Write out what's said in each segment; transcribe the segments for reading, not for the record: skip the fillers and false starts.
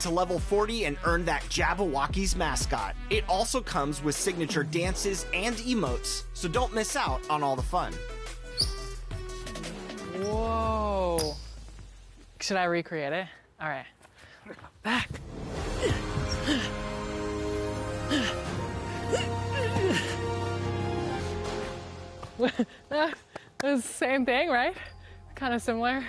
to level 40 and earn that Jabberwocky's mascot. It also comes with signature dances and emotes, so don't miss out on all the fun. Whoa. Should I recreate it? All right. Back. That was the same thing, right? Kind of similar.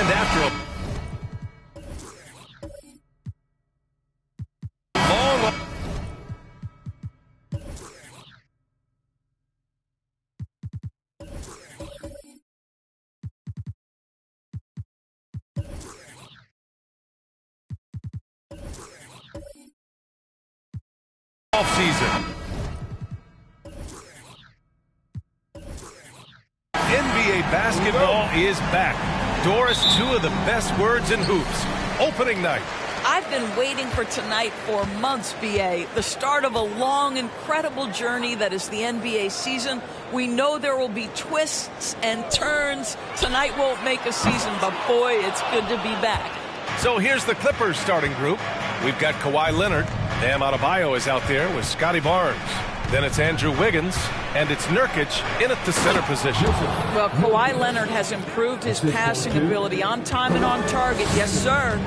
And after a long off-season. NBA basketball is back. Doris, two of the best words in hoops. Opening night. I've been waiting for tonight for months, BA. The start of a long, incredible journey that is the NBA season. We know there will be twists and turns. Tonight won't make a season, but boy, it's good to be back. So here's the Clippers starting group. We've got Kawhi Leonard. Bam Adebayo is out there with Scotty Barnes. Then it's Andrew Wiggins, and it's Nurkic in at the center position. Well, Kawhi Leonard has improved his passing ability on time and on target. Yes, sir.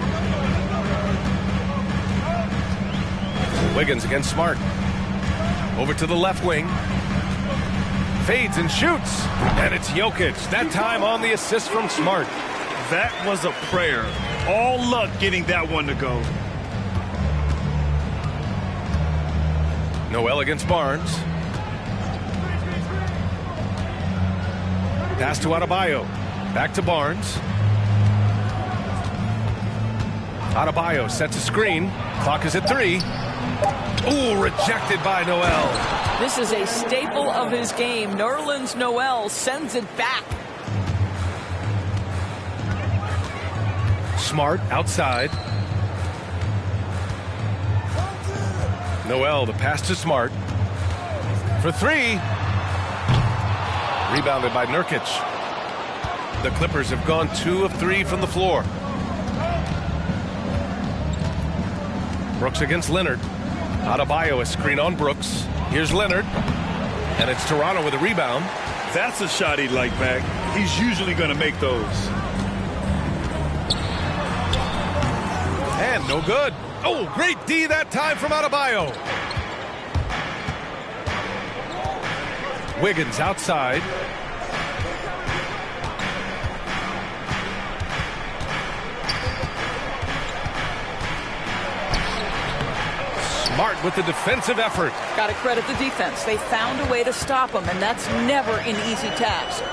Wiggins against Smart. Over to the left wing. Fades and shoots. And it's Jokic. That time on the assist from Smart. That was a prayer. All luck getting that one to go. Noel against Barnes. Pass to Adebayo. Back to Barnes. Adebayo sets a screen. Clock is at 3. Ooh, rejected by Noel. This is a staple of his game. Nerlens Noel sends it back. Smart outside. Noel, the pass to Smart. For 3. Rebounded by Nurkic. The Clippers have gone 2 of 3 from the floor. Brooks against Leonard. Adebayo, a screen on Brooks. Here's Leonard. And it's Toronto with a rebound. That's a shot he'd like back. He's usually going to make those. And no good. Oh, great D that time from Adebayo. Wiggins outside. Smart with the defensive effort. Got to credit the defense. They found a way to stop him, and that's never an easy task.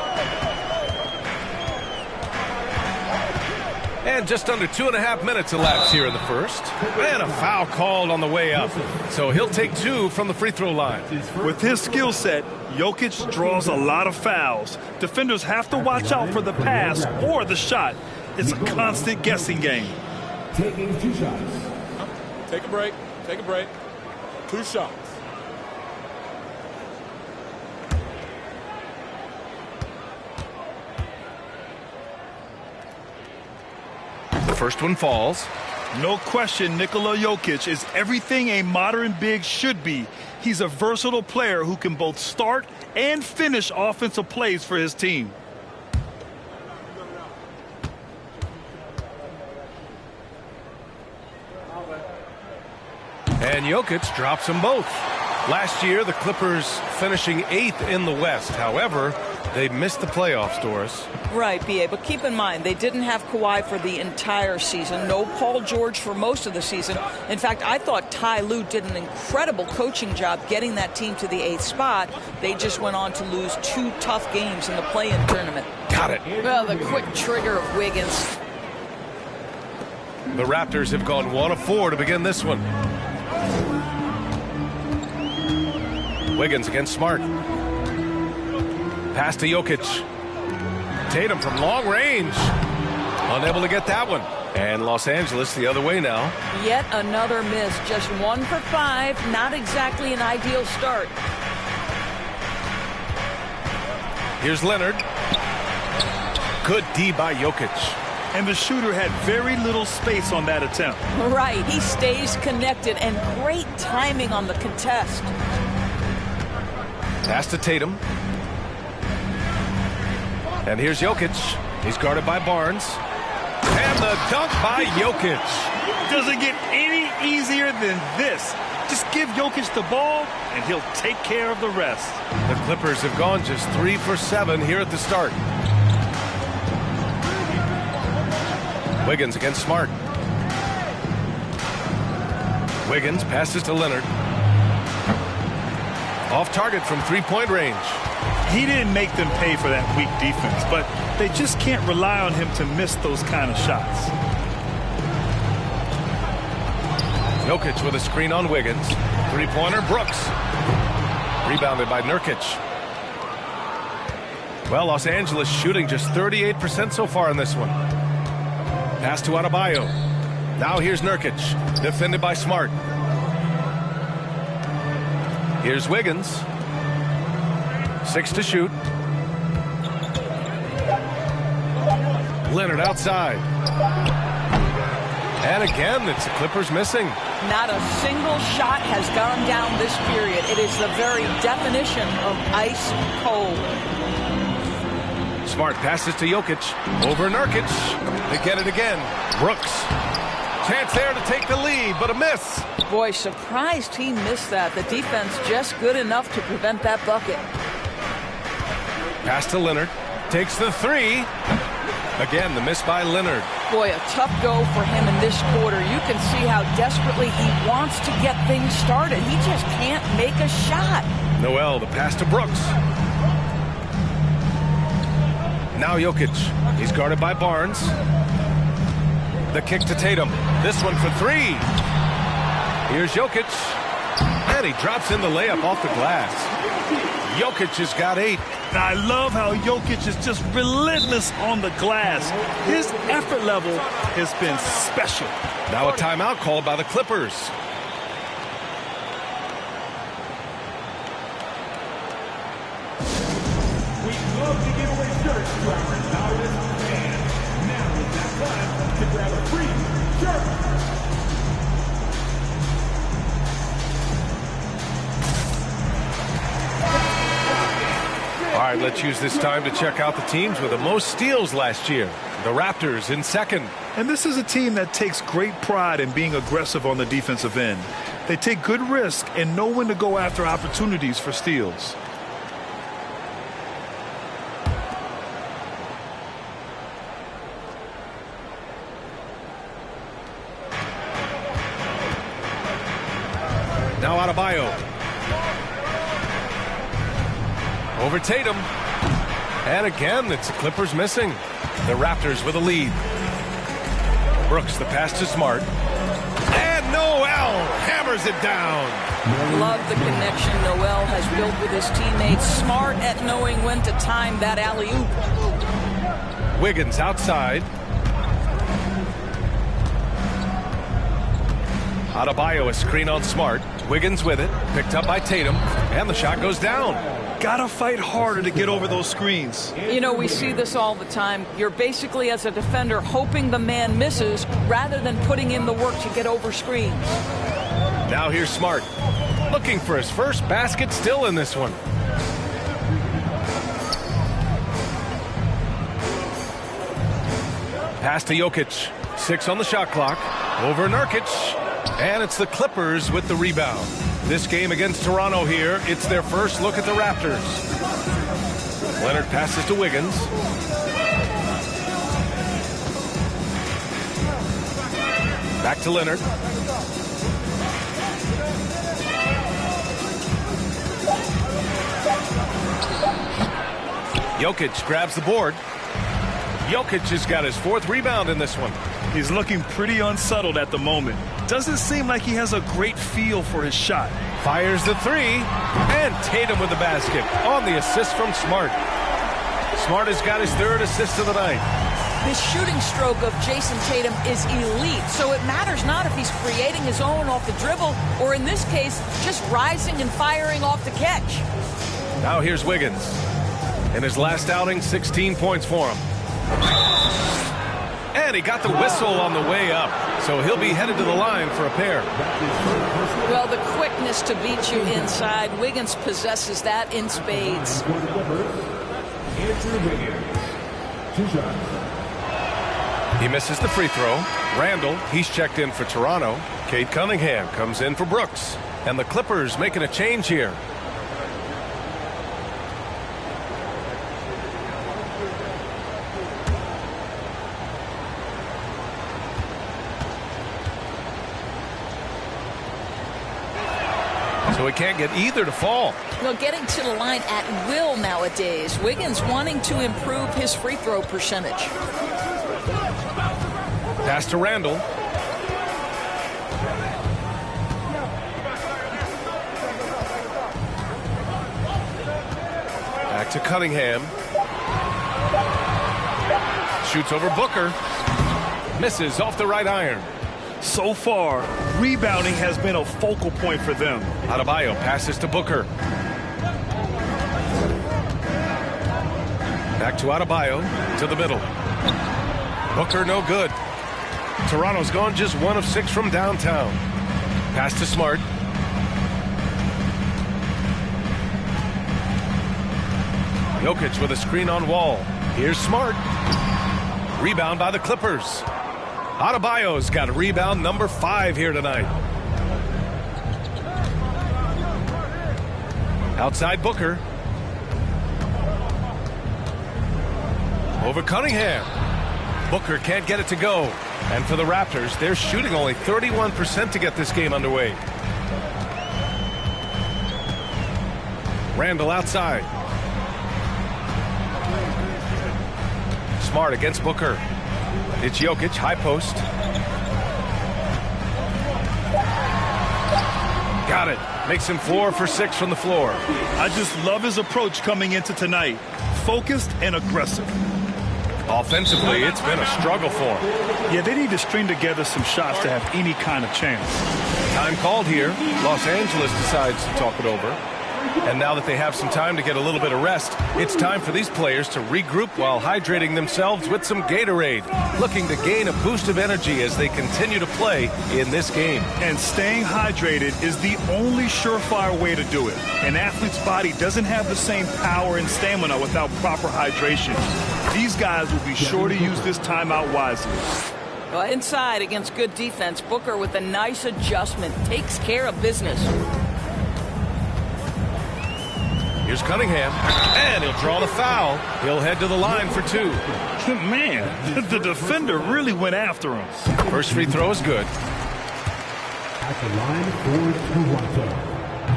And just under 2.5 minutes elapsed here in the first. And a foul called on the way up. So he'll take 2 from the free throw line. With his skill set, Jokic draws a lot of fouls. Defenders have to watch out for the pass or the shot. It's a constant guessing game. Taking 2 shots. Take a break. Take a break. 2 shots. The first one falls. No question, Nikola Jokic is everything a modern big should be. He's a versatile player who can both start and finish offensive plays for his team. And Jokic drops them both. Last year, the Clippers finishing 8th in the West. However, they missed the playoffs, Doris. Right, B.A., but keep in mind, they didn't have Kawhi for the entire season. No Paul George for most of the season. In fact, I thought Ty Lue did an incredible coaching job getting that team to the 8th spot. They just went on to lose 2 tough games in the play-in tournament. Got it. Well, the quick trigger of Wiggins. The Raptors have gone 1 of 4 to begin this one. Wiggins against Smart. Pass to Jokic. Tatum from long range. Unable to get that one. And Los Angeles the other way now. Yet another miss. Just 1 for 5. Not exactly an ideal start. Here's Leonard. Good D by Jokic. And the shooter had very little space on that attempt. Right. He stays connected and great timing on the contest. Pass to Tatum. And here's Jokic. He's guarded by Barnes. And the dunk by Jokic. Doesn't get any easier than this. Just give Jokic the ball, and he'll take care of the rest. The Clippers have gone just 3 for 7 here at the start. Wiggins against Smart. Wiggins passes to Leonard. Off target from three-point range. He didn't make them pay for that weak defense, but they just can't rely on him to miss those kind of shots. Jokic with a screen on Wiggins. Three-pointer, Brooks. Rebounded by Nurkic. Well, Los Angeles shooting just 38% so far in this one. Pass to Adebayo. Now here's Nurkic. Defended by Smart. Here's Wiggins. 6 to shoot. Leonard outside. And again, it's the Clippers missing. Not a single shot has gone down this period. It is the very definition of ice cold. Smart passes to Jokic. Over Nurkic. They get it again. Brooks. Chance there to take the lead, but a miss. Boy, surprised he missed that. The defense just good enough to prevent that bucket. Pass to Leonard. Takes the three. Again, the miss by Leonard. Boy, a tough go for him in this quarter. You can see how desperately he wants to get things started. He just can't make a shot. Noel, the pass to Brooks. Now Jokic. He's guarded by Barnes. The kick to Tatum. This one for three. Here's Jokic. And he drops in the layup off the glass. Jokic has got 8. I love how Jokic is just relentless on the glass. His effort level has been special. Now a timeout called by the Clippers. We love to give away shirts to our loudest fans. Now is that time to grab a free shirt. All right, let's use this time to check out the teams with the most steals last year. The Raptors in second. And this is a team that takes great pride in being aggressive on the defensive end. They take good risk and know when to go after opportunities for steals. Now Adebayo. Over Tatum. And again, it's the Clippers missing. The Raptors with a lead. Brooks, the pass to Smart. And Noel hammers it down. Love the connection Noel has built with his teammates. Smart at knowing when to time that alley-oop. Wiggins outside. Adebayo, a screen on Smart. Wiggins with it. Picked up by Tatum. And the shot goes down. Gotta fight harder to get over those screens. You know, we see this all the time. You're basically, as a defender, hoping the man misses rather than putting in the work to get over screens. Now here's Smart. Looking for his first basket still in this one. Pass to Jokic. 6 on the shot clock. Over Nurkic. And it's the Clippers with the rebound. This game against Toronto here, it's their first look at the Raptors. Leonard passes to Wiggins. Back to Leonard. Jokic grabs the board. Jokic has got his 4th rebound in this one. He's looking pretty unsettled at the moment. Doesn't seem like he has a great feel for his shot. Fires the 3. And Tatum with the basket on the assist from Smart. Smart has got his 3rd assist of the night. The shooting stroke of Jason Tatum is elite, so it matters not if he's creating his own off the dribble or, in this case, just rising and firing off the catch. Now here's Wiggins. In his last outing, 16 points for him. And he got the whistle on the way up, so he'll be headed to the line for a pair. Well, the quickness to beat you inside, Wiggins possesses that in spades. Andrew Wiggins, 2 shots. He misses the free throw. Randall, he's checked in for Toronto. Cade Cunningham comes in for Brooks. And the Clippers making a change here. so he can't get either to fall. Well, getting to the line at will nowadays. Wiggins wanting to improve his free throw percentage. Pass to Randall. Back to Cunningham. Shoots over Booker. Misses off the right iron. So far, rebounding has been a focal point for them. Adebayo passes to Booker. Back to Adebayo, to the middle. Booker no good. Toronto's gone just 1 of 6 from downtown. Pass to Smart. Jokic with a screen on Wall. Here's Smart. Rebound by the Clippers. Adebayo's got a rebound number 5 here tonight. Outside Booker. Over Cunningham. Booker can't get it to go. And for the Raptors, they're shooting only 31% to get this game underway. Randall outside. Smart against Booker. It's Jokic, high post. Got it. Makes him 4 for 6 from the floor. I just love his approach coming into tonight. Focused and aggressive. Offensively, it's been a struggle for him. Yeah, they need to string together some shots to have any kind of chance. Time called here. Los Angeles decides to talk it over. And now that they have some time to get a little bit of rest, it's time for these players to regroup while hydrating themselves with some Gatorade, looking to gain a boost of energy as they continue to play in this game. And staying hydrated is the only surefire way to do it. An athlete's body doesn't have the same power and stamina without proper hydration. These guys will be sure to use this timeout wisely. Well, inside against good defense, Booker with a nice adjustment takes care of business. Here's Cunningham, and he'll draw the foul. He'll head to the line for 2. Man, the defender really went after him. First free throw is good. At the line for Toronto.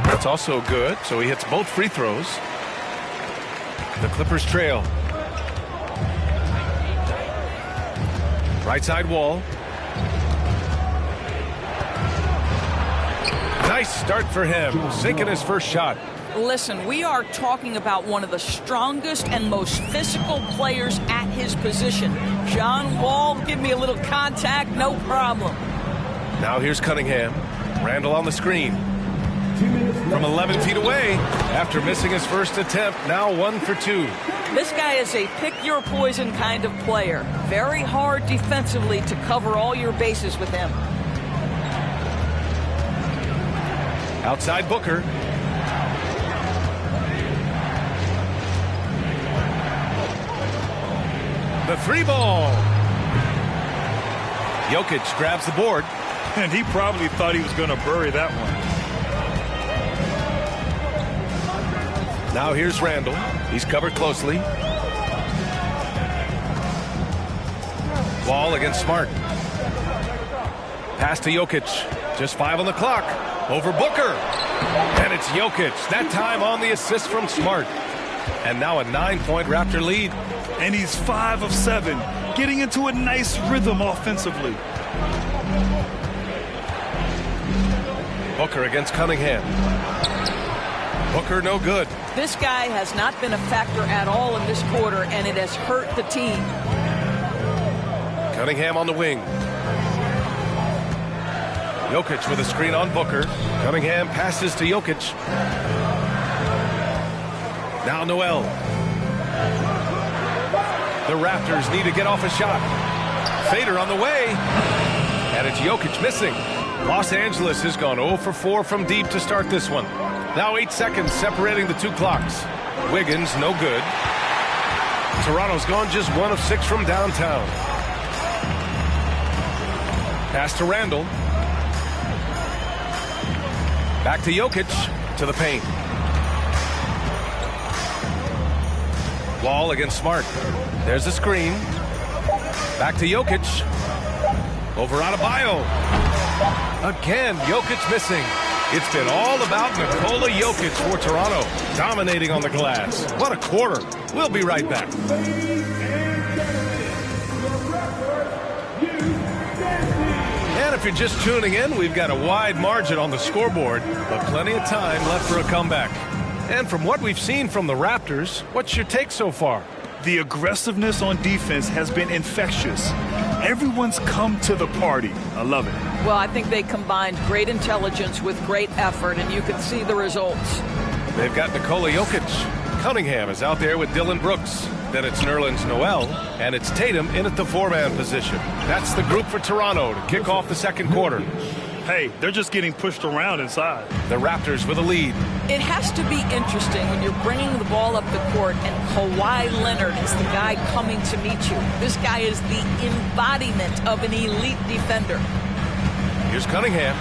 That's also good, so he hits both free throws. The Clippers trail. Right side Wall. Nice start for him, sinking his first shot. Listen, we are talking about one of the strongest and most physical players at his position. John Wall, give me a little contact, no problem. Now here's Cunningham. Randall on the screen. From 11 feet away, after missing his first attempt, now 1 for 2. This guy is a pick-your-poison kind of player. Very hard defensively to cover all your bases with him. Outside Booker. The 3 ball. Jokic grabs the board. And he probably thought he was going to bury that one. Now here's Randall. He's covered closely. Wall against Smart. Pass to Jokic. Just 5 on the clock. Over Booker. And it's Jokic. That time on the assist from Smart. And now a 9-point Raptor lead. And he's 5 of 7, getting into a nice rhythm offensively. Booker against Cunningham. Booker no good. This guy has not been a factor at all in this quarter, and it has hurt the team. Cunningham on the wing. Jokic with a screen on Booker. Cunningham passes to Jokic. Now Noel. The Raptors need to get off a shot. Fader on the way. And it's Jokic missing. Los Angeles has gone 0 for 4 from deep to start this one. Now 8 seconds separating the 2 clocks. Wiggins no good. Toronto's gone just 1 of 6 from downtown. Pass to Randall. Back to Jokic. To the paint. Wall against Smart. There's a screen. Back to Jokic. Over Adebayo. Again, Jokic missing. It's been all about Nikola Jokic for Toronto, dominating on the glass. What a quarter. We'll be right back. And if you're just tuning in, we've got a wide margin on the scoreboard, but plenty of time left for a comeback. And from what we've seen from the Raptors, what's your take so far? The aggressiveness on defense has been infectious. Everyone's come to the party. I love it. Well, I think they combined great intelligence with great effort, and you can see the results. They've got Nikola Jokic. Cunningham is out there with Dylan Brooks. Then it's Nerlens Noel, and it's Tatum in at the four-man position. That's the group for Toronto to kick off the second quarter. Hey, they're just getting pushed around inside. The Raptors with a lead. It has to be interesting when you're bringing the ball up the court and Kawhi Leonard is the guy coming to meet you. This guy is the embodiment of an elite defender. Here's Cunningham,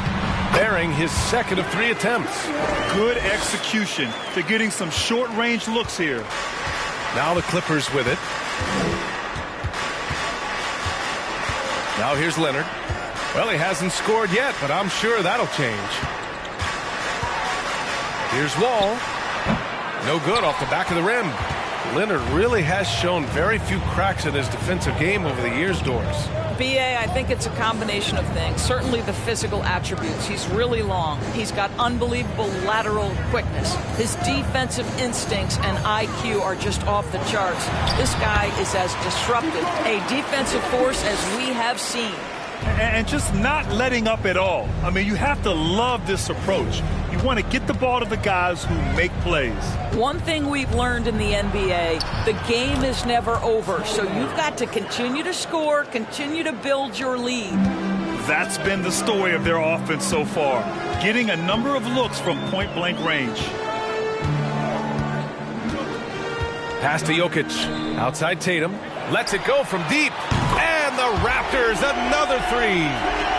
bearing his second of 3 attempts. Good execution. They're getting some short-range looks here. Now the Clippers with it. Now here's Leonard. Well, he hasn't scored yet, but I'm sure that'll change. Here's Wall. No good off the back of the rim. Leonard really has shown very few cracks in his defensive game over the years, Doris. B.A., I think it's a combination of things. Certainly the physical attributes. He's really long. He's got unbelievable lateral quickness. His defensive instincts and IQ are just off the charts. This guy is as disruptive a defensive force as we have seen. And just not letting up at all. I mean, you have to love this approach. You want to get the ball to the guys who make plays. One thing we've learned in the NBA, the game is never over. So you've got to continue to score, continue to build your lead. That's been the story of their offense so far. Getting a number of looks from point-blank range. Pass to Jokic. Outside Tatum. Lets it go from deep. And the Raptors, another 3.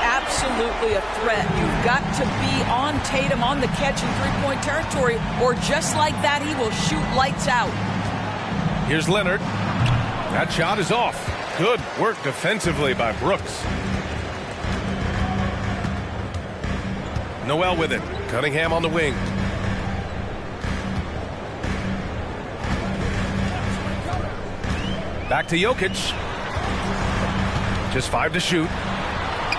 Absolutely a threat. You've got to be on Tatum on the catch in three-point territory, or just like that, he will shoot lights out. Here's Leonard. That shot is off. Good work defensively by Brooks. Noel with it. Cunningham on the wing. Back to Jokic. Just 5 to shoot.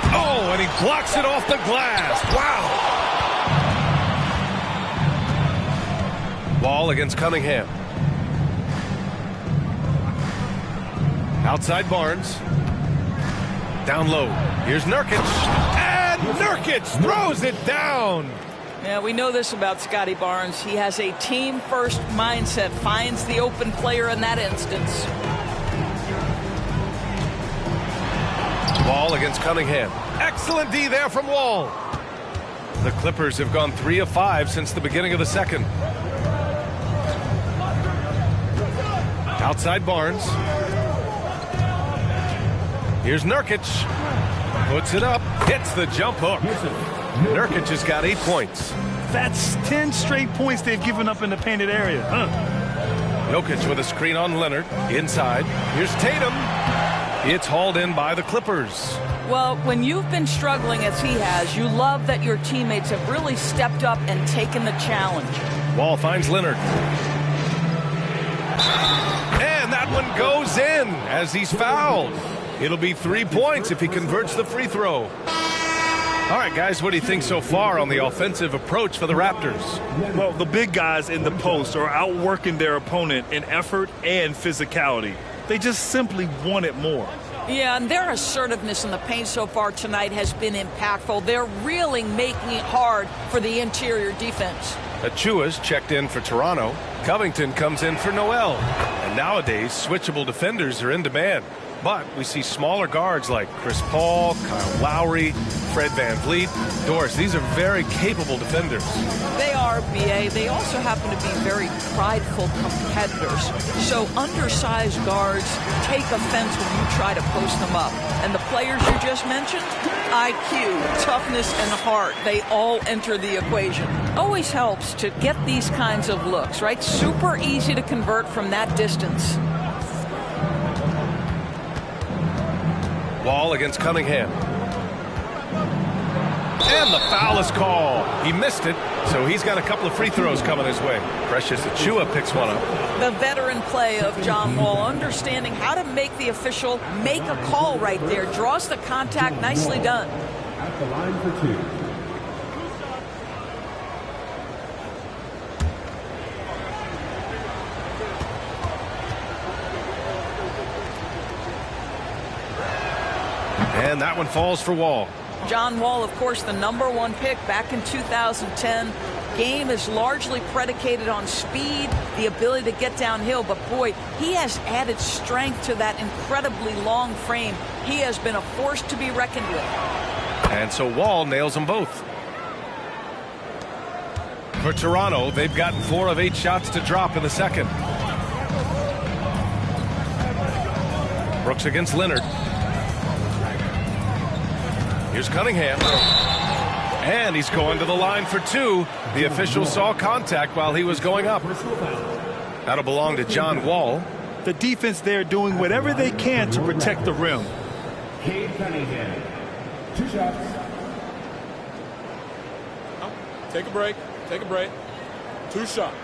Oh, and he blocks it off the glass. Wow. Ball against Cunningham. Outside Barnes. Down low. Here's Nurkic. And Nurkic throws it down. Yeah, we know this about Scotty Barnes. He has a team-first mindset, finds the open player in that instance. Wall against Cunningham. Excellent D there from Wall. The Clippers have gone 3 of 5 since the beginning of the second. Outside Barnes. Here's Nurkic. Puts it up. Hits the jump hook. Nurkic has got 8 points. That's 10 straight points they've given up in the painted area. Jokic with a screen on Leonard. Inside. Here's Tatum. It's hauled in by the Clippers. Well, when you've been struggling as he has, you love that your teammates have really stepped up and taken the challenge. Wall finds Leonard. And that one goes in as he's fouled. It'll be 3 points if he converts the free throw. All right, guys, what do you think so far on the offensive approach for the Raptors? Well, the big guys in the post are outworking their opponent in effort and physicality. They just simply want it more. Yeah, and their assertiveness in the paint so far tonight has been impactful. They're really making it hard for the interior defense. Achua's checked in for Toronto. Covington comes in for Noel. And nowadays, switchable defenders are in demand. But we see smaller guards like Chris Paul, Kyle Lowry, Fred VanVleet. Doris, these are very capable defenders. They are, B.A. They also happen to be very prideful competitors. So undersized guards take offense when you try to post them up. And the players you just mentioned, IQ, toughness, and heart, they all enter the equation. Always helps to get these kinds of looks, right? Super easy to convert from that distance. Wall against Cunningham. And the foul is called. He missed it, so he's got a couple of free throws coming his way. Precious Achiuwa picks one up. The veteran play of John Wall, understanding how to make the official make a call right there. Draws the contact. Nicely done. At the line for 2. And that one falls for Wall. John Wall, of course, the #1 pick back in 2010. Game is largely predicated on speed, the ability to get downhill, but boy, he has added strength to that incredibly long frame. He has been a force to be reckoned with. And so Wall nails them both. For Toronto, they've gotten 4 of 8 shots to drop in the second. Brooks against Leonard. Here's Cunningham. And he's going to the line for 2. The official saw contact while he was going up. That'll belong to John Wall. The defense there doing whatever they can to protect the rim. Cunningham. 2 shots. Take a break. Take a break. 2 shots.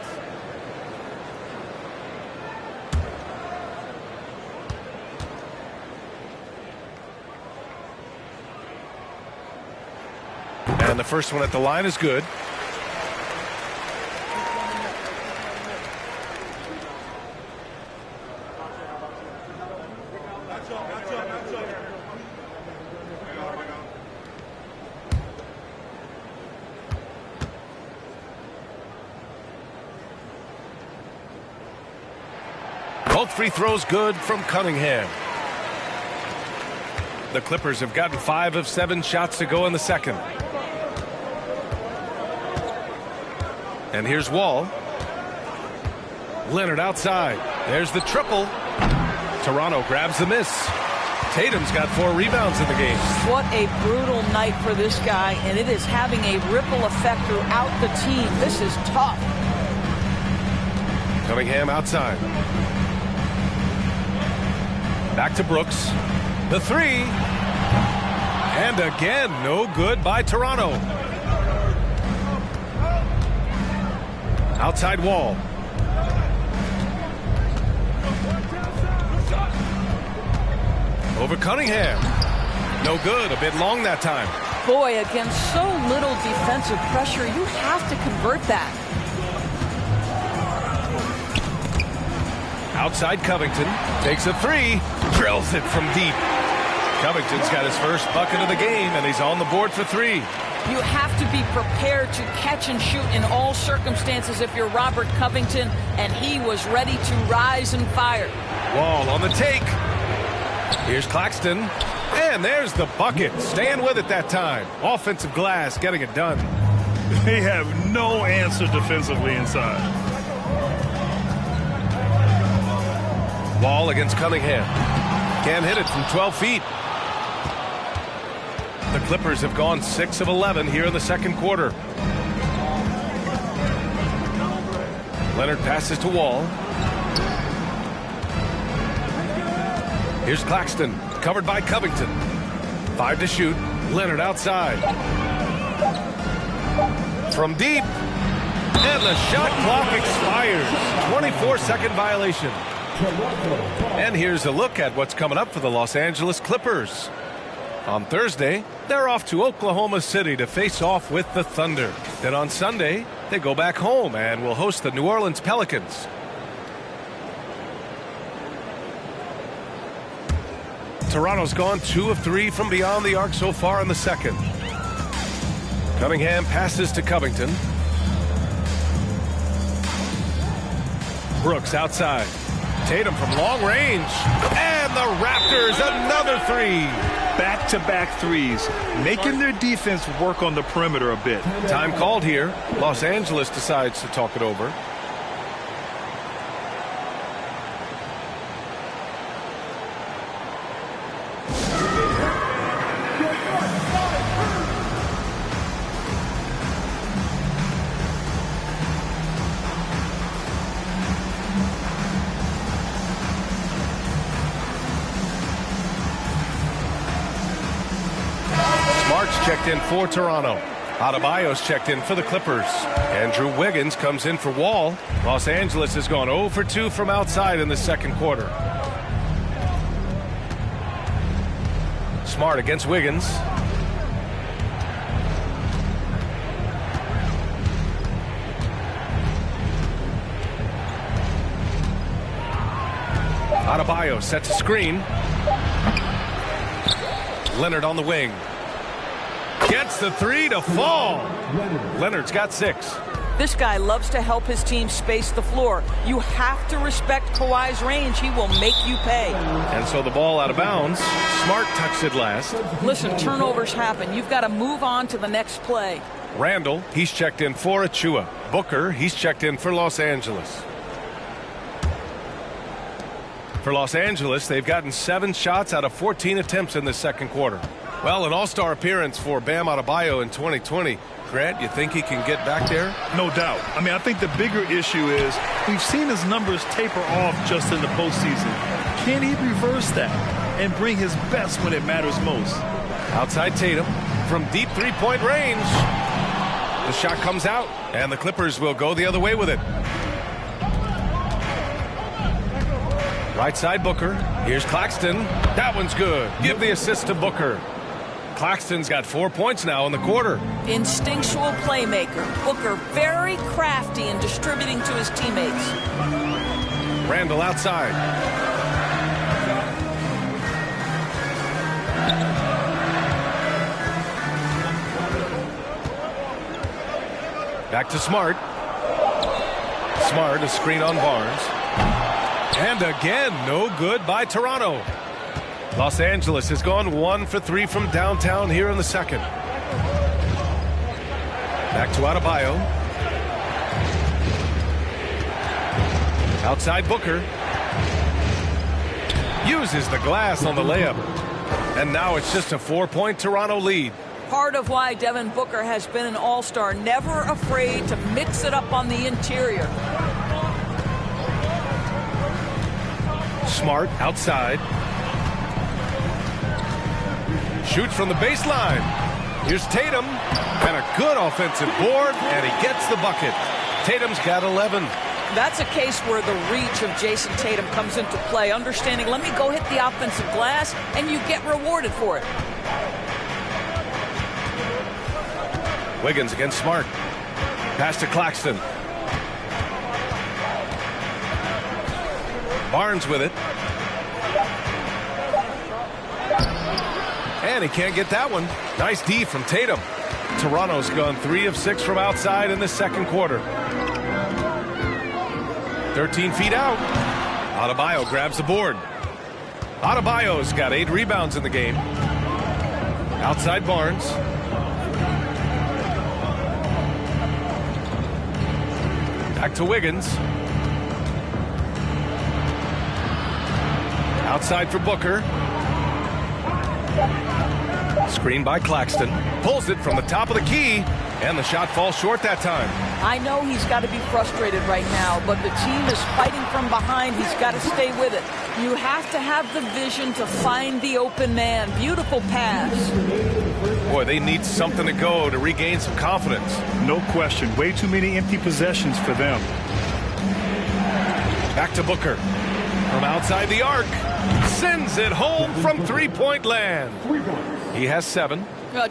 And the first one at the line is good. Both free throws good from Cunningham. The Clippers have gotten 5 of 7 shots to go in the second. And here's Wall. Leonard outside. There's the triple. Toronto grabs the miss. Tatum's got 4 rebounds in the game. What a brutal night for this guy, and it is having a ripple effect throughout the team. This is tough. Cunningham outside. Back to Brooks. The 3. And again, no good by Toronto. Outside Wall. Over Cunningham. No good. A bit long that time. Boy, against so little defensive pressure, you have to convert that. Outside Covington. Takes a 3. Drills it from deep. Covington's got his first bucket of the game, and he's on the board for 3. You have to be prepared to catch and shoot in all circumstances if you're Robert Covington, and he was ready to rise and fire. Wall on the take. Here's Claxton. And there's the bucket. Staying with it that time. Offensive glass getting it done. They have no answer defensively inside. Wall against Cunningham. Can't hit it from 12 feet. The Clippers have gone 6 of 11 here in the second quarter. Leonard passes to Wall. Here's Claxton, covered by Covington. 5 to shoot. Leonard outside. From deep. And the shot clock expires. 24-second violation. And here's a look at what's coming up for the Los Angeles Clippers. On Thursday, they're off to Oklahoma City to face off with the Thunder. Then on Sunday, they go back home and will host the New Orleans Pelicans. Toronto's gone 2 of 3 from beyond the arc so far in the second. Cunningham passes to Covington. Brooks outside. Tatum from long range. And the Raptors another 3. Back-to-back threes, making their defense work on the perimeter a bit. Time called here. Los Angeles decides to talk it over. checked in for Toronto. Adebayo's checked in for the Clippers. Andrew Wiggins comes in for Wall. Los Angeles has gone 0 for 2 from outside in the second quarter. Smart against Wiggins. Adebayo sets a screen. Leonard on the wing. Gets the three to fall. Leonard's got 6. This guy loves to help his team space the floor. You have to respect Kawhi's range. He will make you pay. And so the ball out of bounds. Smart touched it last. Listen, turnovers happen. You've got to move on to the next play. Randall, he's checked in for Achua. Booker, he's checked in for Los Angeles. For Los Angeles, they've gotten 7 shots out of 14 attempts in the second quarter. Well, an all-star appearance for Bam Adebayo in 2020. Grant, you think he can get back there? No doubt. I mean, I think the bigger issue is we've seen his numbers taper off just in the postseason. Can he reverse that and bring his best when it matters most? Outside Tatum from deep three-point range. The shot comes out, and the Clippers will go the other way with it. Right side Booker. Here's Claxton. That one's good. Give the assist to Booker. Claxton's got 4 points now in the quarter. Instinctual playmaker. Booker very crafty in distributing to his teammates. Randall outside. Back to Smart. Smart, a screen on Barnes. And again, no good by Toronto. Los Angeles has gone 1 for 3 from downtown here in the second. Back to Adebayo. Outside Booker. Uses the glass on the layup. And now it's just a 4-point Toronto lead. Part of why Devin Booker has been an all-star, never afraid to mix it up on the interior. Smart outside. Shoots from the baseline. Here's Tatum. And a good offensive board, and he gets the bucket. Tatum's got 11. That's a case where the reach of Jason Tatum comes into play. Understanding, let me go hit the offensive glass, and you get rewarded for it. Wiggins against Smart. Pass to Claxton. Barnes with it. And he can't get that one. Nice D from Tatum. Toronto's gone 3 of 6 from outside in the second quarter. 13 feet out. Adebayo grabs the board. Adebayo's got 8 rebounds in the game. Outside Barnes. Back to Wiggins. Outside for Booker. Screen by Claxton. Pulls it from the top of the key. And the shot falls short that time. I know he's got to be frustrated right now, but the team is fighting from behind. He's got to stay with it. You have to have the vision to find the open man. Beautiful pass. Boy, they need something to go to regain some confidence. No question. Way too many empty possessions for them. Back to Booker. From outside the arc. Sends it home from three-point land. He has 7.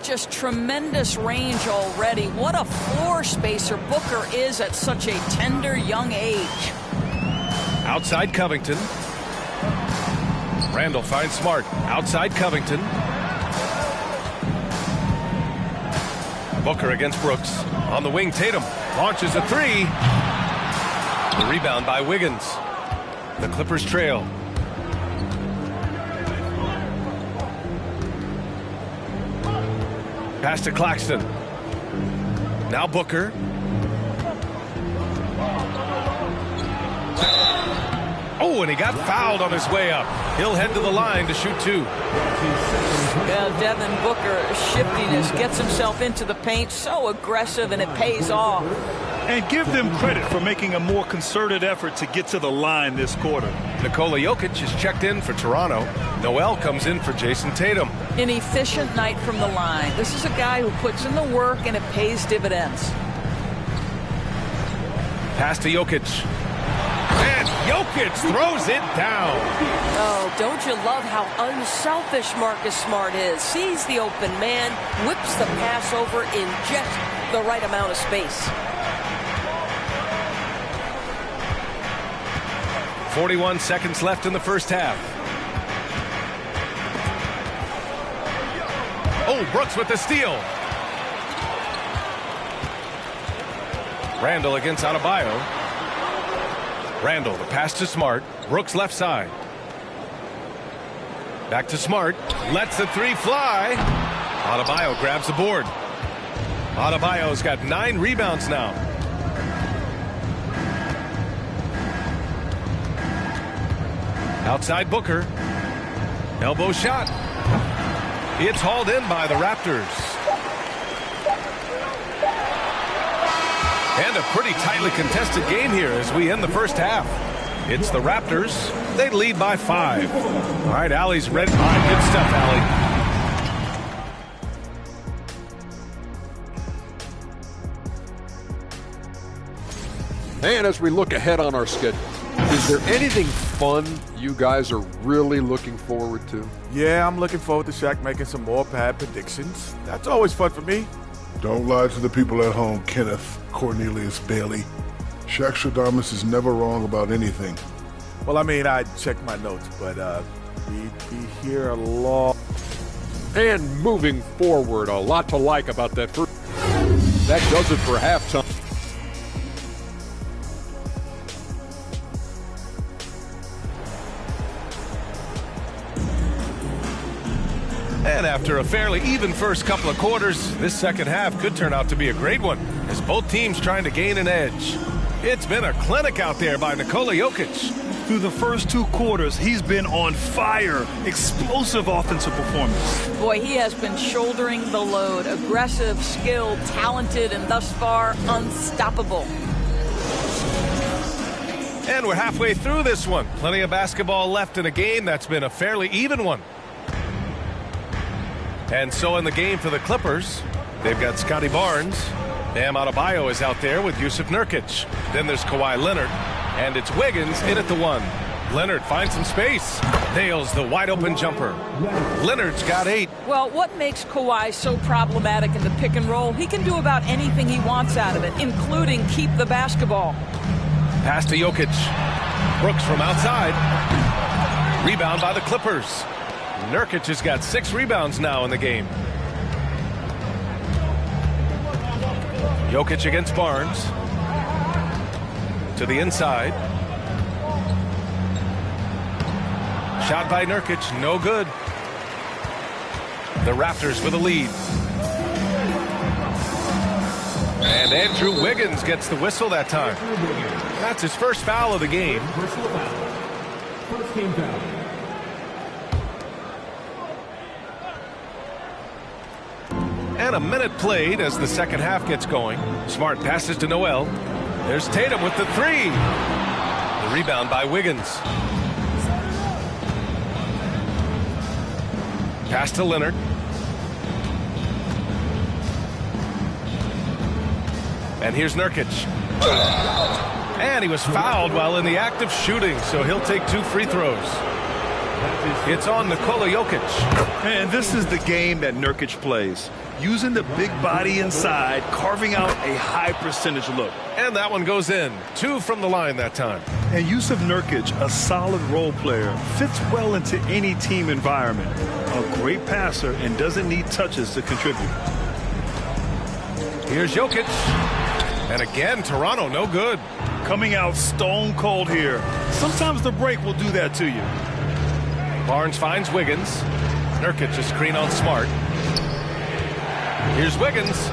Just tremendous range already. What a floor spacer Booker is at such a tender young age. Outside Covington. Randall finds Smart. Outside Covington. Booker against Brooks. On the wing, Tatum launches a 3. The rebound by Wiggins. The Clippers trail. Pass to Claxton. Now Booker. Oh, and he got fouled on his way up. He'll head to the line to shoot 2. Yeah, Devin Booker, shiftiness, gets himself into the paint, so aggressive, and it pays off. And give them credit for making a more concerted effort to get to the line this quarter. Nikola Jokic is checked in for Toronto. Noel comes in for Jason Tatum. An efficient night from the line. This is a guy who puts in the work and it pays dividends. Pass to Jokic. And Jokic throws it down. Oh, don't you love how unselfish Marcus Smart is? Sees the open man, whips the pass over in just the right amount of space. 41 seconds left in the first half. Oh, Brooks with the steal. Randall against Adebayo. Randall, the pass to Smart. Brooks left side. Back to Smart. Lets the three fly. Adebayo grabs the board. Adebayo's got 9 rebounds now. Outside Booker. Elbow shot. It's hauled in by the Raptors. And a pretty tightly contested game here as we end the first half. It's the Raptors. They lead by 5. All right, Allie's ready. All right, good stuff, Allie. And as we look ahead on our schedule, is there anything fun you guys are really looking forward to? Yeah, I'm looking forward to Shaq making some more bad predictions. That's always fun for me. Don't lie to the people at home, Kenneth Cornelius Bailey. Shaq Stradamus is never wrong about anything. Well, I mean, I checked my notes, but we hear a lot. And moving forward, a lot to like about that first. That does it for halftime. And after a fairly even first couple of quarters, this second half could turn out to be a great one as both teams trying to gain an edge. It's been a clinic out there by Nikola Jokic. Through the first 2 quarters, he's been on fire. Explosive offensive performance. Boy, he has been shouldering the load. Aggressive, skilled, talented, and thus far unstoppable. And we're halfway through this one. Plenty of basketball left in a game that's been a fairly even one. And so in the game for the Clippers, they've got Scotty Barnes. Bam Adebayo is out there with Yusuf Nurkic. Then there's Kawhi Leonard. And it's Wiggins in at the 1. Leonard finds some space. Nails the wide open jumper. Leonard's got 8. Well, what makes Kawhi so problematic in the pick and roll? He can do about anything he wants out of it, including keep the basketball. Pass to Jokic. Brooks from outside. Rebound by the Clippers. Nurkic has got 6 rebounds now in the game. Jokic against Barnes. To the inside. Shot by Nurkic, no good. The Raptors with a lead. And Andrew Wiggins gets the whistle that time. That's his first foul of the game. First game foul. And a minute played as the second half gets going. Smart passes to Noel. There's Tatum with the 3. The rebound by Wiggins. Pass to Leonard. And here's Nurkic. And he was fouled while in the act of shooting, so he'll take 2 free throws. It's on Nikola Jokic. And this is the game that Nurkic plays. Using the big body inside, carving out a high percentage look. And that one goes in. 2 from the line that time. And Yusuf Nurkic, a solid role player, fits well into any team environment. A great passer and doesn't need touches to contribute. Here's Jokic. And again, Toronto no good. Coming out stone cold here. Sometimes the break will do that to you. Barnes finds Wiggins. Nurkic a screen on Smart. Here's Wiggins.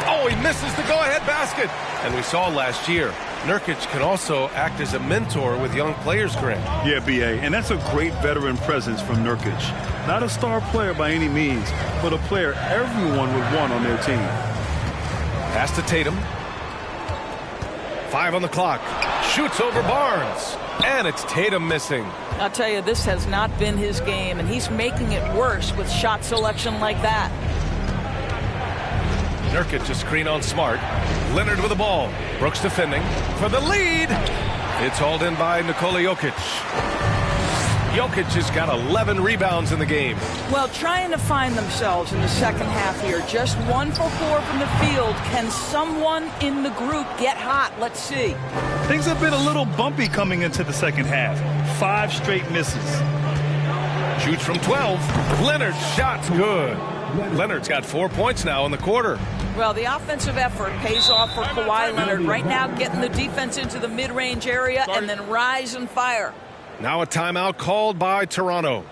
Oh, he misses the go-ahead basket. And we saw last year, Nurkic can also act as a mentor with young players, Grant. Yeah, B.A., and that's a great veteran presence from Nurkic. Not a star player by any means, but a player everyone would want on their team. Pass to Tatum. 5 on the clock. Shoots over Barnes. And it's Tatum missing. I'll tell you, this has not been his game, and he's making it worse with shot selection like that. Nurkic a screen on Smart. Leonard with the ball. Brooks defending for the lead. It's hauled in by Nikola Jokic. Jokic has got 11 rebounds in the game. Well, trying to find themselves in the second half here. Just 1 for 4 from the field. Can someone in the group get hot? Let's see. Things have been a little bumpy coming into the second half. 5 straight misses. Shoots from 12. Leonard's shot's good. Leonard's got 4 points now in the quarter. Well, the offensive effort pays off for Kawhi Leonard. Right now, getting the defense into the mid-range area and then rise and fire. Now a timeout called by Toronto.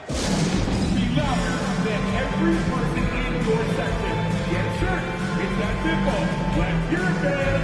Be louder than every person in your section. Get shirt. It's that simple. Let's hear it, man.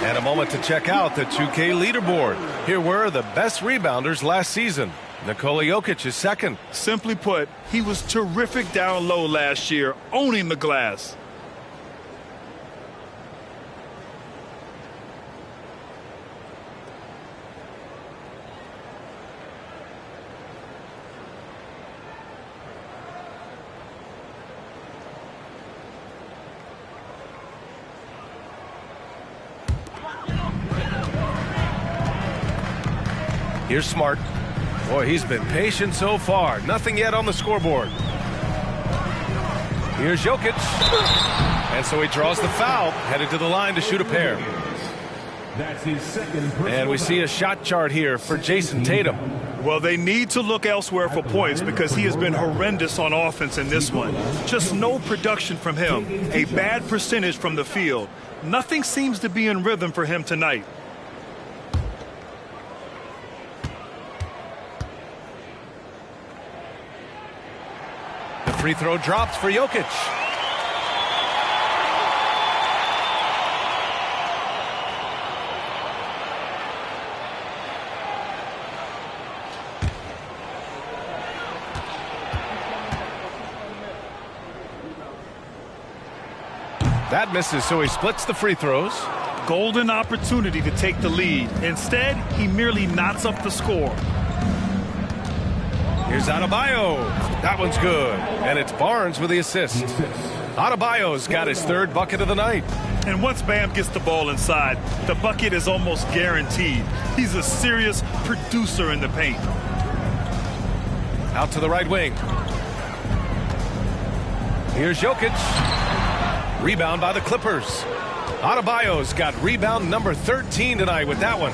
And a moment to check out the 2K leaderboard. Here were the best rebounders last season. Nikola Jokic is second. Simply put, he was terrific down low last year, owning the glass. Here's Smart. Boy, he's been patient so far. Nothing yet on the scoreboard. Here's Jokic. And so he draws the foul, headed to the line to shoot a pair. That's his second. And we see a shot chart here for Jason Tatum. Well, they need to look elsewhere for points because he has been horrendous on offense in this one. Just no production from him. A bad percentage from the field. Nothing seems to be in rhythm for him tonight. The free throw drops for Jokic. That misses, so he splits the free throws. Golden opportunity to take the lead. Instead, he merely knots up the score. Here's Adebayo. That one's good. And it's Barnes with the assist. Adebayo's got his third bucket of the night. And once Bam gets the ball inside, the bucket is almost guaranteed. He's a serious producer in the paint. Out to the right wing. Here's Jokic. Rebound by the Clippers. Adebayo's got rebound number 13 tonight with that one.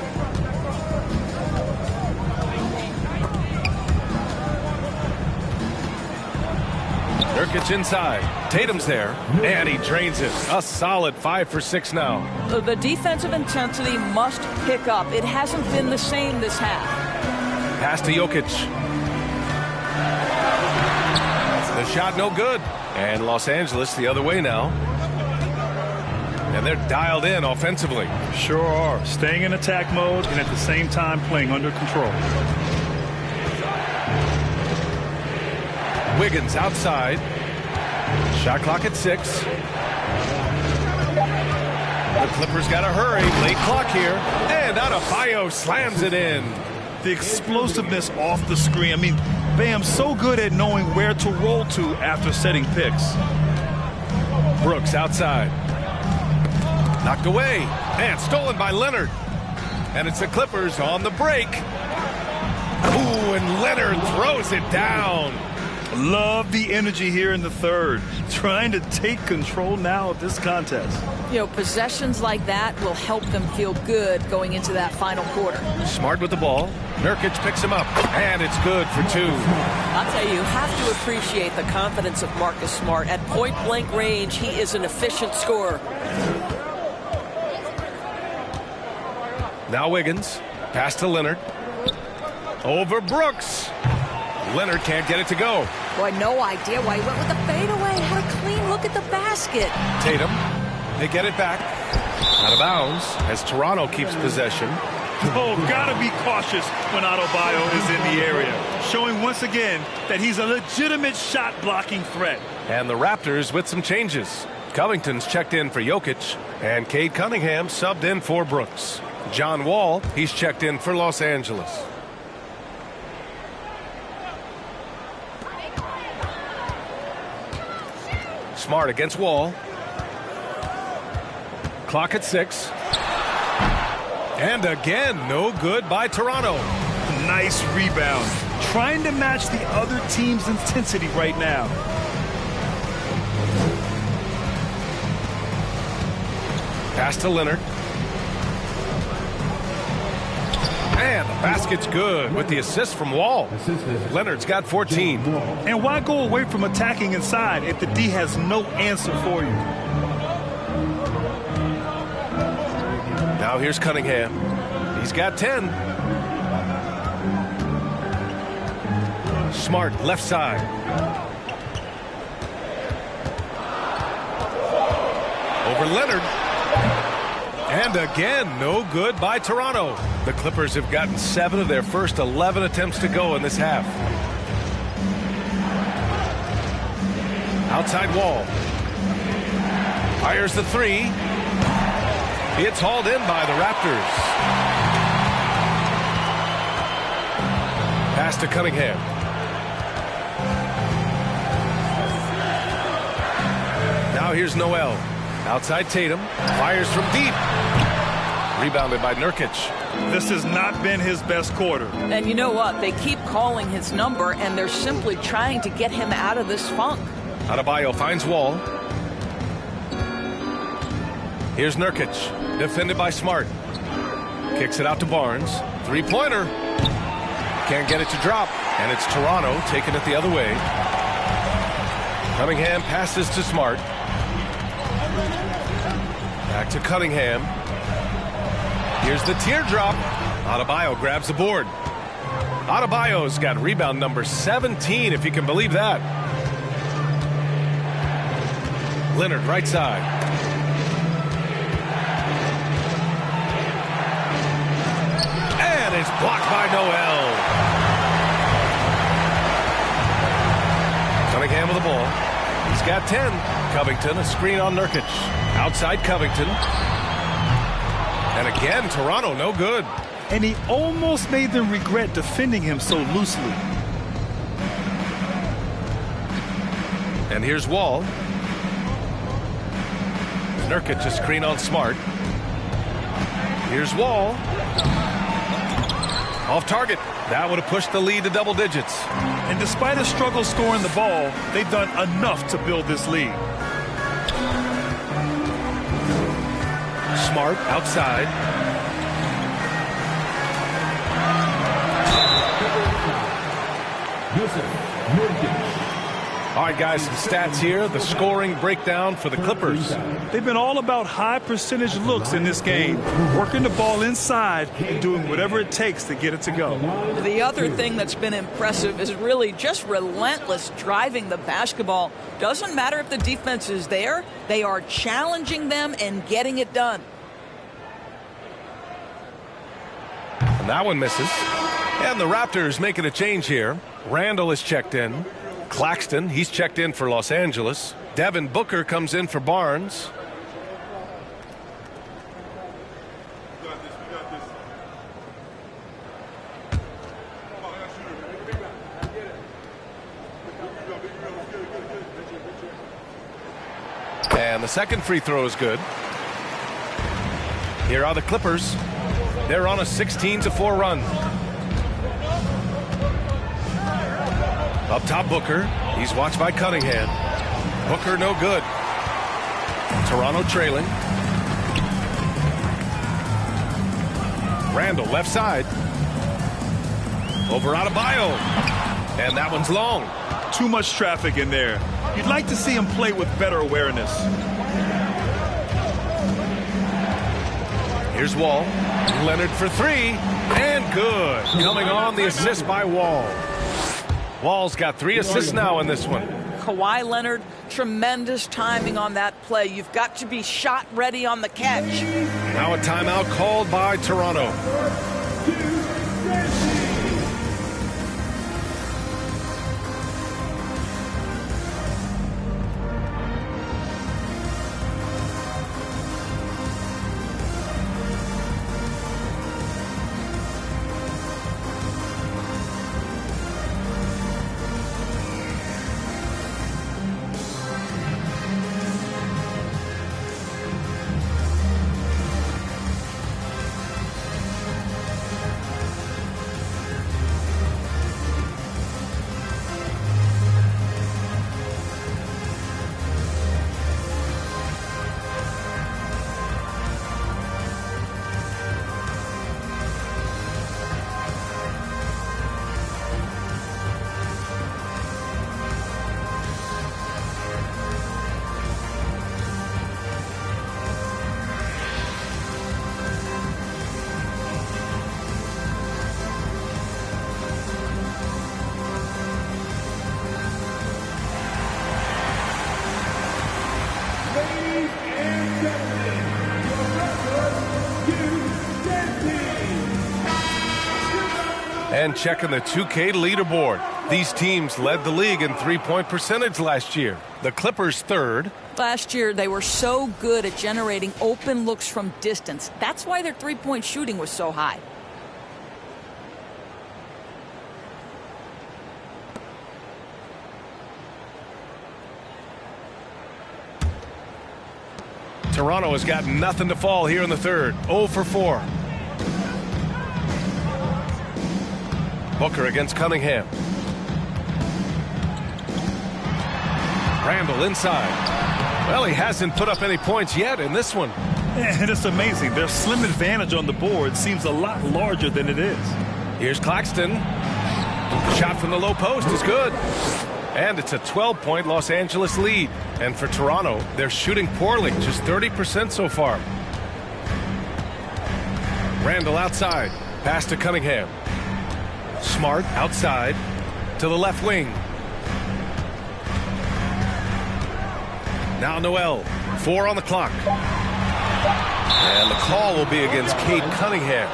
Nurkic inside. Tatum's there, and he drains it. A solid 5 for 6 now. The defensive intensity must pick up. It hasn't been the same this half. Pass to Jokic. The shot no good. And Los Angeles the other way now. And they're dialed in offensively. Sure are. Staying in attack mode and at the same time playing under control. Wiggins outside. Shot clock at 6. The Clippers got to hurry. Late clock here. And Adebayo slams it in. The explosiveness off the screen. I mean, Bam's so good at knowing where to roll to after setting picks. Brooks outside. Knocked away. And stolen by Leonard. And it's the Clippers on the break. Ooh, and Leonard throws it down. Love the energy here in the third. Trying to take control now of this contest. You know, possessions like that will help them feel good going into that final quarter. Smart with the ball. Nurkic picks him up. And it's good for 2. I'll tell you, you have to appreciate the confidence of Marcus Smart. At point-blank range, he is an efficient scorer. Now Wiggins. Pass to Leonard. Over Brooks. Leonard can't get it to go. Boy, no idea why he went with the fadeaway. Had a clean look at the basket. Tatum. They get it back. Out of bounds as Toronto keeps possession. Oh, gotta be cautious when Adebayo is in the area. Showing once again that he's a legitimate shot blocking threat. And the Raptors with some changes. Covington's checked in for Jokic. And Cade Cunningham subbed in for Brooks. John Wall, he's checked in for Los Angeles. Smart against Wall. Clock at 6. And again, no good by Toronto. Nice rebound. Trying to match the other team's intensity right now. Pass to Leonard. And the basket's good with the assist from Wall. Leonard's got 14. And why go away from attacking inside if the D has no answer for you? Now here's Cunningham. He's got 10. Smart left side. Over Leonard. And again, no good by Toronto. The Clippers have gotten 7 of their first 11 attempts to go in this half. Outside Wall. Fires the 3. It's hauled in by the Raptors. Pass to Cunningham. Now here's Noel. Outside Tatum. Fires from deep. Rebounded by Nurkic. This has not been his best quarter. And you know what? They keep calling his number, and they're simply trying to get him out of this funk. Adebayo finds Wall. Here's Nurkic. Defended by Smart. Kicks it out to Barnes. 3-pointer. Can't get it to drop. And it's Toronto taking it the other way. Cunningham passes to Smart. Back to Cunningham. Here's the teardrop. Adebayo grabs the board. Adebayo's got rebound number 17, if you can believe that. Leonard right side. And it's blocked by Noel. Cunningham with the ball. He's got 10. Covington, a screen on Nurkic. Outside Covington. And again, Toronto, no good. And he almost made them regret defending him so loosely. And here's Wall. Nurkic, a screen on Smart. Here's Wall. Off target. That would have pushed the lead to double digits. And despite a struggle scoring the ball, they've done enough to build this lead. Smart outside. All right, guys, the stats here. The scoring breakdown for the Clippers. They've been all about high percentage looks in this game, working the ball inside and doing whatever it takes to get it to go. The other thing that's been impressive is really just relentless driving the basketball. Doesn't matter if the defense is there, they are challenging them and getting it done. And that one misses. And the Raptors making a change here. Randall is checked in. Claxton, he's checked in for Los Angeles. Devin Booker comes in for Barnes. And the second free throw is good. Here are the Clippers. They're on a 16-4 run. Up top, Booker. He's watched by Cunningham. Booker no good. Toronto trailing. Randall left side. Over Adebayo. And that one's long. Too much traffic in there. You'd like to see him play with better awareness. Here's Wall. Leonard for three. And good. Coming on the assist by Wall. Wall's got 3 assists now in this one. Kawhi Leonard, tremendous timing on that play. You've got to be shot ready on the catch. Now a timeout called by Toronto. And checking the 2K leaderboard. These teams led the league in three-point percentage last year. The Clippers third. Last year, they were so good at generating open looks from distance. That's why their three-point shooting was so high. Toronto has got nothing to fall here in the third. 0 for 4. Booker against Cunningham. Randall inside. Well, he hasn't put up any points yet in this one. And it's amazing. Their slim advantage on the board seems a lot larger than it is. Here's Claxton. Shot from the low post is good. And it's a 12-point Los Angeles lead. And for Toronto, they're shooting poorly, just 30% so far. Randall outside. Pass to Cunningham. Smart outside to the left wing. Now Noel. 4 on the clock. And the call will be against Cade Cunningham.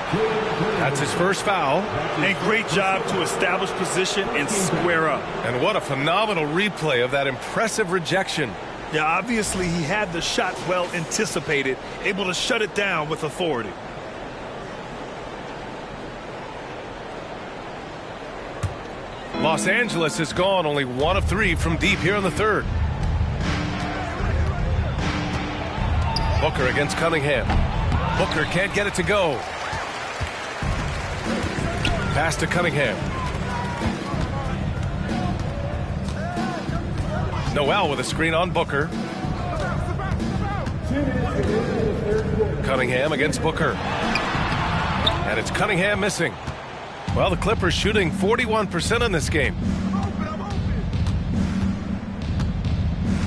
That's his first foul. And great job to establish position and square up. And what a phenomenal replay of that impressive rejection. Yeah, obviously he had the shot well anticipated, able to shut it down with authority. Los Angeles has gone only 1 of 3 from deep here in the third. Booker against Cunningham. Booker can't get it to go. Pass to Cunningham. Noel with a screen on Booker. Cunningham against Booker. And it's Cunningham missing. Well, the Clippers shooting 41% in this game.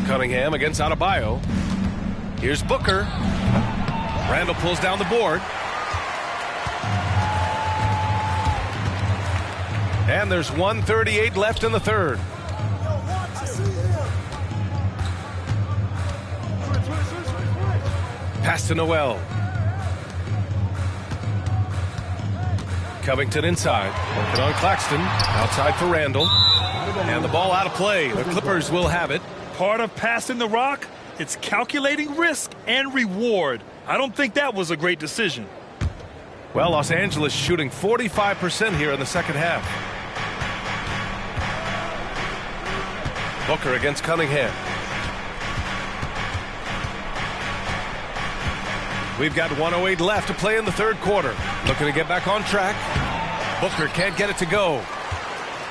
Cunningham against Adebayo. Here's Booker. Randall pulls down the board. And there's 1:38 left in the third. Pass to Noel. Covington inside. Working on Claxton. Outside for Randall. And the ball out of play. The Clippers will have it. Part of passing the rock, it's calculating risk and reward. I don't think that was a great decision. Well, Los Angeles shooting 45% here in the second half. Booker against Cunningham. We've got 1:08 left to play in the third quarter. Looking to get back on track. Booker can't get it to go.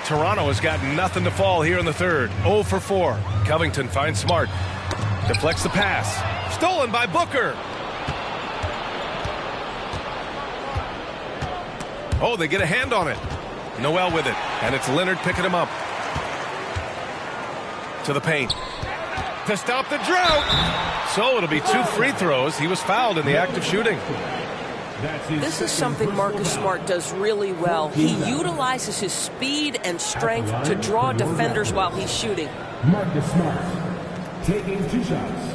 Toronto has got nothing to fall here in the third. 0 for 4. Covington finds Smart. Deflects the pass. Stolen by Booker. Oh, they get a hand on it. Noel with it. And it's Leonard picking him up. To the paint. To stop the drought. So it'll be 2 free throws. He was fouled in the act of shooting. This is something Marcus Smart does really well. He utilizes his speed and strength to draw defenders while he's shooting. Marcus Smart taking 2 shots.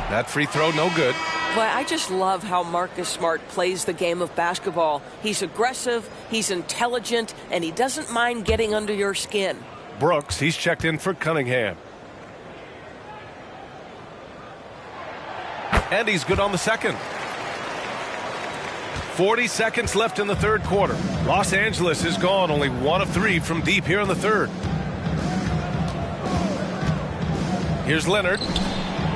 That free throw, no good. But I just love how Marcus Smart plays the game of basketball. He's aggressive, he's intelligent, and he doesn't mind getting under your skin. Brooks, he's checked in for Cunningham. And he's good on the second. 40 seconds left in the third quarter. Los Angeles is gone, only 1 of 3 from deep here in the third. Here's Leonard.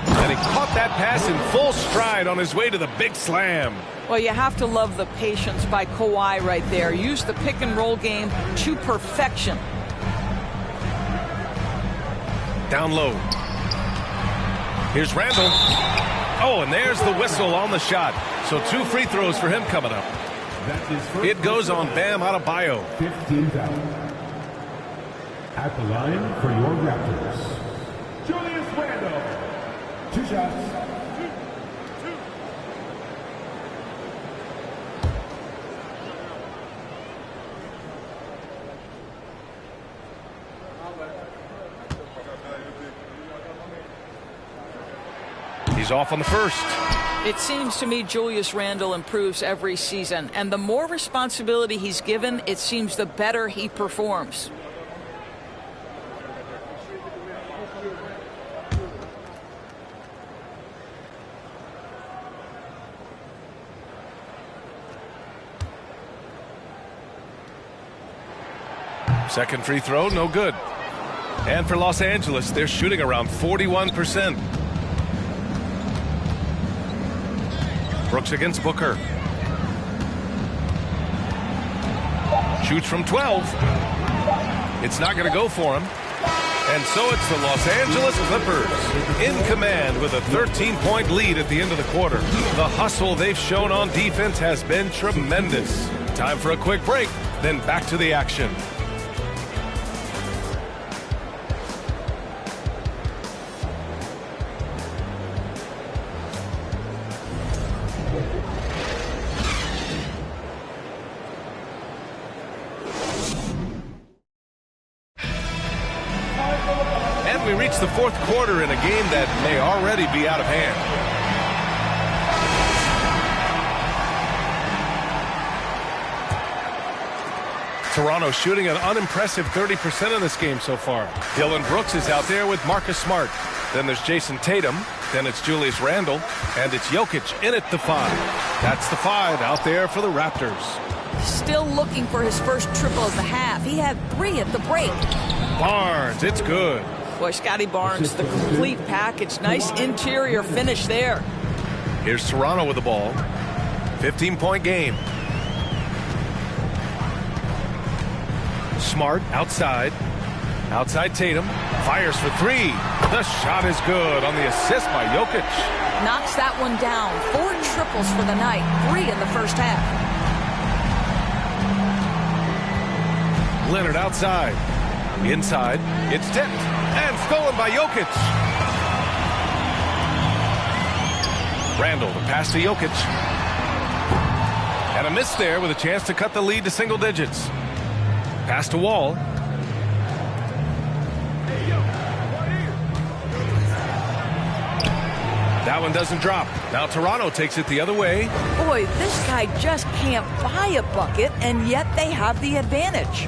And he caught that pass in full stride on his way to the big slam. Well, you have to love the patience by Kawhi right there. Use the pick and roll game to perfection. Down low. Here's Randall. Oh, and there's the whistle on the shot. So 2 free throws for him coming up. It goes on Bam Adebayo. 15 foul. At the line for your Raptors, Julius Randle. 2 shots. He's off on the first. It seems to me Julius Randle improves every season, and the more responsibility he's given, it seems the better he performs. Second free throw, no good. And for Los Angeles, they're shooting around 41%. Brooks against Booker. Shoots from 12. It's not going to go for him. And so it's the Los Angeles Clippers in command with a 13-point lead at the end of the quarter. The hustle they've shown on defense has been tremendous. Time for a quick break, then back to the action. We reach the fourth quarter in a game that may already be out of hand. Toronto shooting an unimpressive 30% in this game so far. Dylan Brooks is out there with Marcus Smart. Then there's Jason Tatum. Then it's Julius Randle. And it's Jokic in at the 5. That's the 5 out there for the Raptors. Still looking for his first triple of the half. He had 3 at the break. Barnes, it's good. Boy, Scotty Barnes, the complete package. Nice interior finish there. Here's Toronto with the ball. 15-point game. Smart outside. Outside Tatum. Fires for 3. The shot is good on the assist by Jokic. Knocks that one down. 4 triples for the night. 3 in the first half. Leonard outside. Inside. It's tipped. And stolen by Jokic. Randle, the pass to Jokic. And a miss there with a chance to cut the lead to single digits. Pass to Wall. That one doesn't drop. Now Toronto takes it the other way. Boy, this guy just can't buy a bucket, and yet they have the advantage.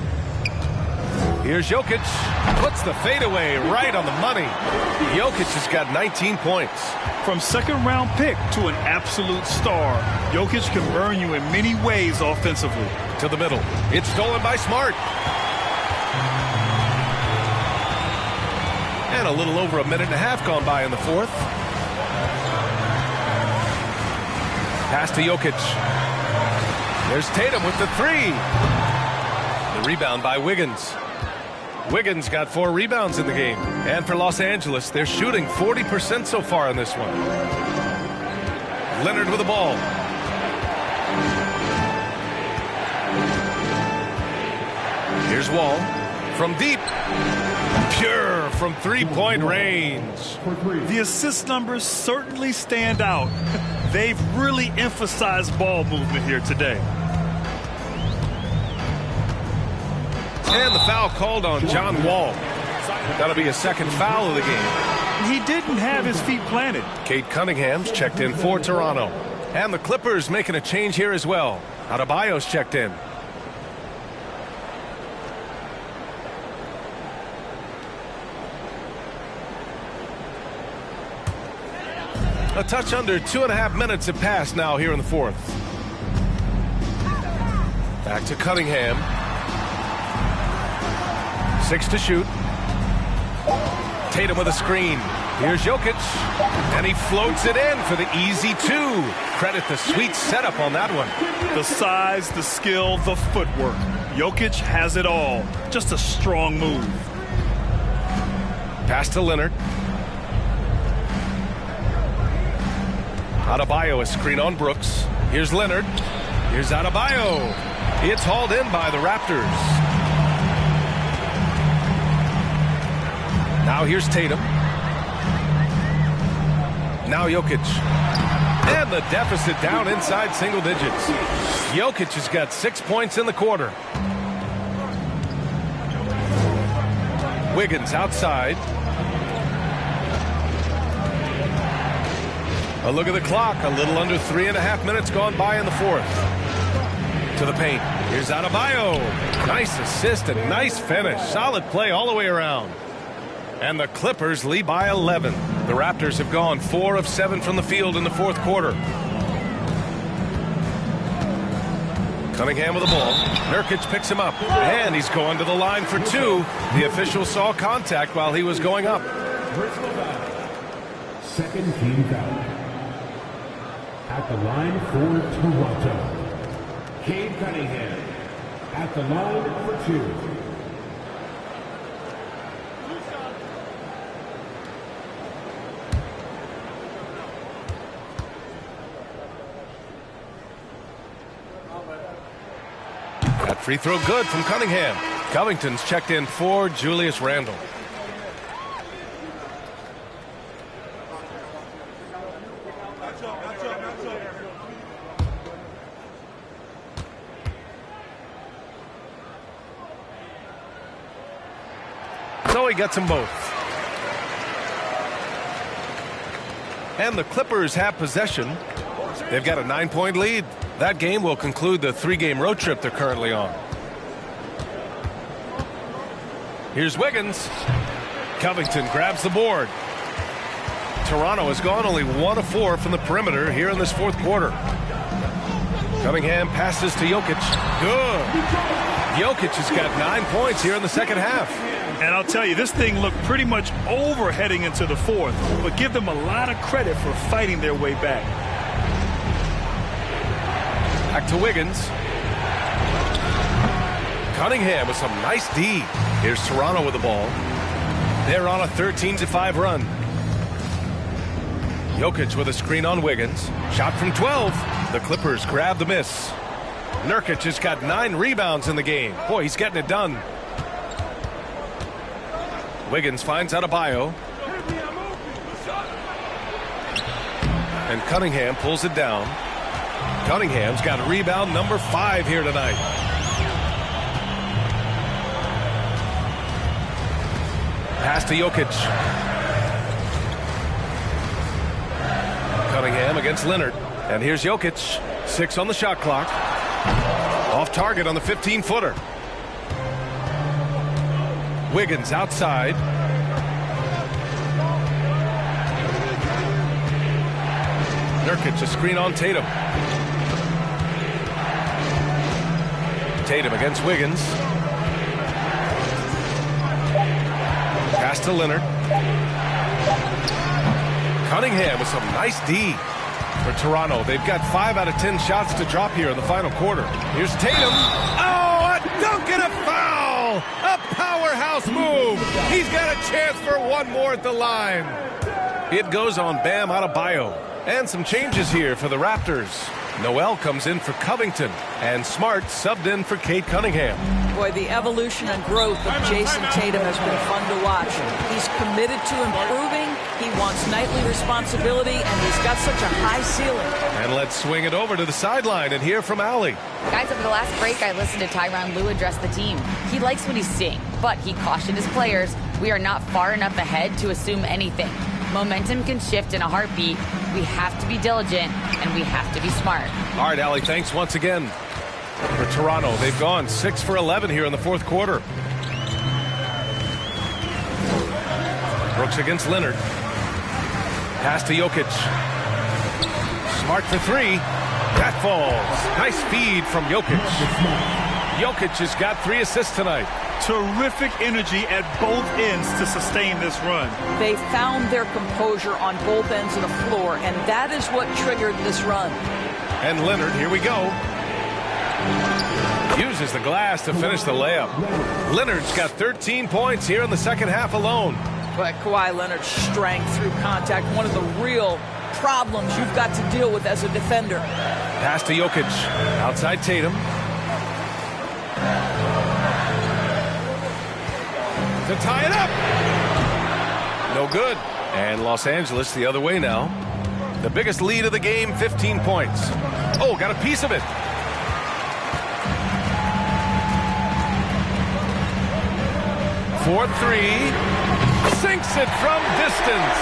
Here's Jokic. Puts the fadeaway right on the money. Jokic has got 19 points. From second-round pick to an absolute star, Jokic can burn you in many ways offensively. To the middle. It's stolen by Smart. And a little over a minute and a half gone by in the fourth. Pass to Jokic. There's Tatum with the three. The rebound by Wiggins. Wiggins got 4 rebounds in the game. And for Los Angeles, they're shooting 40% so far in this one. Leonard with the ball. Here's Wall. From deep. Pure from three-point range. The assist numbers certainly stand out. They've really emphasized ball movement here today. And the foul called on John Wall. That'll be a second foul of the game. He didn't have his feet planted. Cade Cunningham's checked in for Toronto. And the Clippers making a change here as well. Adebayo's checked in. A touch under 2.5 minutes have passed now here in the fourth. Back to Cunningham. 6 to shoot. Tatum with a screen. Here's Jokic. And he floats it in for the easy 2. Credit the sweet setup on that one. The size, the skill, the footwork. Jokic has it all. Just a strong move. Pass to Leonard. Adebayo, a screen on Brooks. Here's Leonard. Here's Adebayo. It's hauled in by the Raptors. Now here's Tatum. Now Jokic. And the deficit down inside single digits. Jokic has got 6 points in the quarter. Wiggins outside. A look at the clock. A little under 3.5 minutes gone by in the fourth. To the paint. Here's Adebayo. Nice assist and nice finish. Solid play all the way around. And the Clippers lead by 11. The Raptors have gone 4 of 7 from the field in the fourth quarter. Cunningham with the ball. Nurkic picks him up. And he's going to the line for 2. The official saw contact while he was going up. Second team foul. At the line for Toronto, Cade Cunningham. At the line for 2. That free throw good from Cunningham. Covington's checked in for Julius Randle. So he gets them both. And the Clippers have possession. They've got a 9-point lead. That game will conclude the 3-game road trip they're currently on. Here's Wiggins. Covington grabs the board. Toronto has gone only 1 of 4 from the perimeter here in this fourth quarter. Cunningham passes to Jokic. Good. Jokic has got 9 points here in the second half. And I'll tell you, this thing looked pretty much over heading into the fourth, but give them a lot of credit for fighting their way back. Back to Wiggins. Cunningham with some nice D. Here's Toronto with the ball. They're on a 13-5 run. Jokic with a screen on Wiggins. Shot from 12. The Clippers grab the miss. Nurkic has got 9 rebounds in the game. Boy, he's getting it done. Wiggins finds Adebayo. And Cunningham pulls it down. Cunningham's got rebound number 5 here tonight. Pass to Jokic. Cunningham against Leonard. And here's Jokic. 6 on the shot clock. Off target on the 15-footer. Wiggins outside. Nurkic, a screen on Tatum. Tatum against Wiggins. Pass to Leonard. Cunningham with some nice D for Toronto. They've got 5 out of 10 shots to drop here in the final quarter. Here's Tatum. Oh, a dunk and a foul! A powerhouse move. He's got a chance for one more at the line. It goes on Bam Adebayo. And some changes here for the Raptors. Noel comes in for Covington, and Smart subbed in for Cade Cunningham. Boy, the evolution and growth of Jason Tatum has been fun to watch. He's committed to improving, he wants nightly responsibility, and he's got such a high ceiling. And let's swing it over to the sideline and hear from Allie. Guys, over the last break, I listened to Tyronn Lue address the team. He likes what he's seeing, but he cautioned his players, we are not far enough ahead to assume anything. Momentum can shift in a heartbeat. We have to be diligent, and we have to be smart. All right, Allie, thanks once again. For Toronto, they've gone 6 for 11 here in the fourth quarter. Brooks against Leonard. Pass to Jokic. Smart for 3. That falls. Nice feed from Jokic. Jokic has got 3 assists tonight. Terrific energy at both ends to sustain this run. They found their composure on both ends of the floor, and that is what triggered this run. And Leonard, here we go. Uses the glass to finish the layup. Leonard's got 13 points here in the second half alone. But Kawhi Leonard's strength through contact, one of the real problems you've got to deal with as a defender. Pass to Jokic. Outside Tatum. To tie it up. No good. And Los Angeles the other way now. The biggest lead of the game, 15 points. Oh, got a piece of it. For 3. Sinks it from distance.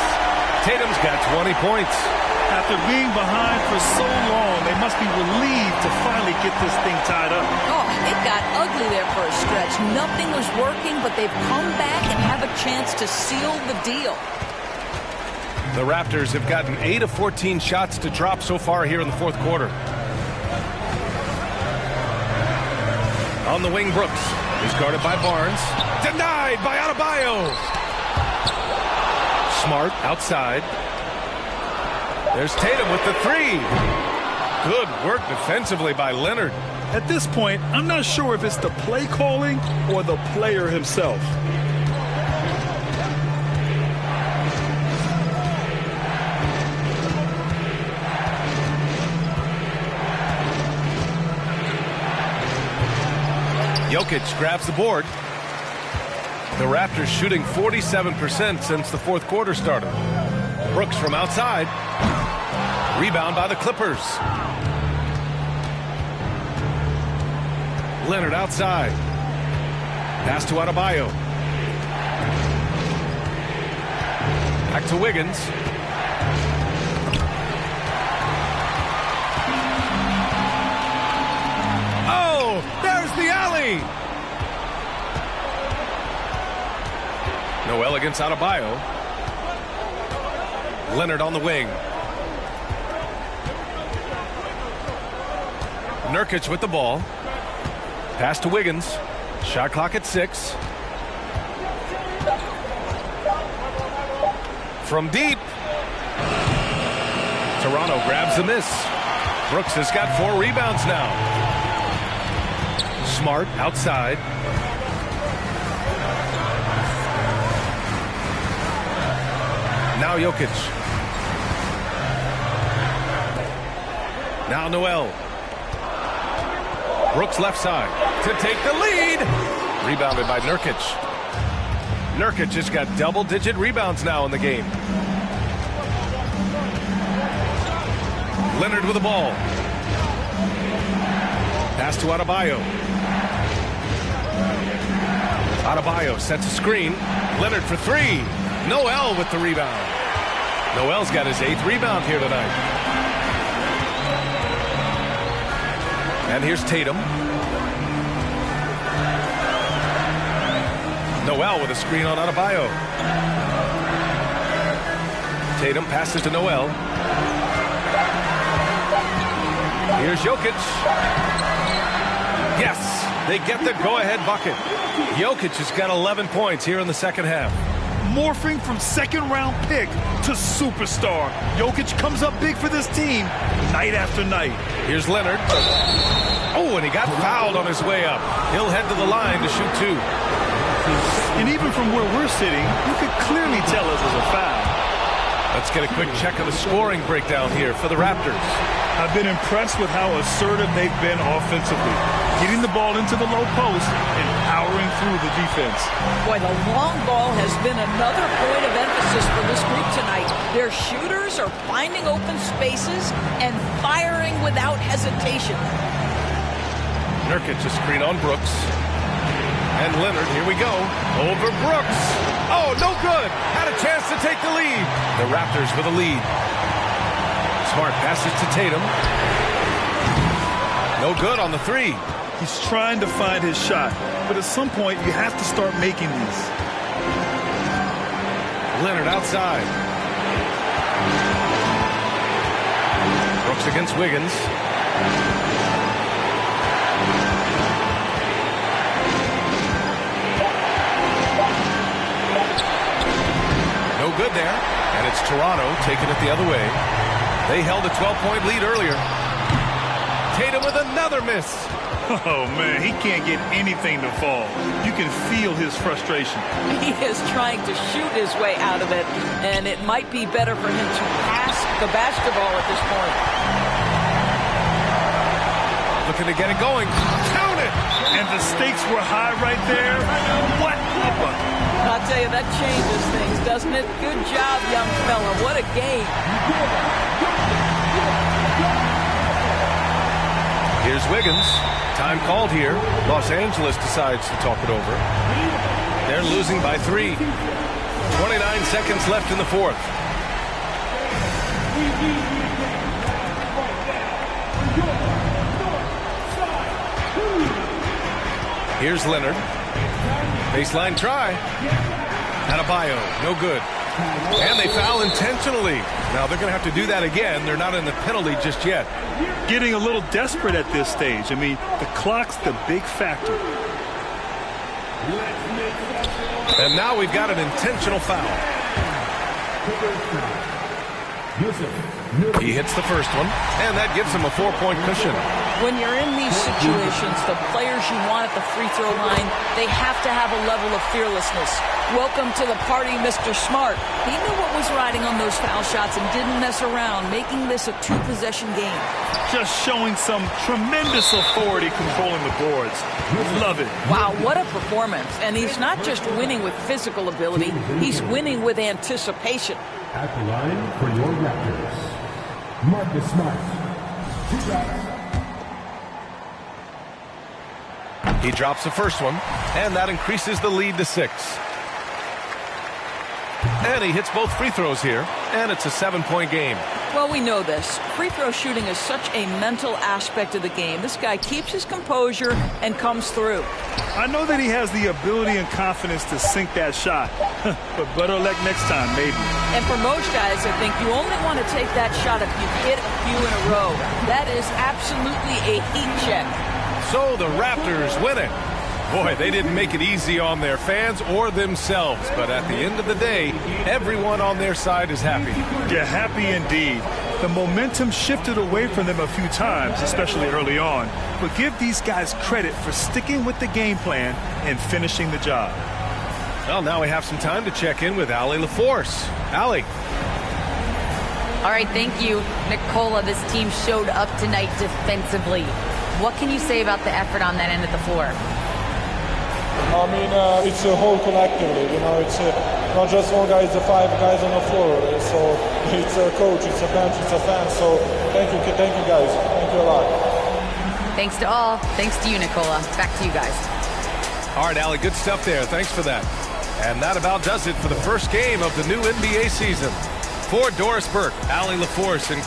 Tatum's got 20 points. After being behind for so long, they must be relieved to finally get this thing tied up. Oh, it got ugly there for a stretch. Nothing was working, but they've come back and have a chance to seal the deal. The Raptors have gotten 8 of 14 shots to drop so far here in the fourth quarter. On the wing, Brooks. He's guarded by Barnes. Denied by Adebayo. Smart outside. There's Tatum with the 3. Good work defensively by Leonard. At this point, I'm not sure if it's the play calling or the player himself. Jokic grabs the board. The Raptors shooting 47% since the fourth quarter started. Brooks from outside. Rebound by the Clippers. Leonard outside. Pass to Adebayo. Back to Wiggins. Oh, there's the alley. Noel against Adebayo. Leonard on the wing. Nurkic with the ball. Pass to Wiggins. Shot clock at 6. From deep. Toronto grabs the miss. Brooks has got 4 rebounds now. Smart outside. Now Jokic. Now Noel. Brooks left side to take the lead. Rebounded by Nurkic. Nurkic has got double-digit rebounds now in the game. Leonard with the ball. Pass to Adebayo. Adebayo sets a screen. Leonard for 3. Noel with the rebound. Noel's got his 8th rebound here tonight. And here's Tatum. Noel with a screen on Adebayo. Tatum passes to Noel. Here's Jokic. Yes, they get the go-ahead bucket. Jokic has got 11 points here in the second half. Morphing from second-round pick to superstar. Jokic comes up big for this team night after night. Here's Leonard. Oh, and he got fouled on his way up. He'll head to the line to shoot 2. And even from where we're sitting, you could clearly tell this is a foul. Let's get a quick check of the scoring breakdown here for the Raptors. I've been impressed with how assertive they've been offensively, getting the ball into the low post and powering through the defense. Boy, the long ball has been another point of emphasis for this group tonight. Their shooters are finding open spaces and firing without hesitation. Nurkic a screen on Brooks. And Leonard, here we go, over Brooks. Oh, no good. Had a chance to take the lead. The Raptors with a lead. Smart passes to Tatum. No good on the 3. He's trying to find his shot, but at some point you have to start making these. Leonard outside. Brooks against Wiggins. No good there. And it's Toronto taking it the other way. They held a 12-point lead earlier. Tatum with another miss. Oh, man, he can't get anything to fall. You can feel his frustration. He is trying to shoot his way out of it, and it might be better for him to pass the basketball at this point. Looking to get it going. Count it! And the stakes were high right there. What a bucket. I'll tell you, that changes things, doesn't it? Good job, young fella. What a game. Here's Wiggins. Time called here. Los Angeles decides to talk it over. They're losing by 3. 29 seconds left in the fourth. Here's Leonard. Baseline try. Adebayo, no good. And they foul intentionally. Now they're going to have to do that again. They're not in the penalty just yet. Getting a little desperate at this stage. I mean, the clock's the big factor. And now we've got an intentional foul. He hits the first one, and that gives him a 4-point cushion. When you're in these situations, the players you want at the free throw line, they have to have a level of fearlessness. Welcome to the party, Mr. Smart. He knew what was riding on those foul shots and didn't mess around, making this a 2-possession game. Just showing some tremendous authority controlling the boards. Love it. Wow, what a performance. And he's not just winning with physical ability, he's winning with anticipation. At the line for your Raptors, Marcus Smart. He drops the first one, and that increases the lead to 6. And he hits both free throws here, and it's a 7-point game. Well, we know this. Free throw shooting is such a mental aspect of the game. This guy keeps his composure and comes through. I know that he has the ability and confidence to sink that shot, but better luck next time, maybe. And for most guys, I think you only want to take that shot if you hit a few in a row. That is absolutely a heat check. So the Raptors win it. Boy, they didn't make it easy on their fans or themselves, but at the end of the day, everyone on their side is happy. Yeah, happy indeed. The momentum shifted away from them a few times, especially early on, but give these guys credit for sticking with the game plan and finishing the job. Well, now we have some time to check in with Allie LaForce. Allie. All right, thank you, Nicola. This team showed up tonight defensively. What can you say about the effort on that end of the floor? I mean, it's a whole collectively, you know, it's not just one guy, it's the 5 guys on the floor. So it's a coach, it's a bench, it's a fan. So thank you guys. Thank you a lot. Thanks to all. Thanks to you, Nicola. Back to you guys. All right, Allie, good stuff there. Thanks for that. And that about does it for the first game of the new NBA season. For Doris Burke, Allie LaForce, and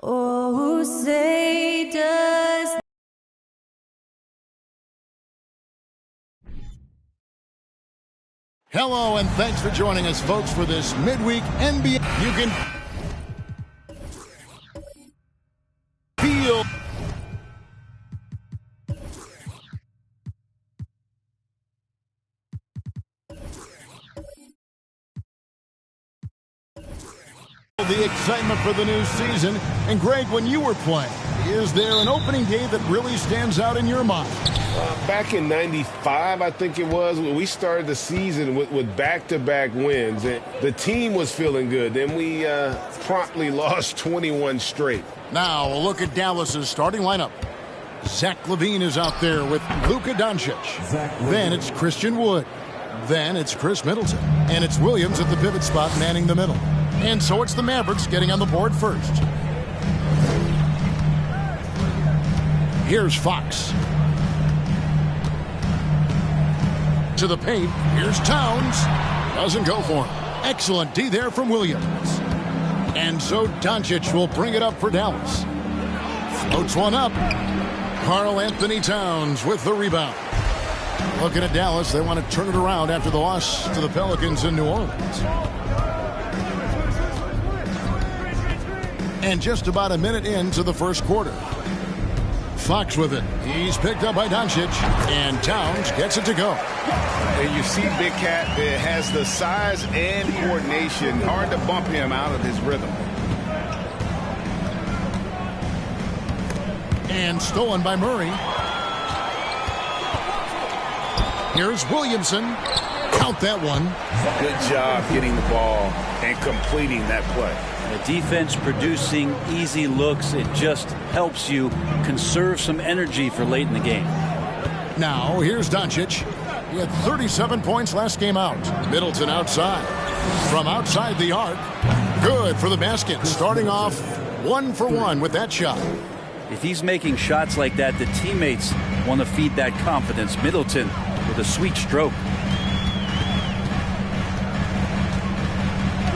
Oh, say does. Hello, and thanks for joining us, folks, for this midweek NBA. You can feel the excitement for the new season. And Greg, when you were playing, is there an opening day that really stands out in your mind? Back in '95, I think it was, when we started the season with back-to-back wins. And the team was feeling good. Then we promptly lost 21 straight. Now, a look at Dallas's starting lineup. Zach LaVine is out there with Luka Doncic. Then it's Christian Wood. Then it's Chris Middleton. And it's Williams at the pivot spot manning the middle. And so it's the Mavericks getting on the board first. Here's Fox. To the paint. Here's Towns. Doesn't go for him. Excellent D there from Williams. And so Doncic will bring it up for Dallas. Floats one up. Karl Anthony Towns with the rebound. Looking at Dallas, they want to turn it around after the loss to the Pelicans in New Orleans. And just about a minute into the first quarter. Fox with it. He's picked up by Doncic, and Towns gets it to go. And you see Big Cat has the size and coordination. Hard to bump him out of his rhythm. And stolen by Murray. Here's Williamson. Count that one. Good job getting the ball and completing that play. The defense producing easy looks. It just helps you conserve some energy for late in the game. Now, here's Doncic. He had 37 points last game out. Middleton outside. From outside the arc. Good for the basket. Starting off 1 for 1 with that shot. If he's making shots like that, the teammates want to feed that confidence. Middleton with a sweet stroke.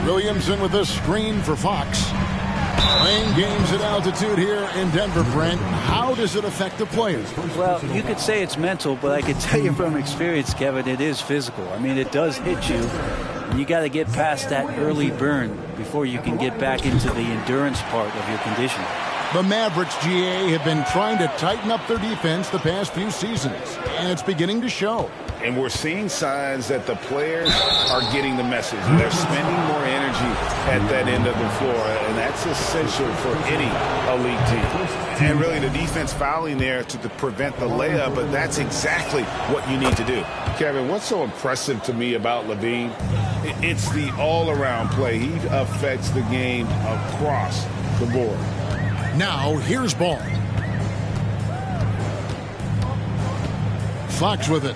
Williamson with a screen for Fox. Playing games at altitude here in Denver, Brent. How does it affect the players? Well, you could say it's mental, but I can tell you from experience, Kevin, it is physical. I mean, it does hit you. And you got to get past that early burn before you can get back into the endurance part of your conditioning. The Mavericks, GA, have been trying to tighten up their defense the past few seasons, and it's beginning to show. And we're seeing signs that the players are getting the message. They're spending more energy at that end of the floor, and that's essential for any elite team. And really the defense fouling there to prevent the layup, but that's exactly what you need to do. Kevin, what's so impressive to me about LaVine? It's the all-around play. He affects the game across the board. Now, here's Ball. Fox with it.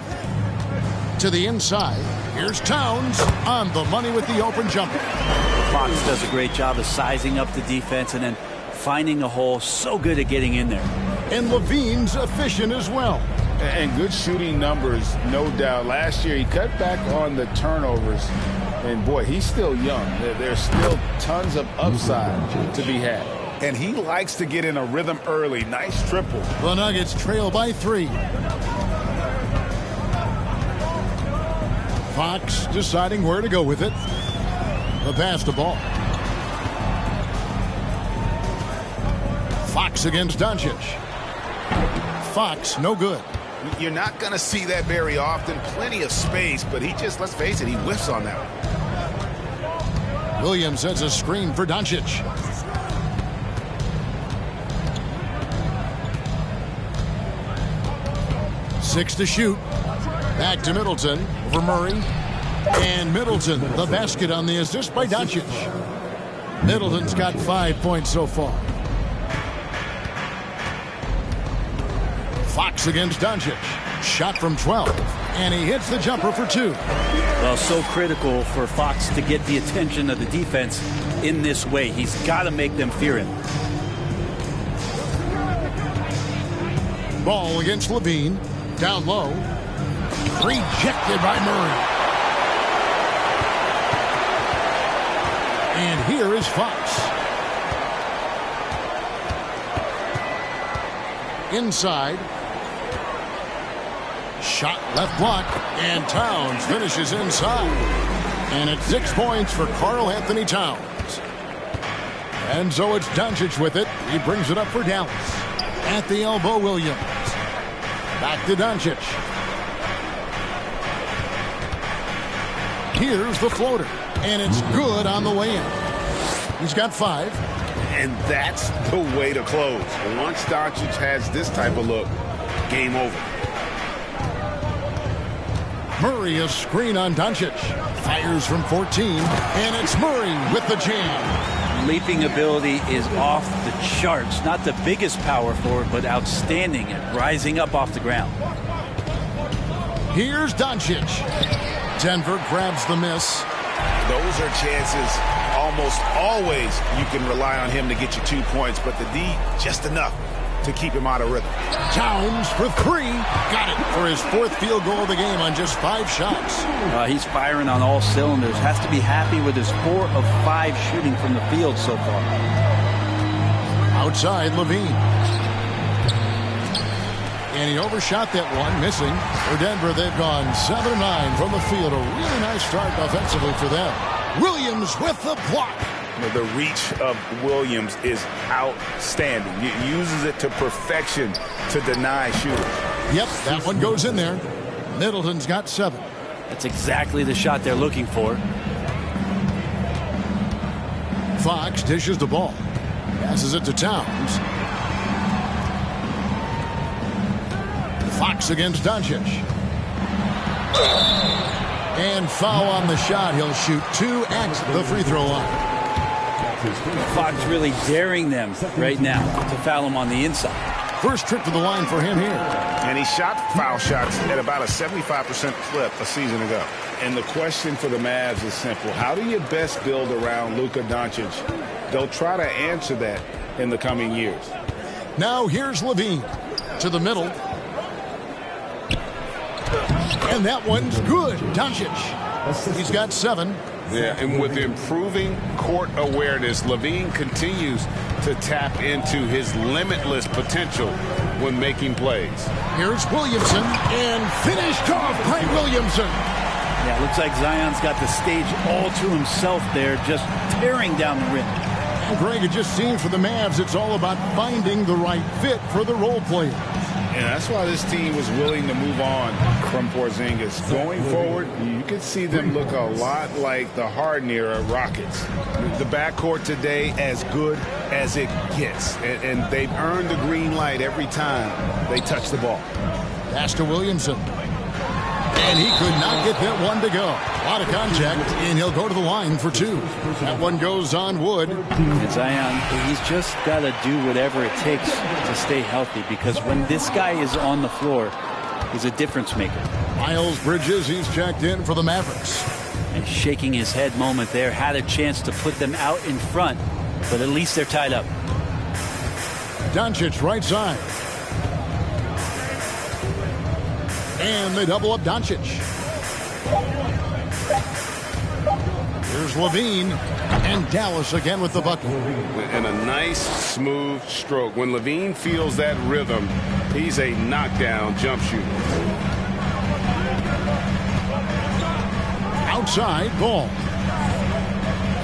To the inside. Here's Towns on the money with the open jumper. Fox does a great job of sizing up the defense and then finding a hole. So good at getting in there. And LaVine's efficient as well. And good shooting numbers, no doubt. Last year, he cut back on the turnovers. And, boy, he's still young. There's still tons of upside to be had. And he likes to get in a rhythm early. Nice triple. The Nuggets trail by 3. Fox deciding where to go with it. The pass to Ball. Fox against Doncic. Fox, no good. You're not going to see that very often. Plenty of space, but he just, let's face it, he whiffs on that one. Williams sets a screen for Doncic. 6 to shoot. Back to Middleton over Murray. And Middleton, the basket on the assist by Doncic. Middleton's got 5 points so far. Fox against Doncic. Shot from 12. And he hits the jumper for 2. Well, so critical for Fox to get the attention of the defense in this way. He's got to make them fear him. Ball against Levine. Down low. Rejected by Murray. And here is Fox. Inside. Shot left block. And Towns finishes inside. And it's 6 points for Karl Anthony Towns. And so it's Doncic with it. He brings it up for Dallas. At the elbow, Williams. Back to Doncic. Here's the floater. And it's good on the way in. He's got 5. And that's the way to close. Once Doncic has this type of look, game over. Murray, a screen on Doncic. Fires from 14. And it's Murray with the jam. Leaping ability is off the charts. Not the biggest power forward, but outstanding at rising up off the ground. Here's Doncic. Denver grabs the miss. Those are chances almost always you can rely on him to get you 2 points, but the D, just enough to keep him out of rhythm. Towns for 3. Got it for his 4th field goal of the game on just 5 shots. He's firing on all cylinders. Has to be happy with his 4 of 5 shooting from the field so far. Outside, Levine. And he overshot that one, missing. For Denver, they've gone 7-9 from the field. A really nice start offensively for them. Williams with the block. The reach of Williams is outstanding. He uses it to perfection to deny shooters. Yep, that one goes in there. Middleton's got 7. That's exactly the shot they're looking for. Fox dishes the ball. Passes it to Towns. Fox against Doncic. And foul on the shot. He'll shoot 2 at the free throw line. Fox really daring them right now to foul him on the inside. First trip to the line for him here. And he shot foul shots at about a 75% clip a season ago. And the question for the Mavs is simple. How do you best build around Luka Doncic? They'll try to answer that in the coming years. Now here's Levine to the middle. And that one's good. Doncic. He's got 7. Yeah, and with improving court awareness, Levine continues to tap into his limitless potential when making plays. Here's Williamson, and finished off by Williamson. Yeah, it looks like Zion's got the stage all to himself there, just tearing down the rim. And Greg, it just seems for the Mavs, it's all about finding the right fit for the role players. And that's why this team was willing to move on from Porzingis. Going forward, you could see them look a lot like the Harden era Rockets. The backcourt today as good as it gets. And they've earned the green light every time they touch the ball. Pass to Williamson. And he could not get that one to go. A lot of contact, and he'll go to the line for 2. That one goes on Wood. And Zion, he's just got to do whatever it takes to stay healthy, because when this guy is on the floor, he's a difference maker. Miles Bridges, he's checked in for the Mavericks. And shaking his head moment there, had a chance to put them out in front, but at least they're tied up. Doncic right side. And they double up Doncic. Here's Levine. And Dallas again with the bucket. And a nice, smooth stroke. When Levine feels that rhythm, he's a knockdown jump shooter. Outside, Ball.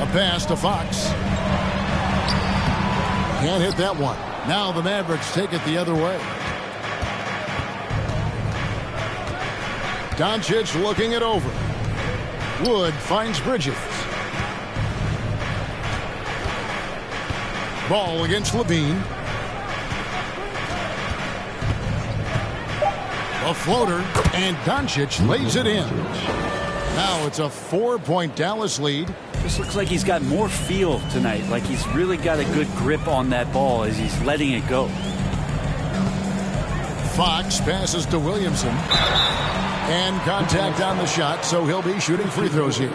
A pass to Fox. Can't hit that one. Now the Mavericks take it the other way. Doncic looking it over. Wood finds Bridges. Ball against Levine. A floater, and Doncic lays it in. Now it's a 4-point Dallas lead. Just looks like he's got more feel tonight, like he's really got a good grip on that ball as he's letting it go. Fox passes to Williamson. And contact on the shot, so he'll be shooting free throws here.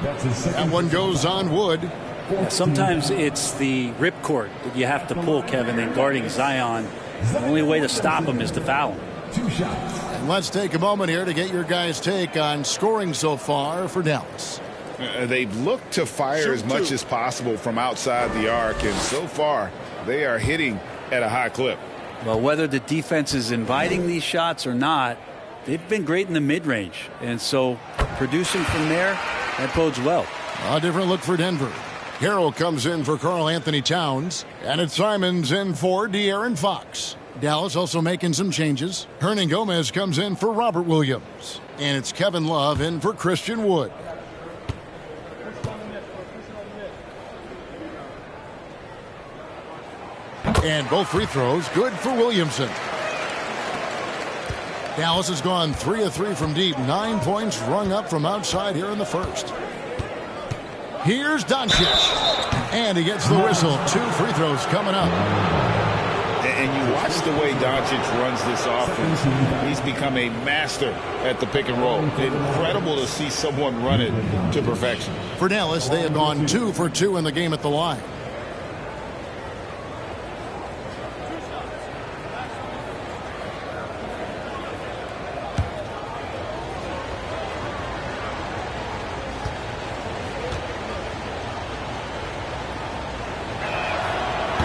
That one goes on Wood. Yeah, sometimes it's the ripcord that you have to pull, Kevin, in guarding Zion. The only way to stop him is to foul him. And let's take a moment here to get your guys' take on scoring so far for Dallas. They've looked to fire as much as possible from outside the arc, and so far they are hitting at a high clip. Well, whether the defense is inviting these shots or not, they've been great in the mid-range. And so producing from there, that bodes well. A different look for Denver. Harrell comes in for Karl Anthony Towns, and it's Simons in for De'Aaron Fox. Dallas also making some changes. Hernan Gomez comes in for Robert Williams, and it's Kevin Love in for Christian Wood. And both free throws good for Williamson. Dallas has gone 3 of 3 from deep. 9 points rung up from outside here in the first. Here's Doncic. And he gets the whistle. 2 free throws coming up. And you watch the way Doncic runs this offense. He's become a master at the pick and roll. Incredible to see someone run it to perfection. For Dallas, they have gone 2 for 2 in the game at the line.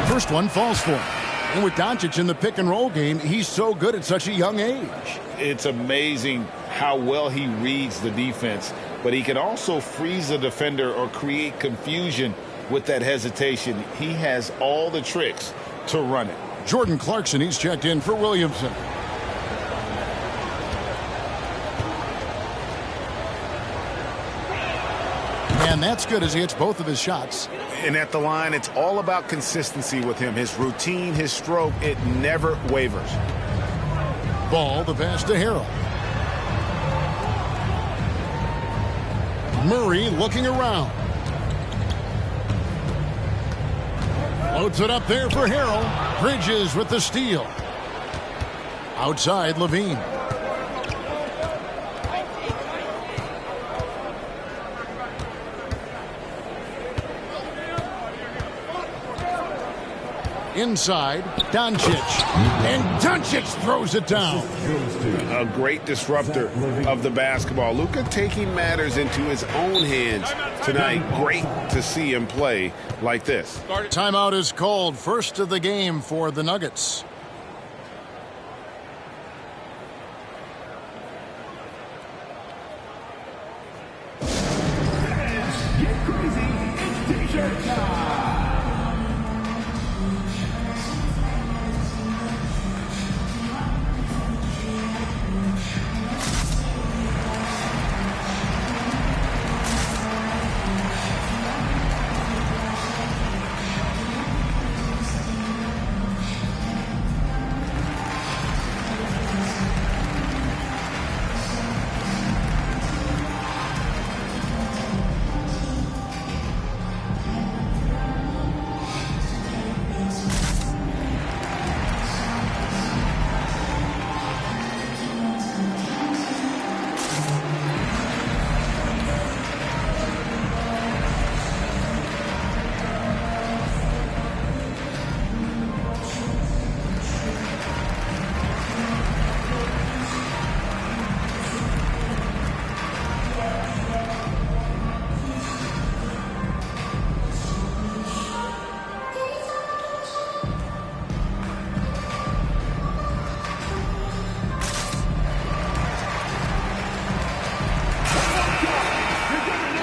First one falls for him. And with Doncic in the pick and roll game, he's so good at such a young age. It's amazing how well he reads the defense, but he can also freeze a defender or create confusion with that hesitation. He has all the tricks to run it. Jordan Clarkson, he's checked in for Williamson. And that's good as he hits both of his shots. And at the line, it's all about consistency with him. His routine, his stroke, it never wavers. Ball, the pass to Harrell. Murray looking around. Floats it up there for Harrell. Bridges with the steal. Outside, Levine. Inside, Doncic. And Doncic throws it down. A great disruptor of the basketball. Luka taking matters into his own hands tonight. Great to see him play like this. Timeout is called. First of the game for the Nuggets.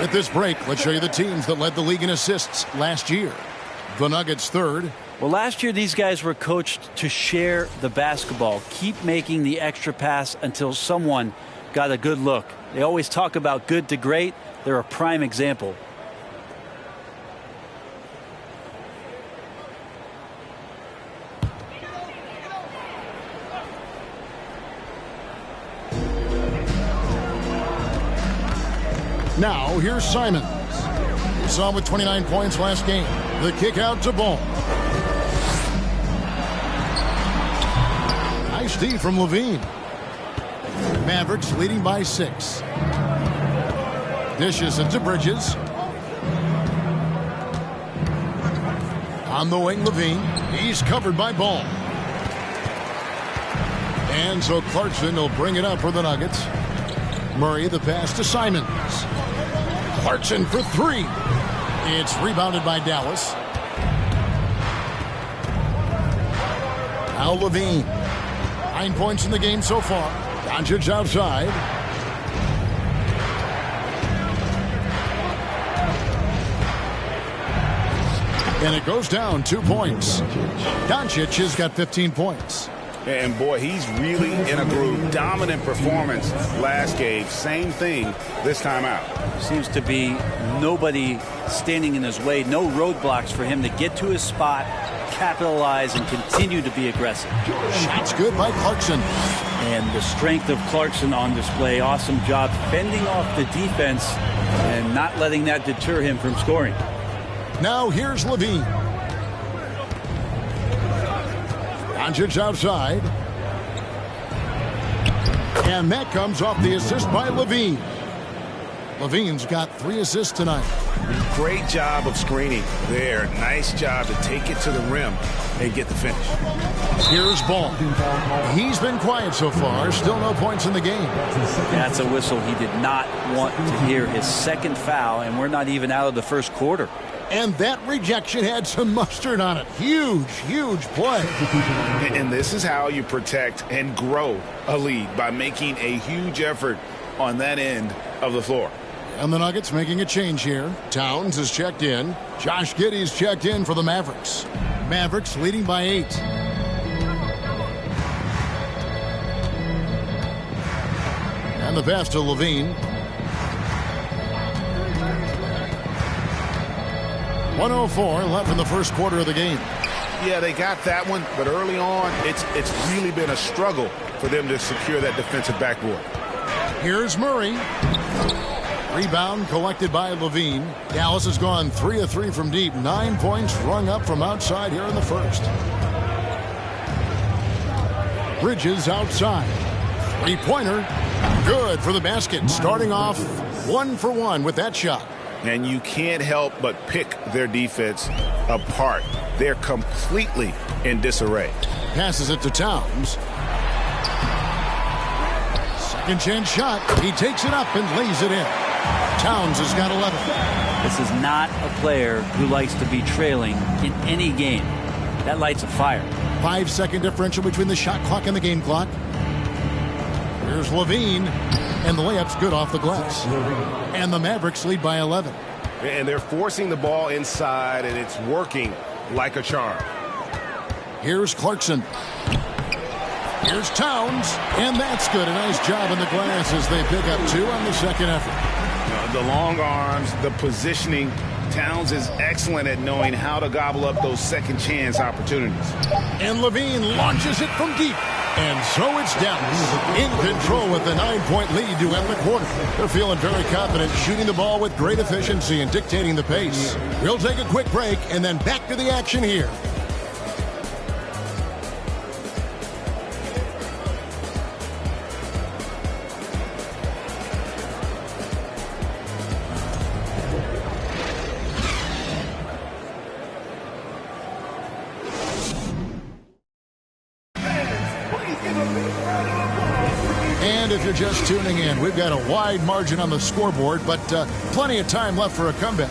At this break, let's show you the teams that led the league in assists last year. The Nuggets third. Well, last year these guys were coached to share the basketball, keep making the extra pass until someone got a good look. They always talk about good to great. They're a prime example. Now, here's Simons. We saw him with 29 points last game. The kick out to Ball. Nice D from Levine. Mavericks leading by 6. Dishes into Bridges. On the wing, Levine. He's covered by Ball. And so Clarkson will bring it up for the Nuggets. Murray, the pass to Simons. Clarkson for 3. It's rebounded by Dallas. Now Levine. 9 points in the game so far. Doncic outside. And it goes down 2 points. Doncic has got 15 points. And boy, he's really in a groove. Dominant performance last game. Same thing this time out. Seems to be nobody standing in his way. No roadblocks for him to get to his spot, capitalize, and continue to be aggressive. Shots good by Clarkson. And the strength of Clarkson on display. Awesome job fending off the defense and not letting that deter him from scoring. Now here's Levine. Doncic outside. And that comes off the assist by Levine. Levine's got 3 assists tonight. Great job of screening there. Nice job to take it to the rim and get the finish. Here's Ball. He's been quiet so far. Still no points in the game. That's a whistle. He did not want to hear his second foul, and we're not even out of the first quarter. And that rejection had some mustard on it. Huge, huge play. And this is how you protect and grow a lead, by making a huge effort on that end of the floor. And the Nuggets making a change here. Towns is checked in. Josh Giddey's checked in for the Mavericks. Mavericks leading by 8. And the pass to Levine. 1:04 left in the first quarter of the game. Yeah, they got that one, but early on, it's really been a struggle for them to secure that defensive backboard. Here's Murray. Rebound collected by Levine. Dallas has gone 3 of 3 from deep. 9 points rung up from outside here in the first. Bridges outside. 3-pointer. Good for the basket. Starting off 1 for 1 with that shot. And you can't help but pick their defense apart. They're completely in disarray. Passes it to Towns. Second chance shot. He takes it up and lays it in. Towns has got 11. This is not a player who likes to be trailing in any game. That lights a fire. 5-second differential between the shot clock and the game clock. Here's Levine. And the layup's good off the glass. And the Mavericks lead by 11. And they're forcing the ball inside, and it's working like a charm. Here's Clarkson. Here's Towns. And that's good. A nice job in the glass as they pick up 2 on the second effort. The long arms, the positioning. Towns is excellent at knowing how to gobble up those second chance opportunities. And Levine launches it from deep. And so it's Dallas in control with the 9-point lead to end the quarter. They're feeling very confident, shooting the ball with great efficiency and dictating the pace. We'll take a quick break and then back to the action here. And if you're just tuning in, we've got a wide margin on the scoreboard, but plenty of time left for a comeback.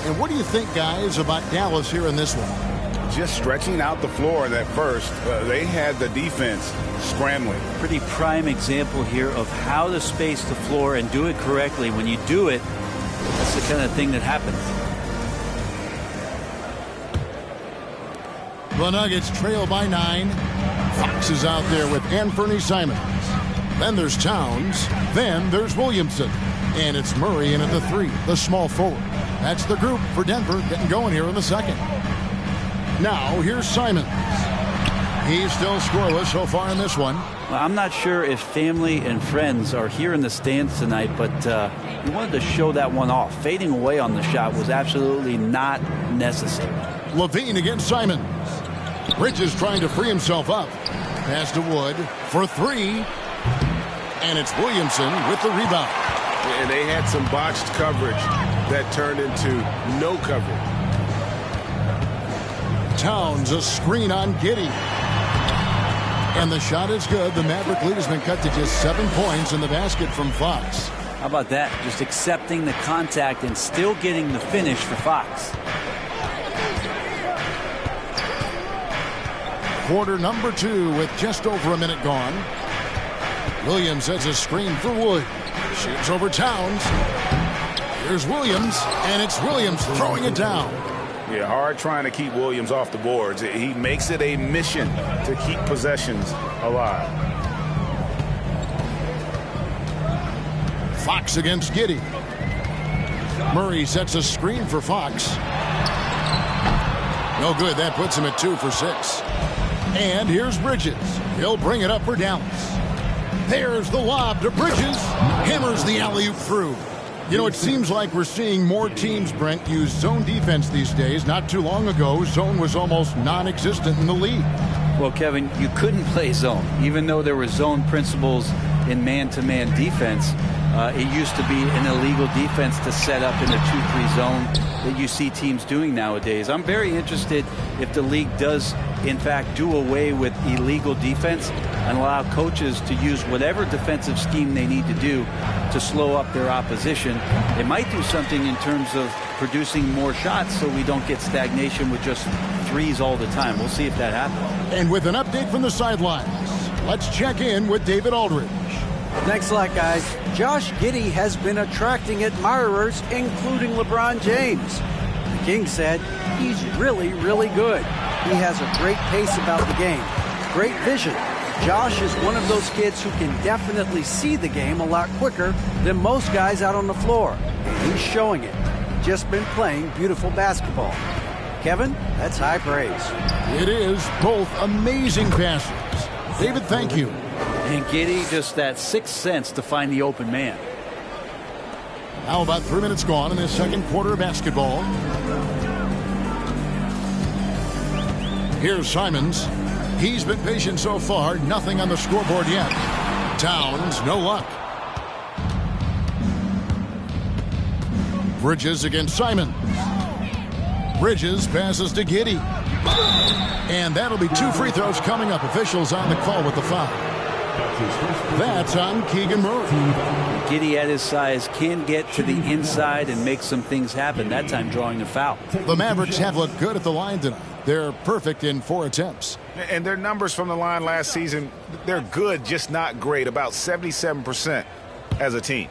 And what do you think, guys, about Dallas here in this one? Just stretching out the floor in that first. They had the defense scrambling. Pretty prime example here of how to space the floor and do it correctly. When you do it, that's the kind of thing that happens. The Nuggets trail by 9. Fox is out there with Anthony Simons. Then there's Towns. Then there's Williamson. And it's Murray in at the 3, the small forward. That's the group for Denver getting going here in the second. Now here's Simons. He's still scoreless so far in this one. Well, I'm not sure if family and friends are here in the stands tonight, but he wanted to show that one off. Fading away on the shot was absolutely not necessary. Levine against Simons. Bridges trying to free himself up. Pass to Wood for 3. And it's Williamson with the rebound. And they had some botched coverage that turned into no coverage. Towns, a screen on Giddey. And the shot is good. The Maverick lead has been cut to just 7 points in the basket from Fox. How about that? Just accepting the contact and still getting the finish for Fox. Quarter number 2 with just over a minute gone. Williams has a screen for Wood. Shoots over Towns. Here's Williams, and it's Williams throwing it down. Yeah, hard trying to keep Williams off the boards. He makes it a mission to keep possessions alive. Fox against Giddey. Murray sets a screen for Fox. No good. That puts him at 2 for 6. And here's Bridges. He'll bring it up for Dallas. There's the lob to Bridges. Hammers the alley-oop through. You know, it seems like we're seeing more teams, Brent, use zone defense these days. Not too long ago, zone was almost non-existent in the league. Well, Kevin, you couldn't play zone. Even though there were zone principles in man-to-man defense, it used to be an illegal defense to set up in a 2-3 zone that you see teams doing nowadays. I'm very interested if the league does, in fact, do away with illegal defense and allow coaches to use whatever defensive scheme they need to do to slow up their opposition. It might do something in terms of producing more shots so we don't get stagnation with just threes all the time. We'll see if that happens. And with an update from the sidelines, let's check in with David Aldridge. Thanks a lot, guys. Josh Giddey has been attracting admirers, including LeBron James. The King said he's really, really good. He has a great pace about the game, great vision. Josh is one of those kids who can definitely see the game a lot quicker than most guys out on the floor. And he's showing it. Just been playing beautiful basketball. Kevin, that's high praise. It is. Both amazing passes. David, thank you. And Giddey, just that sixth sense to find the open man. Now about 3 minutes gone in the second quarter of basketball. Here's Simons. He's been patient so far. Nothing on the scoreboard yet. Towns, no luck. Bridges against Simons. Bridges passes to Giddey. And that'll be 2 free throws coming up. Officials on the call with the foul. That's on Keegan Murray. Giddey at his size can get to the inside and make some things happen. That time drawing the foul. The Mavericks have looked good at the line tonight. They're perfect in 4 attempts. And their numbers from the line last season, they're good, just not great. About 77% as a team.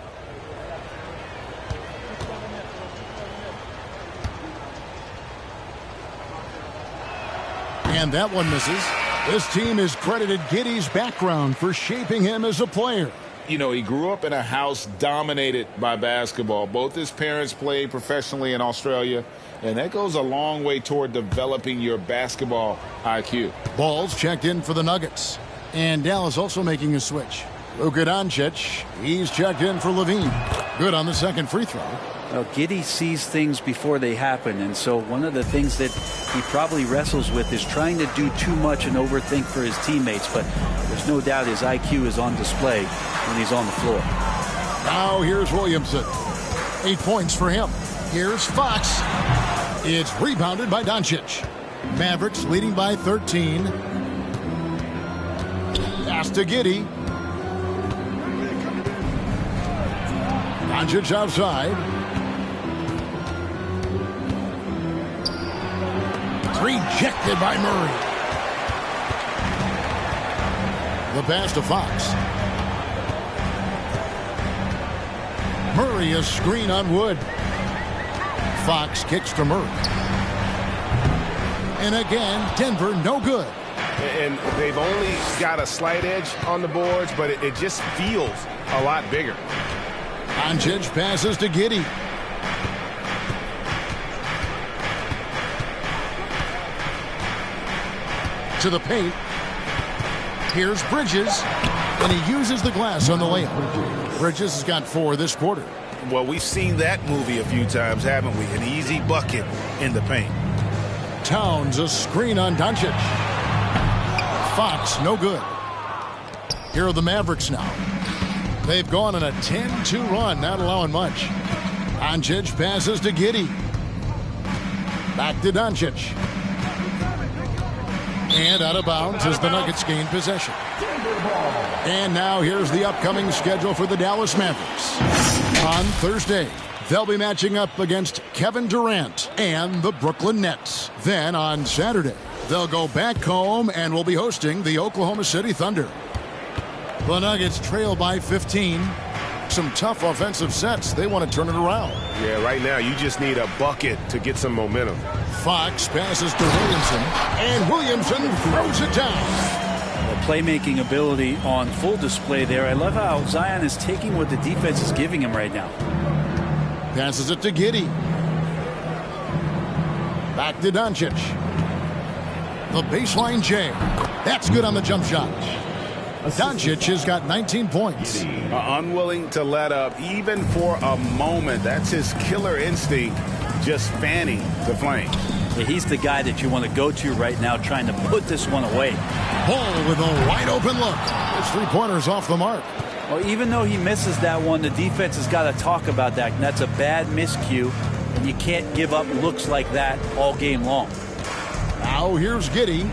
And that one misses. This team has credited Giddey's background for shaping him as a player. You know, he grew up in a house dominated by basketball. Both his parents played professionally in Australia, and that goes a long way toward developing your basketball IQ. Ball's checked in for the Nuggets. And Dallas also making a switch. Luka Doncic, he's checked in for Levine. Good on the second free throw. Well, Giddey sees things before they happen, and so one of the things that he probably wrestles with is trying to do too much and overthink for his teammates, but there's no doubt his IQ is on display when he's on the floor. Now here's Williamson. 8 points for him. Here's Fox. It's rebounded by Doncic. Mavericks leading by 13. Pass to Giddey. Doncic outside. Rejected by Murray. The pass to Fox. Murray a screen on Wood. Fox kicks to Murray. And again, Denver no good. And they've only got a slight edge on the boards, but it just feels a lot bigger. Doncic passes to Giddey. To the paint. Here's Bridges, and he uses the glass on the layup. Bridges has got 4 this quarter. Well, we've seen that movie a few times, haven't we? An easy bucket in the paint. Towns a screen on Doncic. Fox no good. Here are the Mavericks now. They've gone on a 10-2 run, not allowing much. Doncic passes to Giddey. Back to Doncic. And out of bounds as the Nuggets gain possession. And now here's the upcoming schedule for the Dallas Mavericks. On Thursday, they'll be matching up against Kevin Durant and the Brooklyn Nets. Then on Saturday, they'll go back home and will be hosting the Oklahoma City Thunder. The Nuggets trail by 15. Some tough offensive sets. They want to turn it around. Yeah, right now you just need a bucket to get some momentum. Fox passes to Williamson, and Williamson throws it down. The playmaking ability on full display there. I love how Zion is taking what the defense is giving him right now. Passes it to Giddey. Back to Doncic. The baseline J. That's good on the jump shot. Doncic has got 19 points. Unwilling to let up even for a moment. That's his killer instinct, just fanning the flame. Yeah, he's the guy that you want to go to right now, trying to put this one away. Ball with a wide open look. His three-pointer's off the mark. Well, even though he misses that one, the defense has got to talk about that. And that's a bad miscue, and you can't give up looks like that all game long. Now here's Giddey.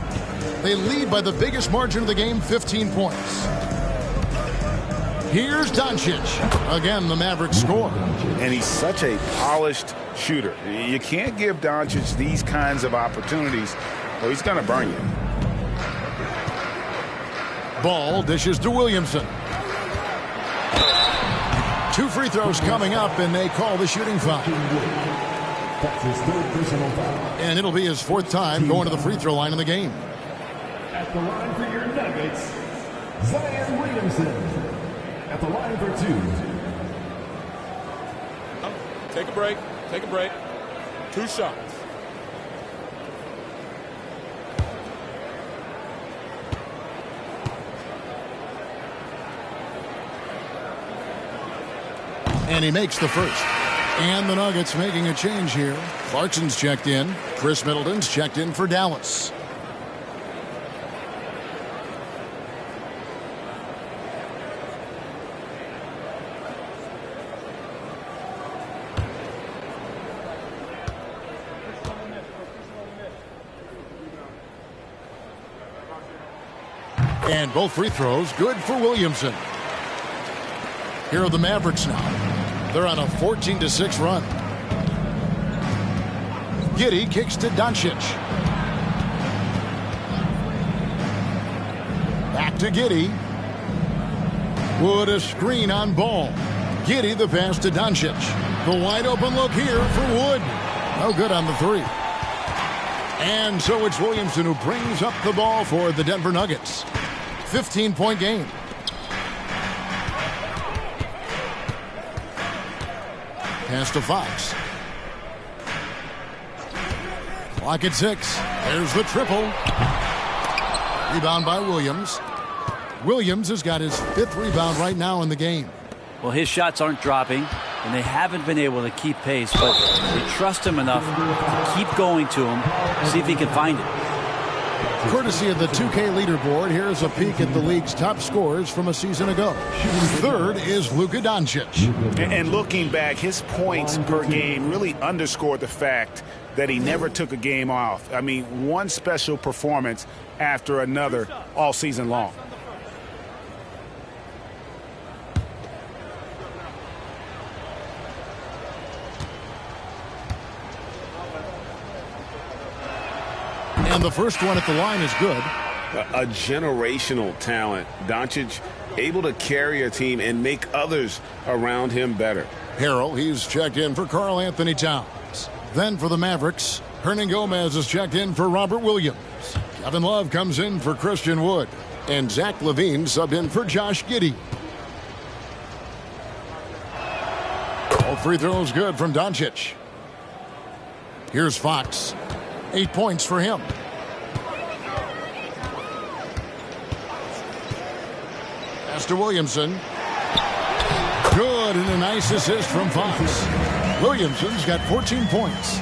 They lead by the biggest margin of the game, 15 points. Here's Doncic. Again, the Mavericks score. And he's such a polished shooter. You can't give Doncic these kinds of opportunities, or he's going to burn you. Ball dishes to Williamson. 2 free throws coming up, and they call the shooting foul. That's his third personal foul. And it'll be his 4th time going to the free throw line in the game. At the line for your Nuggets, Zion Williamson. At the line for 2. Take a break. Take a break. 2 shots. And he makes the first. And the Nuggets making a change here. Clarkson's checked in. Chris Middleton's checked in for Dallas. And both free throws good for Williamson. Here are the Mavericks now. They're on a 14-6 run. Giddey kicks to Doncic. Back to Giddey. Wood a screen on Ball. Giddey the pass to Doncic. The wide open look here for Wood. No good on the 3. And so it's Williamson who brings up the ball for the Denver Nuggets. 15-point game. Pass to Fox. Clock at 6. There's the triple. Rebound by Williams. Williams has got his 5th rebound right now in the game. Well, his shots aren't dropping, and they haven't been able to keep pace, but they trust him enough to keep going to him, see if he can find it. Courtesy of the 2K leaderboard, here's a peek at the league's top scorers from a season ago. 3rd is Luka Doncic. And looking back, his points per game really underscored the fact that he never took a game off. I mean, one special performance after another all season long. And the first one at the line is good. A generational talent. Doncic able to carry a team and make others around him better. Harrell, he's checked in for Karl Anthony Towns. Then for the Mavericks, Hernan Gomez is checked in for Robert Williams. Kevin Love comes in for Christian Wood. And Zach LaVine subbed in for Josh Giddey. All free throws good from Doncic. Here's Fox. 8 points for him. Pass to Williamson. Good, and a nice assist from Fox. Williamson's got 14 points.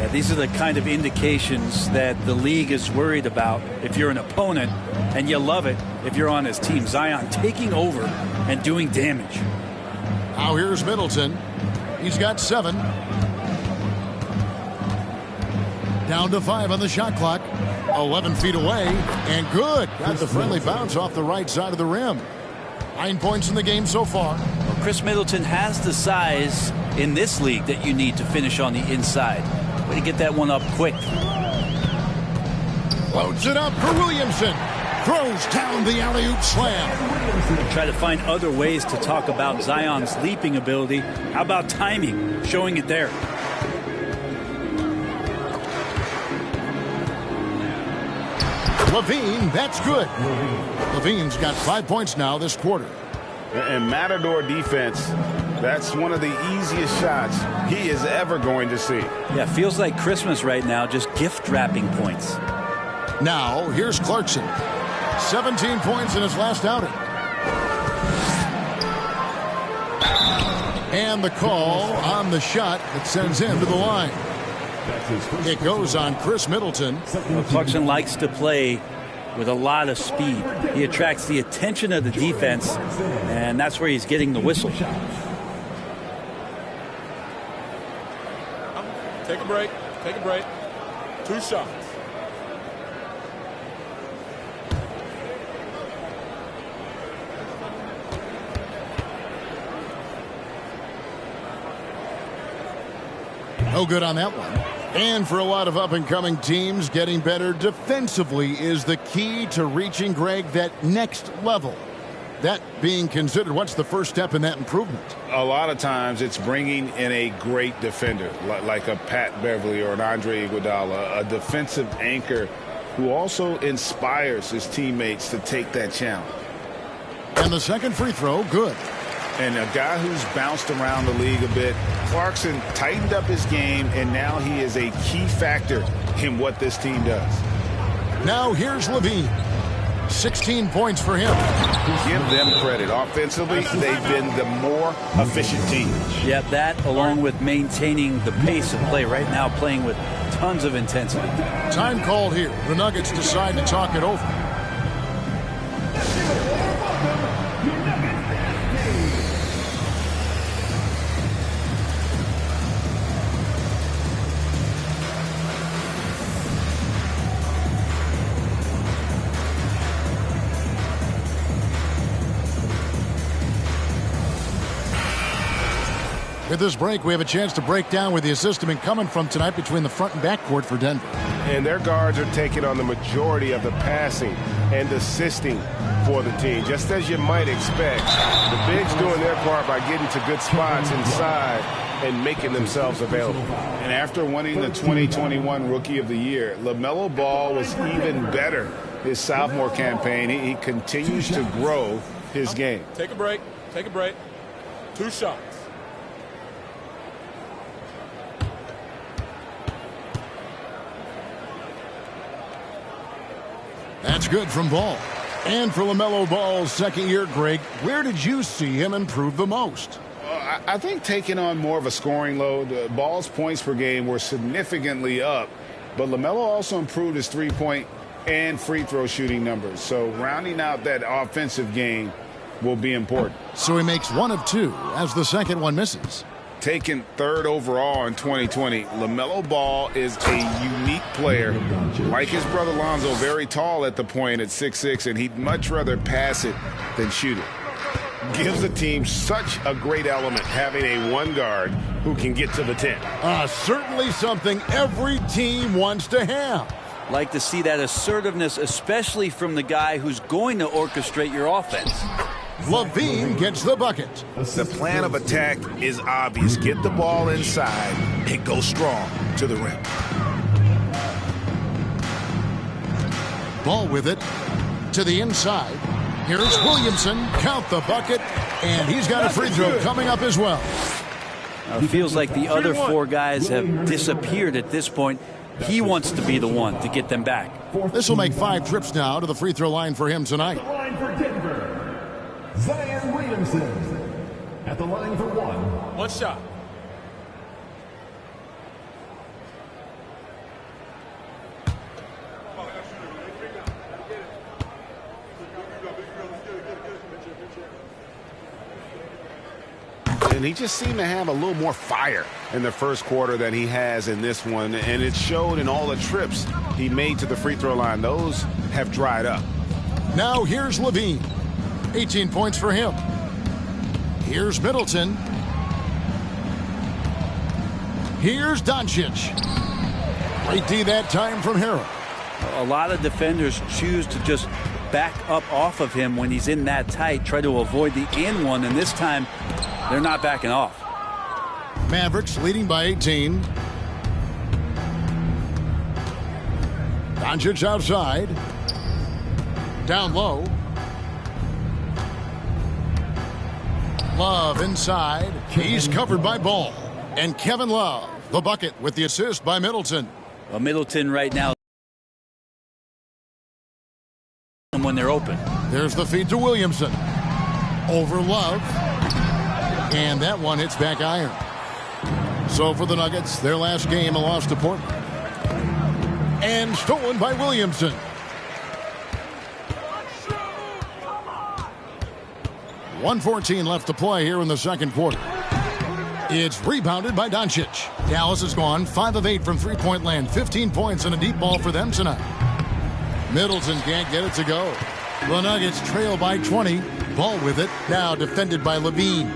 Yeah, these are the kind of indications that the league is worried about if you're an opponent, and you love it if you're on his team. Zion taking over and doing damage. Now here's Middleton. He's got 7. Down to 5 on the shot clock. 11 feet away, and good. Got the friendly bounce off the right side of the rim. 9 points in the game so far. Well, Chris Middleton has the size in this league that you need to finish on the inside. Way to get that one up quick. Loads it up for Williamson. Throws down the alley-oop slam. Try to find other ways to talk about Zion's leaping ability. How about timing? Showing it there. Levine, that's good. Levine's got 5 points now this quarter. And Matador defense, that's one of the easiest shots he is ever going to see. Yeah, feels like Christmas right now, just gift wrapping points. Now, here's Clarkson. 17 points in his last outing. And the call on the shot that sends him to the line. It goes on Chris Middleton. Well, Clarkson likes to play with a lot of speed. He attracts the attention of the defense, and that's where he's getting the whistle. Take a break. Take a break. 2 shots. No good on that one. And for a lot of up-and-coming teams, getting better defensively is the key to reaching, Greg, that next level. That being considered, what's the first step in that improvement? A lot of times it's bringing in a great defender, like a Pat Beverly or an Andre Iguodala, a defensive anchor who also inspires his teammates to take that challenge. And the second free throw, good. And a guy who's bounced around the league a bit, Clarkson tightened up his game, and now he is a key factor in what this team does. Now here's Levine. 16 points for him. Give them credit. Offensively, they've been the more efficient team. Yeah, that along with maintaining the pace of play right now, playing with tons of intensity. Time called here. The Nuggets decide to talk it over. At this break, we have a chance to break down where the assist have been coming from tonight between the front and back court for Denver. And their guards are taking on the majority of the passing and assisting for the team, just as you might expect. The bigs doing their part by getting to good spots inside and making themselves available. And after winning the 2021 Rookie of the Year, LaMelo Ball was even better his sophomore campaign. He continues to grow his game. Take a break. Take a break. 2 shots. That's good from Ball. And for LaMelo Ball's second year, Greg, where did you see him improve the most? I think taking on more of a scoring load. Ball's points per game were significantly up, but LaMelo also improved his three-point and free throw shooting numbers. So rounding out that offensive game will be important. So he makes 1 of 2 as the second one misses. Taken 3rd overall in 2020, LaMelo Ball is a unique player. Like his brother Lonzo, very tall at the point at 6'6", and he'd much rather pass it than shoot it. Gives the team such a great element having a one guard who can get to the 10. Certainly something every team wants to have. Like to see that assertiveness, especially from the guy who's going to orchestrate your offense. Levine gets the bucket. The plan of attack is obvious. Get the ball inside and go strong to the rim. Ball with it to the inside. Here's Williamson. Count the bucket. And he's got a free throw coming up as well. It feels like the other 4 guys have disappeared at this point. He wants to be the one to get them back. This will make 5 trips now to the free throw line for him tonight. Line for Denver. Zion Williamson at the line for 1. 1 shot. and he just seemed to have a little more fire in the first quarter than he has in this one, and it showed in all the trips he made to the free throw line. Those have dried up. Now here's Levine. 18 points for him. Here's Middleton. Here's Doncic. Great D that time from Harrell. A lot of defenders choose to just back up off of him when he's in that tight, try to avoid the and one, and this time they're not backing off. Mavericks leading by 18. Doncic outside. Down low. Love inside. He's covered by Ball. And Kevin Love, the bucket with the assist by Middleton. Well, Middleton right now, when they're open. There's the feed to Williamson. Over Love. And that one hits back iron. So for the Nuggets, their last game, a loss to Portland. And stolen by Williamson. .114 left to play here in the second quarter. It's rebounded by Doncic. Dallas has gone 5 of 8 from three-point land. 15 points and a deep ball for them tonight. Middleton can't get it to go. The Nuggets trail by 20. Ball with it. Now defended by Levine.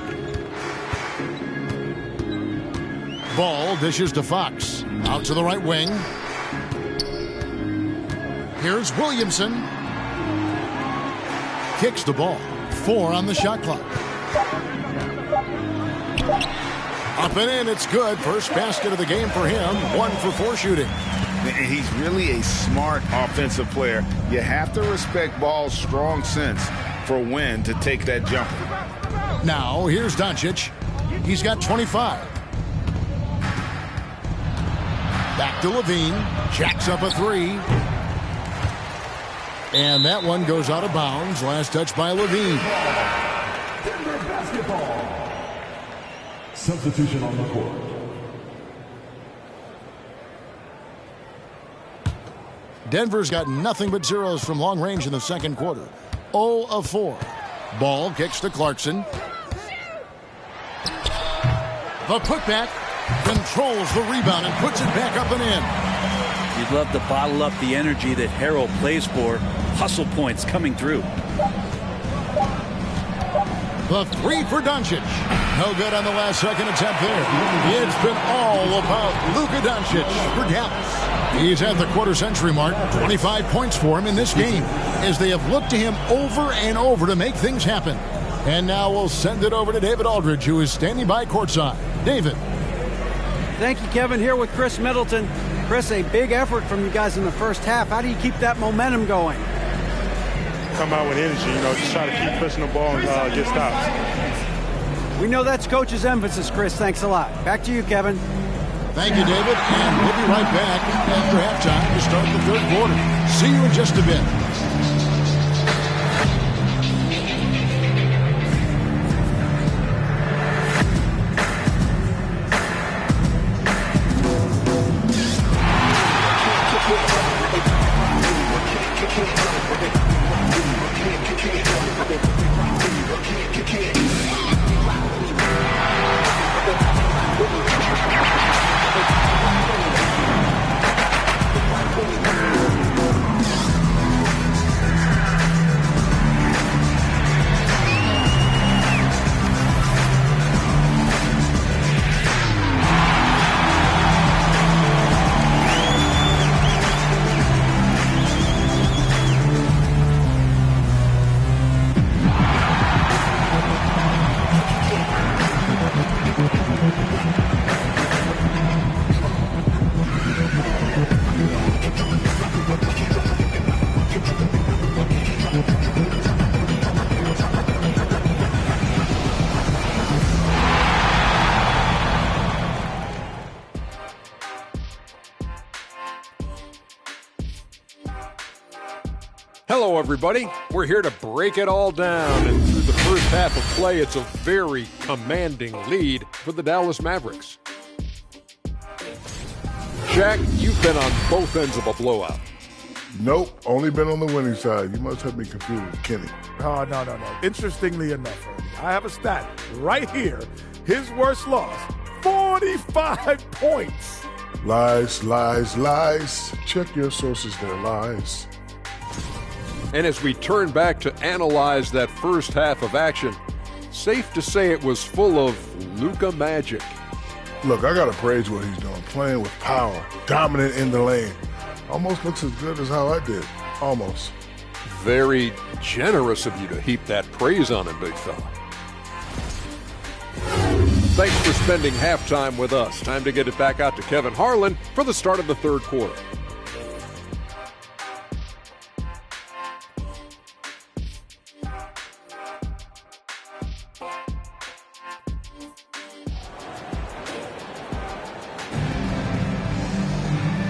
Ball dishes to Fox. Out to the right wing. Here's Williamson. Kicks the ball. 4 on the shot clock. Up and in, it's good. First basket of the game for him. 1 for 4 shooting. He's really a smart offensive player. You have to respect Ball's strong sense for when to take that jumper. Now, here's Doncic. He's got 25. Back to Levine. Jacks up a 3. And that one goes out of bounds. Last touch by Levine. Denver basketball. Substitution on the court. Denver's got nothing but zeros from long range in the second quarter. 0 of 4. Ball kicks to Clarkson. The putback controls the rebound and puts it back up and in. You'd love to bottle up the energy that Harrell plays for. Hustle points coming through. The 3 for Doncic. No good on the last second attempt there. It's been all about Luka Doncic for Dallas. He's at the quarter century mark. 25 points for him in this game as they have looked to him over and over to make things happen. And now we'll send it over to David Aldridge, who is standing by courtside. David. Thank you, Kevin. Here with Chris Middleton. Chris, a big effort from you guys in the first half. How do you keep that momentum going? Come out with energy, just try to keep pushing the ball and get stops. We know that's coach's emphasis, Chris. Thanks a lot. Back to you, Kevin. Thank you, David. And we'll be right back after halftime to start the third quarter. See you in just a bit. Hello, everybody. We're here to break it all down, and through the first half of play, it's a very commanding lead for the Dallas Mavericks. Shaq, you've been on both ends of a blowout. Nope, only been on the winning side. You must have me confused with Kenny. Oh, no. Interestingly enough, I have a stat right here His worst loss, 45 points. Lies, lies, lies. Check your sources, they're lies. And as we turn back to analyze that first half of action, safe to say it was full of Luka magic. Look, I gotta praise what he's doing. Playing with power, dominant in the lane. Almost looks as good as how I did. Almost. Very generous of you to heap that praise on him, big fella. Thanks for spending halftime with us. Time to get it back out to Kevin Harlan for the start of the third quarter.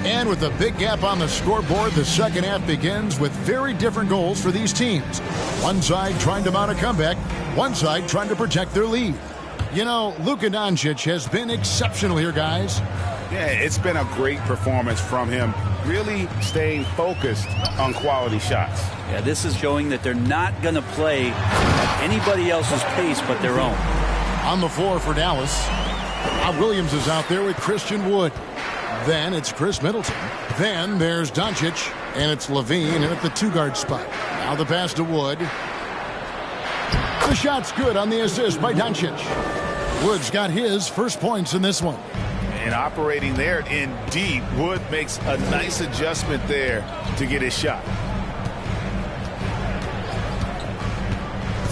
And with a big gap on the scoreboard, the second half begins with very different goals for these teams. One side trying to mount a comeback, one side trying to protect their lead. You know, Luka Doncic has been exceptional here, guys. Yeah, it's been a great performance from him, really staying focused on quality shots. Yeah, this is showing that they're not going to play at anybody else's pace but their own. On the floor for Dallas, Rob Williams is out there with Christian Wood. Then it's Chris Middleton. Then there's Doncic, and it's Levine in at the two-guard spot. Now the pass to Wood. The shot's good on the assist by Doncic. Wood's got his first points in this one. And operating there in deep, Wood makes a nice adjustment there to get his shot.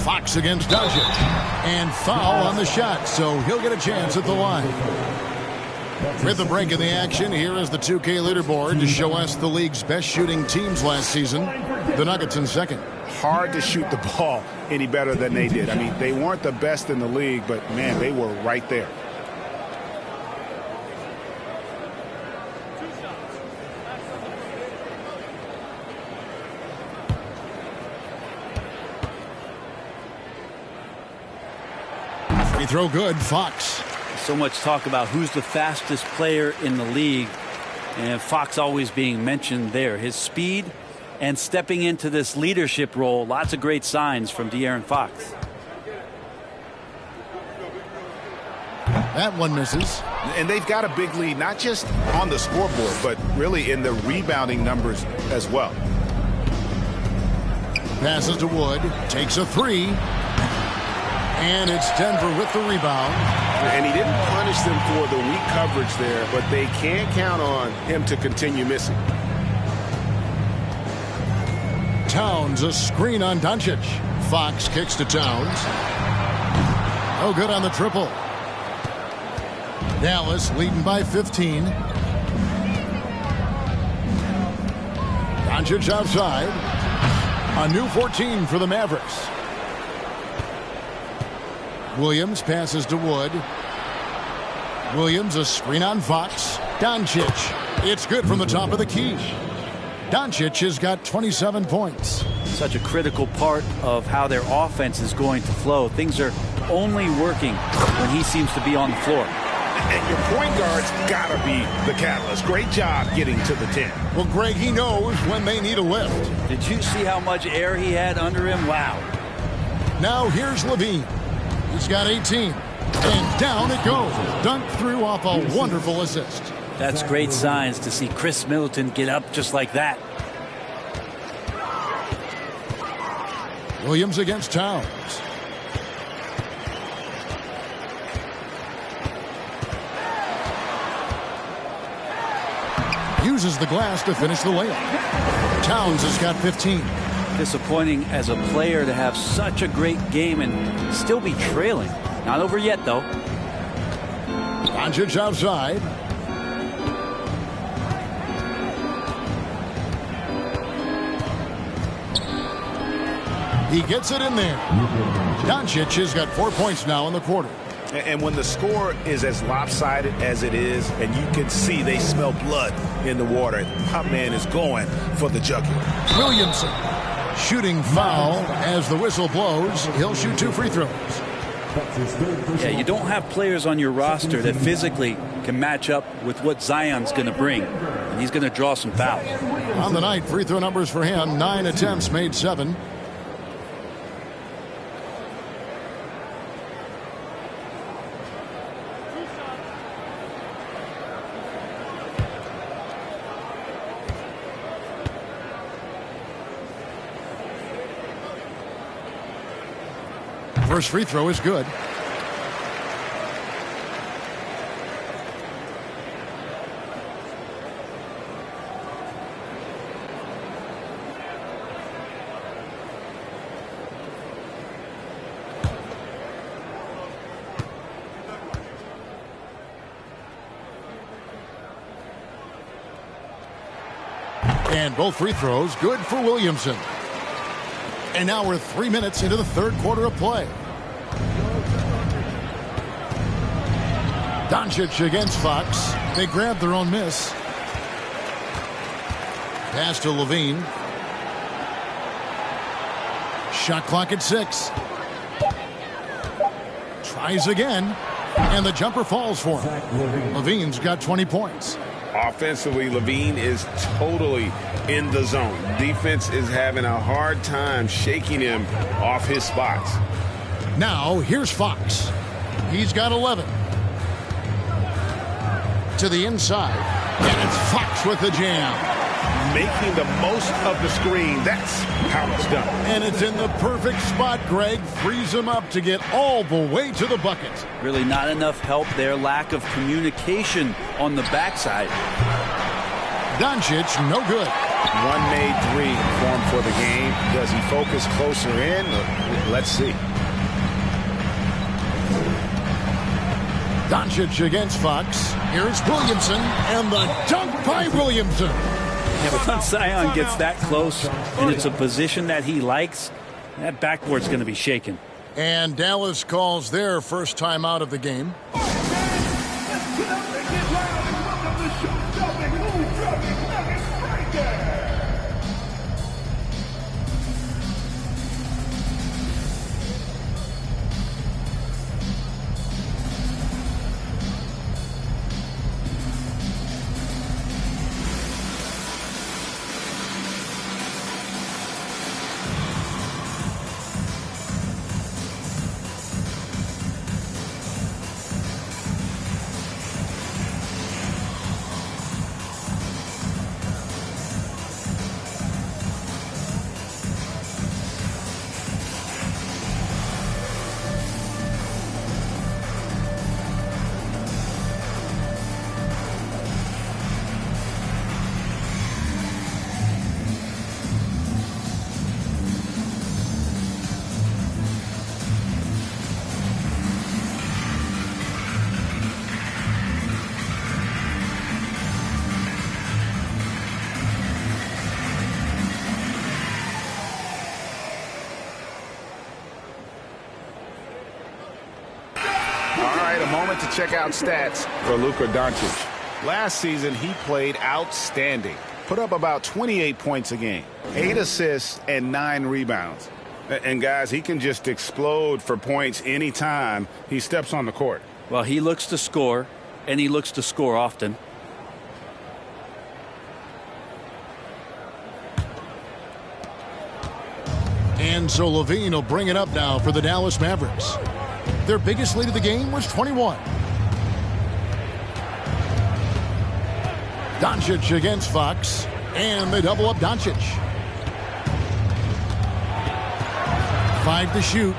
Fox against Doncic. And foul on the shot, so he'll get a chance at the line. With the break in the action, here is the 2K leaderboard to show us the league's best shooting teams last season. The Nuggets in second. Hard to shoot the ball any better than they did. I mean, they weren't the best in the league, but, man, they were right there. Free throw good, Fox. So much talk about who's the fastest player in the league, and Fox always being mentioned there. His speed and stepping into this leadership role, lots of great signs from De'Aaron Fox. That one misses. And they've got a big lead, not just on the scoreboard, but really in the rebounding numbers as well. Passes to Wood, takes a three, and it's Denver with the rebound. And he didn't punish them for the weak coverage there, but they can't count on him to continue missing. Towns, a screen on Doncic. Fox kicks to Towns. Oh, good on the triple. Dallas leading by 15. Doncic outside. A new 14 for the Mavericks. Williams passes to Wood. Williams, a screen on Fox. Doncic. It's good from the top of the key. Doncic has got 27 points. Such a critical part of how their offense is going to flow. Things are only working when he seems to be on the floor. And your point guard's got to be the catalyst. Great job getting to the 10. Well, Greg, he knows when they need a lift. Did you see how much air he had under him? Wow. Now here's Levine. He's got 18. And down it goes. Dunked through off a wonderful assist. That's great signs to see Chris Middleton get up just like that. Williams against Towns. Uses the glass to finish the layup. Towns has got 15. Disappointing as a player to have such a great game and still be trailing. Not over yet, though. Doncic outside. He gets it in there. Doncic has got 4 points now in the quarter. And when the score is as lopsided as it is, and you can see they smell blood in the water, my man is going for the jugular. Williamson shooting foul as the whistle blows. He'll shoot 2 free throws. Yeah, you don't have players on your roster that physically can match up with what Zion's going to bring. And he's going to draw some fouls. On the night, free throw numbers for him, 9 attempts, made 7. First free throw is good. And both free throws good for Williamson. And now we're 3 minutes into the third quarter of play. Doncic against Fox. They grab their own miss. Pass to Levine. Shot clock at 6. Tries again. And the jumper falls for him. Levine's got 20 points. Offensively, Levine is totally in the zone. Defense is having a hard time shaking him off his spots. Now, here's Fox. He's got 11. To the inside. And it's Fox with the jam. Making the most of the screen. That's how it's done. And it's in the perfect spot, Greg. Frees him up to get all the way to the bucket. Really not enough help there. Lack of communication on the backside. Doncic, no good. One made three for him for the game. Does he focus closer in? Let's see. Doncic against Fox. Here's Williamson, and the dunk by Williamson. Yeah, once Zion gets that close, and it's a position that he likes, that backboard's going to be shaken. And Dallas calls their first time out of the game. To check out stats for Luka Doncic. Last season, he played outstanding. Put up about 28 points a game, 8 assists, and 9 rebounds. And, guys, he can just explode for points anytime he steps on the court. Well, he looks to score, and he looks to score often. And so Levine will bring it up now for the Dallas Mavericks. Their biggest lead of the game was 21. Doncic against Fox, and they double up Doncic. 5 to shoot.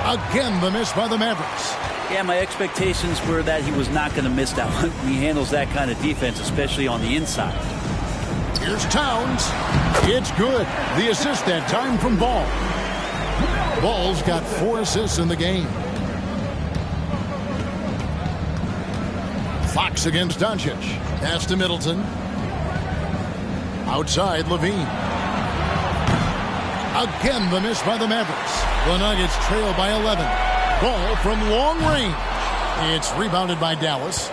Again, the miss by the Mavericks. Yeah, my expectations were that he was not going to miss that one. He handles that kind of defense, especially on the inside. Here's Towns. It's good. The assist that time from Ball. Ball's got 4 assists in the game. Fox against Doncic. Pass to Middleton. Outside, Levine. Again, the miss by the Mavericks. The Nuggets trail by 11. Ball from long range. It's rebounded by Dallas.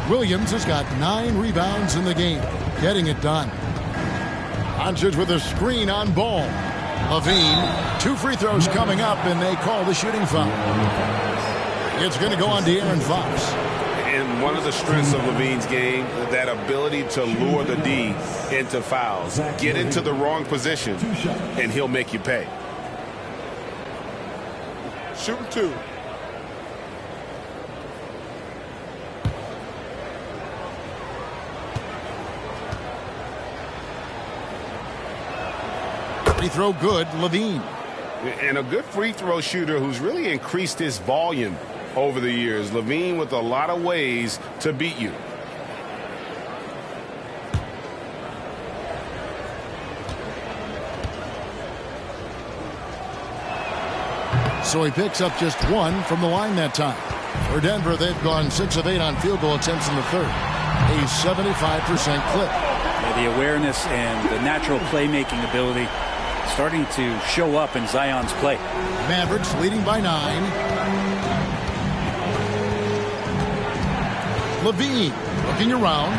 Williams has got 9 rebounds in the game. Getting it done. Doncic with a screen on Ball. Levine, 2 free throws coming up, and they call the shooting foul. It's going to go on to Aaron Fox. And one of the strengths of Levine's game, that ability to lure the D into fouls. Get into the wrong position, and he'll make you pay. Shooting 2. Free throw good, Levine. And a good free throw shooter who's really increased his volume over the years. Levine with a lot of ways to beat you. So he picks up just one from the line that time. For Denver, they've gone 6 of 8 on field goal attempts in the third. A 75% clip. Yeah, the awareness and the natural playmaking ability starting to show up in Zion's play. Mavericks leading by 9. Levine looking around.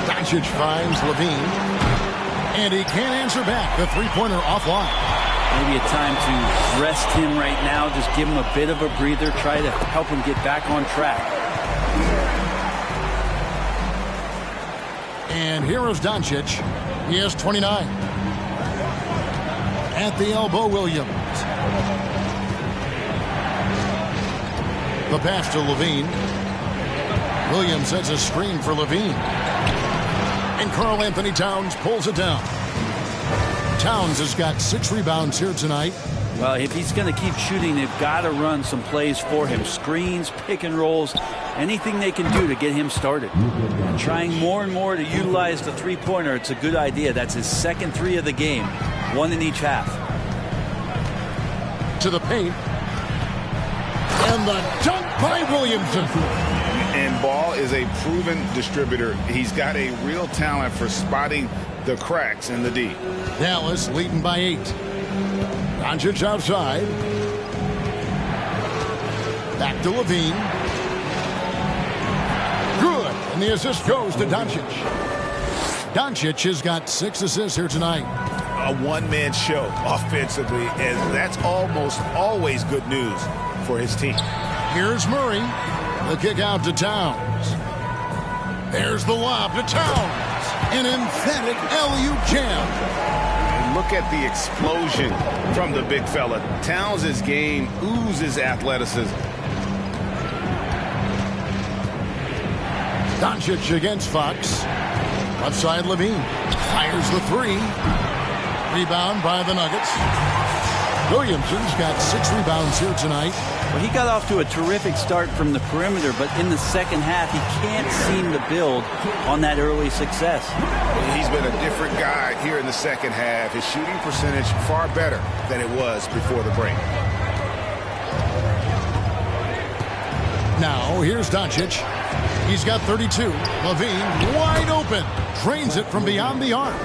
Doncic finds Levine. And he can't answer back. The three-pointer offline. Maybe a time to rest him right now. Just give him a bit of a breather. Try to help him get back on track. And here is Doncic. He has 29. At the elbow, Williams. The pass to Levine. Williams sets a screen for Levine. And Karl Anthony Towns pulls it down. Towns has got 6 rebounds here tonight. Well, if he's going to keep shooting, they've got to run some plays for him. Screens, pick and rolls, anything they can do to get him started. And trying more and more to utilize the three-pointer, it's a good idea. That's his second 3 of the game, 1 in each half. To the paint. And the dunk by Williamson. And Ball is a proven distributor. He's got a real talent for spotting the cracks in the D. Dallas leading by 8. Doncic outside. Back to Levine. Good. And the assist goes to Doncic. Doncic has got 6 assists here tonight. A one-man show offensively, and that's almost always good news for his team. Here's Murray. The kick out to Towns. There's the lob to Towns. An emphatic alley-oop jam. And look at the explosion from the big fella. Towns' game oozes athleticism. Doncic against Fox. Left side Levine. Fires the 3. Rebound by the Nuggets. Williamson's got 6 rebounds here tonight. Well, he got off to a terrific start from the perimeter, but in the second half, he can't seem to build on that early success. He's been a different guy here in the second half. His shooting percentage far better than it was before the break. Now, here's Doncic. He's got 32. Levine wide open. Drains it from beyond the arc.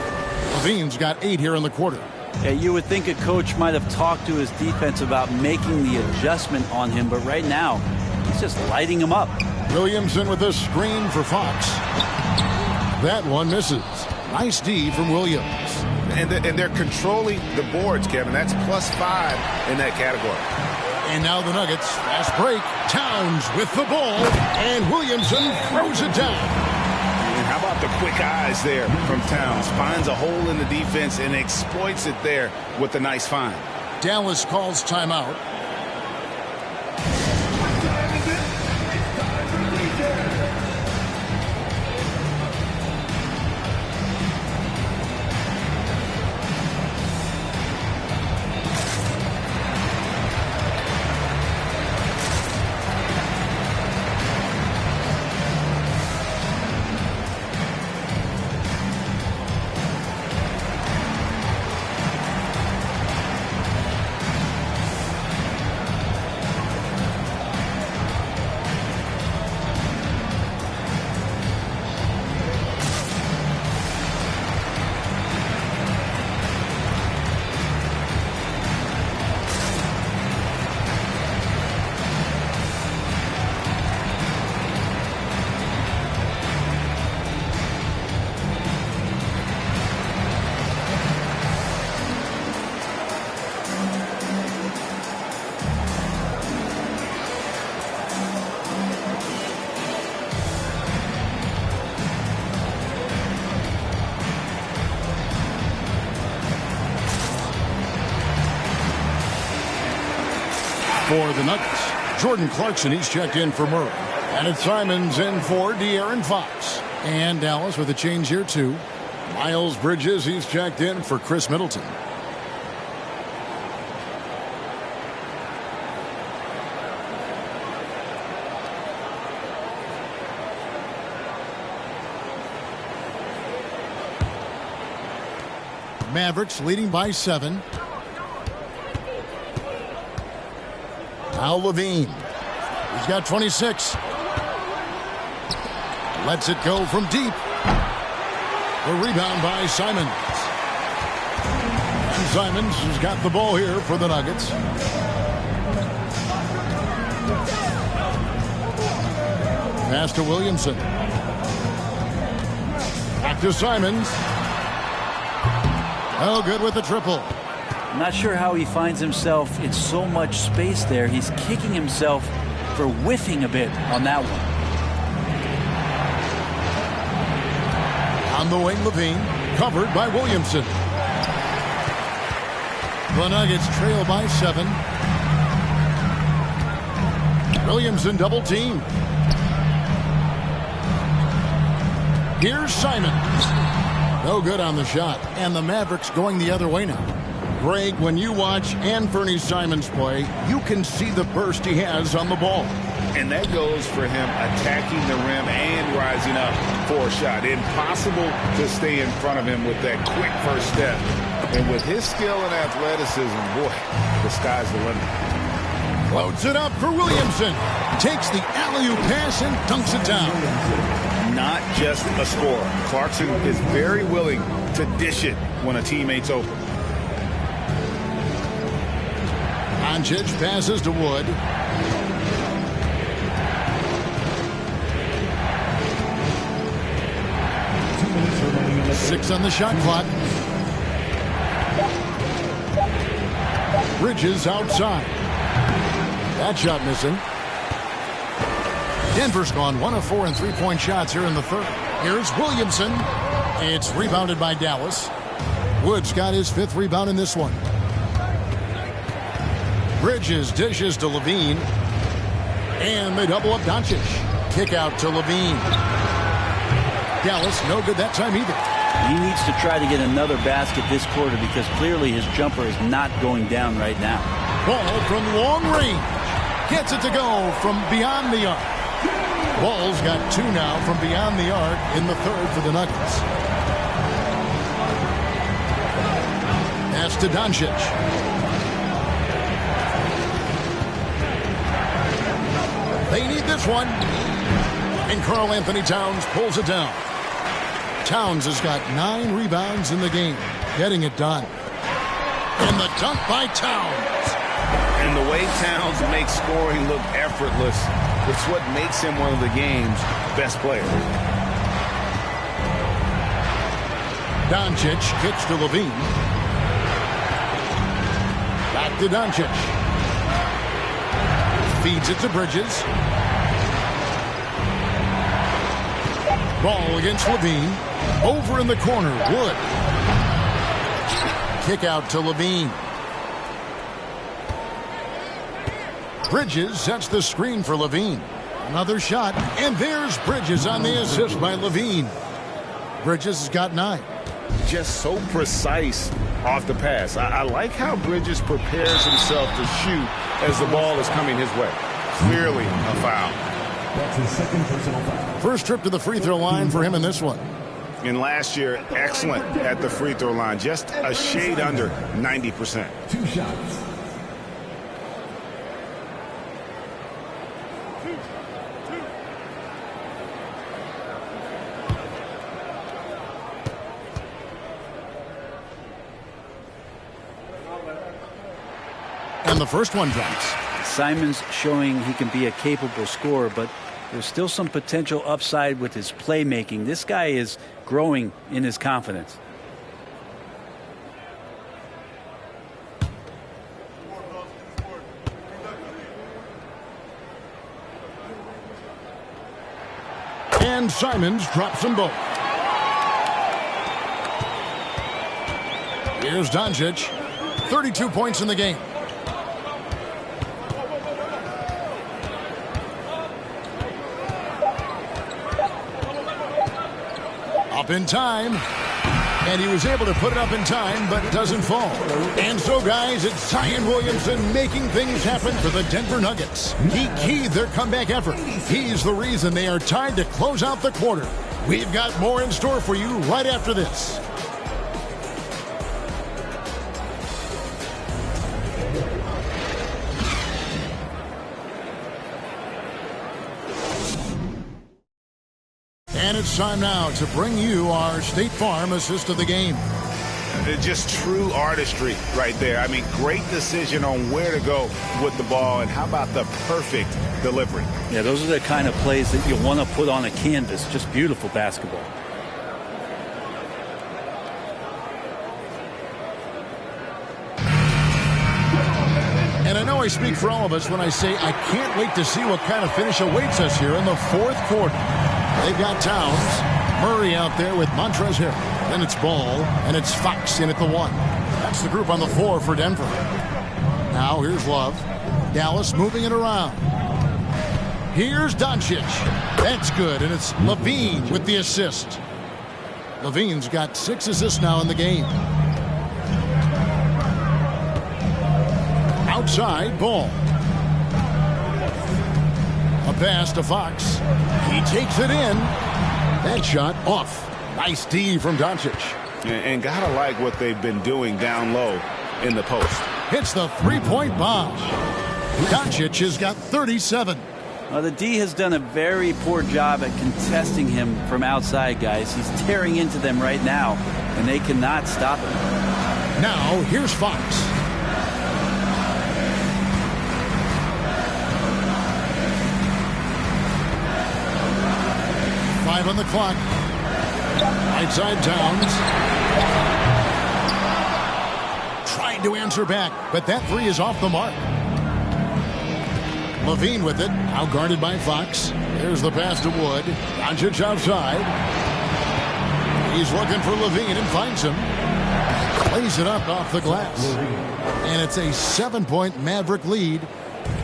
Levine's got 8 here in the quarter. Yeah, you would think a coach might have talked to his defense about making the adjustment on him, but right now, he's just lighting him up. Williamson with a screen for Fox. That one misses. Nice D from Williams. And they're controlling the boards, Kevin. That's +5 in that category. And now the Nuggets. Fast break. Towns with the ball. And Williamson throws it down. And how about the quick eyes there from Towns? Finds a hole in the defense and exploits it there with a nice find. Dallas calls timeout. For the Nuggets, Jordan Clarkson, he's checked in for Murray. And it's Simons in for De'Aaron Fox. And Dallas with a change here, too. Miles Bridges, he's checked in for Chris Middleton. Mavericks leading by 7. Now Levine. He's got 26. Lets it go from deep. The rebound by Simons. And Simons has got the ball here for the Nuggets. Pass to Williamson. Back to Simons. Oh, good with the triple. I'm not sure how he finds himself in so much space there. He's kicking himself for whiffing a bit on that one. On the wing, Levine, covered by Williamson. The Nuggets trail by 7. Williamson double team. Here's Simons. No good on the shot. And the Mavericks going the other way now. Greg, when you watch Anthony Simons play, you can see the burst he has on the ball. And that goes for him attacking the rim and rising up for a shot. Impossible to stay in front of him with that quick first step. And with his skill and athleticism, boy, the sky's the limit. Floats it up for Williamson. Takes the alley-oop pass and dunks it down. Not just a scorer. Clarkson is very willing to dish it when a teammate's open. Doncic passes to Wood. Six on the shot clock. Bridges outside. That shot missing. Denver's gone 1 of 4 in three-point shots here in the third. Here's Williamson. It's rebounded by Dallas. Wood's got his 5th rebound in this one. Bridges dishes to Levine. And they double up Doncic. Kick out to Levine. Dallas no good that time either. He needs to try to get another basket this quarter because clearly his jumper is not going down right now. Ball from long range. Gets it to go from beyond the arc. Ball's got 2 now from beyond the arc in the third for the Nuggets. Pass to Doncic. They need this one. And Karl Anthony Towns pulls it down. Towns has got 9 rebounds in the game. Getting it done. And the dunk by Towns. And the way Towns makes scoring look effortless, it's what makes him one of the game's best players. Doncic kicks to Levine. Back to Doncic. Feeds it to Bridges. Ball against Levine. Over in the corner, Wood. Kick out to Levine. Bridges sets the screen for Levine. Another shot, and there's Bridges on the assist by Levine. Bridges has got 9. Just so precise off the pass. I like how Bridges prepares himself to shoot as the ball is coming his way. Clearly a foul. That's his 2nd personal foul. First trip to the free throw line for him in this one. And last year, excellent at the free throw line. Just a shade under 90%. 2 shots. And the first one drops. Simons showing he can be a capable scorer, but there's still some potential upside with his playmaking. This guy is growing in his confidence. And Simons drops them both. Here's Doncic. 32 points in the game. Up in time. And he was able to put it up in time, but doesn't fall. And so, guys, it's Zion Williamson making things happen for the Denver Nuggets. He keyed their comeback effort. He's the reason they are tied to close out the quarter. We've got more in store for you right after this. And it's time now to bring you our State Farm assist of the game. Just true artistry right there. I mean, great decision on where to go with the ball, and how about the perfect delivery? Yeah, those are the kind of plays that you want to put on a canvas. Just beautiful basketball. And I know I speak for all of us when I say I can't wait to see what kind of finish awaits us here in the fourth quarter. They've got Towns, Murray out there with Montrezl Harrell. Then it's Ball, and it's Fox in at the 1. That's the group on the floor for Denver. Now here's Love. Dallas moving it around. Here's Doncic. That's good, and it's Levine with the assist. Levine's got 6 assists now in the game. Outside, Ball. A pass to Fox. He takes it in. That shot off. Nice D from Doncic. And gotta like what they've been doing down low in the post. Hits the three-point bomb. Doncic has got 37. Well, the D has done a very poor job at contesting him from outside, guys. He's tearing into them right now, and they cannot stop him. Now, here's Fox. Five on the clock. Right side, Towns. Trying to answer back, but that three is off the mark. Levine with it, now guarded by Fox. There's the pass to Wood. Doncic outside. He's looking for Levine and finds him. Plays it up off the glass. And it's a 7-point Maverick lead.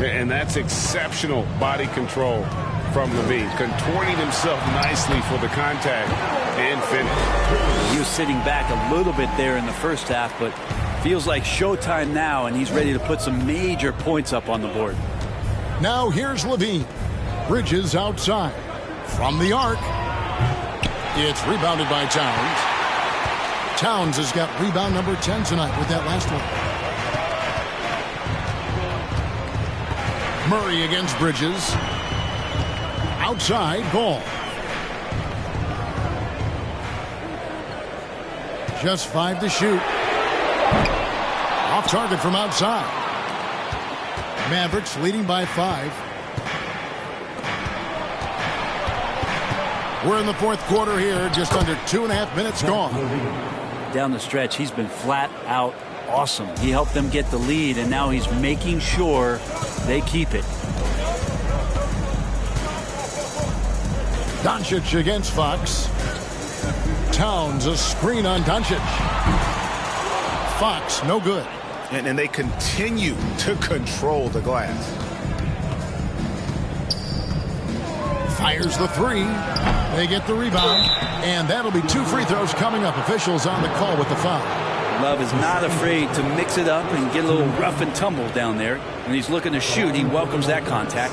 And that's exceptional body control from Levine, contorting himself nicely for the contact and finish. He was sitting back a little bit there in the first half, but feels like showtime now, and he's ready to put some major points up on the board. Now here's Levine. Bridges outside. From the arc. It's rebounded by Towns. Towns has got rebound number 10 tonight with that last one. Murray against Bridges. Outside, Ball. Just 5 to shoot. Off target from outside. Mavericks leading by 5. We're in the fourth quarter here, just under 2.5 minutes gone. Down the stretch, he's been flat out awesome. He helped them get the lead, and now he's making sure they keep it. Doncic against Fox. Towns, a screen on Doncic. Fox, no good. And they continue to control the glass. Fires the three. They get the rebound. And that'll be 2 free throws coming up. Officials on the call with the foul. Love is not afraid to mix it up and get a little rough and tumble down there. When he's looking to shoot, he welcomes that contact.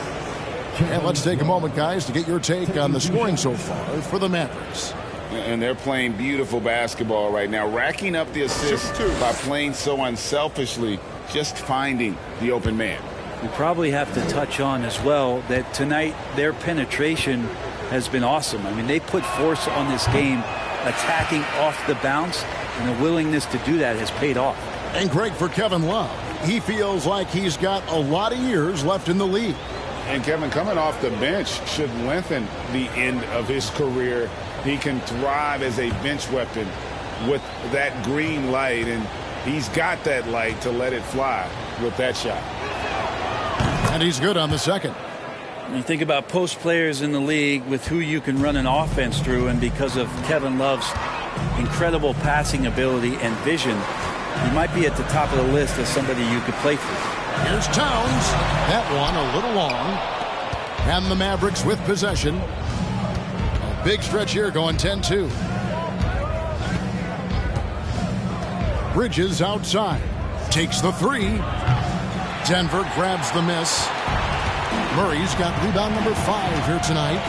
And let's take a moment, guys, to get your take on the scoring so far for the Mavericks. And they're playing beautiful basketball right now, racking up the assists by playing so unselfishly, just finding the open man. We probably have to touch on as well that tonight their penetration has been awesome. I mean, they put force on this game, attacking off the bounce, and the willingness to do that has paid off. And great for Kevin Love. He feels like he's got a lot of years left in the league. And Kevin, coming off the bench should lengthen the end of his career. He can thrive as a bench weapon with that green light, and he's got that light to let it fly with that shot. And he's good on the second. You think about post players in the league with who you can run an offense through, and because of Kevin Love's incredible passing ability and vision, he might be at the top of the list as somebody you could play through. Here's Towns. That one a little long. And the Mavericks with possession. A big stretch here going 10-2. Bridges outside. Takes the three. Denver grabs the miss. Murray's got rebound number 5 here tonight.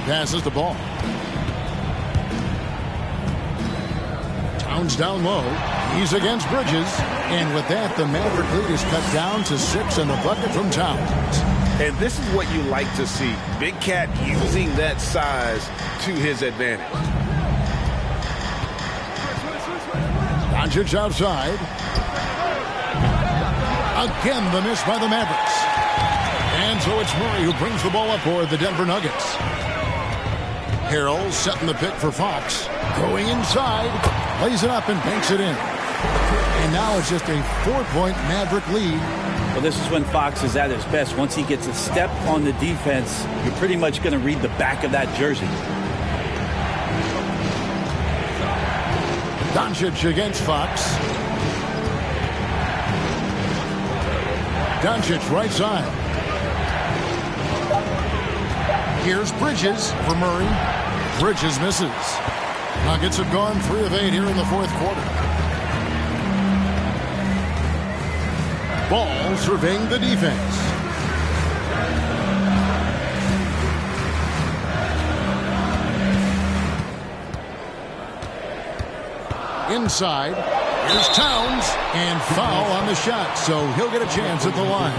Passes the ball. Towns down low. He's against Bridges. And with that, the Maverick lead is cut down to 6 and the bucket from Towns. And this is what you like to see. Big Cat using that size to his advantage. Doncic outside. Again, the miss by the Mavericks. And so it's Murray who brings the ball up for the Denver Nuggets. Harrell setting the pick for Fox. Going inside. Lays it up and banks it in. And now it's just a 4-point Maverick lead. Well, this is when Fox is at his best. Once he gets a step on the defense, you're pretty much going to read the back of that jersey. Doncic against Fox. Doncic right side. Here's Bridges for Murray. Bridges misses. Nuggets have gone 3 of 8 here in the fourth quarter. Ball surveying the defense. Inside. Here's Towns. And foul on the shot. So he'll get a chance at the line.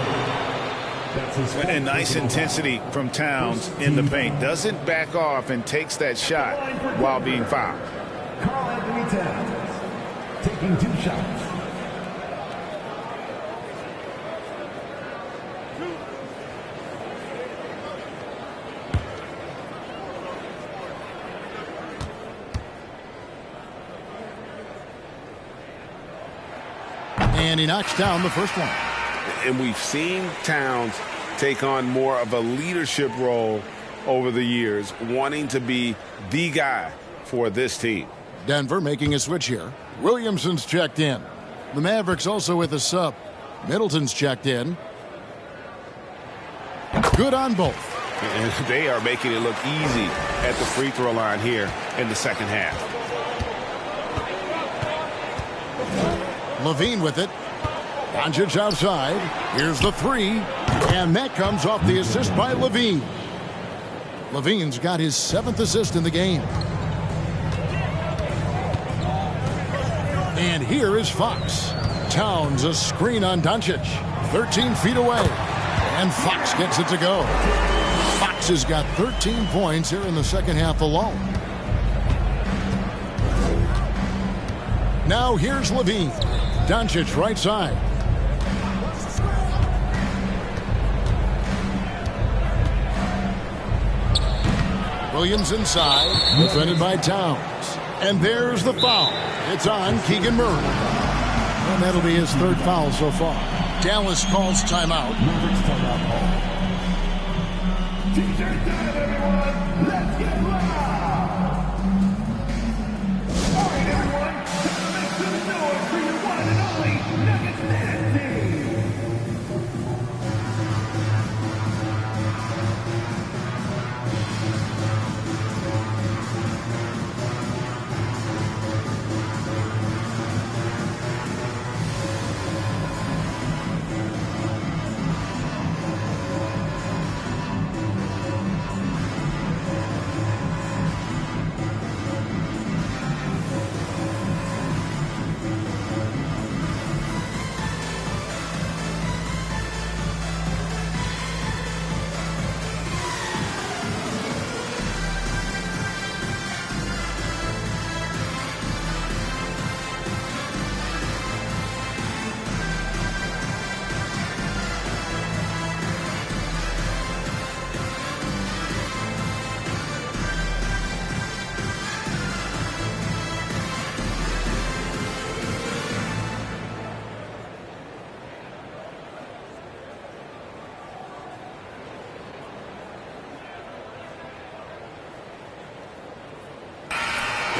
And nice intensity from Towns in the paint. Doesn't back off and takes that shot while being fouled. Karl-Anthony Towns taking 2 shots. And he knocks down the first one. And we've seen Towns take on more of a leadership role over the years, wanting to be the guy for this team. Denver making a switch here. Williamson's checked in. The Mavericks also with a sub. Middleton's checked in. Good on both. And they are making it look easy at the free throw line here in the second half. Levine with it. Doncic outside. Here's the 3. And that comes off the assist by Levine. Levine's got his 7th assist in the game. And here is Fox. Towns a screen on Doncic. 13 feet away. And Fox gets it to go. Fox has got 13 points here in the second half alone. Now here's Levine. Doncic right side. Williams inside, defended by Towns. And there's the foul. It's on Keegan Murray. And that'll be his 3rd foul so far. Dallas calls timeout. T-shirt time, everyone. Let's get loud. All right, everyone. Time to make some noise for your one and only Nuggets Dynasty.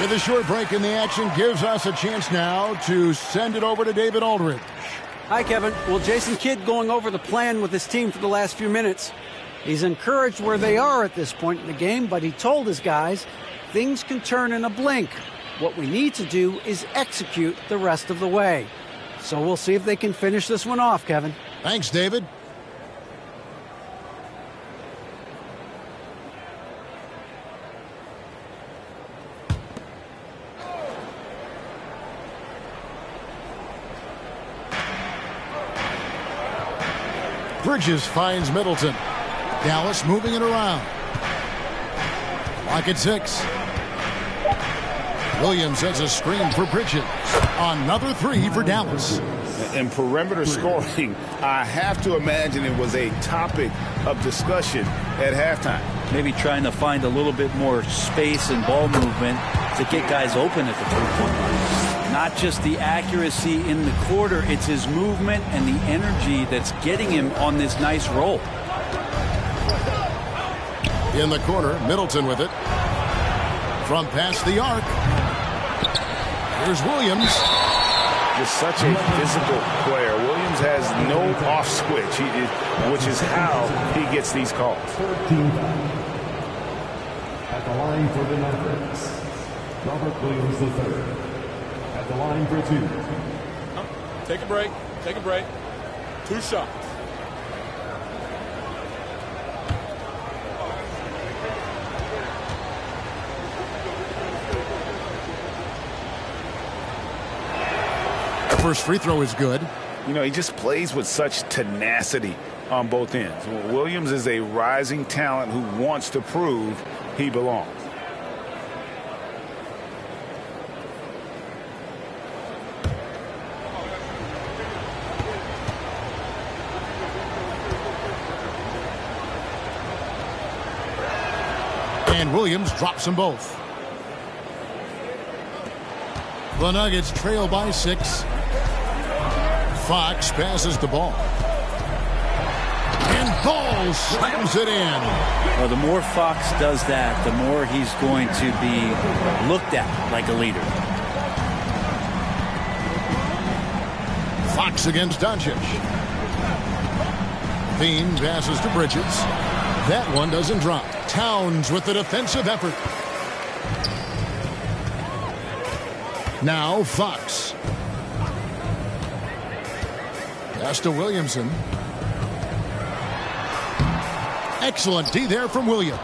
With a short break in the action gives us a chance now to send it over to David Aldridge. Hi, Kevin. Well, Jason Kidd going over the plan with his team for the last few minutes. He's encouraged where they are at this point in the game, but he told his guys things can turn in a blink. What we need to do is execute the rest of the way. So we'll see if they can finish this one off, Kevin. Thanks, David. Bridges finds Middleton. Dallas moving it around. Lock at 6. Williams has a screen for Bridges. Another 3 for Dallas. In perimeter scoring, I have to imagine it was a topic of discussion at halftime. Maybe trying to find a little bit more space and ball movement to get guys open at the three-point line. Not just the accuracy in the quarter, it's his movement and the energy that's getting him on this nice roll. In the corner, Middleton with it. From past the arc. Here's Williams. Just such a physical player. Williams has no off switch, which is how he gets these calls. 13 at the line for the Mavericks, Robert Williams III. At the line for 2. Take a break. Take a break. 2 shots. First free throw is good. You know, he just plays with such tenacity on both ends. Williams is a rising talent who wants to prove he belongs. And Williams drops them both. The Nuggets trail by 6. Fox passes the ball. And Ball slams it in. Well, the more Fox does that, the more he's going to be looked at like a leader. Fox against Doncic. Bean passes to Bridges. That one doesn't drop. Towns with the defensive effort. Now Fox. Pass to Williamson. Excellent D there from Williams.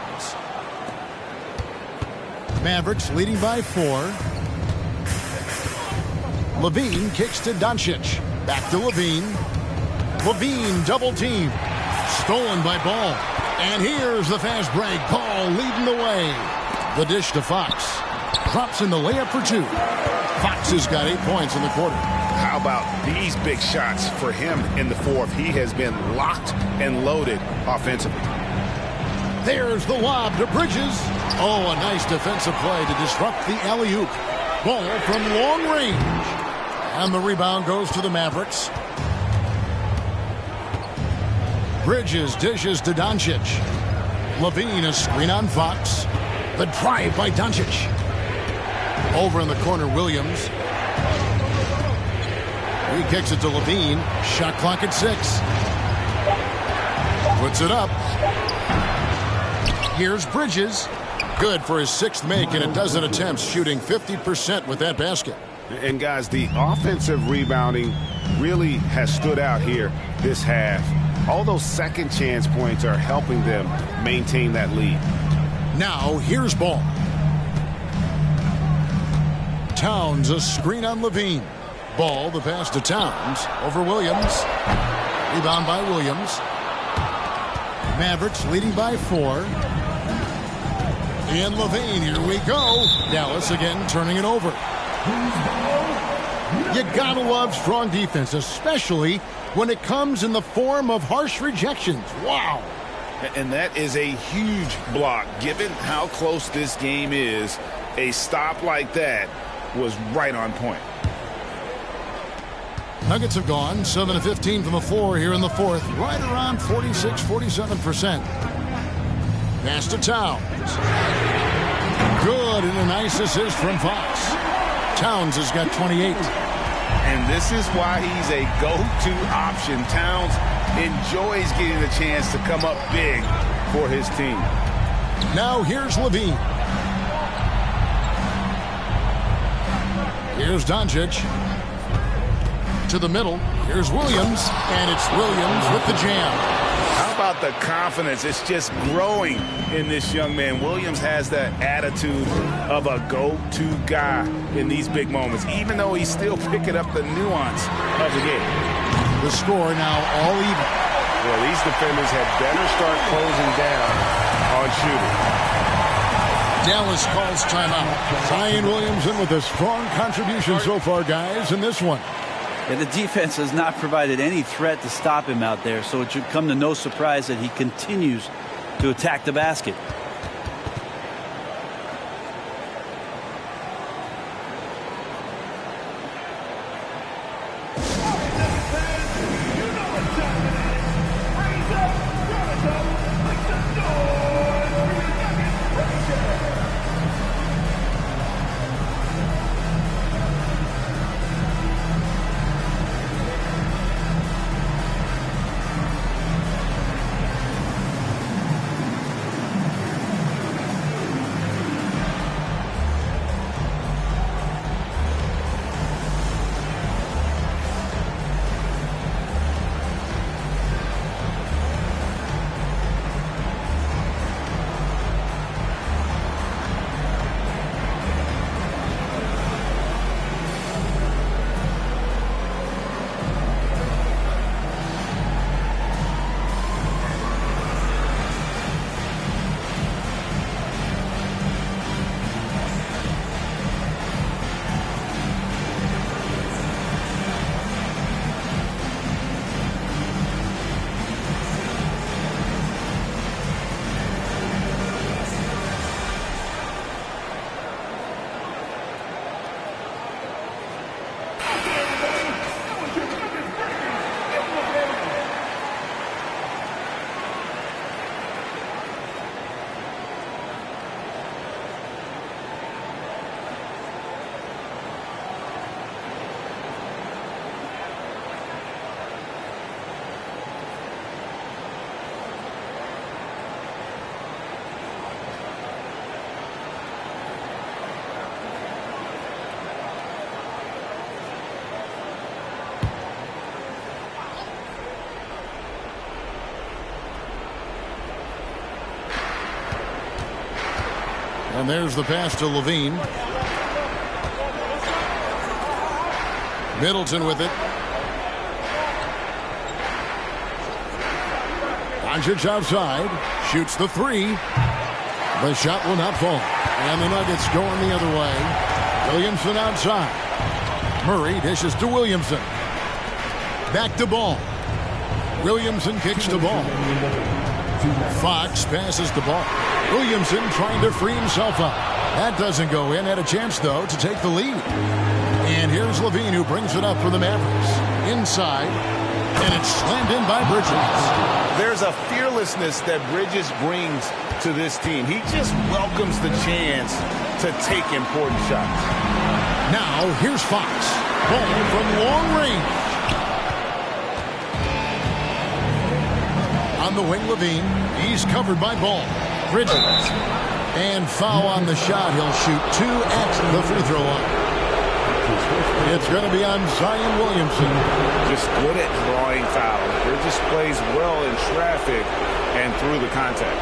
Mavericks leading by 4. Levine kicks to Doncic. Back to Levine. Levine double team. Stolen by Ball. And here's the fast break. Ball leading the way. The dish to Fox. Drops in the layup for 2. Fox has got 8 points in the quarter. How about these big shots for him in the fourth? He has been locked and loaded offensively. There's the lob to Bridges. Oh, a nice defensive play to disrupt the alley-oop. Ball from long range. And the rebound goes to the Mavericks. Bridges dishes to Doncic. Levine a screen on Fox. The drive by Doncic. Over in the corner, Williams. He kicks it to Levine. Shot clock at 6. Puts it up. Here's Bridges. Good for his 6th make and a dozen attempts, shooting 50% with that basket. And guys, the offensive rebounding really has stood out here this half. All those second chance points are helping them maintain that lead. Now here's Ball. Towns a screen on Levine. Ball the pass to Towns over Williams. Rebound by Williams. Mavericks leading by 4. And Levine, here we go. Dallas again turning it over. You gotta love strong defense, especially when it comes in the form of harsh rejections. Wow. And that is a huge block. Given how close this game is, a stop like that was right on point. Nuggets have gone 7 of 15 from the floor here in the fourth, right around 46-47%. Pass to Towns. Good, and a nice assist from Fox. Towns has got 28. And this is why he's a go-to option. Towns enjoys getting the chance to come up big for his team. Now here's Levine. Here's Doncic. To the middle. Here's Williams. And it's Williams with the jam. How about the confidence? It's just growing in this young man. Williams has that attitude of a go-to guy in these big moments, even though he's still picking up the nuance of the game. The score now all even. Well, these defenders had better start closing down on shooting. Dallas calls timeout. Zion Williamson with a strong contribution so far, guys, in this one. Yeah, the defense has not provided any threat to stop him out there, so it should come to no surprise that he continues to attack the basket. And there's the pass to Levine. Middleton with it. Doncic outside. Shoots the three. The shot will not fall. And the Nuggets going the other way. Williamson outside. Murray dishes to Williamson. Back to Ball. Williamson kicks the ball. Fox passes the ball. Williamson trying to free himself up. That doesn't go in. Had a chance, though, to take the lead. And here's Levine, who brings it up for the Mavericks. Inside. And it's slammed in by Bridges. There's a fearlessness that Bridges brings to this team. He just welcomes the chance to take important shots. Now, here's Fox. Ball from long range. On the wing, Levine. He's covered by Ball. Bridges. And foul on the shot. He'll shoot 2 at the free throw line. It's going to be on Zion Williamson. Just good at drawing fouls. Bridges plays well in traffic and through the contact.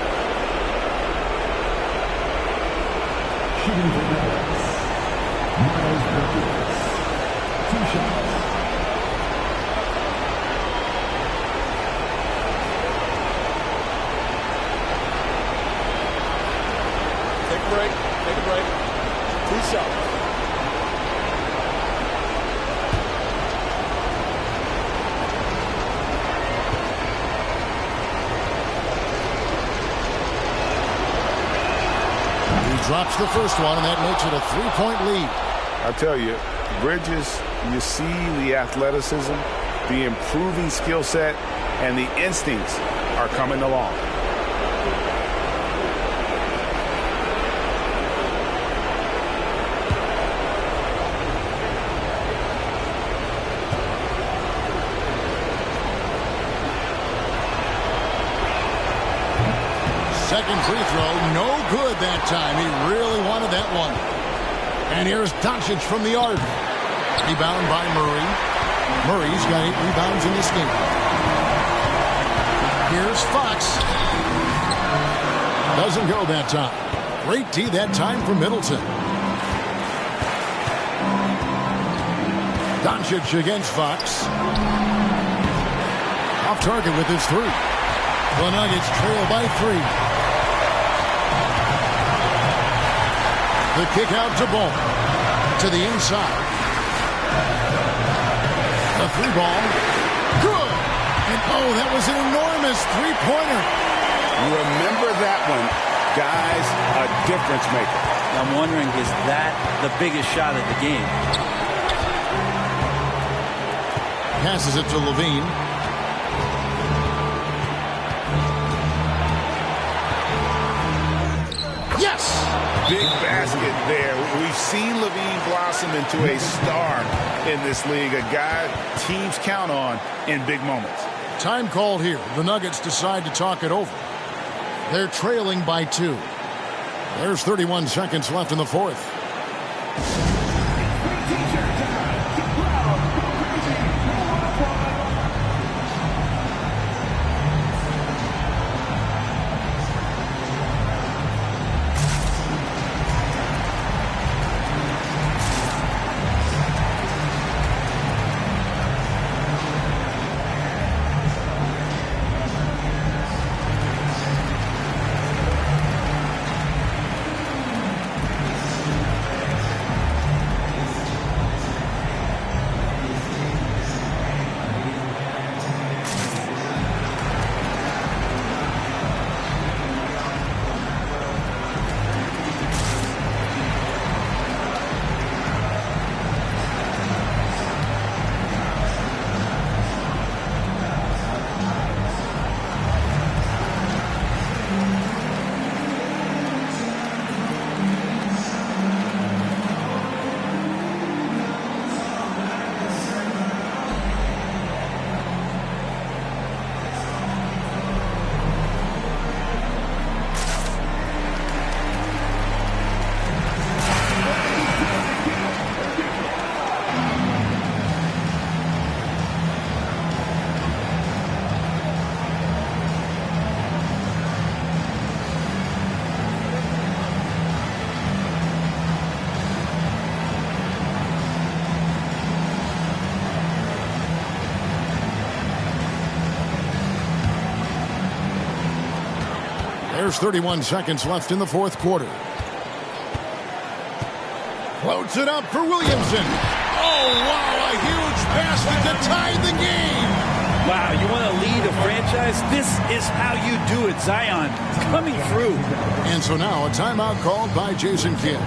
Shooting for Dallas. Miles Bridges. 2 shots. Take a break. 2 shots. He drops the first one, and that makes it a 3-point lead. I tell you, Bridges, you see the athleticism, the improving skill set, and the instincts are coming along. Second free throw, no good that time. He really wanted that one. And here's Doncic from the arc. Rebound by Murray. Murray's got 8 rebounds in this game. Here's Fox. Doesn't go that time. Great D that time for Middleton. Doncic against Fox. Off target with his 3. The Nuggets trail by 3. The kick out to Ball. To the inside. The 3-ball. Good. And oh, that was an enormous 3-pointer. You remember that one, guys, a difference maker. I'm wondering, is that the biggest shot of the game? Passes it to Levine. Yes! Big basket there. We've seen Levine blossom into a star in this league, a guy teams count on in big moments. Time called here. The Nuggets decide to talk it over. They're trailing by 2. There's 31 seconds left in the fourth. There's 31 seconds left in the fourth quarter. Floats it up for Williamson. Oh, wow, a huge basket to tie the game. Wow, you want to lead a franchise? This is how you do it, Zion. It's coming through. And so now a timeout called by Jason Kidd.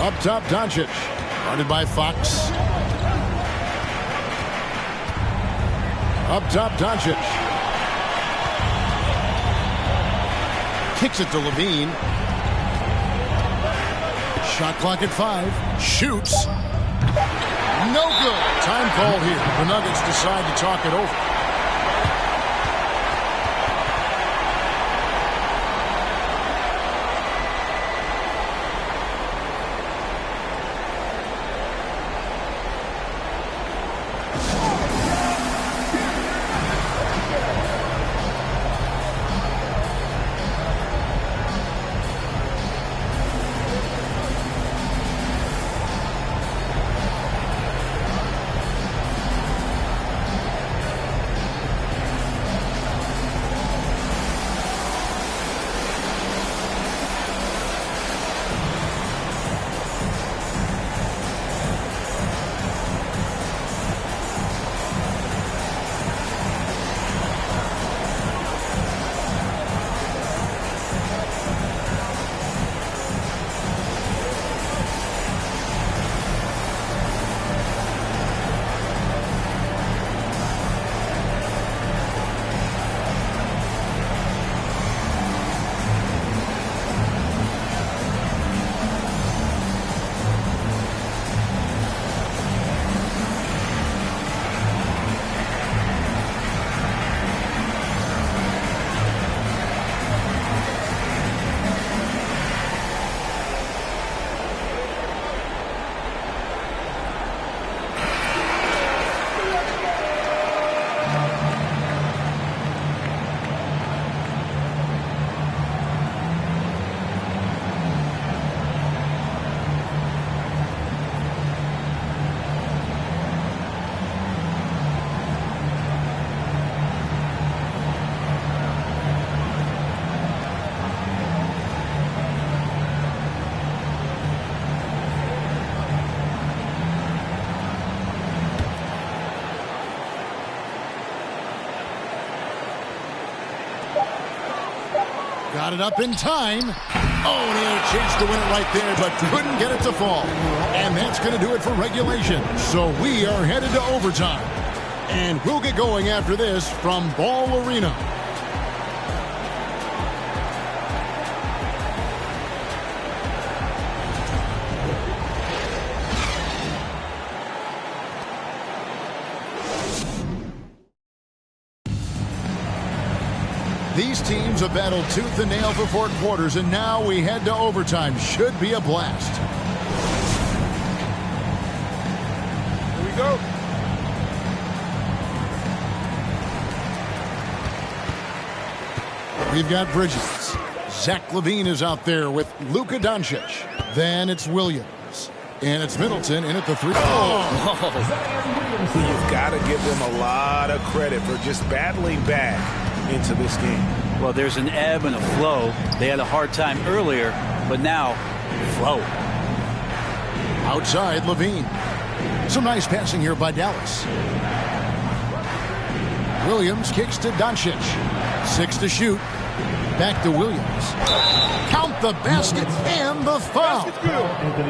Up top, Doncic. Guarded by Fox. Up top, Doncic. Kicks it to Levine. Shot clock at 5. Shoots. No good. Time called here. The Nuggets decide to talk it over. Got it up in time. Oh, and he had a chance to win it right there, but couldn't get it to fall. And that's going to do it for regulation. So we are headed to overtime. And we'll get going after this from Ball Arena. These teams have battled tooth and nail for 4 quarters, and now we head to overtime. Should be a blast. Here we go. We've got Bridges. Zach LaVine is out there with Luka Doncic. Then it's Williams. And it's Middleton in at the 3. You've got to give them a lot of credit for just battling back into this game. Well, there's an ebb and a flow. They had a hard time earlier, but now, flow. Outside, LaVine. Some nice passing here by Dallas. Williams kicks to Doncic. 6 to shoot. Back to Williams. Count the basket and the foul.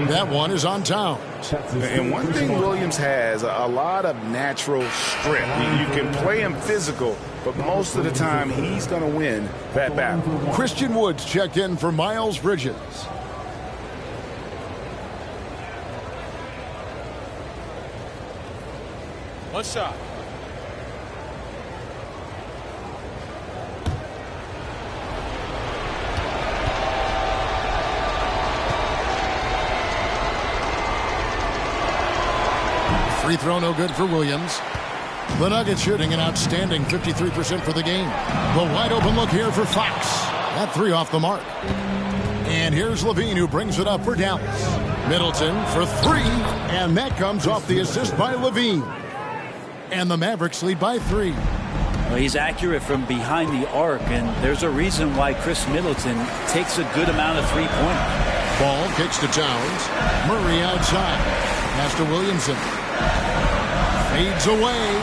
That one is on Towns. And one thing Williams has, a lot of natural strength. You can play him physical, but most of the time he's going to win that battle. Christian Woods checked in for Miles Bridges. One shot. Free throw no good for Williams. The Nuggets shooting an outstanding 53% for the game. The wide open look here for Fox. That 3 off the mark. And here's LaVine who brings it up for Dallas. Middleton for 3. And that comes off the assist by LaVine. And the Mavericks lead by 3. Well, he's accurate from behind the arc, and there's a reason why Chris Middleton takes a good amount of three-pointers. Ball kicks to Towns. Murray outside. Pass to Williamson. Fades away.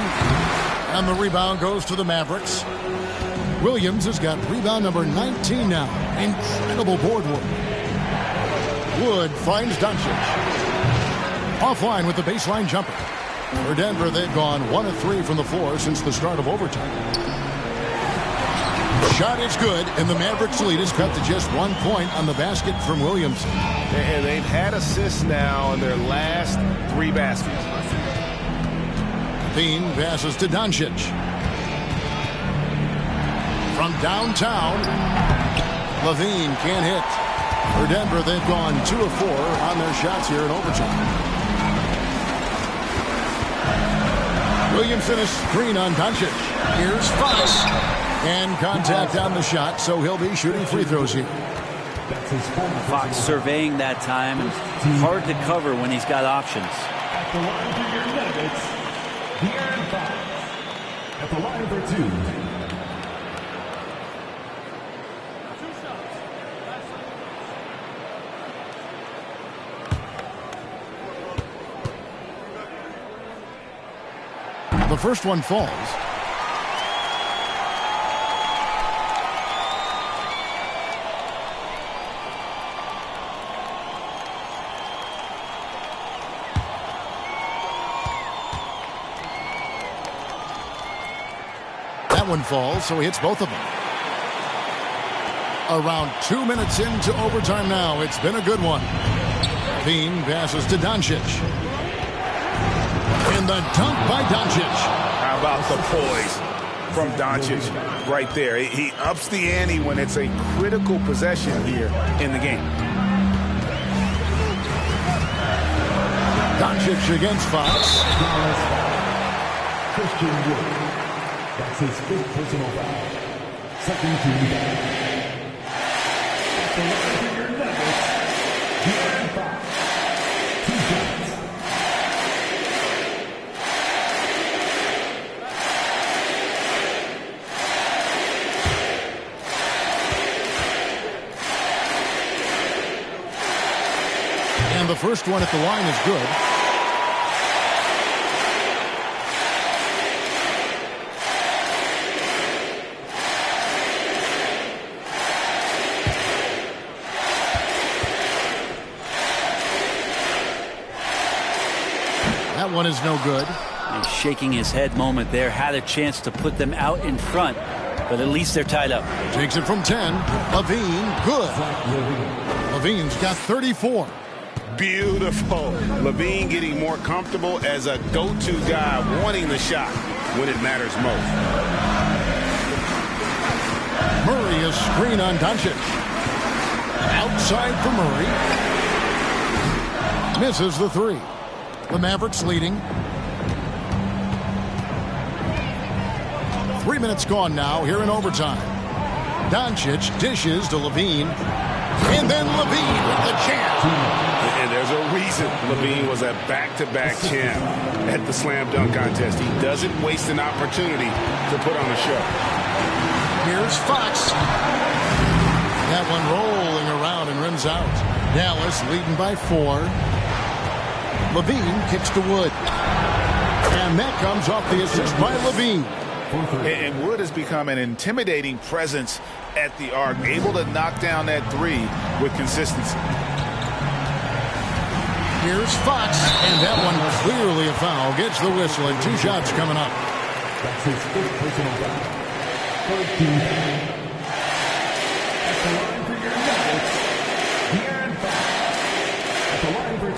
And the rebound goes to the Mavericks. Williams has got rebound number 19 now. Incredible board work. Wood finds Doncic. Offline with the baseline jumper. For Denver, they've gone 1 of 3 from the floor since the start of overtime. Shot is good, and the Mavericks lead is cut to just 1 point on the basket from Williamson. And they've had assists now in their last 3 baskets. Levine passes to Doncic. From downtown, Levine can't hit. For Denver, they've gone 2 of 4 on their shots here in overtime. Williamson is screen on Doncic. Here's Fox. And contact on the shot, so he'll be shooting free throws here. Fox surveying that time. Hard to cover when he's got options. At the line for your Nuggets, De'Aaron Fox. At the line for 2. The first one falls. That one falls, so he hits both of them. Around 2 minutes into overtime now. It's been a good one. Levine passes to Doncic. In the dunk by Doncic. How about the poise from Doncic right there? He ups the ante when it's a critical possession here in the game. Doncic against Fox. Christian Wood. That's his 5th personal foul. Second team foul. At the line for your Nuggets, De'Aaron Fox. 2 shots. And the first one at the line is good. That one is no good. And shaking his head moment there. Had a chance to put them out in front, but at least they're tied up. Takes it from 10. Levine, good. Levine's got 34. Beautiful. Levine getting more comfortable as a go-to guy, wanting the shot when it matters most. Murray is screen on Doncic. Outside for Murray. Misses the 3. The Mavericks leading. 3 minutes gone now here in overtime. Doncic dishes to Levine. And then Levine with the champ. And there's a reason Levine was a back-to-back champ at the slam dunk contest. He doesn't waste an opportunity to put on a show. Here's Fox. That one rolling around and rims out. Dallas leading by 4. Levine kicks to Wood. And that comes off the assist by Levine. And Wood has become an intimidating presence at the arc, able to knock down that 3 with consistency. Here's Fox, and that one clearly a foul. Gets the whistle, and 2 shots coming up. That's his 5th personal foul. 3rd team foul. At the line for your Nuggets, De'Aaron Fox. At the line for 2.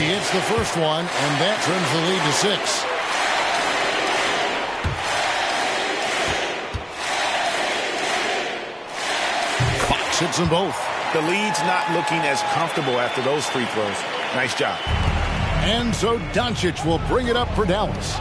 He hits the first one, and that turns the lead to 6. Fox hits them both. The lead's not looking as comfortable after those free throws. Nice job. And so Doncic will bring it up for Dallas.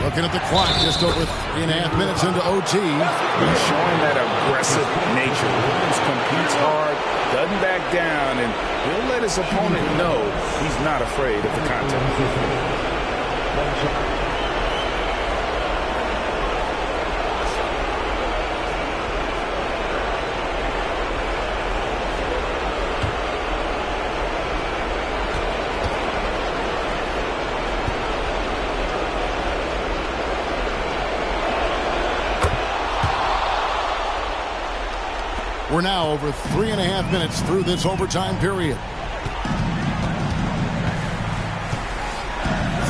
Looking at the clock, just over 3.5 minutes into OT. He's showing that aggressive nature. He competes hard, doesn't back down, and he'll let his opponent know he's not afraid of the contact. We're now over 3.5 minutes through this overtime period.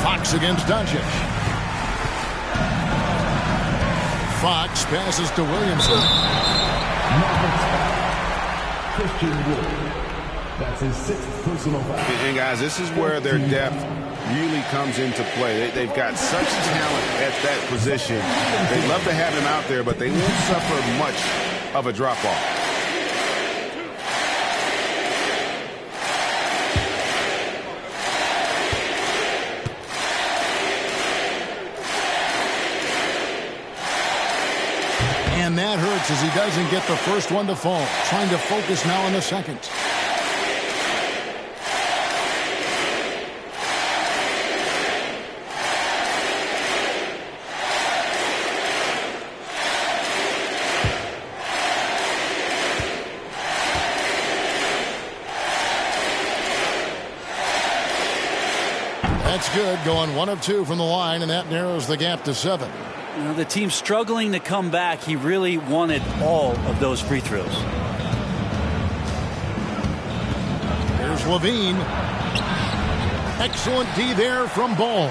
Fox against Doncic. Fox passes to Williamson. Christian Wood. That's his 6th personal foul. And guys, this is where their depth really comes into play. They've got such talent at that position. They'd love to have him out there, but they won't suffer much of a drop-off. And that hurts as he doesn't get the first one to fall. Trying to focus now on the second. That's good, going 1 of 2 from the line, and that narrows the gap to 7. You know, the team's struggling to come back. He really wanted all of those free throws. Here's Levine. Excellent D there from Ball.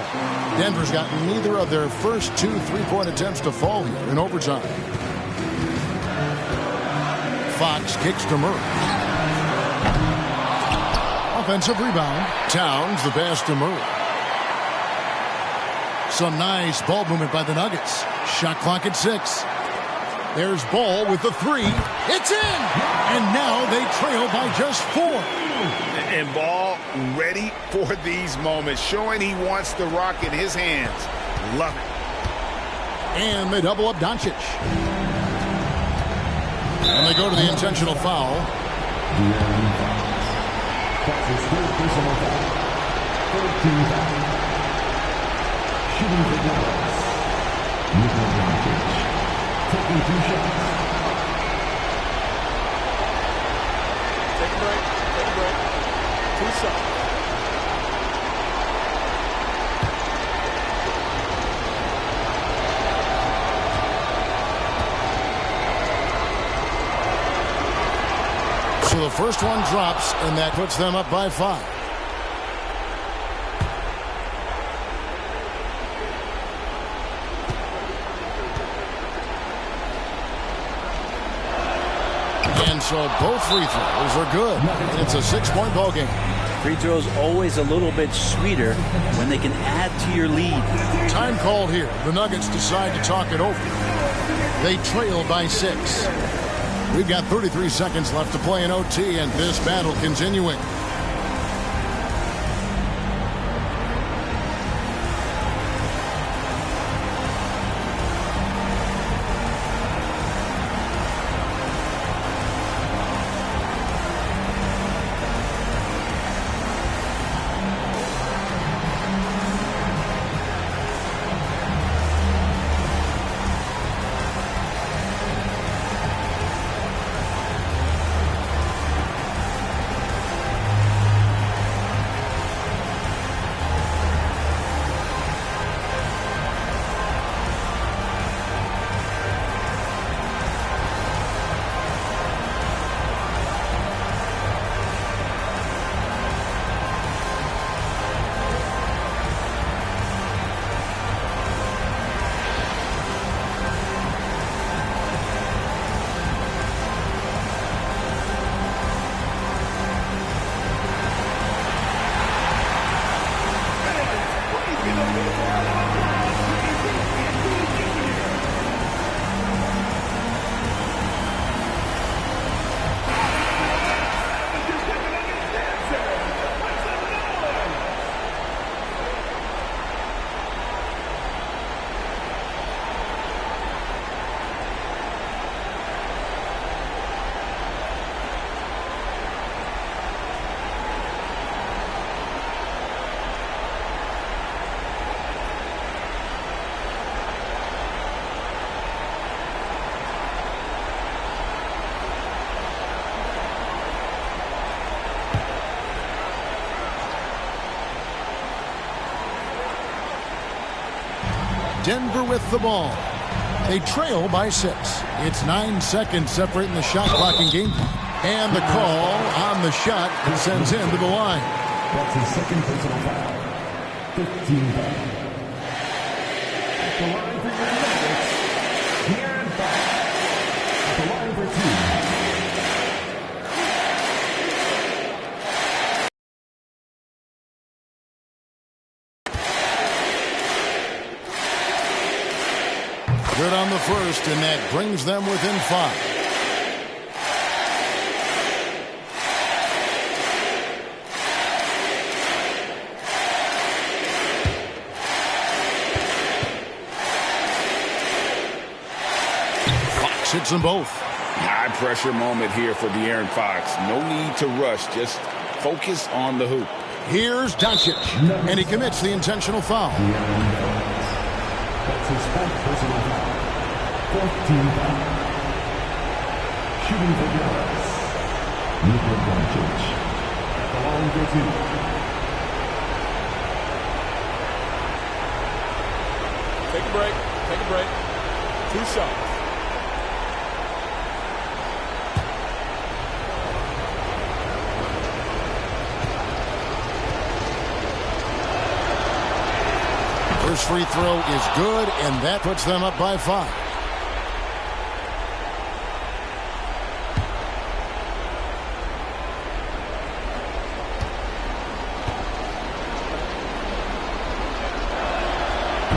Denver's got neither of their first 2 3-point attempts to fall here in overtime. Fox kicks to Murray. Offensive rebound. Towns the pass to Murray. Some nice ball movement by the Nuggets. Shot clock at 6. There's Ball with the 3. It's in! And now they trail by just 4. And Ball ready for these moments, showing he wants the rock in his hands. Love it. And they double up Doncic. And they go to the intentional foul. That's his 3rd personal foul. 13 fouls. Shooting for Dallas. Luka Doncic. Taking 2 shots. Take a break. Take a break. 2 shots. So the first one drops, and that puts them up by 5. And so both free throws are good. And it's a 6-point ball game. Free throws always a little bit sweeter when they can add to your lead. Time called here. The Nuggets decide to talk it over. They trail by 6. We've got 33 seconds left to play in OT, and this battle continuing. Denver with the ball. They trail by 6. It's 9 seconds separating the shot clock and game. And the call on the shot that sends him to the line. That's his 2nd personal foul. 15 fouls. At the line for the Nuggets, here that brings them within 5. Fox hits them both. High pressure moment here for De'Aaron Fox. No need to rush. Just focus on the hoop. Here's Doncic, and he commits the intentional foul. That's his 4th personal foul. 4th team foul. Shooting for Dallas, Luka Doncic. At the line for 2. Take a break. Take a break. 2 shots. First free throw is good, and that puts them up by 5.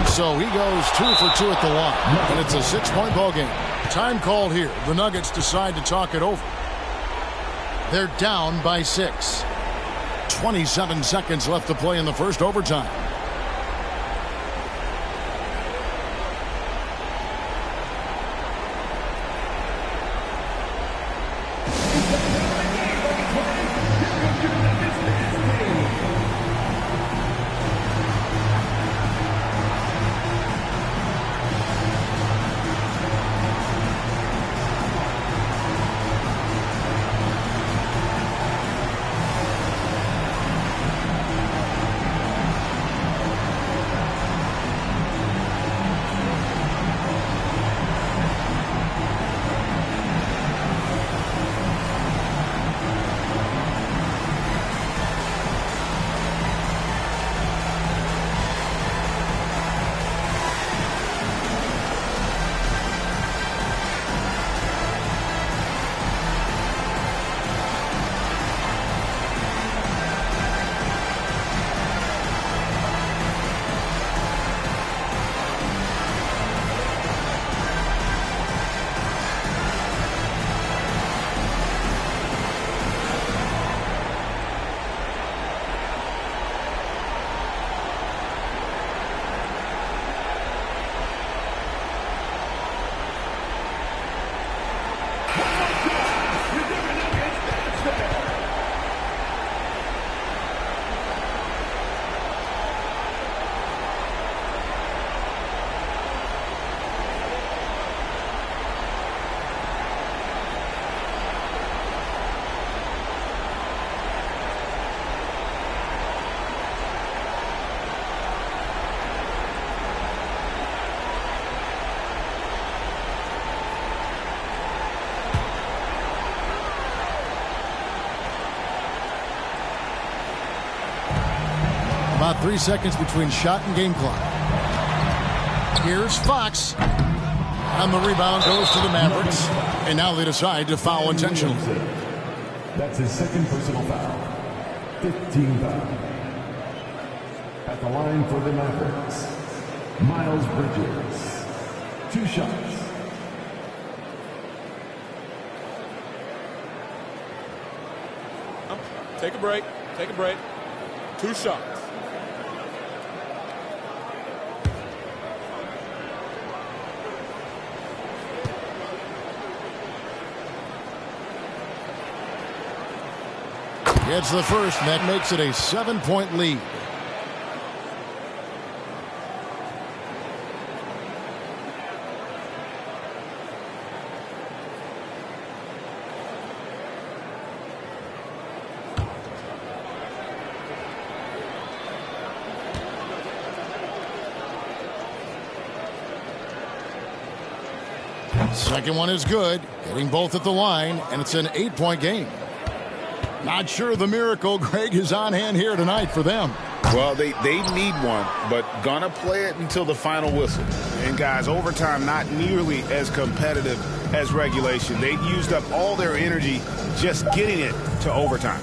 So he goes 2 for 2 at the line, and it's a 6-point ball game. Time called here. The Nuggets decide to talk it over. They're down by 6. 27 seconds left to play in the first overtime. About 3 seconds between shot and game clock. Here's Fox. And the rebound goes to the Mavericks. And now they decide to foul intentionally. That's his 2nd personal foul. 15 foul. At the line for the Mavericks, Miles Bridges. 2 shots. Take a break. Take a break. 2 shots. Gets the first, and that makes it a 7-point lead. Second one is good, hitting both at the line, and it's an 8-point game. Not sure the miracle, Greg, is on hand here tonight for them. Well, they need one, but gonna play it until the final whistle. And guys, overtime not nearly as competitive as regulation. They've used up all their energy just getting it to overtime.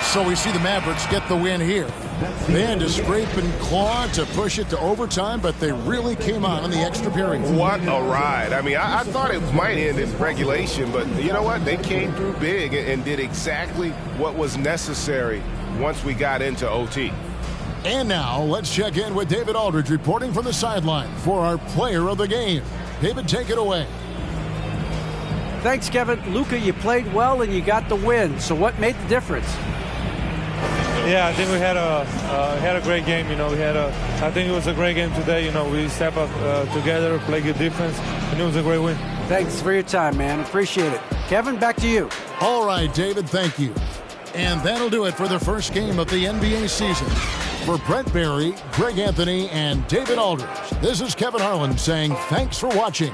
So we see the Mavericks get the win here. They had to scrape and claw to push it to overtime, but they really came on in the extra period. What a ride. I mean, I thought it might end in regulation, but you know what? They came through big and did exactly what was necessary once we got into OT. And now, let's check in with David Aldridge reporting from the sideline for our player of the game. David, take it away. Thanks, Kevin. Luka, you played well and you got the win. So what made the difference? Yeah, I think we had a great game. I think it was a great game today. We step up together, play good defense, and it was a great win. Thanks for your time, man. Appreciate it. Kevin, back to you. All right, David, thank you. And that'll do it for the first game of the NBA season. For Brent Barry, Greg Anthony, and David Aldridge, this is Kevin Harlan saying thanks for watching.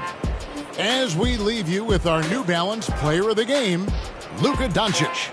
As we leave you with our New Balance player of the game, Luka Doncic.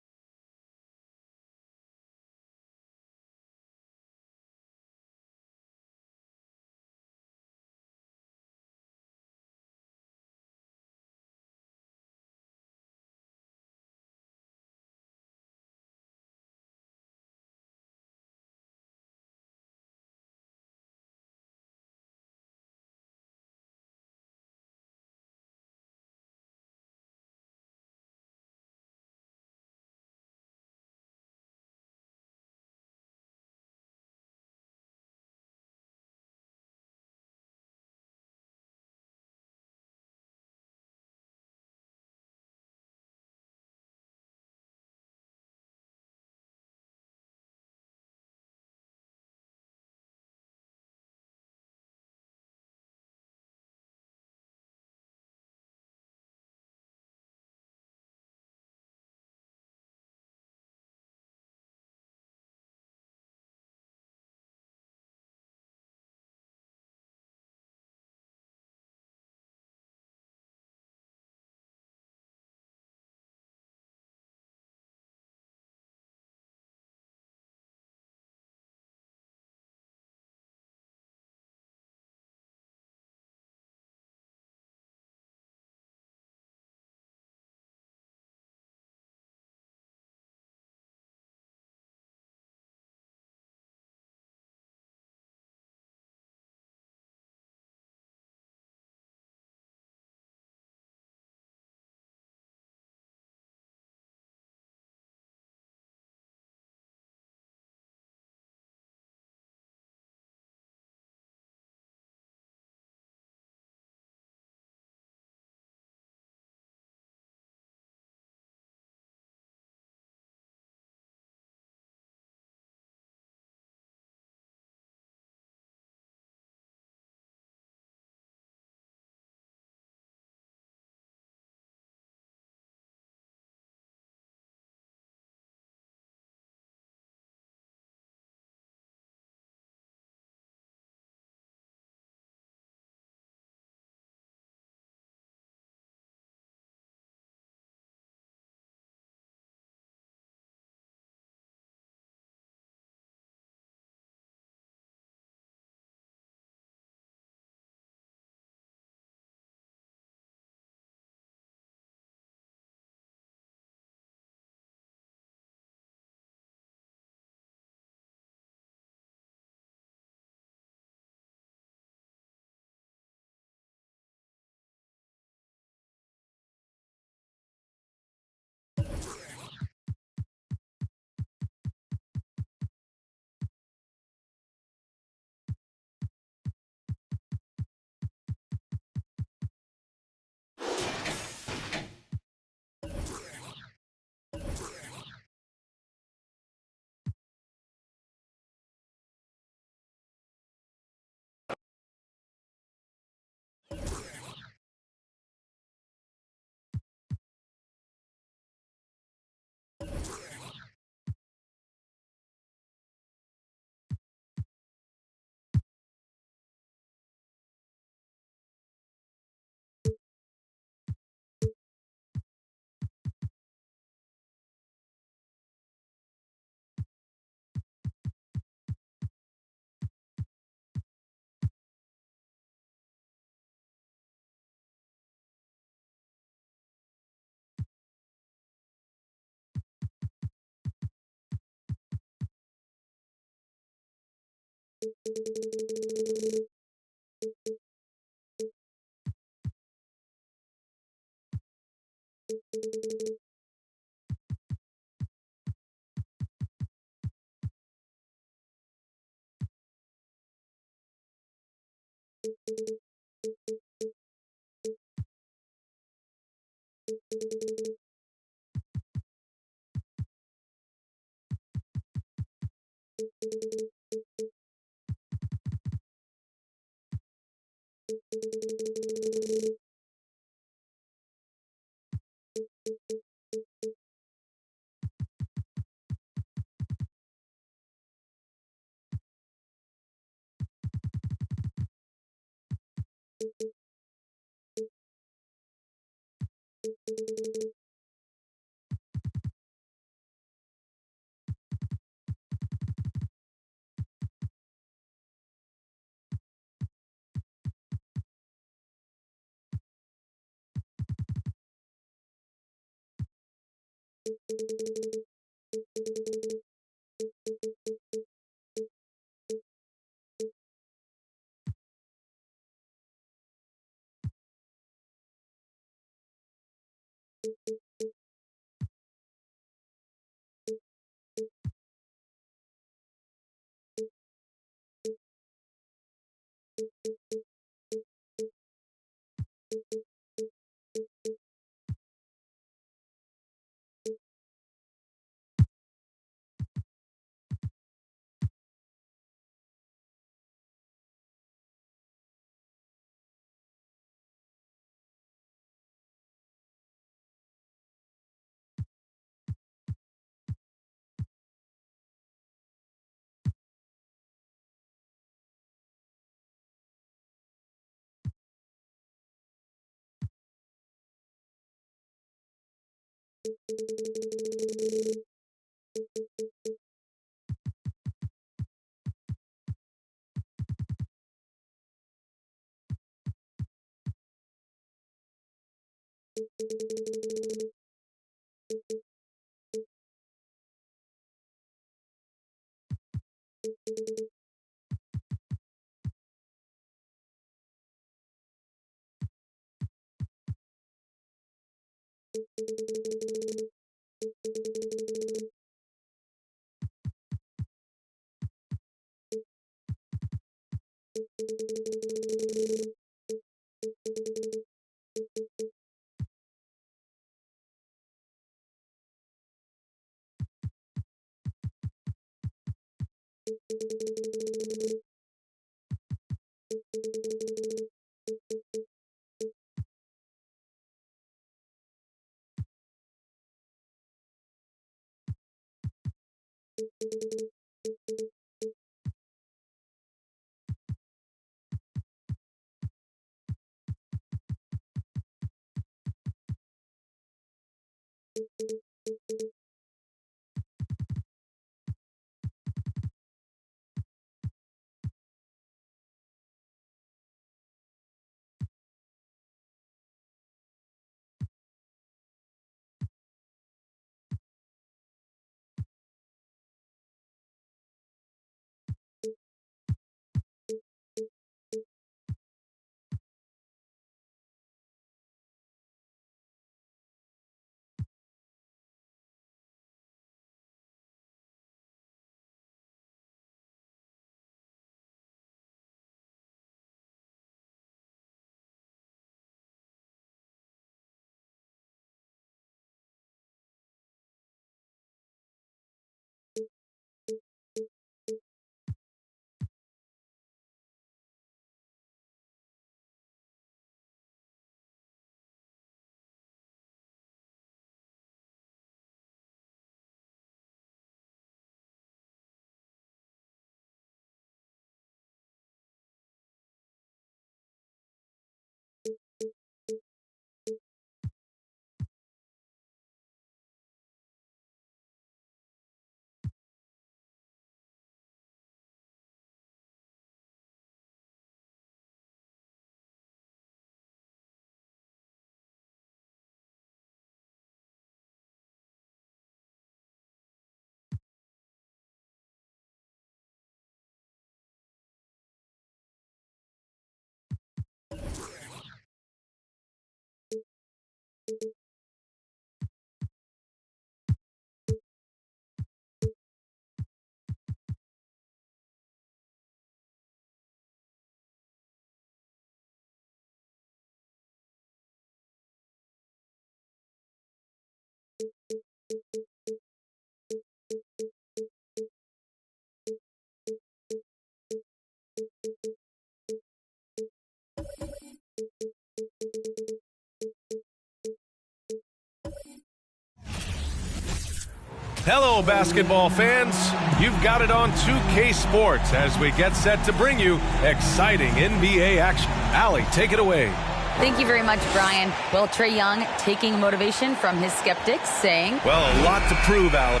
Hello, basketball fans. You've got it on 2K Sports as we get set to bring you exciting NBA action. Allie, take it away. Thank you very much, Brian. Well, Trae Young taking motivation from his skeptics, saying, well, a lot to prove, Allie.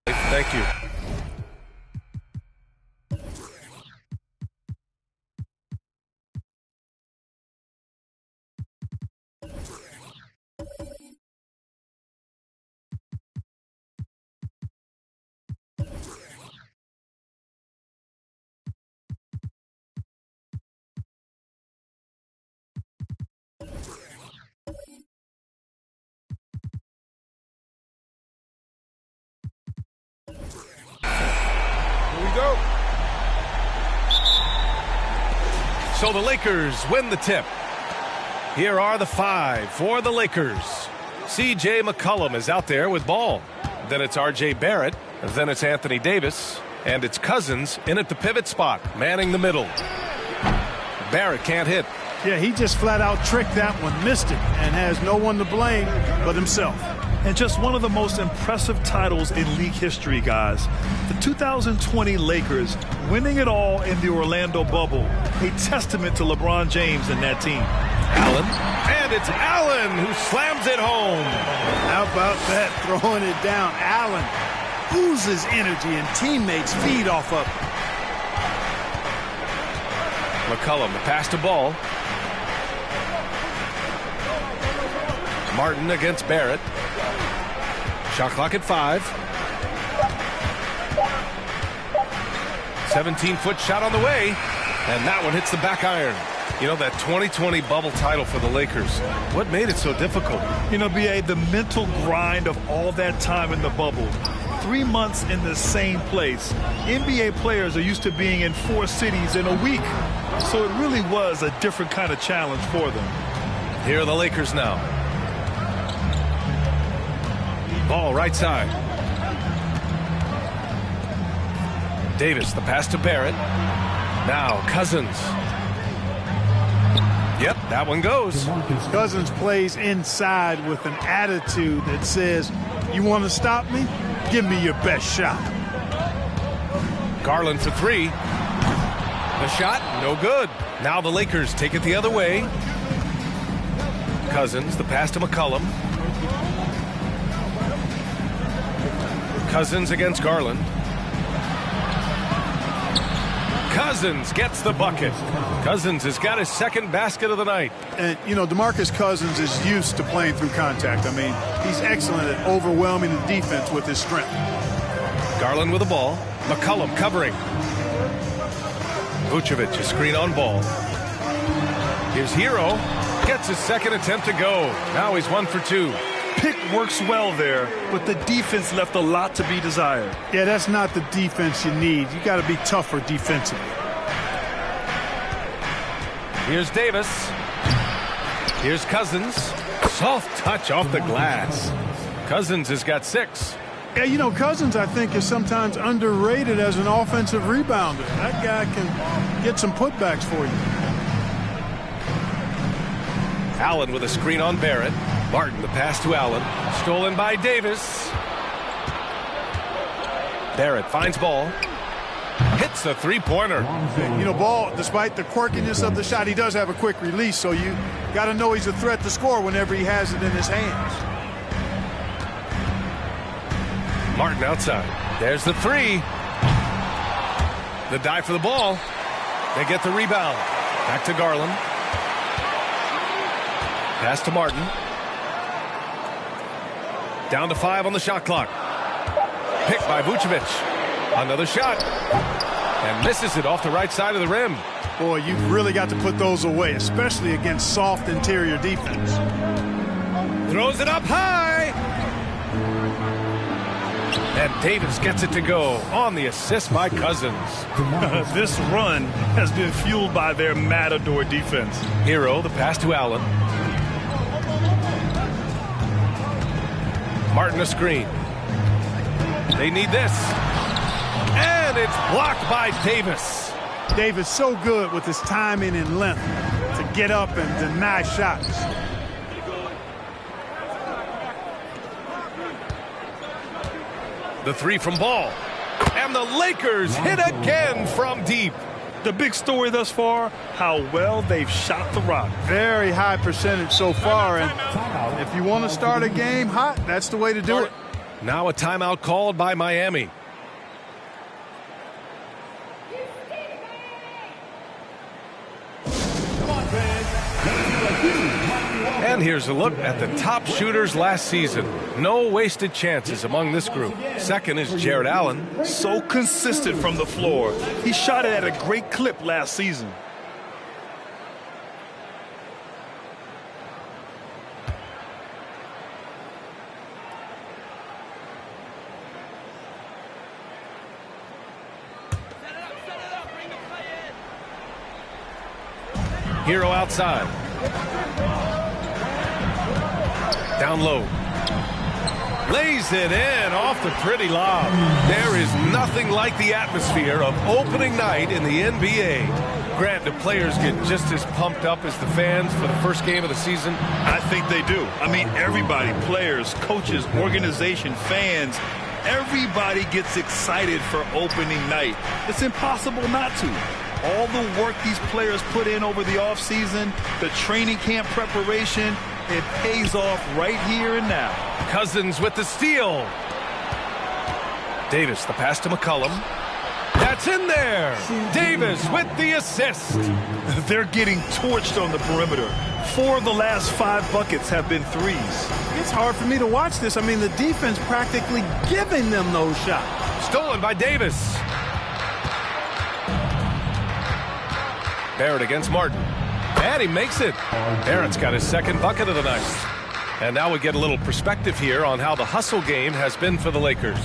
Thank you. Go. So the Lakers win the tip. Here are the 5 for the Lakers. C.J. McCollum is out there with ball. Then it's R.J. Barrett. Then it's Anthony Davis. And it's Cousins in at the pivot spot, manning the middle. Barrett can't hit. Yeah, he just flat out tricked that one, missed it, and has no one to blame but himself. And just one of the most impressive titles in league history, guys. The 2020 Lakers winning it all in the Orlando bubble. A testament to LeBron James and that team. Allen. And it's Allen who slams it home. How about that, throwing it down? Allen oozes energy and teammates feed off of it. McCollum, the pass to Ball. Martin against Barrett. Shot clock at 5. 17-foot shot on the way. And that one hits the back iron. You know, that 2020 bubble title for the Lakers. What made it so difficult? You know, B.A., the mental grind of all that time in the bubble. 3 months in the same place. NBA players are used to being in 4 cities in a week. So it really was a different kind of challenge for them. Here are the Lakers now. Ball right side. Davis, the pass to Barrett. Now Cousins. Yep, that one goes. Cousins plays inside with an attitude that says, you want to stop me? Give me your best shot. Garland for 3. The shot, no good. Now the Lakers take it the other way. Cousins, the pass to McCollum. Cousins against Garland. Cousins gets the bucket. Cousins has got his second basket of the night. And, you know, DeMarcus Cousins is used to playing through contact. I mean, he's excellent at overwhelming the defense with his strength. Garland with the ball. McCollum covering. Vucevic, a screen on Ball. Here's Hero. Gets his second attempt to go. Now he's 1 for 2. Pick works well there, but the defense left a lot to be desired. Yeah, that's not the defense you need. You got to be tougher defensively. Here's Davis. Here's Cousins. Soft touch off the glass. Cousins has got 6. Yeah, you know, Cousins, I think, is sometimes underrated as an offensive rebounder. That guy can get some putbacks for you. Allen with a screen on Barrett. Martin, the pass to Allen. Stolen by Davis. Barrett finds Ball. Hits a three-pointer. You know, Ball, despite the quirkiness of the shot, he does have a quick release, so you got to know he's a threat to score whenever he has it in his hands. Martin outside. There's the 3. The dive for the ball. They get the rebound. Back to Garland. Pass to Martin. Down to 5 on the shot clock. Picked by Vucevic. Another shot. And misses it off the right side of the rim. Boy, you've really got to put those away, especially against soft interior defense. Throws it up high. And Davis gets it to go on the assist by Cousins. This run has been fueled by their matador defense. Hero, the pass to Allen. Martin a screen. They need this. And it's blocked by Davis. Davis so good with his timing and length to get up and deny shots. The three from Ball. And the Lakers hit again from deep. The big story thus far, how well they've shot the rock. Very high percentage so far, and if you want to start a game hot, that's the way to do it. Now a timeout called by Miami. And here's a look at the top shooters last season. No wasted chances among this group. Second is Jared Allen. So consistent from the floor. He shot it at a great clip last season. Hero outside. Down low. Lays it in off the pretty lob. There is nothing like the atmosphere of opening night in the NBA. Grant, the players get just as pumped up as the fans for the first game of the season? I think they do. I mean, everybody, players, coaches, organization, fans, everybody gets excited for opening night. It's impossible not to. All the work these players put in over the offseason, the training camp preparation, it pays off right here and now. Cousins with the steal. Davis, the pass to McCollum. That's in there. Davis with the assist. They're getting torched on the perimeter. 4 of the last 5 buckets have been threes. It's hard for me to watch this. I mean, the defense practically giving them those shots. Stolen by Davis. Barrett against Martin. And he makes it. Barrett's got his second bucket of the night. And now we get a little perspective here on how the hustle game has been for the Lakers.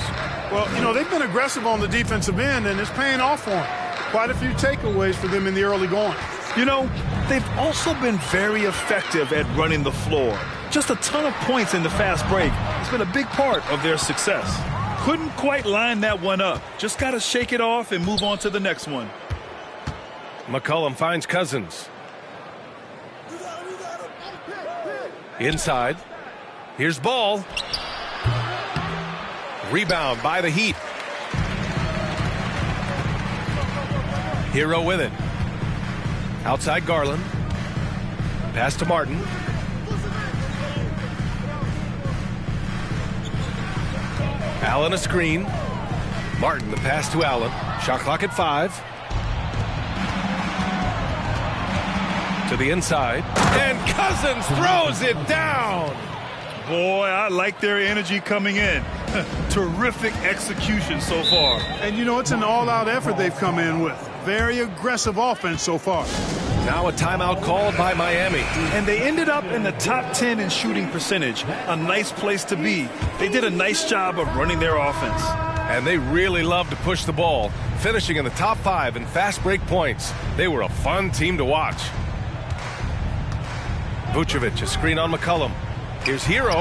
Well, you know, they've been aggressive on the defensive end, and it's paying off for them. Quite a few takeaways for them in the early going. You know, they've also been very effective at running the floor. Just a ton of points in the fast break. It's been a big part of their success. Couldn't quite line that one up. Just got to shake it off and move on to the next one. McCollum finds Cousins. Inside. Here's Ball. Rebound by the Heat. Hero with it. Outside Garland. Pass to Martin. Allen a screen. Martin the pass to Allen. Shot clock at 5. To the inside. And Cousins throws it down. Boy, I like their energy coming in. Terrific execution so far. And, you know, it's an all-out effort they've come in with. Very aggressive offense so far. Now a timeout called by Miami. And they ended up in the top 10 in shooting percentage. A nice place to be. They did a nice job of running their offense. And they really love to push the ball, finishing in the top 5 in fast break points. They were a fun team to watch. Vucevic, a screen on McCollum. Here's Hero.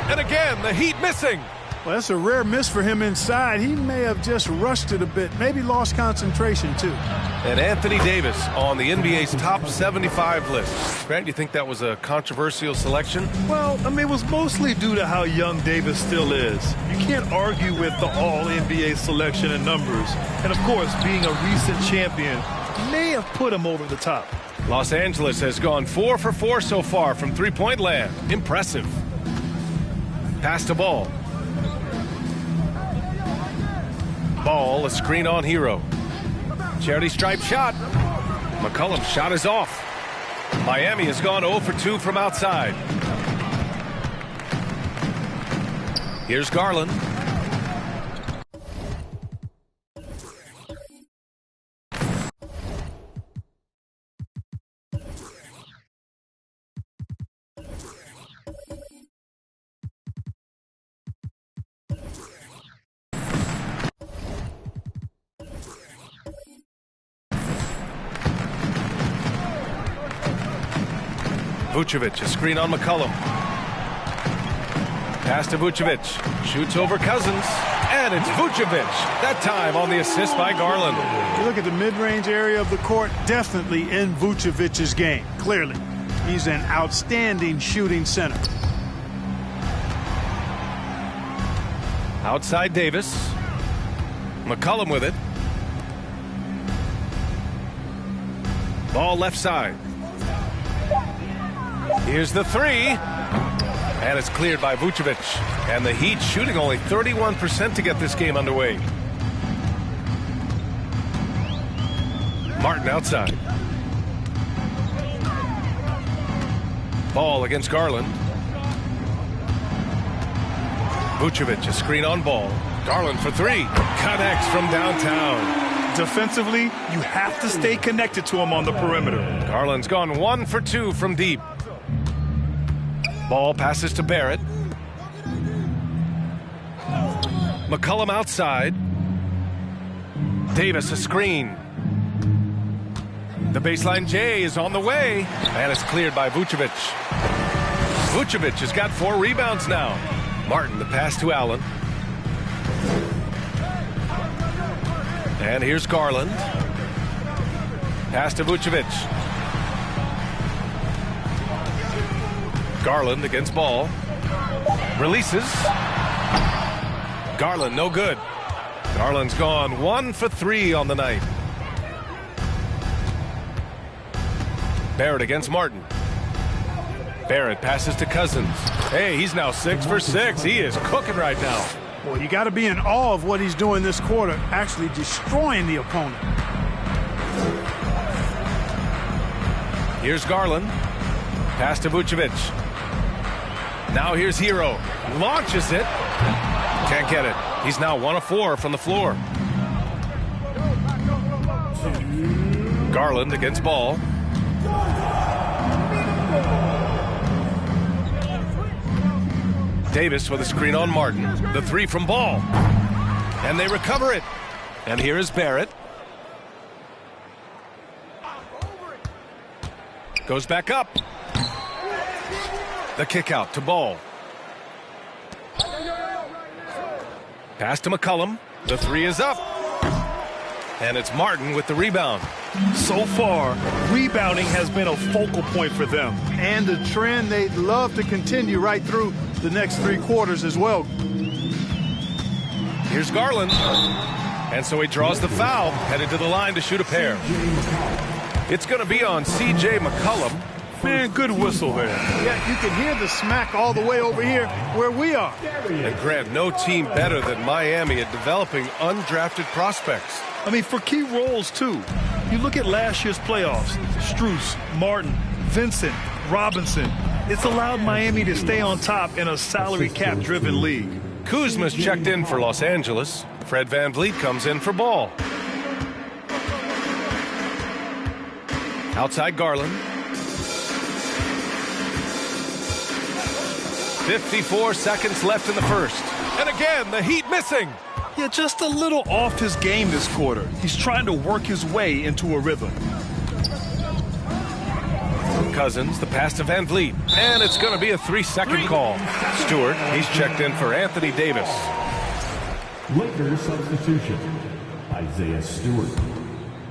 And again, the Heat missing. Well, that's a rare miss for him inside. He may have just rushed it a bit, maybe lost concentration too. And Anthony Davis on the NBA's top 75 list. Grant, you think that was a controversial selection? Well, I mean, it was mostly due to how young Davis still is. You can't argue with the all-NBA selection and numbers. And, of course, being a recent champion may have put him over the top. Los Angeles has gone 4 for 4 so far from three-point land. Impressive. Pass to Ball. Ball, a screen on Hero. Charity stripe shot. McCollum's shot is off. Miami has gone 0 for 2 from outside. Here's Garland. Vucevic, a screen on McCollum. Pass to Vucevic. Shoots over Cousins. And it's Vucevic. That time on the assist by Garland. You look at the mid-range area of the court, definitely in Vucevic's game. Clearly, he's an outstanding shooting center. Outside Davis. McCollum with it. Ball left side. Here's the three. And it's cleared by Vucevic. And the Heat shooting only 31% to get this game underway. Martin outside. Ball against Garland. Vucevic, a screen on Ball. Garland for three. Connects from downtown. Defensively, you have to stay connected to him on the perimeter. Garland's gone 1 for 2 from deep. Ball passes to Barrett. McCollum outside. Davis a screen. The baseline J is on the way. And it's cleared by Vucevic. Vucevic has got 4 rebounds now. Martin, the pass to Allen. And here's Garland. Pass to Vucevic. Garland against Ball. Releases. Garland, no good. Garland's gone 1 for 3 on the night. Barrett against Martin. Barrett passes to Cousins. Hey, he's now 6 for 6. He is cooking right now. Well, you got to be in awe of what he's doing this quarter, actually destroying the opponent. Here's Garland. Pass to Vucevic. Now here's Hero. Launches it. Can't get it. He's now 1 of 4 from the floor. Garland against Ball. Davis with a screen on Martin. The three from Ball. And they recover it. And here is Barrett. Goes back up. The kick out to Ball. Pass to McCollum. The three is up. And it's Martin with the rebound. So far, rebounding has been a focal point for them. And the trend they'd love to continue right through the next 3 quarters as well. Here's Garland. And so he draws the foul, headed to the line to shoot a pair. It's going to be on C.J. McCollum. Man, good whistle there. Yeah, you can hear the smack all the way over here where we are. And Grant, no team better than Miami at developing undrafted prospects. I mean, for key roles, too. You look at last year's playoffs. Strus, Martin, Vincent, Robinson. It's allowed Miami to stay on top in a salary cap-driven league. Kuzma's checked in for Los Angeles. Fred VanVleet comes in for Ball. Outside Garland. 54 seconds left in the first. And again, the Heat missing. Yeah, just a little off his game this quarter. He's trying to work his way into a rhythm. Cousins, the pass to VanVleet. And it's going to be a 3-second call. Stewart, he's checked in for Anthony Davis. Lakers substitution. Isaiah Stewart.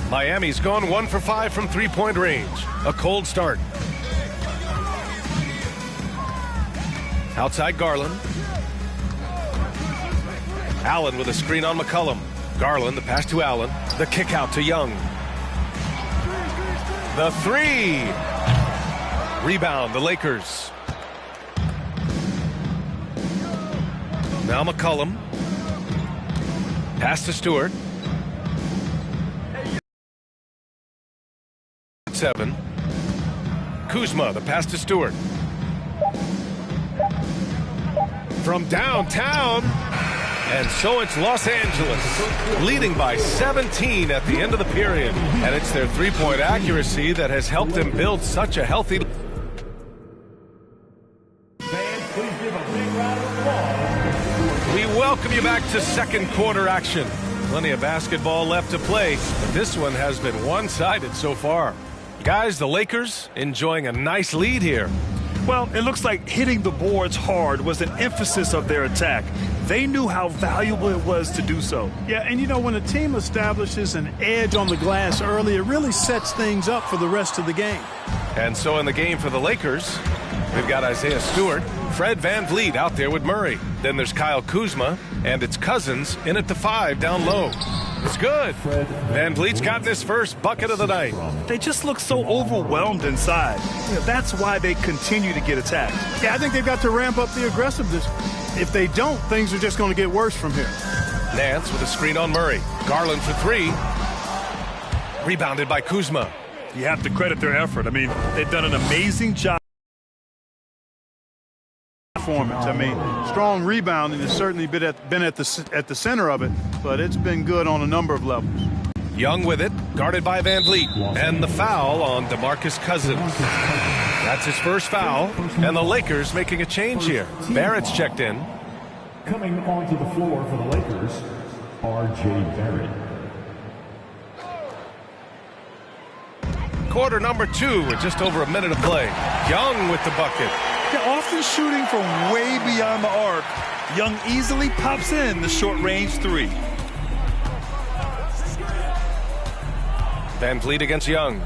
Miami's gone 1 for 5 from three-point range. A cold start. Outside Garland. Allen with a screen on McCollum. Garland, the pass to Allen. The kick out to Young. The three. Rebound, the Lakers. Now McCollum. Pass to Stewart. 7. Kuzma, the pass to Stewart. From downtown. And so it's Los Angeles, leading by 17 at the end of the period. And it's their three-point accuracy that has helped them build such a healthy... We welcome you back to second quarter action. Plenty of basketball left to play, but this one has been one-sided so far. Guys, the Lakers enjoying a nice lead here. Well, it looks like hitting the boards hard was an emphasis of their attack. They knew how valuable it was to do so. Yeah, and you know, when a team establishes an edge on the glass early, it really sets things up for the rest of the game. And so in the game for the Lakers, we've got Isaiah Stewart, Fred VanVleet out there with Murray. Then there's Kyle Kuzma And it's Cousins in at the 5 down low. It's good. Van Vliet's gotten his first bucket of the night. They just look so overwhelmed inside. That's why they continue to get attacked. Yeah, I think they've got to ramp up the aggressiveness. If they don't, things are just going to get worse from here. Nance with a screen on Murray. Garland for 3. Rebounded by Kuzma. You have to credit their effort. I mean, they've done an amazing job. Performance. I mean, strong rebounding has certainly been at the center of it, but it's been good on a number of levels. Young with it, guarded by Van Vliet, and the foul on DeMarcus Cousins. That's his first foul, and the Lakers making a change here. Barrett's checked in. Coming onto the floor for the Lakers, R.J. Barrett. Quarter number 2 with just over a minute of play. Young with the bucket. They're often shooting from way beyond the arc. Young easily pops in the short-range 3. Van Vliet against Young.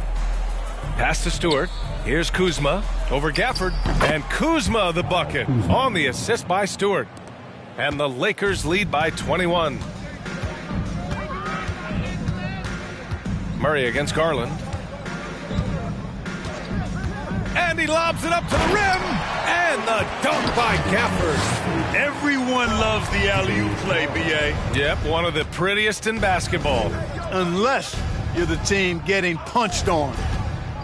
Pass to Stewart. Here's Kuzma over Gafford. And Kuzma the bucket on the assist by Stewart. And the Lakers lead by 21. Murray against Garland. And he lobs it up to the rim. And the dunk by Gafford. Everyone loves the alley-oop play, B.A. Yep, one of the prettiest in basketball. Unless you're the team getting punched on.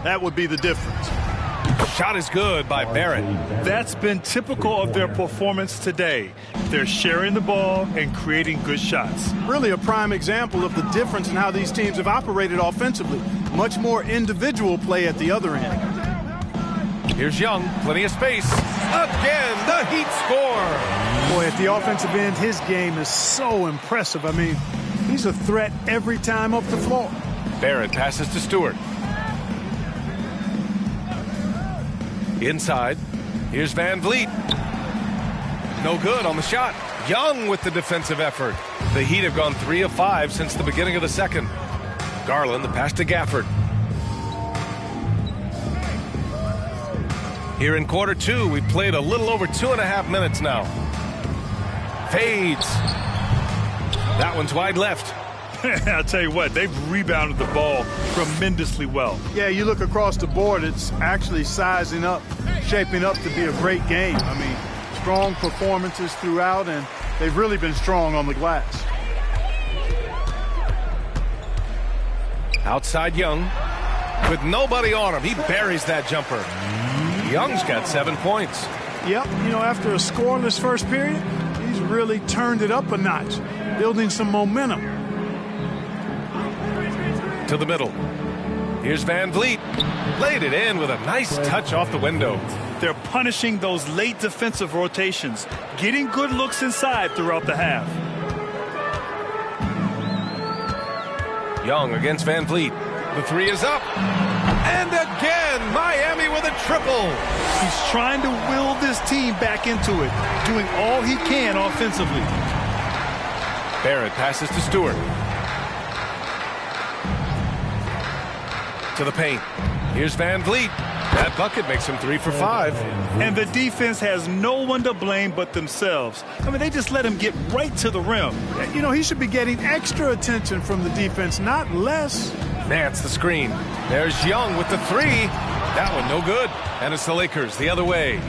That would be the difference. Shot is good by Barrett. That's been typical of their performance today. They're sharing the ball and creating good shots. Really a prime example of the difference in how these teams have operated offensively. Much more individual play at the other end. Here's Young, plenty of space. Again, the Heat score. Boy, at the offensive end, his game is so impressive. I mean, he's a threat every time up the floor. Barrett passes to Stewart. Inside, here's Van Vliet. No good on the shot. Young with the defensive effort. The Heat have gone 3 of 5 since the beginning of the second. Garland, the pass to Gafford. Here in quarter 2, we've played a little over 2.5 minutes now. Fades. That one's wide left. I'll tell you what, they've rebounded the ball tremendously well. Yeah, you look across the board, it's actually sizing up, shaping up to be a great game. I mean, strong performances throughout, and they've really been strong on the glass. Outside Young. With nobody on him, he buries that jumper. Young's got 7 points. Yep, you know, after a scoreless first period, he's really turned it up a notch, building some momentum. To the middle. Here's Van Vliet. Laid it in with a nice touch off the window. They're punishing those late defensive rotations, getting good looks inside throughout the half. Young against Van Vliet. The 3 is up. And again, Miami with a triple. He's trying to will this team back into it, doing all he can offensively. Barrett passes to Stewart. To the paint. Here's Van Vliet. That bucket makes him 3 for 5. And the defense has no one to blame but themselves. I mean, they just let him get right to the rim. You know, he should be getting extra attention from the defense, not less. Nance the screen. There's Young with the 3. That one no good. And it's the Lakers the other way.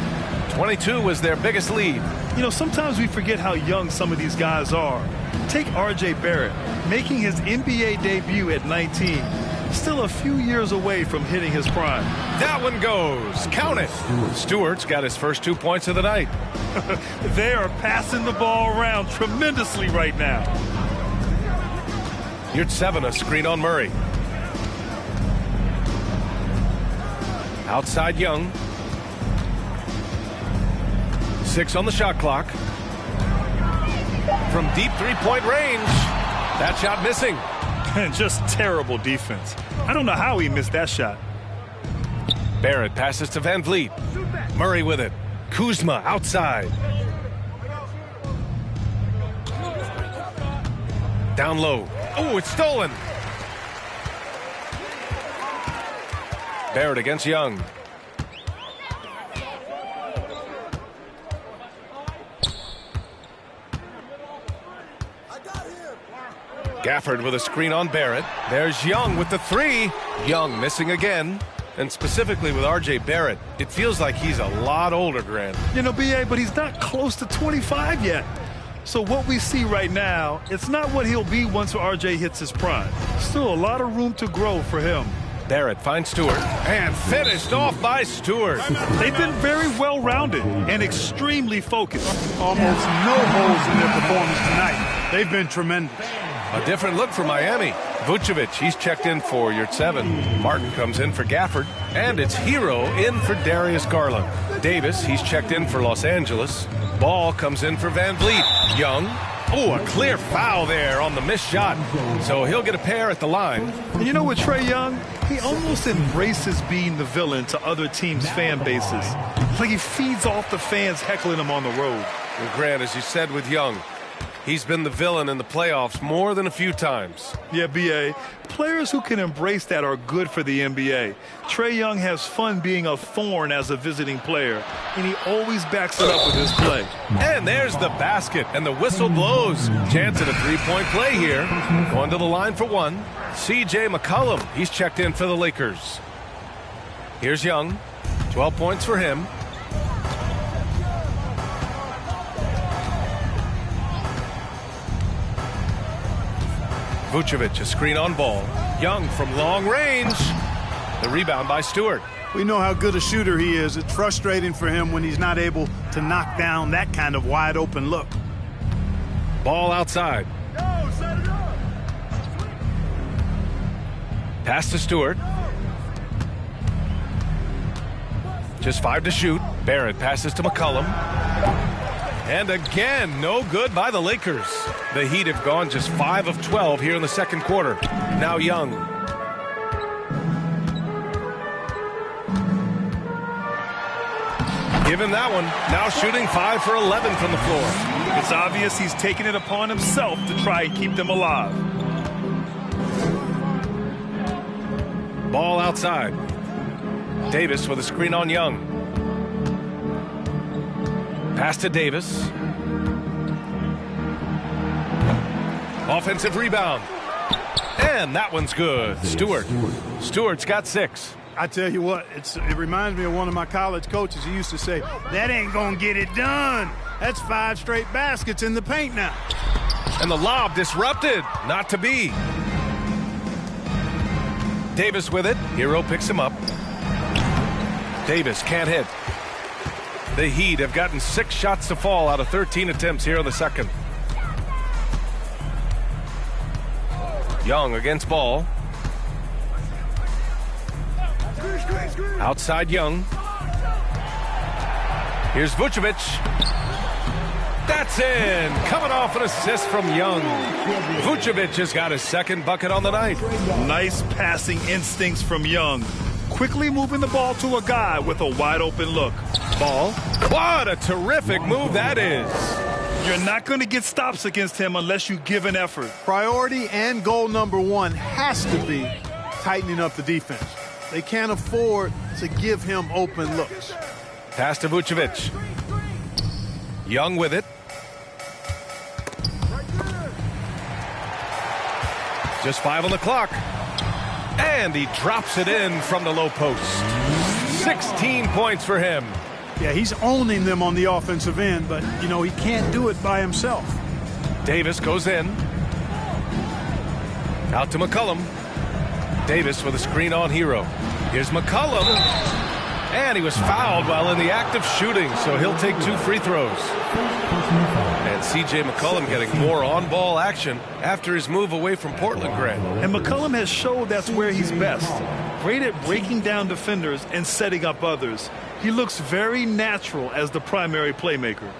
22 was their biggest lead. You know, sometimes we forget how young some of these guys are. Take R.J. Barrett, making his NBA debut at 19. Still a few years away from hitting his prime. That one goes. Count it. Stewart's got his first 2 points of the night. They are passing the ball around tremendously right now. Here's 7, a screen on Murray. Outside Young. 6 on the shot clock. From deep 3-point range. That shot missing. And just terrible defense. I don't know how he missed that shot. Barrett passes to Van Vliet. Murray with it. Kuzma outside. Down low. Oh, it's stolen. Barrett against Young. Gafford with a screen on Barrett. There's Young with the three. Young missing again. And specifically with R.J. Barrett, it feels like he's a lot older, Grant. You know, B.A., but he's not close to 25 yet. So what we see right now, it's not what he'll be once R.J. hits his prime. Still a lot of room to grow for him. Barrett finds Stewart and finished off by Stewart. They've been very well-rounded and extremely focused. Almost no holes in their performance tonight. They've been tremendous. A different look for Miami. Vucevic, he's checked in for Yurtseven. Martin comes in for Gafford. And it's Hero in for Darius Garland. Davis, he's checked in for Los Angeles. Ball comes in for Van Vliet. Young. Oh, a clear foul there on the missed shot. So he'll get a pair at the line. And you know what, Trae Young? He almost embraces being the villain to other teams' fan bases. It's like he feeds off the fans heckling him on the road. Well, Grant, as you said with Young, he's been the villain in the playoffs more than a few times. Yeah, B.A., players who can embrace that are good for the NBA. Trae Young has fun being a thorn as a visiting player, and he always backs it up with his play. And there's the basket, and the whistle blows. Chance at a three-point play here. Going to the line for one. C.J. McCollum, he's checked in for the Lakers. Here's Young. 12 points for him. Vucevic, a screen on Ball. Young from long range. The rebound by Stewart. We know how good a shooter he is. It's frustrating for him when he's not able to knock down that kind of wide open look. Ball outside. Pass to Stewart. Just 5 to shoot. Barrett passes to McCollum. And again, no good by the Lakers. The Heat have gone just 5 of 12 here in the second quarter. Now Young. Give him that one. Now shooting 5 for 11 from the floor. It's obvious he's taking it upon himself to try and keep them alive. Ball outside. Davis with a screen on Young. Pass to Davis. Offensive rebound. And that one's good. Stewart. Stewart's got 6. I tell you what, it reminds me of one of my college coaches. He used to say, that ain't going to get it done. That's 5 straight baskets in the paint now. And the lob disrupted. Not to be. Davis with it. Hero picks him up. Davis can't hit. The Heat have gotten 6 shots to fall out of 13 attempts here in the second. Young against Ball. Outside Young. Here's Vucevic. That's in. Coming off an assist from Young. Vucevic has got his second bucket on the night. Nice passing instincts from Young. Quickly moving the ball to a guy with a wide open look. Ball. What a terrific move that is. You're not going to get stops against him unless you give an effort. Priority and goal number 1 has to be tightening up the defense. They can't afford to give him open looks. Pass to Vucevic. Young with it. Just 5 on the clock. And he drops it in from the low post. 16 points for him. Yeah, he's owning them on the offensive end, but, you know, he can't do it by himself. Davis goes in. Out to McCollum. Davis with a screen on Hero. Here's McCollum. And he was fouled while in the act of shooting, so he'll take 2 free throws. And C.J. McCollum getting more on-ball action after his move away from Portland, Grant. And McCollum has showed that's where he's best. Great at breaking down defenders and setting up others. He looks very natural as the primary playmaker.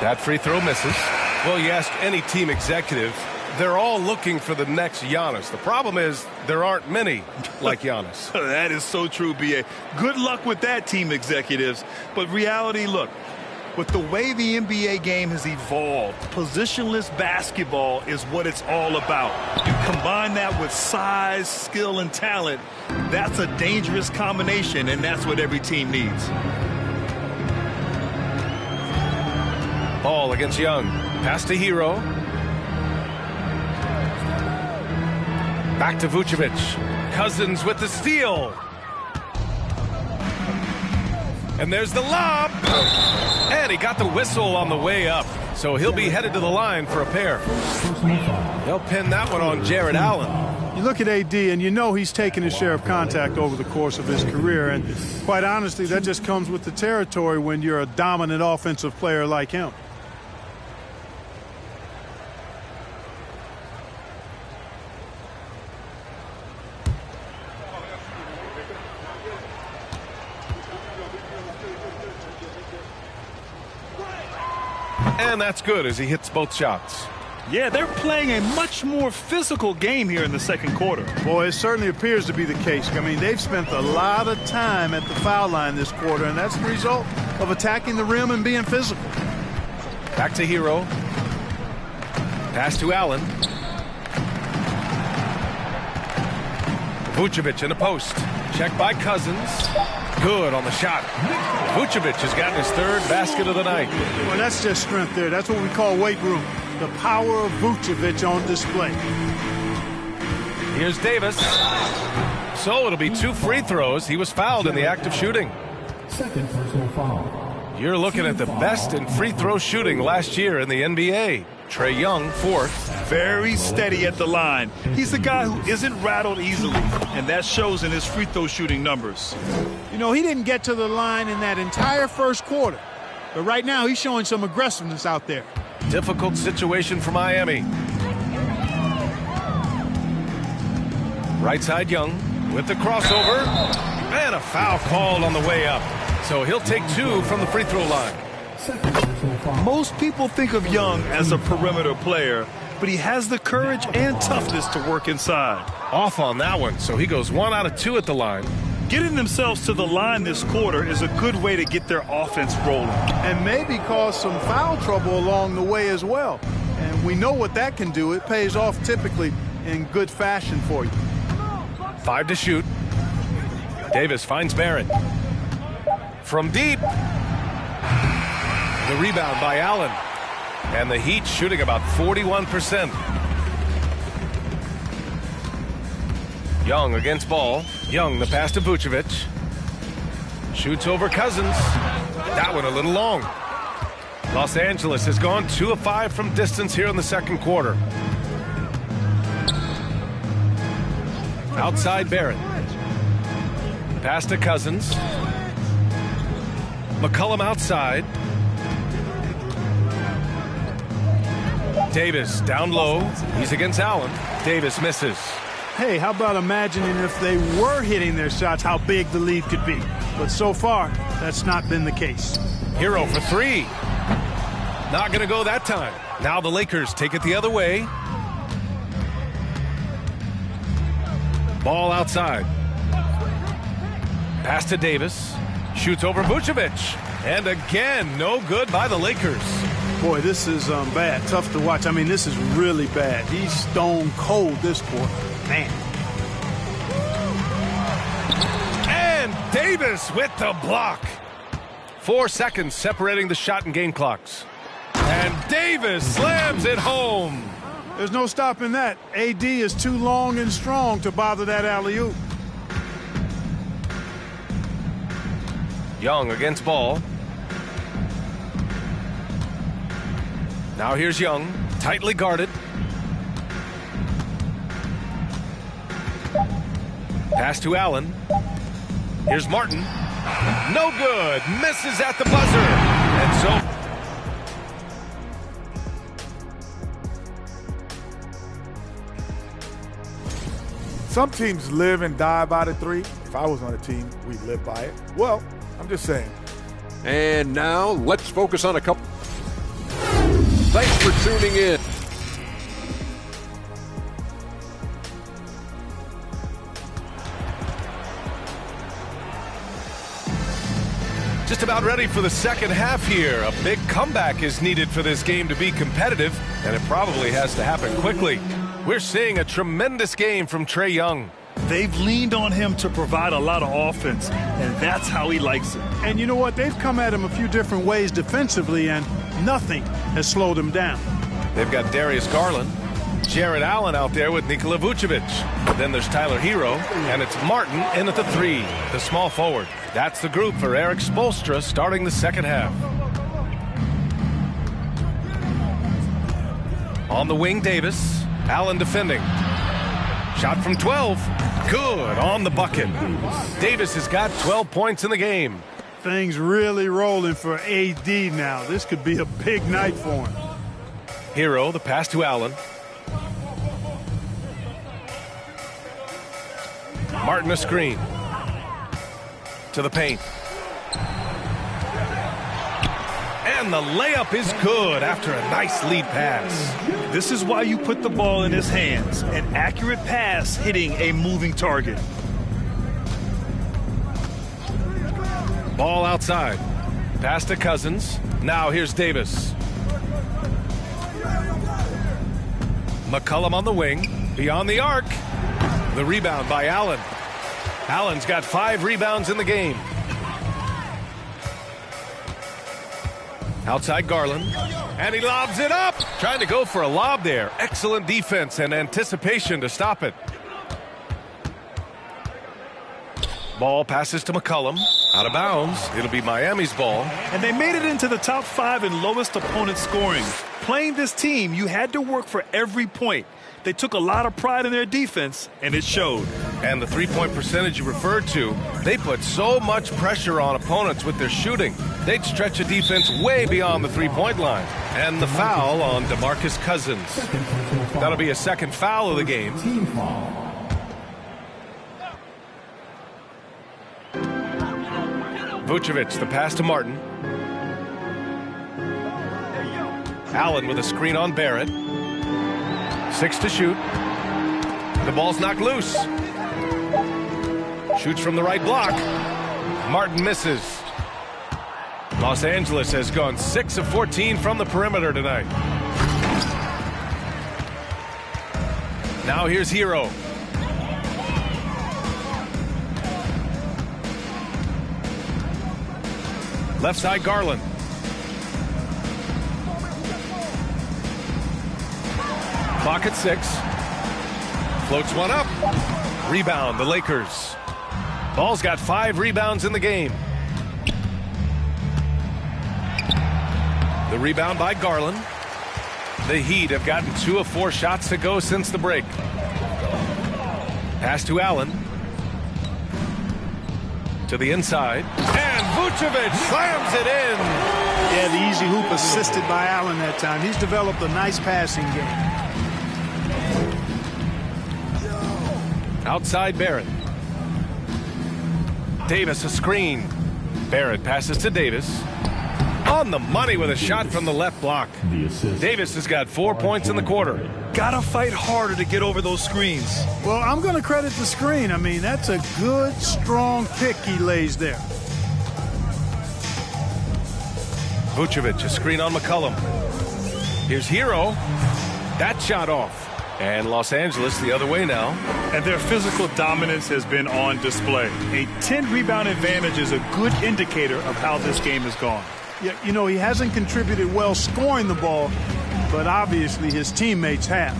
That free throw misses. Well, you ask any team executive, they're all looking for the next Giannis. The problem is there aren't many like Giannis. That is so true, B.A. Good luck with that, team executives. But reality, look, But the way the NBA game has evolved, positionless basketball is what it's all about. You combine that with size, skill, and talent, that's a dangerous combination, and that's what every team needs. Ball against Young. Pass to Hero. Back to Vucevic. Cousins with the steal. And there's the lob. And he got the whistle on the way up. So he'll be headed to the line for a pair. They'll pin that one on Jared Allen. You look at AD and you know he's taken his share of contact over the course of his career. And quite honestly, that just comes with the territory when you're a dominant offensive player like him. And that's good as he hits both shots. Yeah, they're playing a much more physical game here in the second quarter. Boy, it certainly appears to be the case. I mean, they've spent a lot of time at the foul line this quarter, and that's the result of attacking the rim and being physical. Back to Hero. Pass to Allen. Vucevic in the post. Check by Cousins. Good on the shot. Vucevic has gotten his third basket of the night. Well, that's just strength there. That's what we call weight room. The power of Vucevic on display. Here's Davis. So it'll be 2 free throws. He was fouled in the act of shooting. Second personal foul. You're looking at the best in free throw shooting last year in the NBA. Trae Young, 4th. Very steady at the line. He's the guy who isn't rattled easily, and that shows in his free throw shooting numbers. You know, he didn't get to the line in that entire first quarter, but right now he's showing some aggressiveness out there. Difficult situation for Miami. Right side Young with the crossover, and a foul called on the way up. So he'll take 2 from the free throw line. Most people think of Young as a perimeter player, but he has the courage and toughness to work inside. Off on that one, so he goes 1 out of 2 at the line. Getting themselves to the line this quarter is a good way to get their offense rolling. And maybe cause some foul trouble along the way as well. And we know what that can do. It pays off typically in good fashion for you. 5 to shoot. Davis finds Barrett. From deep. The rebound by Allen. And the Heat shooting about 41%. Young against Ball. Young, the pass to Vucevic. Shoots over Cousins. That one a little long. Los Angeles has gone 2 of 5 from distance here in the second quarter. Outside Barrett. Pass to Cousins. McCollum outside. Davis down low. He's against Allen. Davis misses. Hey, how about imagining if they were hitting their shots, how big the lead could be. But so far, that's not been the case. Hero for 3. Not going to go that time. Now the Lakers take it the other way. Ball outside. Pass to Davis. Shoots over Vucevic. And again, no good by the Lakers. Boy, this is bad. Tough to watch. I mean, this is really bad. He's stone cold this quarter. Man. And Davis with the block. 4 seconds separating the shot and game clocks. And Davis slams it home. There's no stopping that. AD is too long and strong to bother that alley-oop. Young against Ball. Now here's Young, tightly guarded. Pass to Allen. Here's Martin. No good. Misses at the buzzer. And so... Some teams live and die by the 3. If I was on a team, we'd live by it. Well, I'm just saying. And now let's focus on a couple. Thanks for tuning in. Just about ready for the second half here. A big comeback is needed for this game to be competitive, and it probably has to happen quickly. We're seeing a tremendous game from Trae Young. They've leaned on him to provide a lot of offense, and that's how he likes it. And you know what? They've come at him a few different ways defensively, and nothing has slowed him down. They've got Darius Garland, Jared Allen out there with Nikola Vucevic. Then there's Tyler Hero, and it's Martin in at the 3, the small forward. That's the group for Eric Spoelstra starting the second half. On the wing, Davis. Allen defending. Shot from 12. Good on the bucket. Davis has got 12 points in the game. Things really rolling for AD now. This could be a big night for him. Hero, the pass to Allen. Martin a screen. To the paint. And the layup is good after a nice lead pass. This is why you put the ball in his hands. An accurate pass hitting a moving target. Ball outside. Pass to Cousins. Now here's Davis. McCollum on the wing. Beyond the arc. The rebound by Allen. Allen's got 5 rebounds in the game. Outside Garland. And he lobs it up. Trying to go for a lob there. Excellent defense and anticipation to stop it. Ball passes to McCollum. Out of bounds. It'll be Miami's ball. And they made it into the top 5 in lowest opponent scoring. Playing this team, you had to work for every point. They took a lot of pride in their defense, and it showed. And the three-point percentage you referred to, they put so much pressure on opponents with their shooting. They'd stretch a defense way beyond the three-point line. And the foul on DeMarcus Cousins. That'll be a second foul of the game. Vucevic, the pass to Martin. Allen with a screen on Barrett. 6 to shoot. The ball's knocked loose. Shoots from the right block. Martin misses. Los Angeles has gone 6 of 14 from the perimeter tonight. Now here's Hero. Left side Garland. Clock at 6. Floats one up. Rebound, the Lakers. Ball's got 5 rebounds in the game. The rebound by Garland. The Heat have gotten 2 of 4 shots to go since the break. Pass to Allen. To the inside. And Vucevic slams it in. Yeah, the easy hoop assisted by Allen that time. He's developed a nice passing game. Outside Barrett. Davis a screen. Barrett passes to Davis. On the money with a shot from the left block. Davis has got 4 points in the quarter. Gotta fight harder to get over those screens. Well, I'm going to credit the screen. I mean, that's a good, strong pick he lays there. Vucevic, a screen on McCollum. Here's Hero. That shot off. And Los Angeles the other way now. And their physical dominance has been on display. A 10-rebound advantage is a good indicator of how this game has gone. Yeah, you know, he hasn't contributed well scoring the ball, but obviously his teammates have.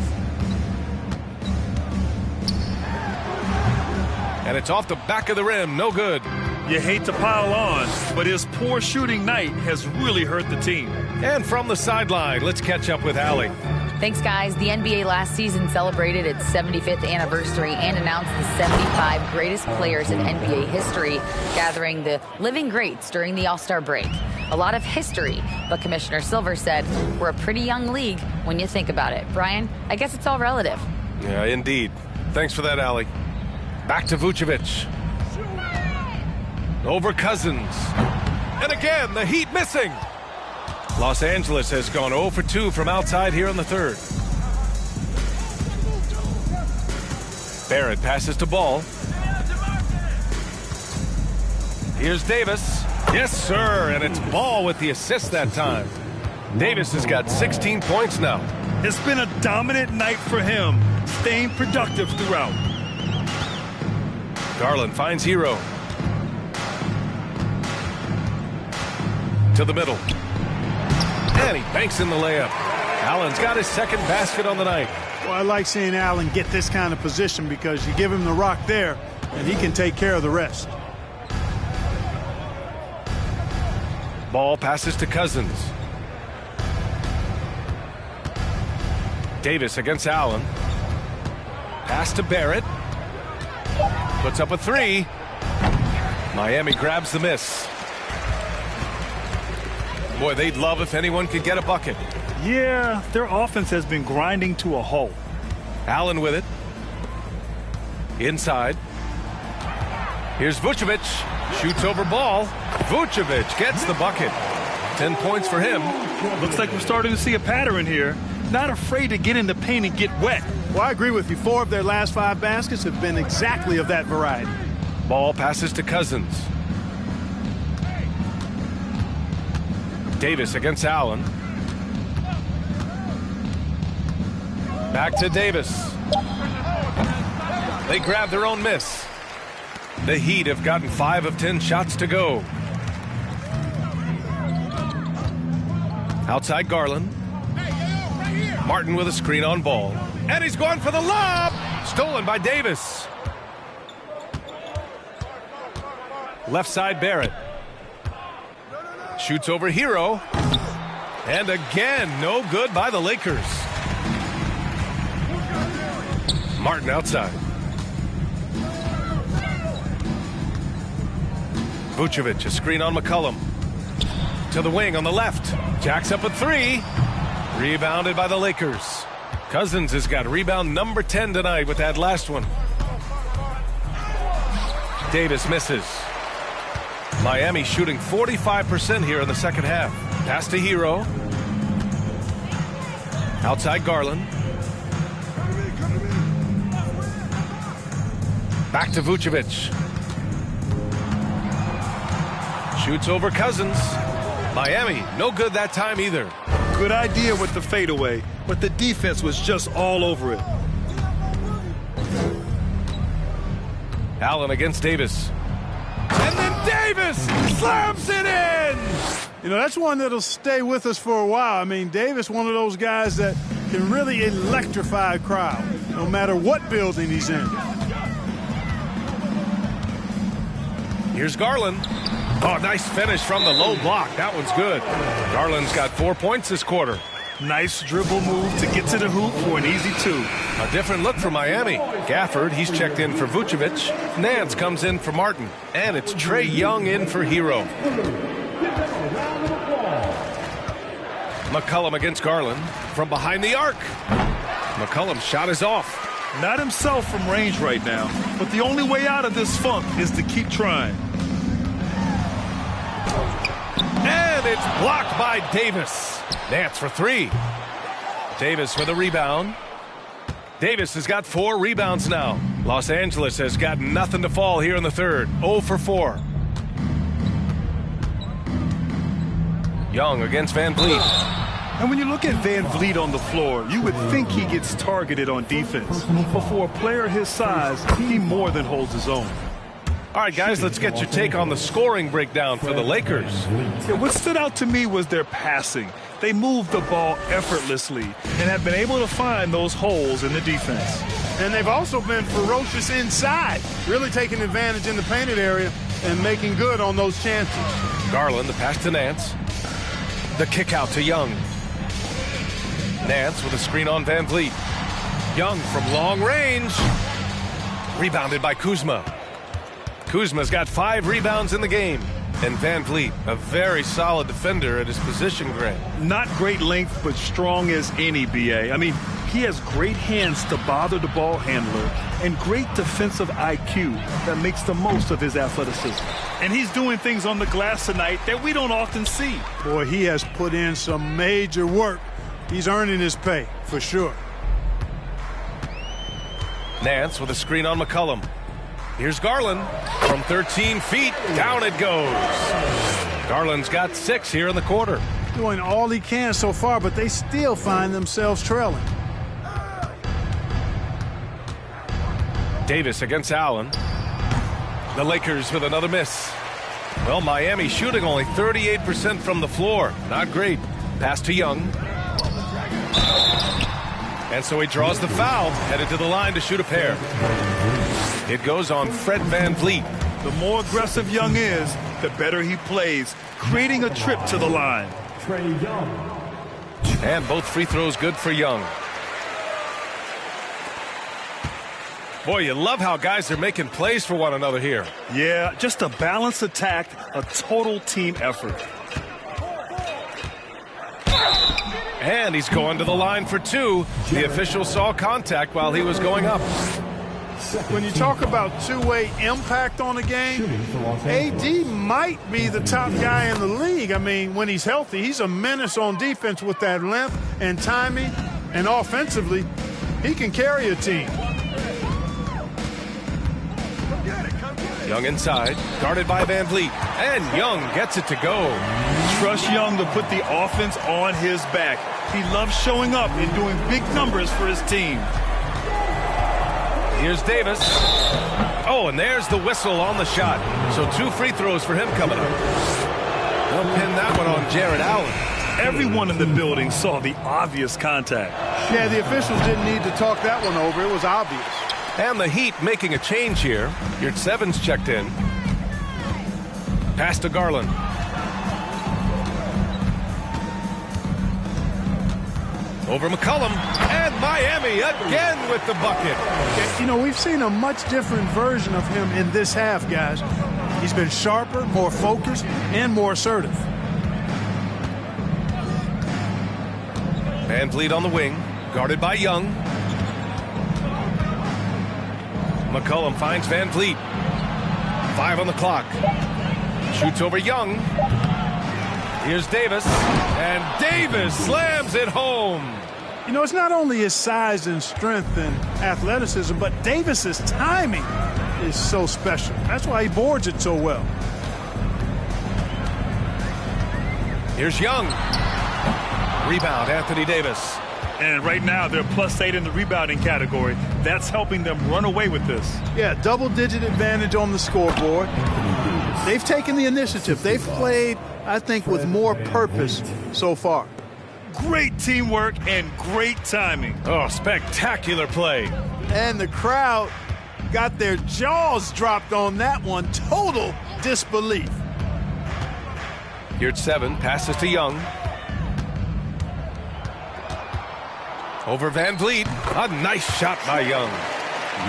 And it's off the back of the rim. No good. You hate to pile on, but his poor shooting night has really hurt the team. And from the sideline, let's catch up with Allie. Thanks, guys. The NBA last season celebrated its 75th anniversary and announced the 75 greatest players in NBA history, gathering the living greats during the All-Star break. A lot of history, but Commissioner Silver said we're a pretty young league when you think about it. Brian, I guess it's all relative. Yeah, indeed. Thanks for that, Allie. Back to Vucevic. Over Cousins. And again, the Heat missing. Los Angeles has gone 0 for 2 from outside here in the third. Barrett passes to Ball. Here's Davis. Yes, sir, and it's Ball with the assist that time. Davis has got 16 points now. It's been a dominant night for him, staying productive throughout. Garland finds Hero. To the middle. And he banks in the layup. Allen's got his second basket on the night. Well, I like seeing Allen get this kind of position because you give him the rock there, and he can take care of the rest. Ball passes to Cousins. Davis against Allen. Pass to Barrett. Puts up a three. Miami grabs the miss. Boy, they'd love if anyone could get a bucket. Yeah, their offense has been grinding to a halt. Allen with it. Inside. Here's Vucevic. Shoots over Ball. Vucevic gets the bucket. 10 points for him. Looks like we're starting to see a pattern here. Not afraid to get in the paint and get wet. Well, I agree with you. 4 of their last 5 baskets have been exactly of that variety. Ball passes to Cousins. Davis against Allen. Back to Davis. They grab their own miss. The Heat have gotten 5 of 10 shots to go. Outside Garland. Martin with a screen on Ball. And he's going for the lob. Stolen by Davis. Left side Barrett. Shoots over Hero. And again, no good by the Lakers. Martin outside. Vucevic, a screen on McCollum. To the wing on the left. Jacks up a three. Rebounded by the Lakers. Cousins has got rebound number 10 tonight with that last one. Davis misses. Miami shooting 45% here in the second half. Pass to Hero. Outside Garland. Back to Vucevic. Shoots over Cousins. Miami, no good that time either. Good idea with the fadeaway, but the defense was just all over it. Allen against Davis. And then Davis slams it in! You know, that's one that'll stay with us for a while. I mean, Davis, one of those guys that can really electrify a crowd, no matter what building he's in. Here's Garland. Oh, nice finish from the low block. That one's good. Garland's got 4 points this quarter. Nice dribble move to get to the hoop for an easy 2. A different look for Miami. Gafford, he's checked in for Vucevic. Nance comes in for Martin. And it's Trae Young in for Hero. McCollum against Garland. From behind the arc. McCollum's shot is off. Not himself from range right now, but the only way out of this funk is to keep trying. And it's blocked by Davis. Nance for 3. Davis with a rebound. Davis has got 4 rebounds now. Los Angeles has got nothing to fall here in the third. 0 for 4. Young against Van Vliet. And when you look at Van Vliet on the floor, you would think he gets targeted on defense. But for a player his size, he more than holds his own. All right, guys, let's get your take on the scoring breakdown for the Lakers. Yeah, what stood out to me was their passing. They moved the ball effortlessly and have been able to find those holes in the defense. And they've also been ferocious inside, really taking advantage in the painted area and making good on those chances. Garland, the pass to Nance. The kick out to Young. Nance with a screen on Van Vliet. Young from long range. Rebounded by Kuzma. Kuzma's got 5 rebounds in the game. And Van Vliet, a very solid defender at his position grade. Not great length, but strong as any, B.A. I mean, he has great hands to bother the ball handler and great defensive IQ that makes the most of his athleticism. And he's doing things on the glass tonight that we don't often see. Boy, he has put in some major work. He's earning his pay, for sure. Nance with a screen on McCollum. Here's Garland. From 13 feet, down it goes. Garland's got 6 here in the quarter. Doing all he can so far, but they still find themselves trailing. Davis against Allen. The Lakers with another miss. Well, Miami shooting only 38% from the floor. Not great. Pass to Young. And so he draws the foul, headed to the line to shoot a pair. It goes on Fred VanVleet. The more aggressive Young is, the better he plays, creating a trip to the line. And both free throws good for Young. Boy, you love how guys are making plays for one another here. Yeah, just a balanced attack, a total team effort. And he's going to the line for 2. The official saw contact while he was going up. When you talk about two-way impact on the game, AD might be the top guy in the league. I mean, when he's healthy, he's a menace on defense with that length and timing, and offensively, he can carry a team. Young inside, guarded by VanVleet, and Young gets it to go. Trust Young to put the offense on his back. He loves showing up and doing big numbers for his team. Here's Davis. Oh, and there's the whistle on the shot. So 2 free throws for him coming up. They'll pin that one on Jared Allen. Everyone in the building saw the obvious contact. Yeah, the officials didn't need to talk that one over. It was obvious. And the Heat making a change here. Your 7's checked in. Pass to Garland. Over McCollum. And Miami again with the bucket. You know, we've seen a much different version of him in this half, guys. He's been sharper, more focused, and more assertive. VanVleet on the wing. Guarded by Young. McCollum finds VanVleet. 5 on the clock. Shoots over Young. Here's Davis. And Davis slams it home. You know, it's not only his size and strength and athleticism, but Davis's timing is so special. That's why he boards it so well. Here's Young. Rebound, Anthony Davis. And right now, they're +8 in the rebounding category. That's helping them run away with this. Yeah, double-digit advantage on the scoreboard. They've taken the initiative. They've played, I think, with more purpose so far. Great teamwork and great timing. Oh, spectacular play. And the crowd got their jaws dropped on that one. Total disbelief. Here's 7. Passes to Young. Over VanVleet. A nice shot by Young.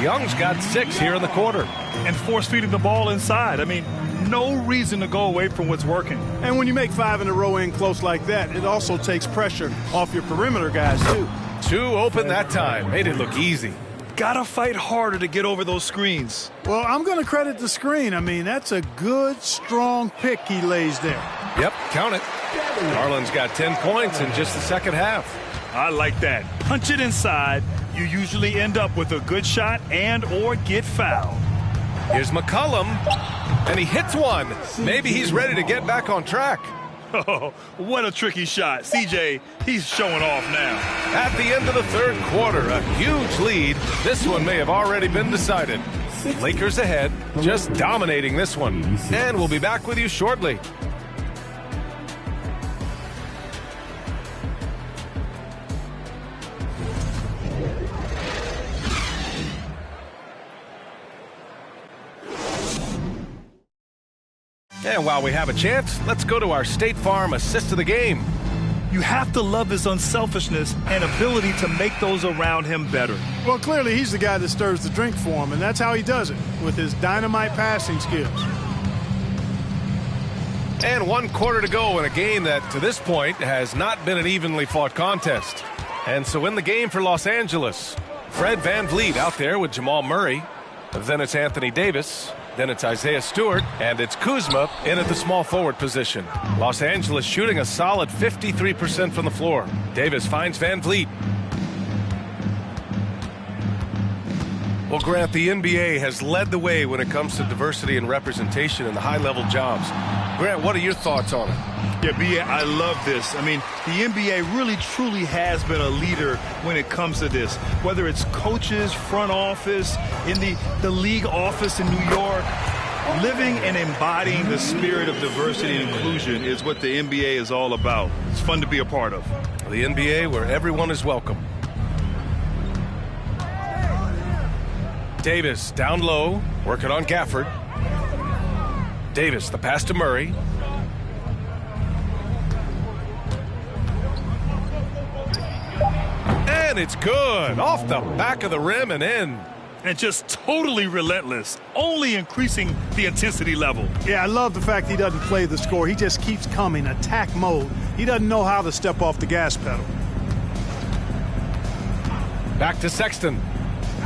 Young's got 6 here in the quarter. And force-feeding the ball inside. I mean, no reason to go away from what's working. And when you make 5 in a row in close like that, it also takes pressure off your perimeter guys, too. 2 open that time. Made it look easy. Gotta fight harder to get over those screens. Well, I'm going to credit the screen. I mean, that's a good, strong pick he lays there. Yep, count it. Garland's got 10 points in just the second half. I like that. Punch it inside. You usually end up with a good shot and or get fouled. Here's McCollum, and he hits one. Maybe he's ready to get back on track. Oh, what a tricky shot. CJ, he's showing off now. At the end of the third quarter, a huge lead. This one may have already been decided. Lakers ahead, just dominating this one. And we'll be back with you shortly. And while we have a chance, let's go to our State Farm assist of the game. You have to love his unselfishness and ability to make those around him better. Well, clearly he's the guy that stirs the drink for him, and that's how he does it, with his dynamite passing skills. And 1 quarter to go in a game that, to this point, has not been an evenly fought contest. And so in the game for Los Angeles, Fred VanVleet out there with Jamal Murray. Then it's Anthony Davis. Then it's Isaiah Stewart, and it's Kuzma in at the small forward position. Los Angeles shooting a solid 53% from the floor. Davis finds VanVleet. Well, Grant, the NBA has led the way when it comes to diversity and representation in the high-level jobs. Grant, what are your thoughts on it? Yeah, B.A., I love this. I mean, the NBA really, truly has been a leader when it comes to this. Whether it's coaches, front office, in the league office in New York, living and embodying the spirit of diversity and inclusion is what the NBA is all about. It's fun to be a part of. The NBA where everyone is welcome. Davis down low, working on Gafford. Davis, the pass to Murray. And it's good. Off the back of the rim and in. And just totally relentless, only increasing the intensity level. Yeah, I love the fact he doesn't play the score. He just keeps coming, attack mode. He doesn't know how to step off the gas pedal. Back to Sexton.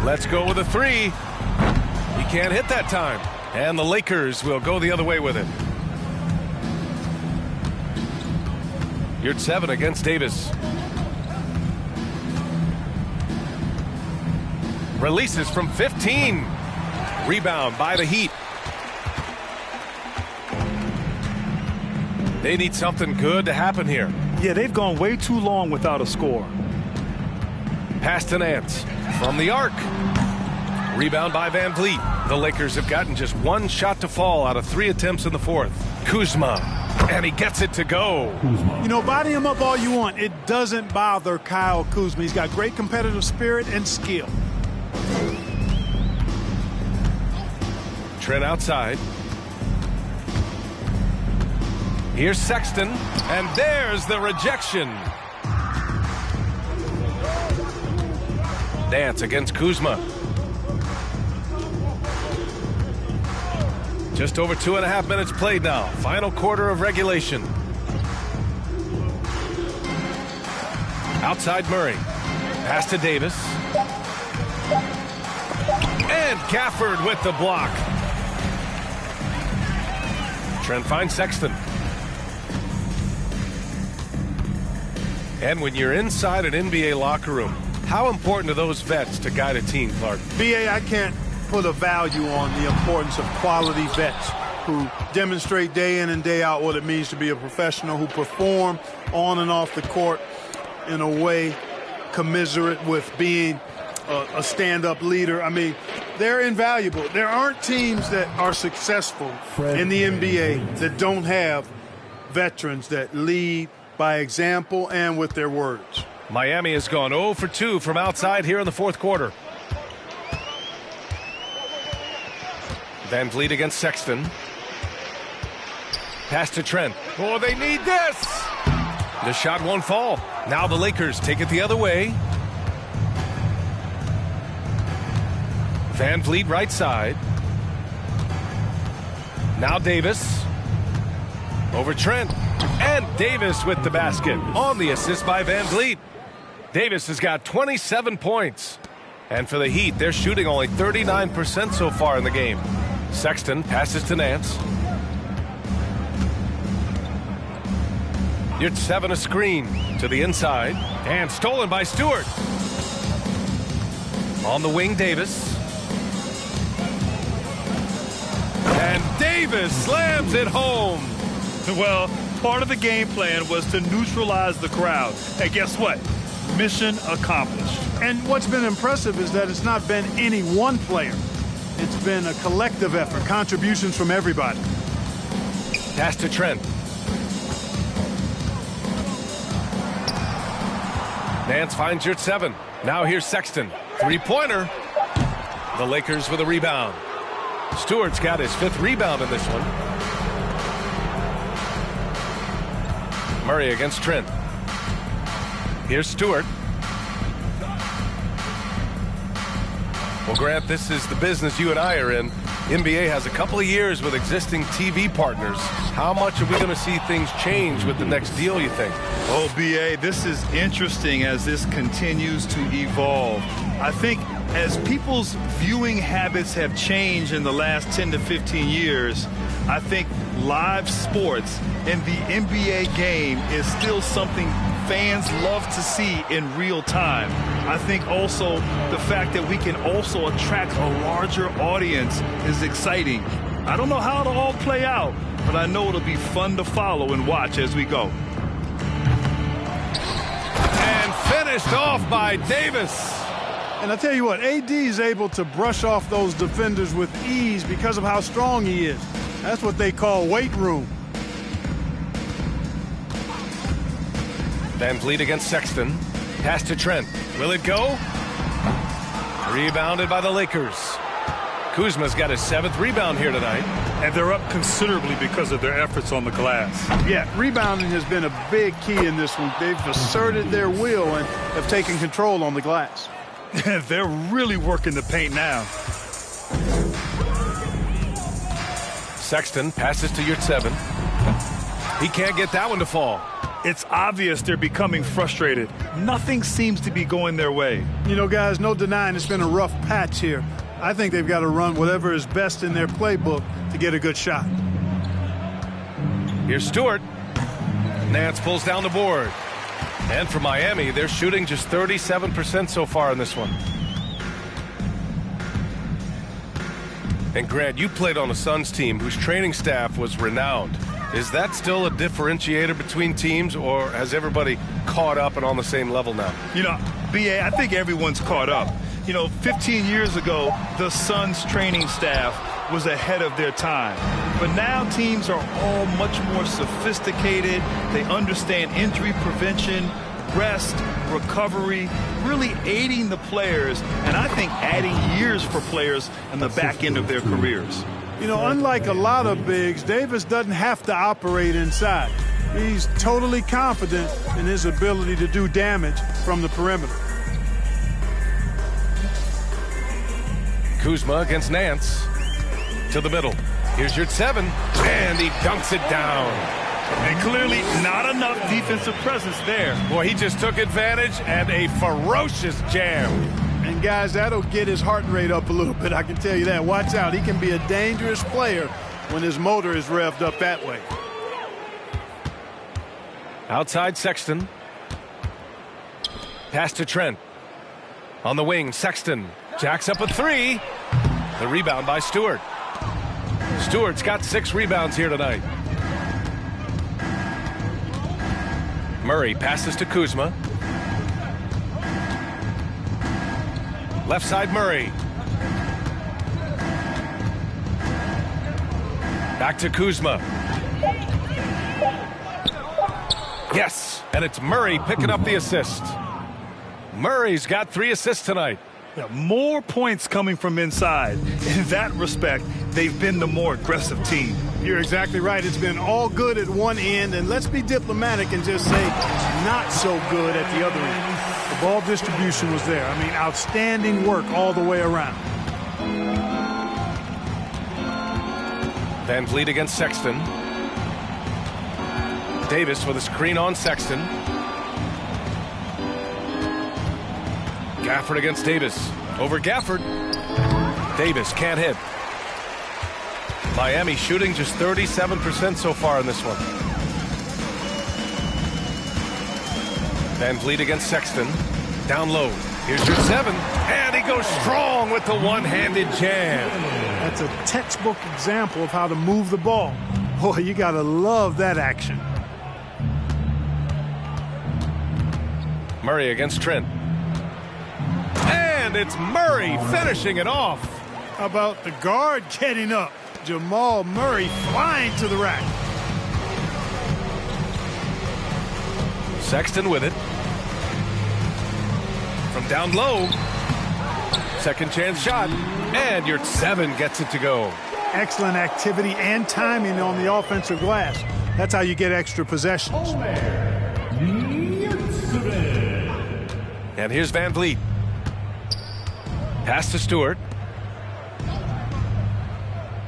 Let's go with a three. He can't hit that time. And the Lakers will go the other way with it. You're 7 against Davis. Releases from 15. Rebound by the Heat. They need something good to happen here. Yeah, they've gone way too long without a score. Pass to Nance from the arc. Rebound by Van Vliet. The Lakers have gotten just one shot to fall out of 3 attempts in the fourth. Kuzma, and he gets it to go. You know, body him up all you want. It doesn't bother Kyle Kuzma. He's got great competitive spirit and skill. Trent outside. Here's Sexton, and there's the rejection. Nance against Kuzma. Just over 2.5 minutes played now. Final quarter of regulation. Outside Murray. Pass to Davis. And Gafford with the block. Trent finds Sexton. And when you're inside an NBA locker room, how important are those vets to guide a team, Clark? B.A., I can't put a value on the importance of quality vets who demonstrate day in and day out what it means to be a professional, who perform on and off the court in a way commiserate with being a stand-up leader. I mean, they're invaluable. There aren't teams that are successful in the NBA that don't have veterans that lead by example and with their words. Miami has gone 0 for 2 from outside here in the fourth quarter. Van Vliet against Sexton. Pass to Trent. Oh, they need this! The shot won't fall. Now the Lakers take it the other way. Van Vliet right side. Now Davis. Over Trent. And Davis with the basket on the assist by Van Vliet. Davis has got 27 points. And for the Heat, they're shooting only 39% so far in the game. Sexton passes to Nance. You're 7 a screen to the inside. And stolen by Stewart. On the wing, Davis. And Davis slams it home. Well, part of the game plan was to neutralize the crowd. And guess what? Mission accomplished. And what's been impressive is that it's not been any one player. It's been a collective effort, contributions from everybody. Pass to Trent. Nance finds your 7. Now here's Sexton. Three-pointer. The Lakers with a rebound. Stewart's got his 5th rebound in this one. Murray against Trent. Here's Stewart. Well, Grant, this is the business you and I are in. NBA has a couple of years with existing TV partners. How much are we going to see things change with the next deal, you think? Oh, B.A., this is interesting as this continues to evolve. I think as people's viewing habits have changed in the last 10 to 15 years, I think live sports and the NBA game is still something fans love to see in real time. I think also the fact that we can also attract a larger audience is exciting. I don't know how it'll all play out, but I know it'll be fun to follow and watch as we go. And finished off by Davis. And I tell you what, AD is able to brush off those defenders with ease because of how strong he is. That's what they call weight room. Van Vliet against Sexton. Pass to Trent. Will it go? Rebounded by the Lakers. Kuzma's got his 7th rebound here tonight. And they're up considerably because of their efforts on the glass. Yeah, rebounding has been a big key in this one. They've asserted their will and have taken control on the glass. They're really working the paint now. Sexton passes to Yurtseven. He can't get that one to fall. It's obvious they're becoming frustrated. Nothing seems to be going their way. You know, guys, no denying it's been a rough patch here. I think they've got to run whatever is best in their playbook to get a good shot. Here's Stewart. Nance pulls down the board. And for Miami, they're shooting just 37% so far in this one. And Grant, you played on a Suns team whose training staff was renowned. Is that still a differentiator between teams, or has everybody caught up and on the same level now? You know, B.A., I think everyone's caught up. You know, 15 years ago, the Suns training staff was ahead of their time. But now teams are all much more sophisticated. They understand injury prevention, rest, recovery, really aiding the players, and I think adding years for players in the back end of their careers. You know, unlike a lot of bigs, Davis doesn't have to operate inside. He's totally confident in his ability to do damage from the perimeter. Kuzma against Nance. To the middle. Here's Yurtseven, and he dunks it down. And clearly not enough defensive presence there. Boy, he just took advantage and a ferocious jam. And guys, that'll get his heart rate up a little bit, I can tell you that. Watch out, he can be a dangerous player when his motor is revved up that way. Outside Sexton. Pass to Trent. On the wing, Sexton jacks up a 3. The rebound by Stewart. Stewart's got 6 rebounds here tonight. Murray passes to Kuzma. Left side Murray. Back to Kuzma. Yes, and it's Murray picking up the assist. Murray's got 3 assists tonight. Yeah, more points coming from inside. In that respect, they've been the more aggressive team. You're exactly right. It's been all good at one end, and let's be diplomatic and just say not so good at the other end. The ball distribution was there. I mean, outstanding work all the way around. Van Vliet against Sexton. Davis with a screen on Sexton. Gafford against Davis. Over Gafford. Davis can't hit. Miami shooting just 37% so far in this one. Van Vliet against Sexton. Down low. Here's your 7. And he goes strong with the one-handed jam. That's a textbook example of how to move the ball. Boy, you got to love that action. Murray against Trent. And it's Murray finishing it off. How about the guard getting up? Jamal Murray flying to the rack. Sexton with it. From down low. Second chance shot. And your 7 gets it to go. Excellent activity and timing on the offensive glass. That's how you get extra possessions. And here's Van Vliet. Pass to Stewart.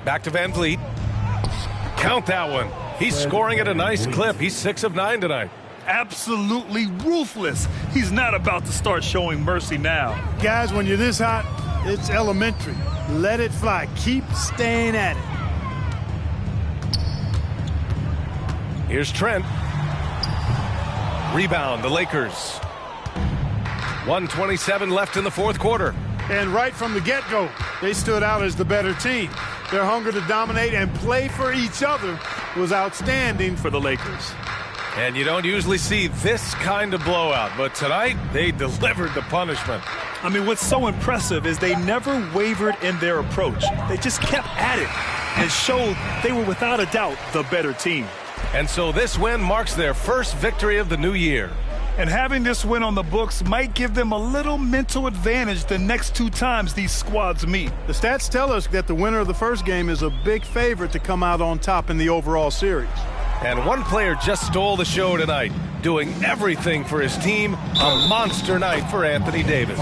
Back to Van Vliet. Count that one. He's scoring at a nice clip. He's 6 of 9 tonight. Absolutely ruthless. He's not about to start showing mercy now. Guys, when you're this hot, it's elementary. Let it fly. Keep staying at it. Here's Trent. Rebound, the Lakers. 1:27 left in the fourth quarter. And right from the get-go, they stood out as the better team. Their hunger to dominate and play for each other was outstanding for the Lakers. And you don't usually see this kind of blowout, but tonight they delivered the punishment. I mean, what's so impressive is they never wavered in their approach. They just kept at it and showed they were without a doubt the better team. And so this win marks their first victory of the new year. And having this win on the books might give them a little mental advantage the next two times these squads meet. The stats tell us that the winner of the first game is a big favorite to come out on top in the overall series. And one player just stole the show tonight, doing everything for his team. A monster night for Anthony Davis.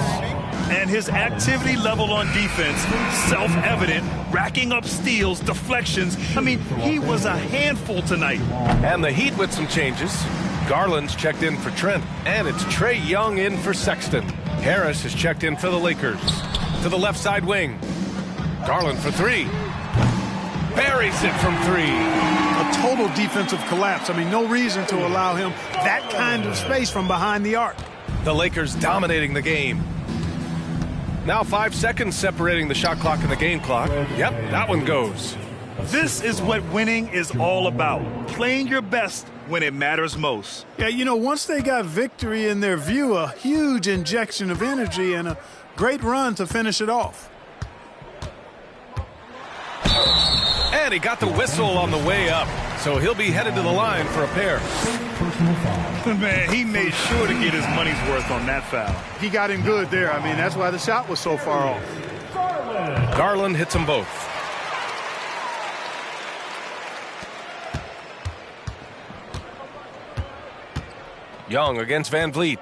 And his activity level on defense, self-evident, racking up steals, deflections. I mean, he was a handful tonight. And the Heat with some changes. Garland's checked in for Trent, and it's Trae Young in for Sexton. Harris has checked in for the Lakers. To the left side wing. Garland for three. Buries it from three. A total defensive collapse. I mean, no reason to allow him that kind of space from behind the arc. The Lakers dominating the game. Now 5 seconds separating the shot clock and the game clock. Yep, that one goes. This is what winning is all about. Playing your best when it matters most. Yeah, you know, once they got victory in their view, a huge injection of energy and a great run to finish it off. And he got the whistle on the way up, so he'll be headed to the line for a pair. Man, he made sure to get his money's worth on that foul. He got him good there. I mean, that's why the shot was so far off. Garland hits them both. Young against Van Vliet.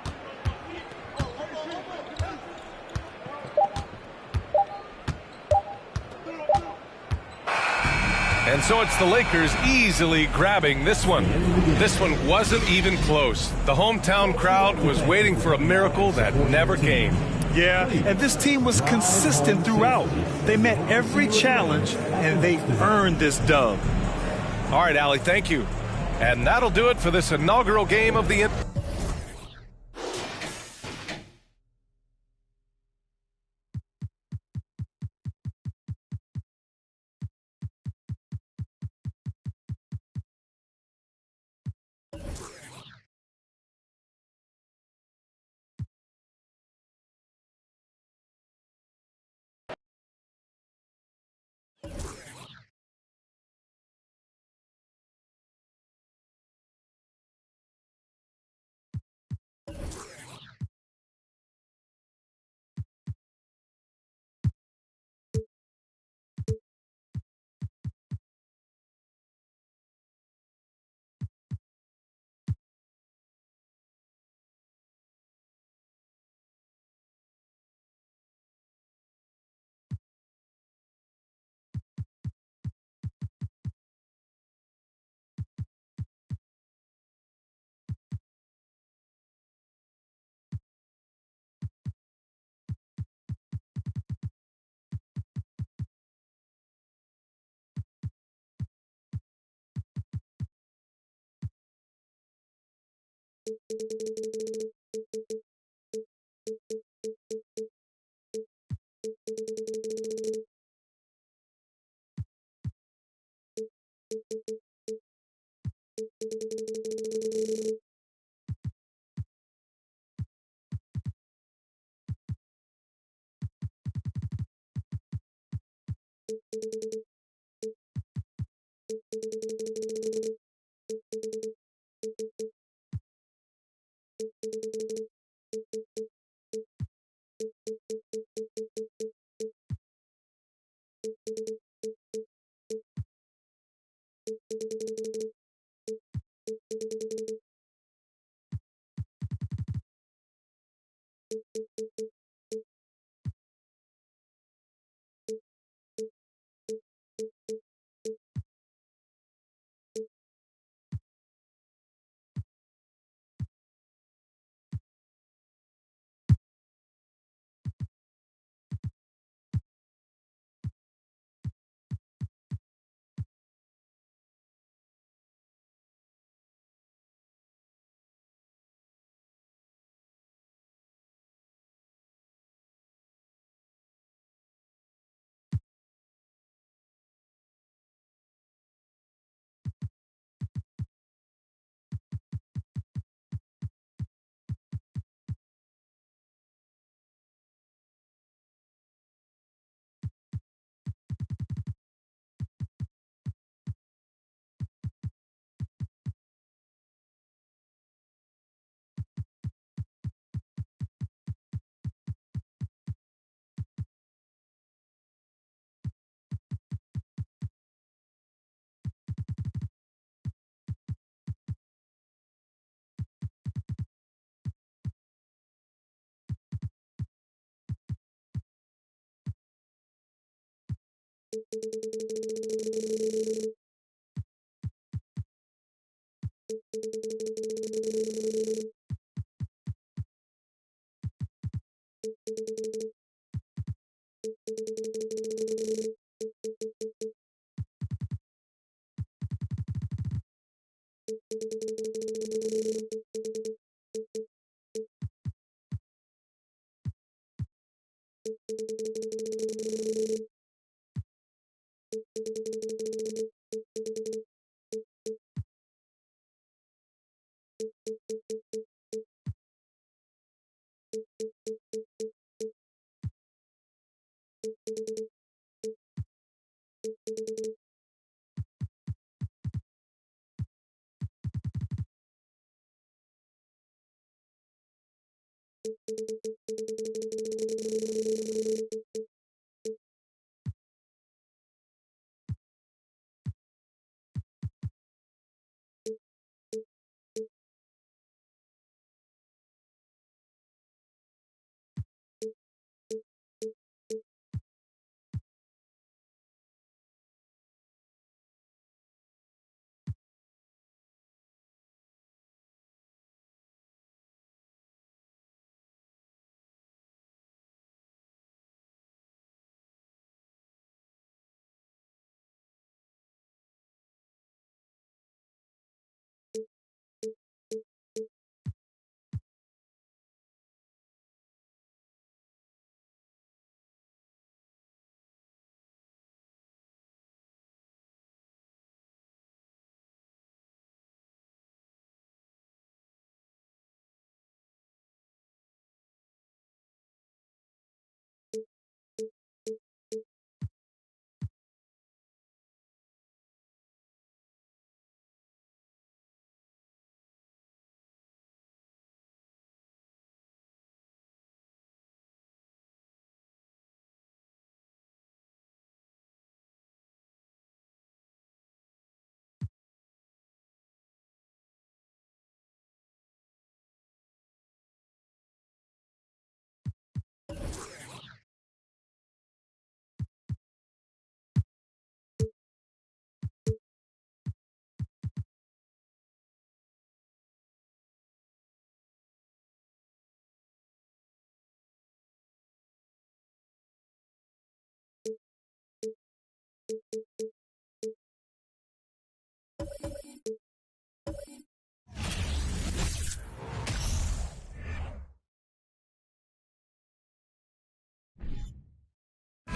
And so it's the Lakers easily grabbing this one. This one wasn't even close. The hometown crowd was waiting for a miracle that never came. Yeah, and this team was consistent throughout. They met every challenge, and they earned this dub. All right, Allie, thank you. And that'll do it for this inaugural game of the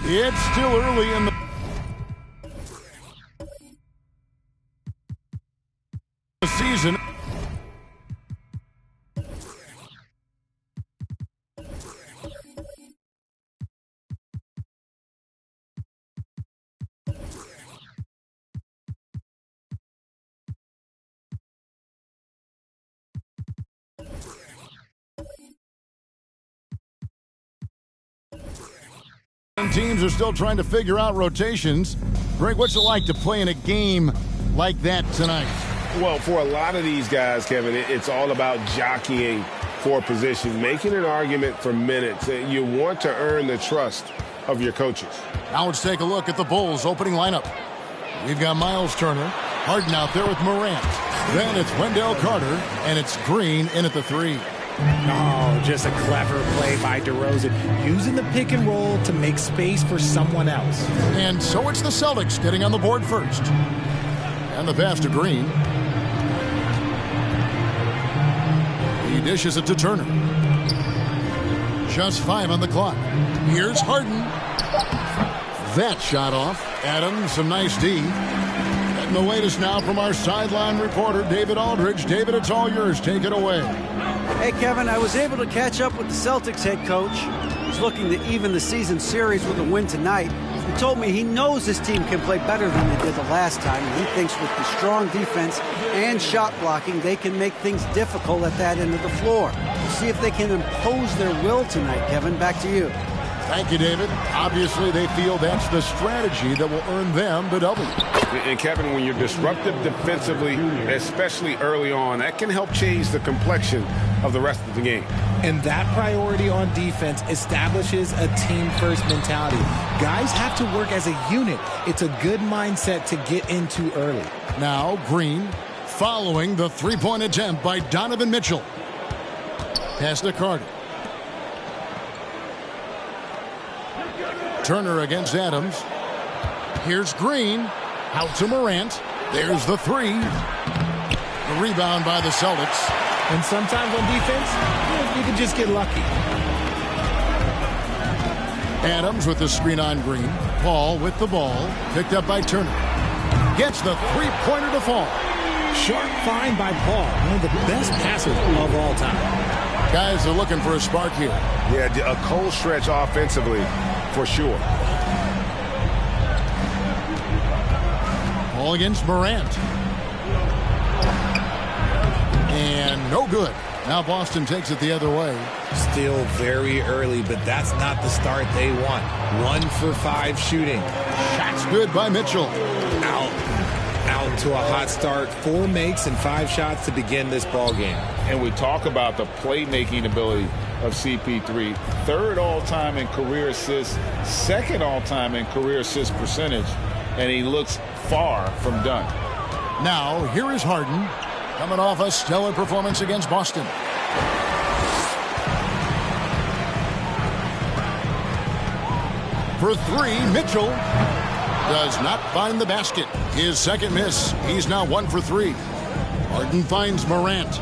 It's still early in the season. Teams are still trying to figure out rotations. Greg, what's it like to play in a game like that tonight? Well, for a lot of these guys, Kevin, it's all about jockeying for position, making an argument for minutes. You want to earn the trust of your coaches. Now let's take a look at the Bulls' opening lineup. We've got Miles Turner, Harden out there with Morant. Then it's Wendell Carter, and it's Green in at the 3. Oh, just a clever play by DeRozan, using the pick and roll to make space for someone else. And so it's the Celtics getting on the board first. And the pass to Green. He dishes it to Turner. Just 5 on the clock. Here's Harden. That shot off. Adams, some nice D. Getting the latest now from our sideline reporter, David Aldridge. David, it's all yours. Take it away. Hey, Kevin, I was able to catch up with the Celtics head coach. He's looking to even the season series with a win tonight. He told me he knows this team can play better than they did the last time. And he thinks with the strong defense and shot blocking, they can make things difficult at that end of the floor. We'll see if they can impose their will tonight, Kevin. Back to you. Thank you, David. Obviously, they feel that's the strategy that will earn them the W. And, Kevin, when you're disruptive defensively, especially early on, that can help change the complexion of the rest of the game. And that priority on defense establishes a team-first mentality. Guys have to work as a unit. It's a good mindset to get into early. Now Green following the three-point attempt by Donovan Mitchell. Pass to Carter. Turner against Adams. Here's Green. Out to Morant. There's the three. The rebound by the Celtics. And sometimes on defense, you can just get lucky. Adams with the screen on Green. Paul with the ball. Picked up by Turner. Gets the three-pointer to fall. Sharp find by Paul. One of the best passers of all time. Guys are looking for a spark here. Yeah, a cold stretch offensively for sure. Paul against Morant. And no good. Now Boston takes it the other way. Still very early, but that's not the start they want. 1 for 5 shooting. Shots good by Mitchell. Out to a hot start. 4 makes and 5 shots to begin this ball game. And we talk about the playmaking ability of CP3. 3rd all-time in career assists, 2nd all-time in career assist percentage, and he looks far from done. Now, here is Harden, coming off a stellar performance against Boston. For 3, Mitchell does not find the basket. His second miss. He's now 1 for 3. Harden finds Morant.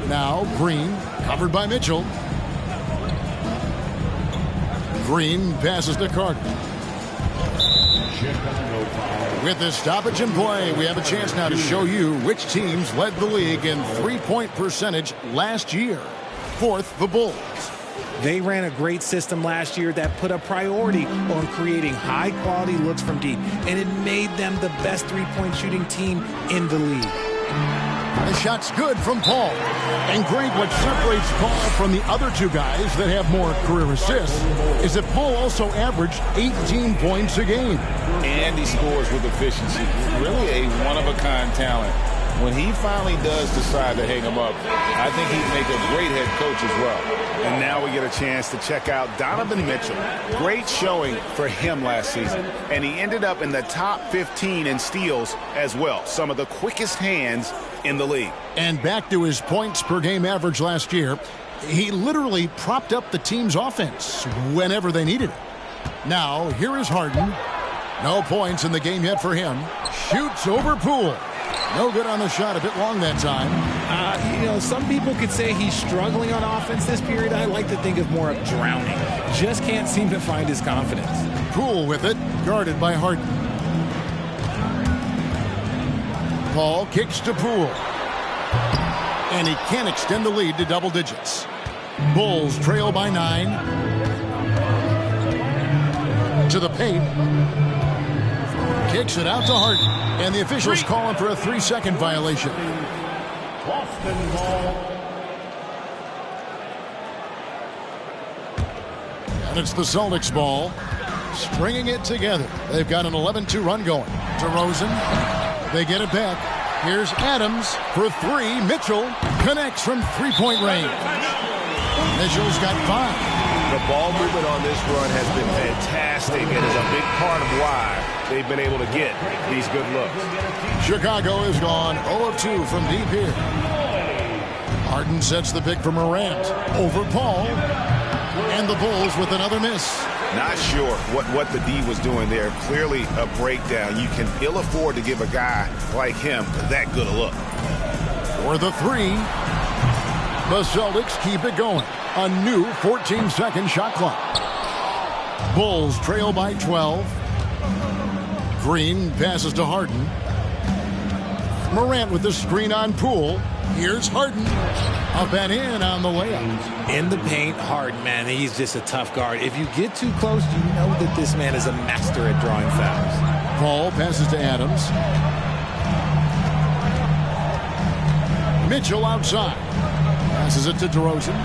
Now Green, covered by Mitchell. Green passes to Carter. With this stoppage in play, we have a chance now to show you which teams led the league in three-point percentage last year. 4th, the Bulls. They ran a great system last year that put a priority on creating high-quality looks from deep, and it made them the best three-point shooting team in the league. The shot's good from Paul. And Greg, what separates Paul from the other 2 guys that have more career assists is that Paul also averaged 18 points a game. And he scores with efficiency. Really a one-of-a-kind talent. When he finally does decide to hang him up, I think he'd make a great head coach as well. And now we get a chance to check out Donovan Mitchell. Great showing for him last season. And he ended up in the top 15 in steals as well. Some of the quickest hands in the league. And back to his points per game average last year, he literally propped up the team's offense whenever they needed it. Now, here is Harden. No points in the game yet for him. Shoots over Poole. No good on the shot, a bit long that time. Some people could say he's struggling on offense this period. I like to think of more of drowning. Just can't seem to find his confidence. Poole with it, guarded by Harden. Paul kicks to Poole. And he can't extend the lead to double digits. Bulls trail by 9. To the paint. Kicks it out to Harden. And the officials call him for a 3-second violation. Boston ball. And it's the Celtics ball. Stringing it together. They've got an 11-2 run going. DeRozan. They get it back. Here's Adams for 3. Mitchell connects from three-point range. Mitchell's got 5. The ball movement on this run has been fantastic and is a big part of why they've been able to get these good looks. Chicago is gone 0 of 2 from deep here. Harden sets the pick for Morant over Paul. And the Bulls with another miss. Not sure what the D was doing there. Clearly a breakdown. You can ill afford to give a guy like him that good a look. For the 3, the Celtics keep it going. A new 14-second shot clock. Bulls trail by 12. Green passes to Harden. Morant with the screen on Poole. Here's Harden. Up and in on the layup. In the paint, Harden, man, he's just a tough guard. If you get too close, you know that this man is a master at drawing fouls. Paul passes to Adams. Mitchell outside. Passes it to DeRozan.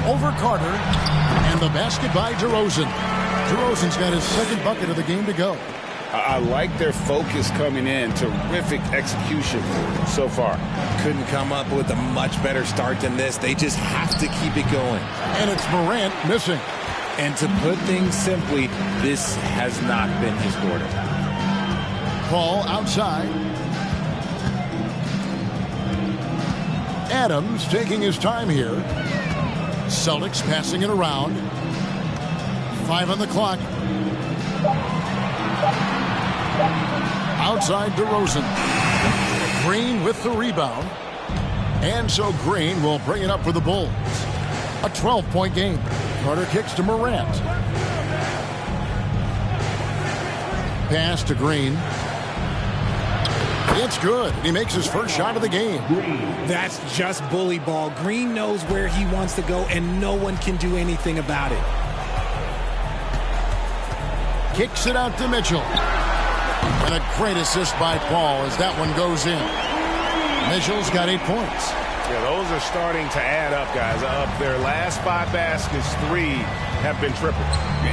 Over Carter. And the basket by DeRozan. DeRozan's got his second bucket of the game to go. I like their focus coming in. Terrific execution so far. Couldn't come up with a much better start than this. They just have to keep it going. And it's Morant missing. And to put things simply, this has not been his quarter. Paul outside. Adams taking his time here. Celtics passing it around. 5 on the clock. Outside DeRozan. Green with the rebound. And so Green will bring it up for the Bulls. A 12-point game. Carter kicks to Morant. Pass to Green. It's good. He makes his first shot of the game. That's just bully ball. Green knows where he wants to go, and no one can do anything about it. Kicks it out to Mitchell. And a great assist by Paul as that one goes in. Mitchell's got 8 points. Yeah, those are starting to add up, guys. Their last 5 baskets, 3 have been triple.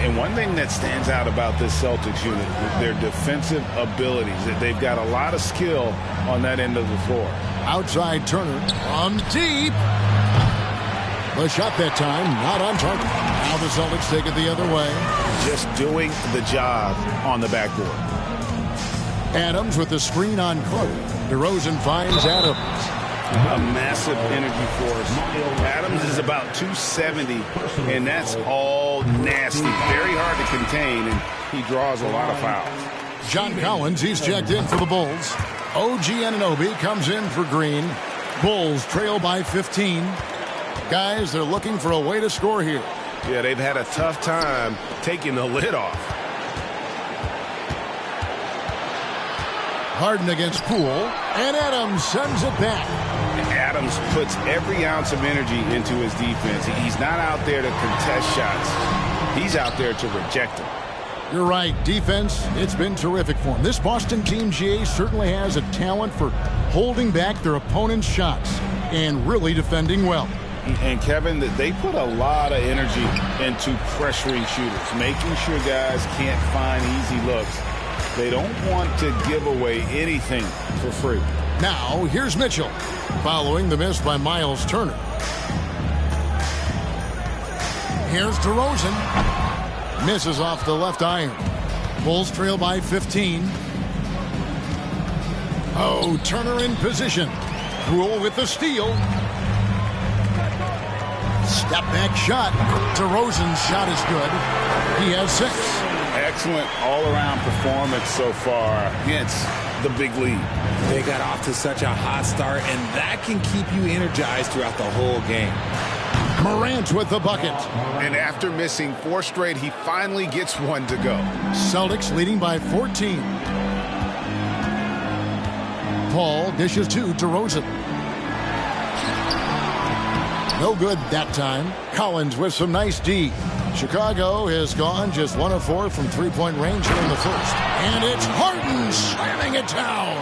And one thing that stands out about this Celtics unit is their defensive abilities. They've got a lot of skill on that end of the floor. Outside Turner on deep. The shot that time, not on target. Now the Celtics take it the other way. Just doing the job on the backboard. Adams with the screen on Clark. DeRozan finds Adams. A massive energy force. Adams is about 270, and that's all nasty. Very hard to contain, and he draws a lot of fouls. John Collins, he's checked in for the Bulls. OG Anunoby comes in for Green. Bulls trail by 15. Guys, they're looking for a way to score here. Yeah, they've had a tough time taking the lid off. Harden against Poole, and Adams sends it back. Adams puts every ounce of energy into his defense. He's not out there to contest shots. He's out there to reject them. You're right. Defense, it's been terrific for him. This Boston team, GA, certainly has a talent for holding back their opponent's shots and really defending well. And, Kevin, they put a lot of energy into pressuring shooters, making sure guys can't find easy looks. They don't want to give away anything for free. Now, here's Mitchell, following the miss by Miles Turner. Here's DeRozan. Misses off the left iron. Bulls trail by 15. Oh, Turner in position. Poole with the steal. Step back shot. DeRozan's shot is good. He has 6. Excellent all-around performance so far against the big lead. They got off to such a hot start, and that can keep you energized throughout the whole game. Morant with the bucket. And after missing 4 straight, he finally gets one to go. Celtics leading by 14. Paul dishes to DeRozan. No good that time. Collins with some nice D. Chicago has gone just 1 of 4 from 3-point range here in the first. And it's Harden slamming it down.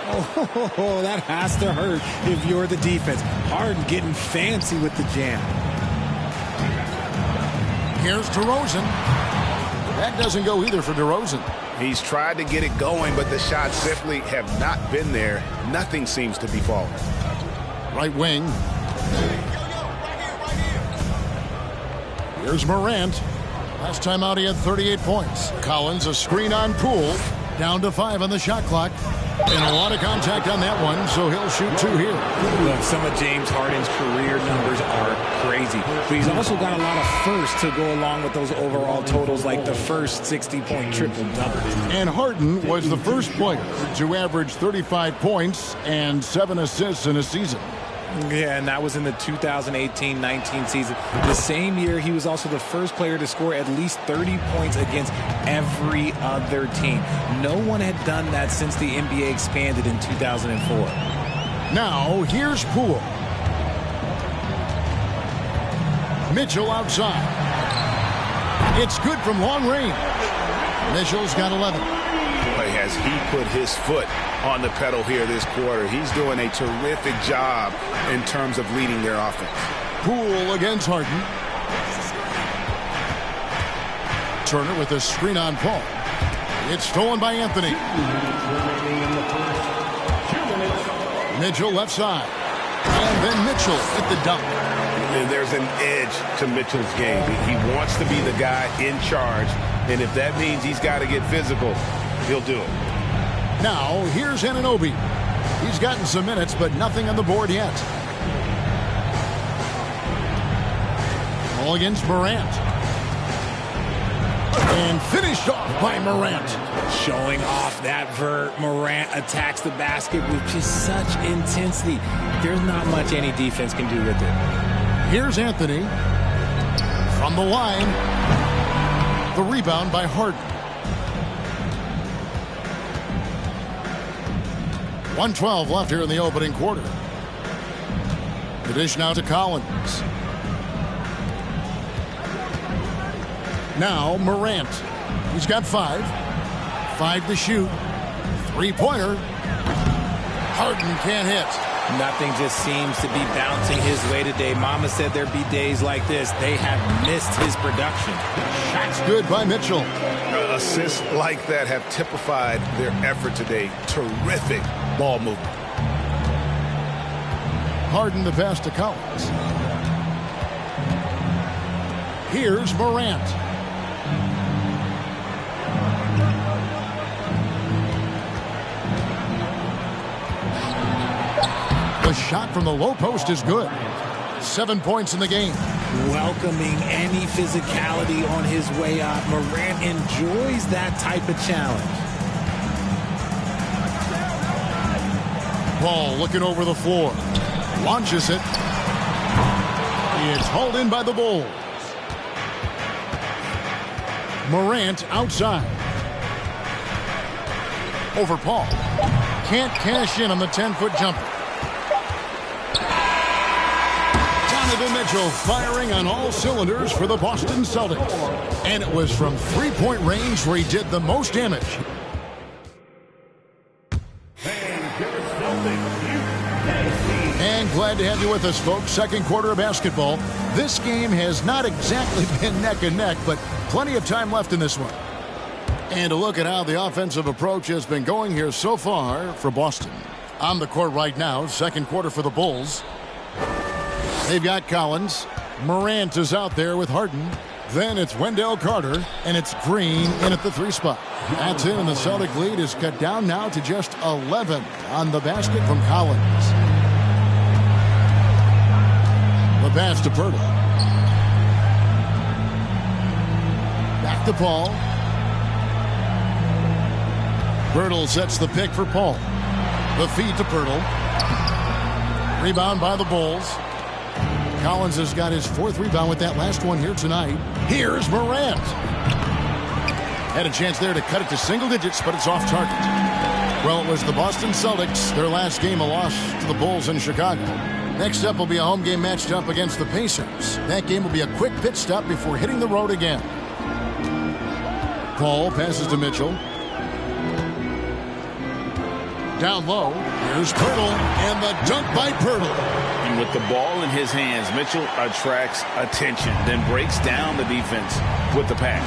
Oh, that has to hurt if you're the defense. Harden getting fancy with the jam. Here's DeRozan. That doesn't go either for DeRozan. He's tried to get it going, but the shots simply have not been there. Nothing seems to be falling. Right wing. Here's Morant. Last time out, he had 38 points. Collins, a screen on Poole. Down to 5 on the shot clock. And a lot of contact on that one, so he'll shoot 2 here. Look, some of James Harden's career numbers are crazy. But he's also got a lot of firsts to go along with those overall totals, like the first 60-point triple-double. And Harden was the first player to average 35 points and 7 assists in a season. Yeah, and that was in the 2018-19 season. The same year, he was also the first player to score at least 30 points against every other team. No one had done that since the NBA expanded in 2004. Now, here's Poole. Mitchell outside. It's good from long range. Mitchell's got 11. As he put his foot on the pedal here this quarter, he's doing a terrific job in terms of leading their offense. Poole against Harden. Turner with a screen on Paul. It's stolen by Anthony. Mitchell left side. And then Mitchell hit the dunk. And there's an edge to Mitchell's game. He wants to be the guy in charge. And if that means he's got to get physical, he'll do it. Now, here's Anunoby. He's gotten some minutes, but nothing on the board yet. Ball against Morant. And finished off by Morant. Showing off that vert. Morant attacks the basket with just such intensity. There's not much any defense can do with it. Here's Anthony. From the line. The rebound by Harden. 1:12 left here in the opening quarter. The dish now to Collins. Now Morant. He's got 5. 5 to shoot. 3-pointer. Harden can't hit. Nothing just seems to be bouncing his way today. Mama said there'd be days like this. They have missed his production. Shots good by Mitchell. Assists like that have typified their effort today. Terrific ball movement. Harden the pass to Collins. Here's Morant. The shot from the low post is good. 7 points in the game. Welcoming any physicality on his way up. Morant enjoys that type of challenge. Ball looking over the floor. Launches it. It's hauled in by the Bulls. Morant outside. Over Paul. Can't cash in on the 10-foot jumper. Donovan Mitchell firing on all cylinders for the Boston Celtics. And it was from three-point range where he did the most damage. And glad to have you with us, folks. Second quarter of basketball. This game has not exactly been neck and neck, but plenty of time left in this one. And a look at how the offensive approach has been going here so far for Boston. On the court right now, second quarter for the Bulls. They've got Collins. Morant is out there with Harden. Then it's Wendell Carter, and it's Green in at the 3 spot. That's in, and the Celtic lead is cut down now to just 11 on the basket from Collins. The pass to Pirtle. Back to Paul. Pirtle sets the pick for Paul. The feed to Pirtle. Rebound by the Bulls. Collins has got his 4th rebound with that last one here tonight. Here's Morant. Had a chance there to cut it to single digits, but it's off target. Well, it was the Boston Celtics, their last game, a loss to the Bulls in Chicago. Next up will be a home game matched up against the Pacers. That game will be a quick pit stop before hitting the road again. Paul passes to Mitchell. Down low, here's Pirtle, and the dunk by Pirtle. And with the ball in his hands, Mitchell attracts attention, then breaks down the defense with the pass.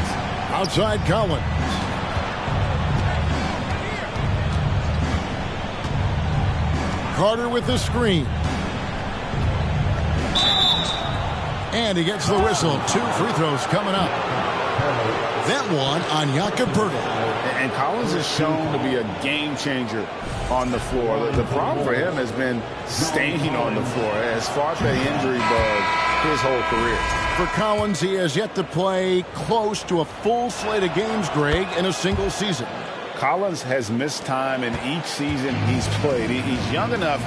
Outside Collins. Carter with the screen. And he gets the whistle. 2 free throws coming up. That one on Jakob Pirtle. And Collins is shown to be a game changer on the floor. The problem for him has been staying on the floor. Has fought the injury bug his whole career. For Collins, he has yet to play close to a full slate of games, Greg, in a single season. Collins has missed time in each season he's played. He's young enough.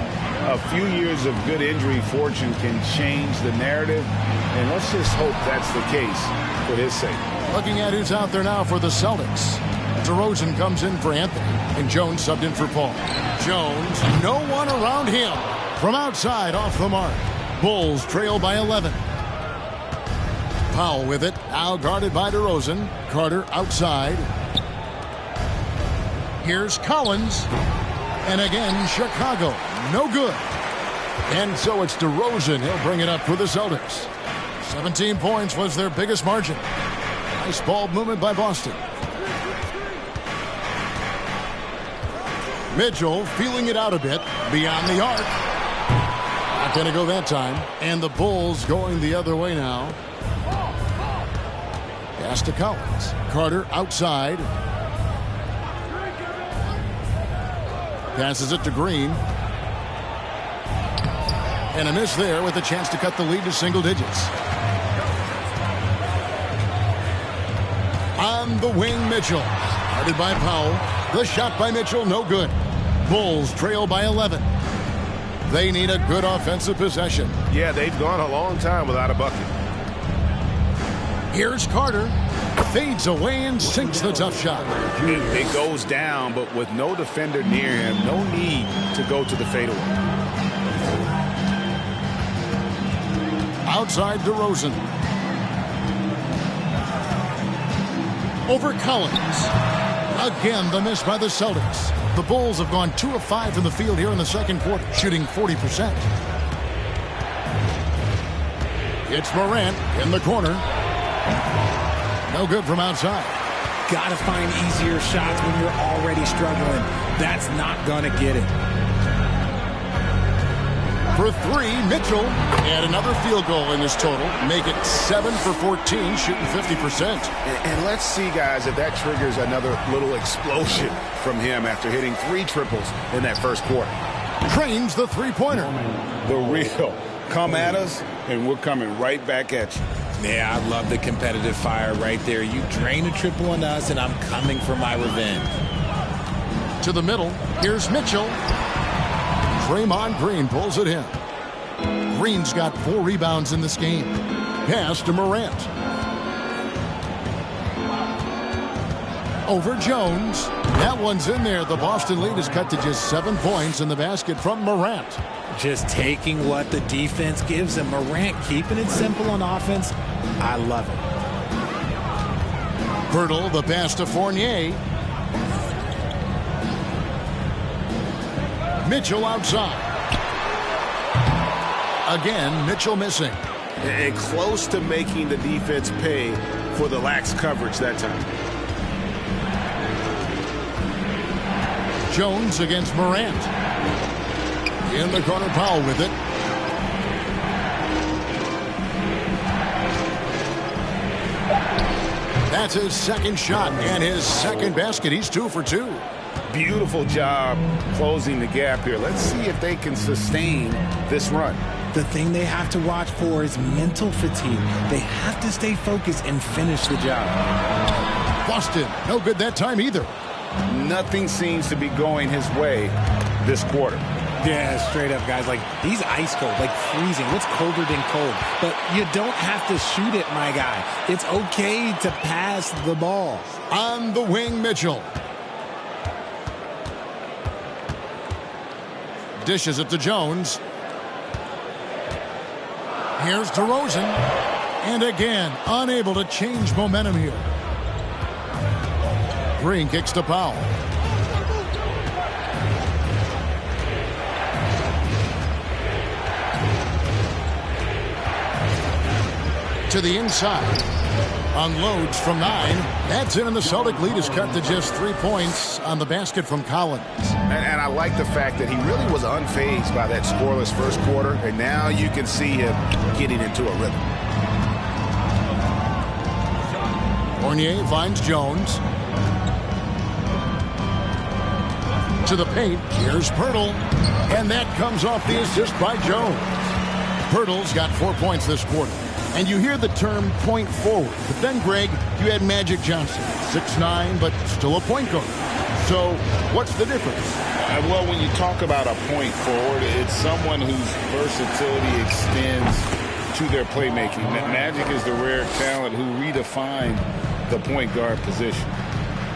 A few years of good injury fortune can change the narrative. And let's just hope that's the case for his sake. Looking at who's out there now for the Celtics. DeRozan comes in for Anthony, and Jones subbed in for Paul. Jones, no one around him. From outside, off the mark. Bulls trail by 11. Powell with it, now guarded by DeRozan. Carter outside. Here's Collins. And again, Chicago, no good. And so it's DeRozan. He'll bring it up for the Celtics. 17 points was their biggest margin. Nice ball movement by Boston. Mitchell feeling it out a bit beyond the arc. Not going to go that time. And the Bulls going the other way now. Pass to Collins. Carter outside. Passes it to Green. And a miss there with a chance to cut the lead to single digits. On the wing, Mitchell. Guarded by Powell. The shot by Mitchell, no good. Bulls trail by 11. They need a good offensive possession. Yeah, they've gone a long time without a bucket. Here's Carter. Fades away and sinks the tough shot. It goes down, but with no defender near him, no need to go to the fadeaway. Outside DeRozan. Over Collins. Again, the miss by the Celtics. The Bulls have gone 2 of 5 from the field here in the second quarter, shooting 40%. It's Morant in the corner. No good from outside. Gotta find easier shots when you're already struggling. That's not gonna get it. For 3, Mitchell. And another field goal in his total. Make it 7 for 14, shooting 50%. And let's see, guys, if that triggers another little explosion from him after hitting 3 triples in that first quarter. Trains the three-pointer. The real. Come at us, and we're coming right back at you. Yeah, I love the competitive fire right there. You drain a triple on us, and I'm coming for my revenge. To the middle. Here's Mitchell. Draymond Green pulls it in. Green's got 4 rebounds in this game. Pass to Morant. Over Jones. That one's in there. The Boston lead is cut to just 7 points in the basket from Morant. Just taking what the defense gives him. Morant keeping it simple on offense. I love it. Pirtle, the pass to Fournier. Mitchell outside. Again, Mitchell missing. And close to making the defense pay for the lax coverage that time. Jones against Morant. In the corner, Powell with it. That's his second shot and his second basket. He's 2 for 2. Beautiful job closing the gap here. Let's see if they can sustain this run. The thing they have to watch for is mental fatigue. They have to stay focused and finish the job. Boston, no good that time either. Nothing seems to be going his way this quarter. Yeah, straight up, guys. Like, he's ice cold, like freezing. What's colder than cold? But you don't have to shoot it, my guy. It's okay to pass the ball. On the wing, Mitchell. Dishes it to Jones. Here's DeRozan. And again, unable to change momentum here. Green kicks to Powell. To the inside. Unloads from 9. That's in, and the Celtic lead is cut to just 3 points on the basket from Collins. And I like the fact that he really was unfazed by that scoreless first quarter, and now you can see him getting into a rhythm. Fournier finds Jones. To the paint. Here's Pirtle. And that comes off the assist by Jones. Pirtle's got 4 points this quarter. And you hear the term point forward. But then, Greg, you had Magic Johnson. 6'9", but still a point guard. So what's the difference? Well, when you talk about a point forward, it's someone whose versatility extends to their playmaking. Magic is the rare talent who redefined the point guard position.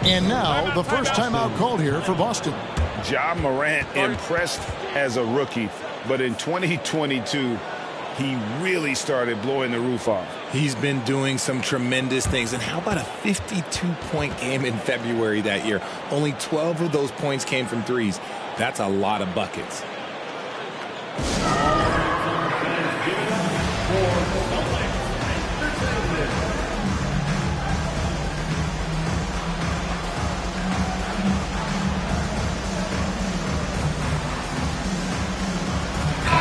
And now the first timeout called here for Boston. Ja Morant impressed as a rookie, but in 2022, he really started blowing the roof off. He's been doing some tremendous things. And how about a 52-point game in February that year? Only 12 of those points came from threes. That's a lot of buckets.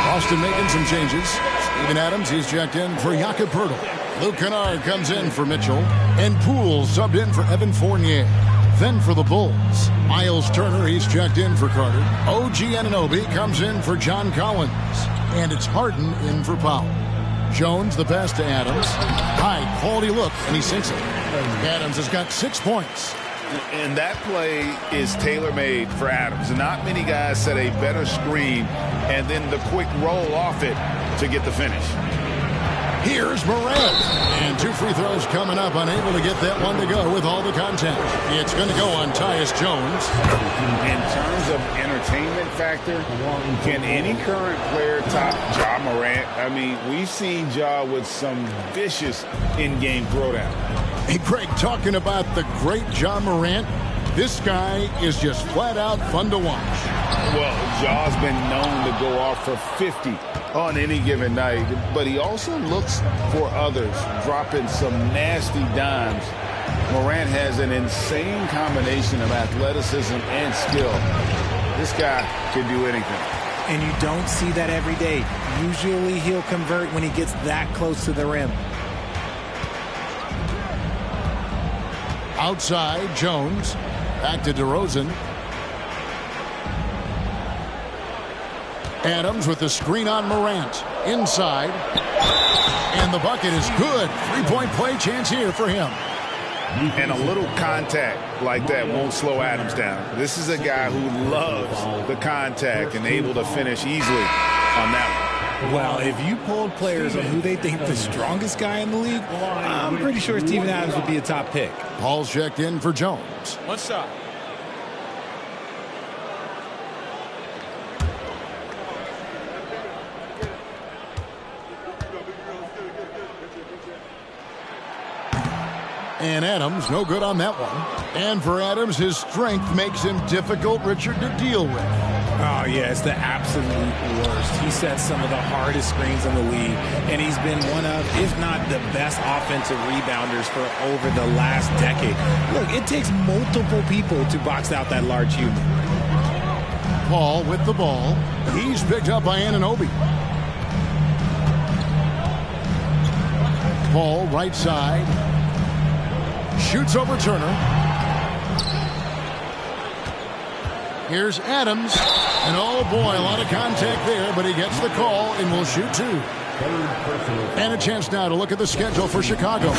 Boston making some changes. Steven Adams, he's checked in for Jakob Poeltl. Luke Kennard comes in for Mitchell. And Poole subbed in for Evan Fournier. Then for the Bulls, Miles Turner, he's checked in for Carter. OG Anunoby comes in for John Collins. And it's Harden in for Powell. Jones, the pass to Adams. High quality look, and he sinks it. Adams has got 6 points. And that play is tailor-made for Adams. Not many guys set a better screen and then the quick roll off it to get the finish. Here's Morant. And 2 free throws coming up, unable to get that one to go with all the contact. It's going to go on Tyus Jones. In terms of entertainment factor, can any current player top Ja Morant? I mean, we've seen Ja with some vicious in-game throwdown. Hey, Greg, talking about the great Ja Morant, this guy is just flat out fun to watch. Well, Ja's been known to go off for 50 on any given night, but he also looks for others, dropping some nasty dimes. Morant has an insane combination of athleticism and skill. This guy can do anything. And you don't see that every day. Usually he'll convert when he gets that close to the rim. Outside, Jones. Back to DeRozan. Adams with the screen on Morant. Inside. And the bucket is good. 3-point play chance here for him. And a little contact like that won't slow Adams down. This is a guy who loves the contact and able to finish easily on that one. Well, if you polled players on who they think the strongest guy in the league, I'm pretty sure Steven Adams would be a top pick. Paul's checked in for Jones. One shot. And Adams, no good on that one. And for Adams, his strength makes him difficult, Richard, to deal with. Oh, yeah, it's the absolute worst. He sets some of the hardest screens in the league, and he's been one of, if not the best offensive rebounders for over the last decade. Look, it takes multiple people to box out that large human. Paul with the ball. He's picked up by Anunoby. Paul, right side. Shoots over Turner. Here's Adams. And oh boy, a lot of contact there, but he gets the call and will shoot 2. And a chance now to look at the schedule for Chicago.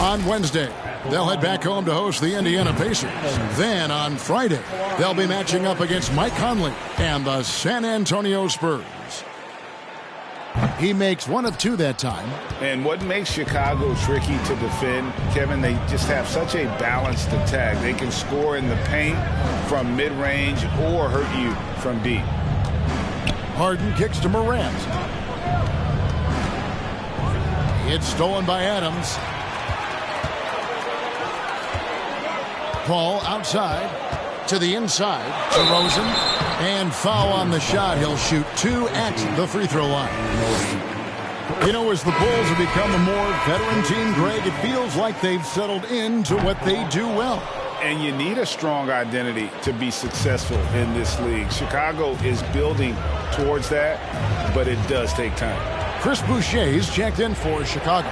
On Wednesday, they'll head back home to host the Indiana Pacers. Then on Friday, they'll be matching up against Mike Conley and the San Antonio Spurs. He makes 1 of 2 that time. And what makes Chicago tricky to defend, Kevin, they just have such a balanced attack. They can score in the paint from mid-range or hurt you from deep. Harden kicks to Morant. It's stolen by Adams. Paul outside to the inside. DeRozan. And foul on the shot. He'll shoot 2 at the free throw line. You know, as the Bulls have become a more veteran team, Greg, it feels like they've settled into what they do well. And you need a strong identity to be successful in this league. Chicago is building towards that, but it does take time. Chris Boucher's checked in for Chicago.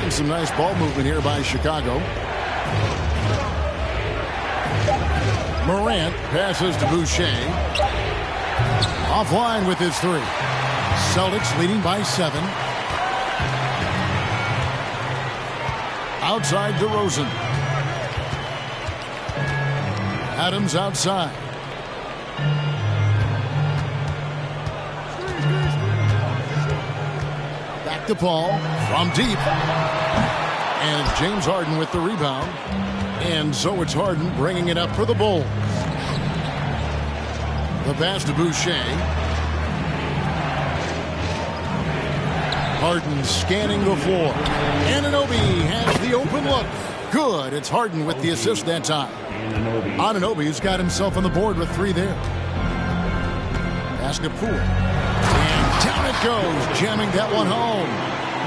And some nice ball movement here by Chicago. Morant passes to Boucher. Offline with his 3. Celtics leading by 7. Outside DeRozan. Adams outside. Back to Paul from deep. And James Harden with the rebound. And so it's Harden bringing it up for the Bulls. The pass to Boucher. Harden scanning the floor. Anunoby has the open look. Good. It's Harden with the assist that time. Anunoby's got himself on the board with 3 there. Pass to Poole. And down it goes, jamming that one home.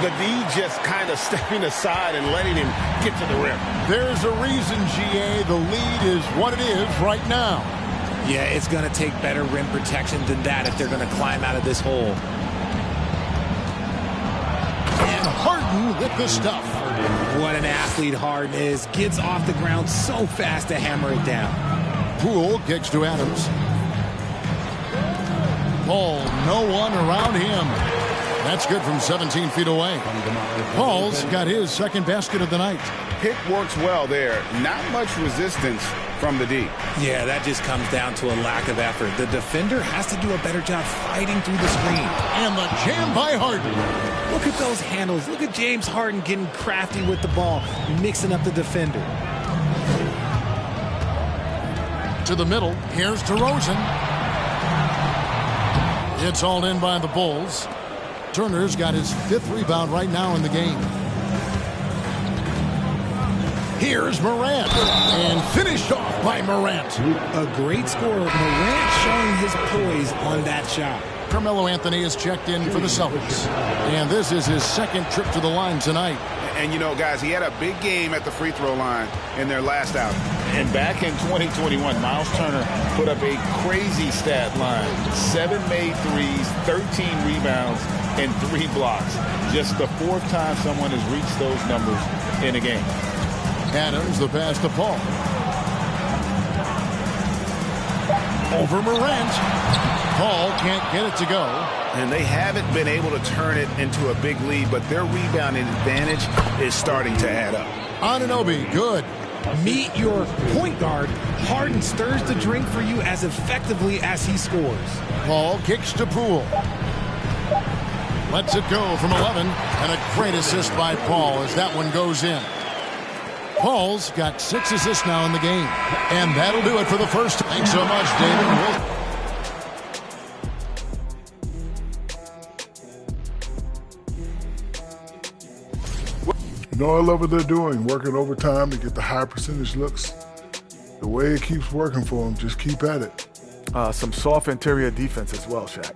The D just kind of stepping aside and letting him get to the rim. There's a reason, GA, the lead is what it is right now. Yeah, it's going to take better rim protection than that if they're going to climb out of this hole. And Harden with the stuff. What an athlete Harden is. Gets off the ground so fast to hammer it down. Poole kicks to Adams. Paul, no one around him. That's good from 17 feet away. Paul's got his second basket of the night. Pick works well there. Not much resistance from the D. Yeah, that just comes down to a lack of effort. The defender has to do a better job fighting through the screen. And the jam by Harden. Look at those handles. Look at James Harden getting crafty with the ball, mixing up the defender. To the middle. Here's DeRozan. It's hauled in by the Bulls. Turner's got his 5th rebound right now in the game. Here's Morant. And finished off by Morant. A great scorer. Morant showing his poise on that shot. Carmelo Anthony is checked in for the Celtics. And this is his second trip to the line tonight. And, you know, guys, he had a big game at the free throw line in their last outing. And back in 2021, Miles Turner put up a crazy stat line. 7 made threes, 13 rebounds, and 3 blocks. Just the 4th time someone has reached those numbers in a game. Adams, the pass to Paul. Over Morant. Paul can't get it to go. And they haven't been able to turn it into a big lead, but their rebounding advantage is starting to add up. Anunoby, good. Meet your point guard. Harden stirs the drink for you as effectively as he scores. Paul kicks to Poole. Lets it go from 11. And a great assist by Paul as that one goes in. Paul's got 6 assists now in the game. And that'll do it for the first. Thanks so much, David. You know, I love what they're doing, working overtime to get the high percentage looks. The way it keeps working for them, just keep at it. Some soft interior defense as well, Shaq.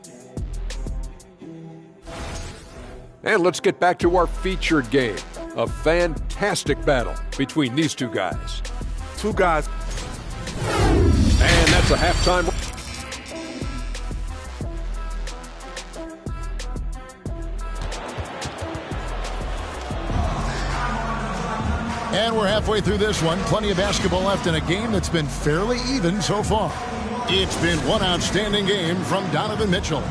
And let's get back to our featured game. A fantastic battle between these two guys. Two guys. And that's a halftime. And we're halfway through this one. Plenty of basketball left in a game that's been fairly even so far. It's been one outstanding game from Donovan Mitchell.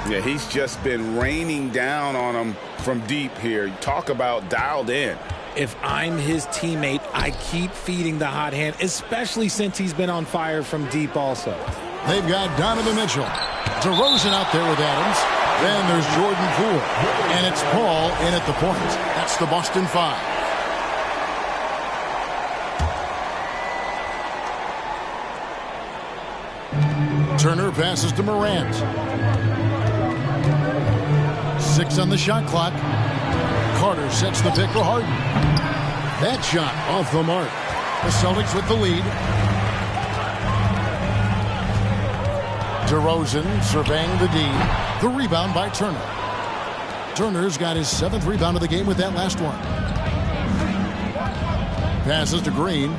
Yeah, he's just been raining down on them from deep here. Talk about dialed in. If I'm his teammate, I keep feeding the hot hand, especially since he's been on fire from deep also. They've got Donovan Mitchell. DeRozan out there with Adams. Then there's Jordan Poole. And it's Paul in at the point. That's the Boston 5. Turner passes to Morant. 6 on the shot clock. Carter sets the pick for Harden. That shot off the mark. The Celtics with the lead. DeRozan surveying the D. The rebound by Turner. Turner's got his 7th rebound of the game with that last one. Passes to Green.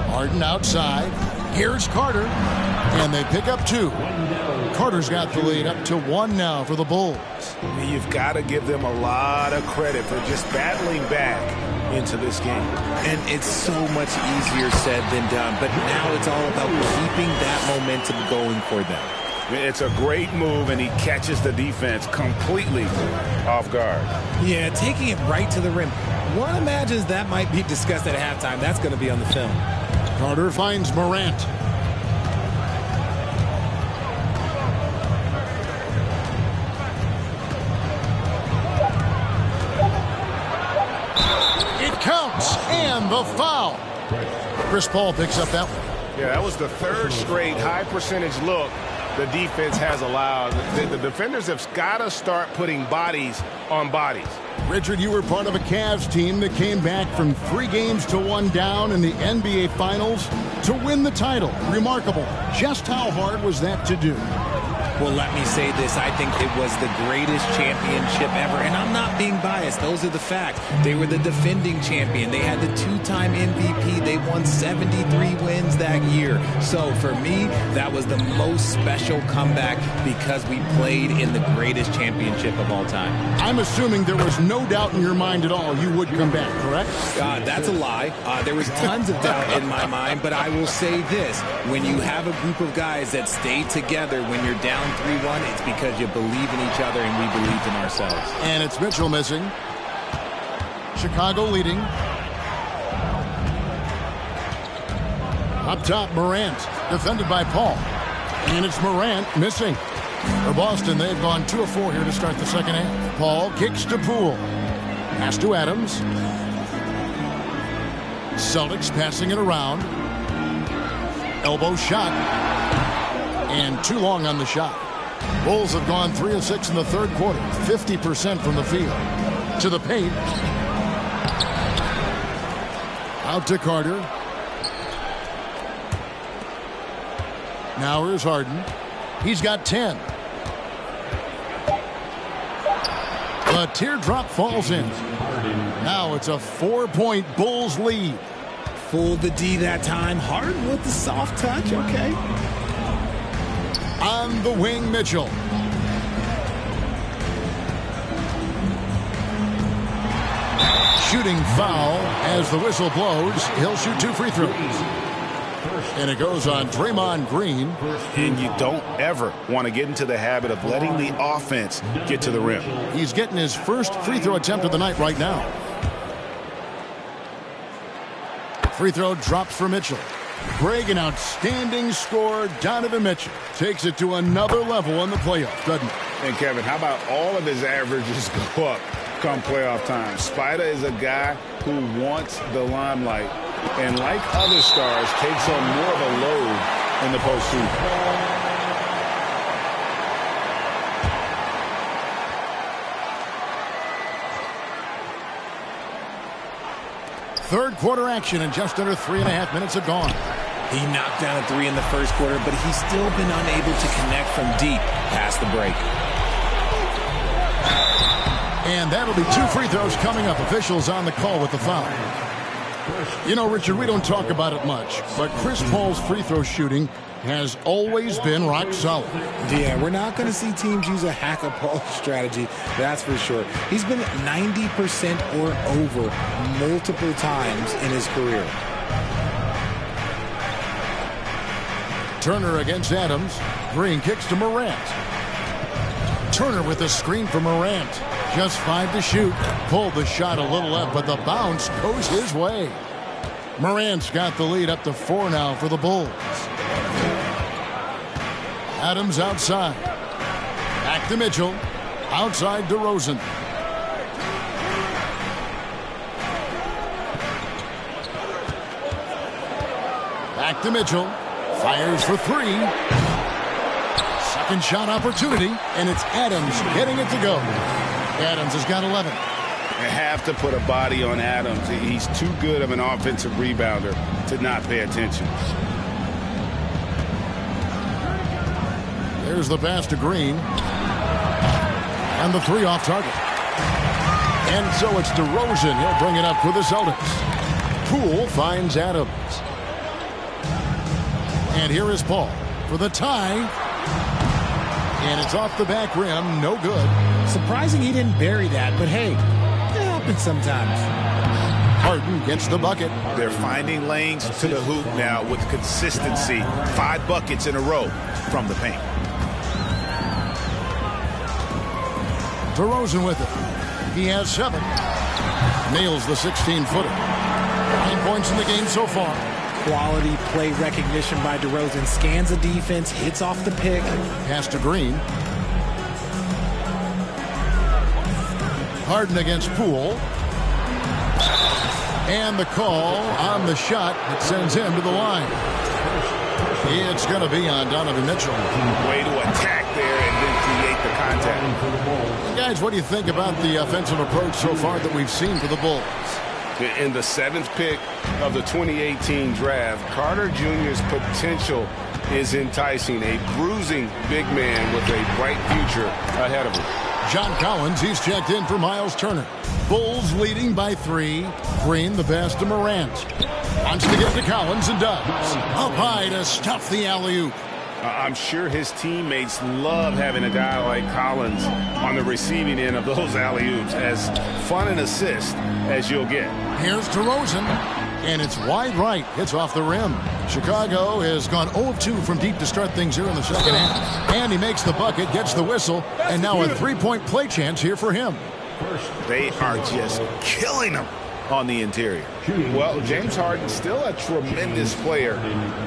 Harden outside. Here's Carter. And they pick up 2. Carter's got the lead up to 1 now for the Bulls. You've got to give them a lot of credit for just battling back into this game. And it's so much easier said than done. But now it's all about keeping that momentum going for them. It's a great move, and he catches the defense completely off guard. Yeah, taking it right to the rim. One imagines that might be discussed at halftime. That's going to be on the film. Carter finds Morant. It counts, and the foul. Chris Paul picks up that one. Yeah, that was the 3rd straight high percentage look the defense has allowed. The defenders have got to start putting bodies on bodies. Richard, you were part of a Cavs team that came back from 3 games to 1 down in the NBA Finals to win the title. Remarkable. Just how hard was that to do? Well, let me say this. I think it was the greatest championship ever. And I'm not being biased. Those are the facts. They were the defending champion. They had the 2-time MVP. They won 73 wins that year. So for me, that was the most special comeback because we played in the greatest championship of all time. I'm assuming there was no doubt in your mind at all you would come back, correct? That's a lie. There was tons of doubt in my mind, but I will say this. When you have a group of guys that stay together when you're down 3-1, it's because you believe in each other and we believed in ourselves. And it's Mitchell missing. Chicago leading. Up top, Morant, defended by Paul. And it's Morant missing. For Boston, they've gone 2 of 4 here to start the second half. Paul kicks to Poole. Pass to Adams. Celtics passing it around. Elbow shot. And too long on the shot. Bulls have gone 3 of 6 in the third quarter. 50% from the field. To the paint. Out to Carter. Now here's Harden. He's got 10. The teardrop falls in. Now it's a 4-point Bulls lead. Fooled the D that time. Harden with the soft touch. Okay. On the wing, Mitchell. Shooting foul as the whistle blows. He'll shoot 2 free throws. And it goes on Draymond Green. And you don't ever want to get into the habit of letting the offense get to the rim. He's getting his first free throw attempt of the night right now. Free throw drops for Mitchell. Greg, an outstanding scorer. Donovan Mitchell takes it to another level in the playoffs, doesn't it? And Kevin, how about all of his averages go up come playoff time? Spider is a guy who wants the limelight, and like other stars, takes on more of a load in the postseason. Third quarter action, and just under 3.5 minutes have gone. He knocked down a 3 in the first quarter, but he's still been unable to connect from deep past the break. And that'll be 2 free throws coming up. Officials on the call with the foul. You know, Richard, we don't talk about it much, but Chris Paul's free throw shooting has always been rock solid. Yeah, we're not going to see teams use a hack-a-Paul strategy, that's for sure. He's been 90% or over multiple times in his career. Turner against Adams. Green kicks to Morant. Turner with a screen for Morant. Just 5 to shoot. Pulled the shot a little left, but the bounce goes his way. Morant's got the lead up to 4 now for the Bulls. Adams outside. Back to Mitchell. Outside DeRozan. Back to Mitchell. Fires for 3. Second shot opportunity, and it's Adams getting it to go. Adams has got 11. You have to put a body on Adams. He's too good of an offensive rebounder to not pay attention. There's the pass to Green. And the 3 off target. And so it's DeRozan. He'll bring it up for the Celtics. Poole finds Adams. And here is Paul for the tie. And it's off the back rim. No good. Surprising he didn't bury that, but hey, it happens sometimes. Harden gets the bucket. They're finding lanes to the hoop now with consistency. 5 buckets in a row from the paint. DeRozan with it. He has 7. Nails the 16-footer. 9 points in the game so far. Quality play recognition by DeRozan. Scans the defense, hits off the pick. Pass to Green. Harden against Poole. And the call on the shot that sends him to the line. It's going to be on Donovan Mitchell. Way to attack there and then create the contact. Guys, what do you think about the offensive approach so far that we've seen for the Bulls? In the 7th pick of the 2018 draft, Carter Jr.'s potential is enticing. A bruising big man with a bright future ahead of him. John Collins, he's checked in for Miles Turner. Bulls leading by 3. Green the pass to Morant. Wants to get to Collins and does. Up high to stuff the alley-oop. I'm sure his teammates love having a guy like Collins on the receiving end of those alley-oops. As fun an assist as you'll get. Here's DeRozan, and it's wide right. It's off the rim. Chicago has gone 0 of 2 from deep to start things here in the second half. And he makes the bucket, gets the whistle, and now a 3-point play chance here for him. They are just killing him on the interior. Well, James Harden still a tremendous player,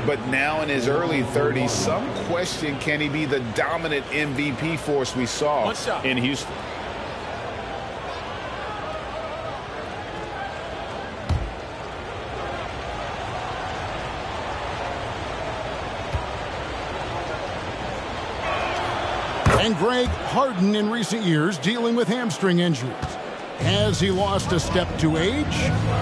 but now in his early 30s, some question, can he be the dominant MVP force we saw in Houston? And Greg, Harden in recent years dealing with hamstring injuries. Has he lost a step to age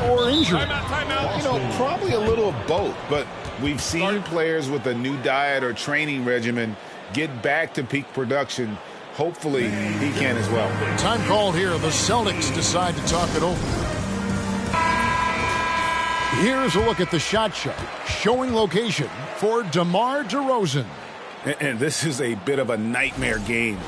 or injury? You know, probably a little of both, but we've seen players with a new diet or training regimen get back to peak production. Hopefully he can as well. Time called here. The Celtics decide to talk it over. Here's a look at the shot chart showing location for DeMar DeRozan. And this is a bit of a nightmare game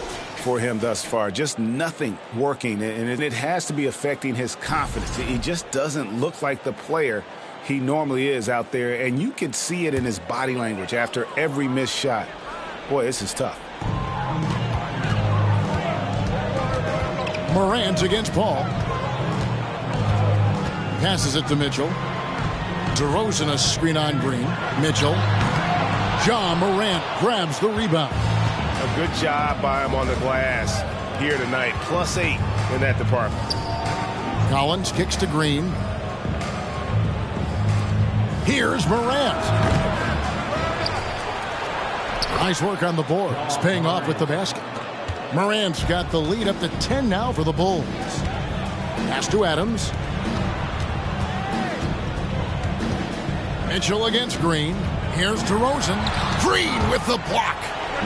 for him thus far. Just nothing working, and it has to be affecting his confidence. He just doesn't look like the player he normally is out there, and you can see it in his body language after every missed shot. Boy, this is tough. Morant against Paul. Passes it to Mitchell. DeRozan a screen on Green. Mitchell. John Morant grabs the rebound. A good job by him on the glass here tonight. +8 in that department. Collins kicks to Green. Here's Morant. Nice work on the boards, paying off with the basket. Morant's got the lead up to 10 now for the Bulls. Pass to Adams. Mitchell against Green. Here's DeRozan. Green with the block.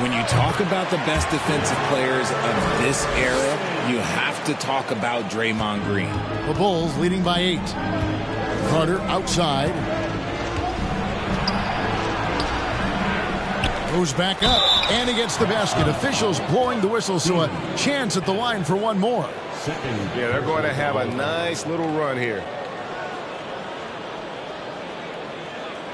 When you talk about the best defensive players of this era, you have to talk about Draymond Green. The Bulls leading by 8. Carter outside. Goes back up, and he gets the basket. Officials blowing the whistle, so a chance at the line for one more. Yeah, they're going to have a nice little run here.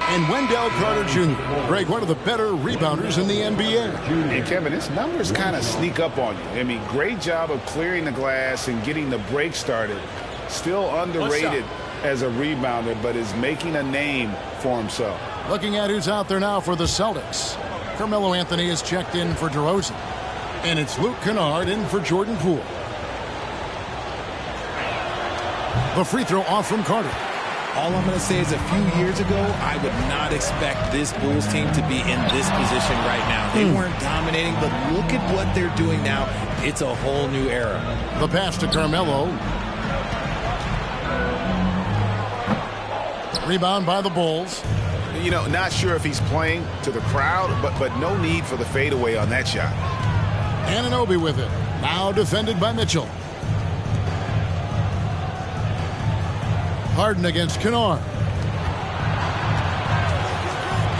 And Wendell Carter Jr., Greg, one of the better rebounders in the NBA. And Kevin, his numbers kind of sneak up on you. I mean, great job of clearing the glass and getting the break started. Still underrated as a rebounder, but is making a name for himself. Looking at who's out there now for the Celtics. Carmelo Anthony is checked in for DeRozan. And it's Luke Kennard in for Jordan Poole. The free throw off from Carter. All I'm going to say is a few years ago, I would not expect this Bulls team to be in this position right now. They weren't dominating, but look at what they're doing now. It's a whole new era. The pass to Carmelo. Rebound by the Bulls. You know, not sure if he's playing to the crowd, but no need for the fadeaway on that shot. Anunoby with it. Now defended by Mitchell. Harden against Kennard.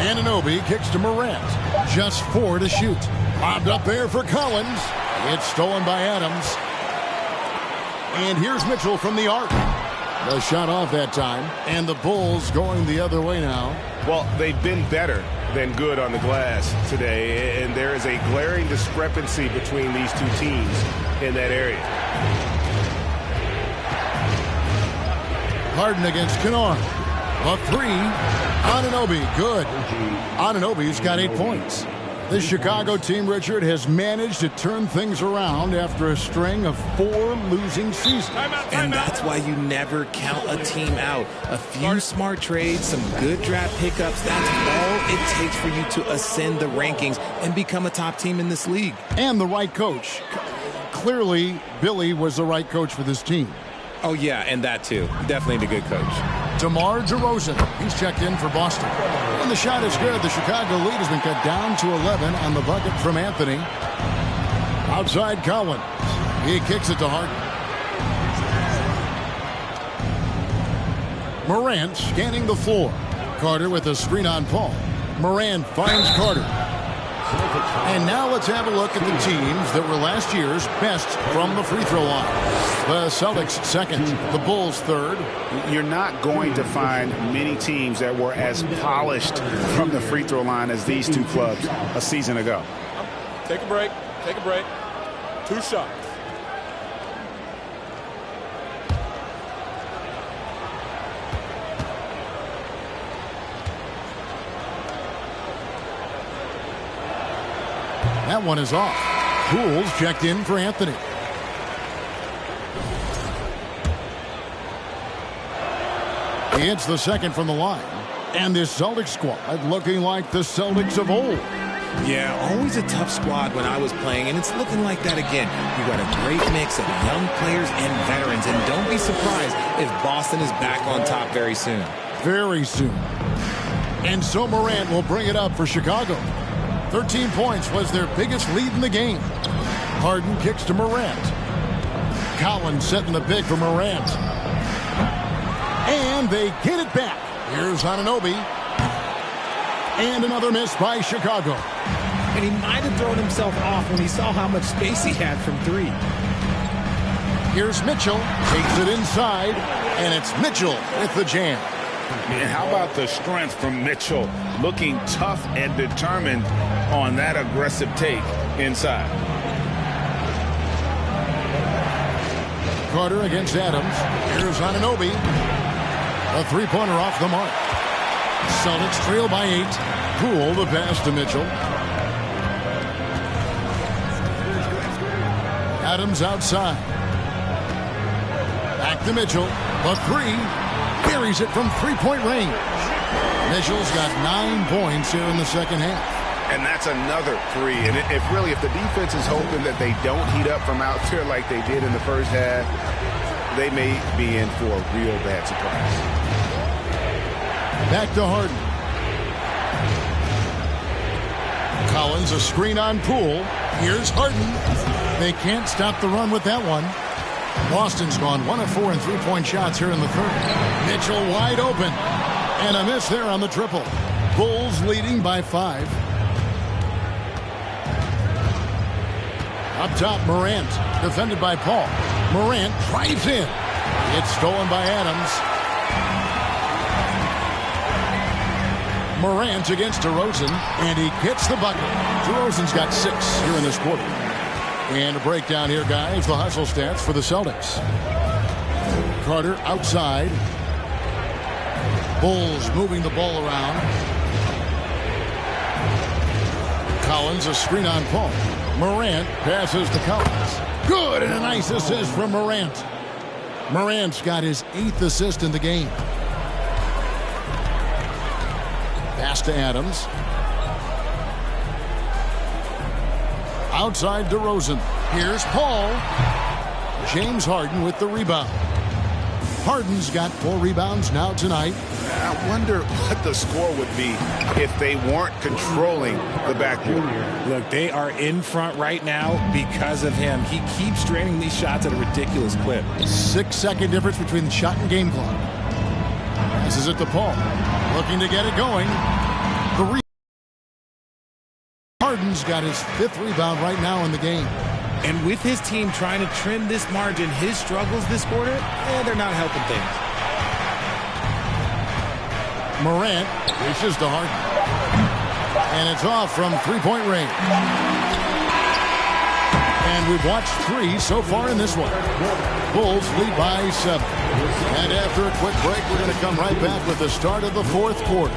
Anunoby kicks to Morant. Just 4 to shoot. Lobbed up there for Collins. It's stolen by Adams. And here's Mitchell from the arc. The shot off that time. And the Bulls going the other way now. Well, they've been better than good on the glass today. And there is a glaring discrepancy between these two teams in that area. Harden against Kennard. A 3. Anunoby, good. Anunoby's got 8 points. This Chicago team, Richard, has managed to turn things around after a string of 4 losing seasons. And that's why you never count a team out. A few smart trades, some good draft pickups, that's all it takes for you to ascend the rankings and become a top team in this league. And the right coach. Clearly, Billy was the right coach for this team. Oh, yeah, and that too. Definitely a good coach. DeMar DeRozan. He's checked in for Boston. And the shot is good. The Chicago lead has been cut down to 11 on the bucket from Anthony. Outside Collins. He kicks it to Harden. Morant scanning the floor. Carter with a screen on Paul. Morant finds Carter. And now let's have a look at the teams that were last year's best from the free throw line. The Celtics second, the Bulls third. You're not going to find many teams that were as polished from the free throw line as these two clubs a season ago. Take a break. Take a break. 2 shots. That one is off. Poole's checked in for Anthony. He hits the second from the line. And this Celtics squad looking like the Celtics of old. Yeah, always a tough squad when I was playing, and it's looking like that again. You got a great mix of young players and veterans, and don't be surprised if Boston is back on top very soon. Very soon. And so Morant will bring it up for Chicago. 13 points was their biggest lead in the game. Harden kicks to Morant. Collins setting the pick for Morant. And they get it back. Here's Anunoby. And another miss by Chicago. And he might have thrown himself off when he saw how much space he had from 3. Here's Mitchell. Takes it inside. And it's Mitchell with the jam. And how about the strength from Mitchell, looking tough and determined on that aggressive take inside. Carter against Adams. Here's Anunoby. A three-pointer off the mark. Celtics trail by 8. Poole the pass to Mitchell. Adams outside. Back to Mitchell. A 3. Carries it from three-point range. Mitchell's got 9 points here in the second half. And that's another 3. And if the defense is hoping that they don't heat up from out there like they did in the first half, they may be in for a real bad surprise. Back to Harden. Collins, a screen on Poole. Here's Harden. They can't stop the run with that one. Boston's gone 1 of 4 in three-point shots here in the third. Mitchell wide open. And a miss there on the triple. Bulls leading by 5. Up top, Morant. Defended by Paul. Morant drives in. It's stolen by Adams. Morant against DeRozan. And he gets the bucket. DeRozan's got 6 here in this quarter. And a breakdown here, guys. The hustle stats for the Celtics. Carter outside. Bulls moving the ball around. Collins, a screen on Paul. Morant passes to Collins. Good, and a nice assist from Morant. Morant's got his 8th assist in the game. Pass to Adams. Outside DeRozan. Here's Paul. James Harden with the rebound. Harden's got 4 rebounds now tonight. I wonder what the score would be if they weren't controlling the backcourt. Look, they are in front right now because of him. He keeps draining these shots at a ridiculous clip. 6-second difference between the shot and game clock. This is it to Paul. Looking to get it going. Harden's got his 5th rebound right now in the game. And with his team trying to trim this margin, his struggles this quarter, they're not helping things. Morant reaches to Harden. And it's off from three-point range. And we've watched 3 so far in this one. Bulls lead by 7. And after a quick break, we're going to come right back with the start of the 4th quarter.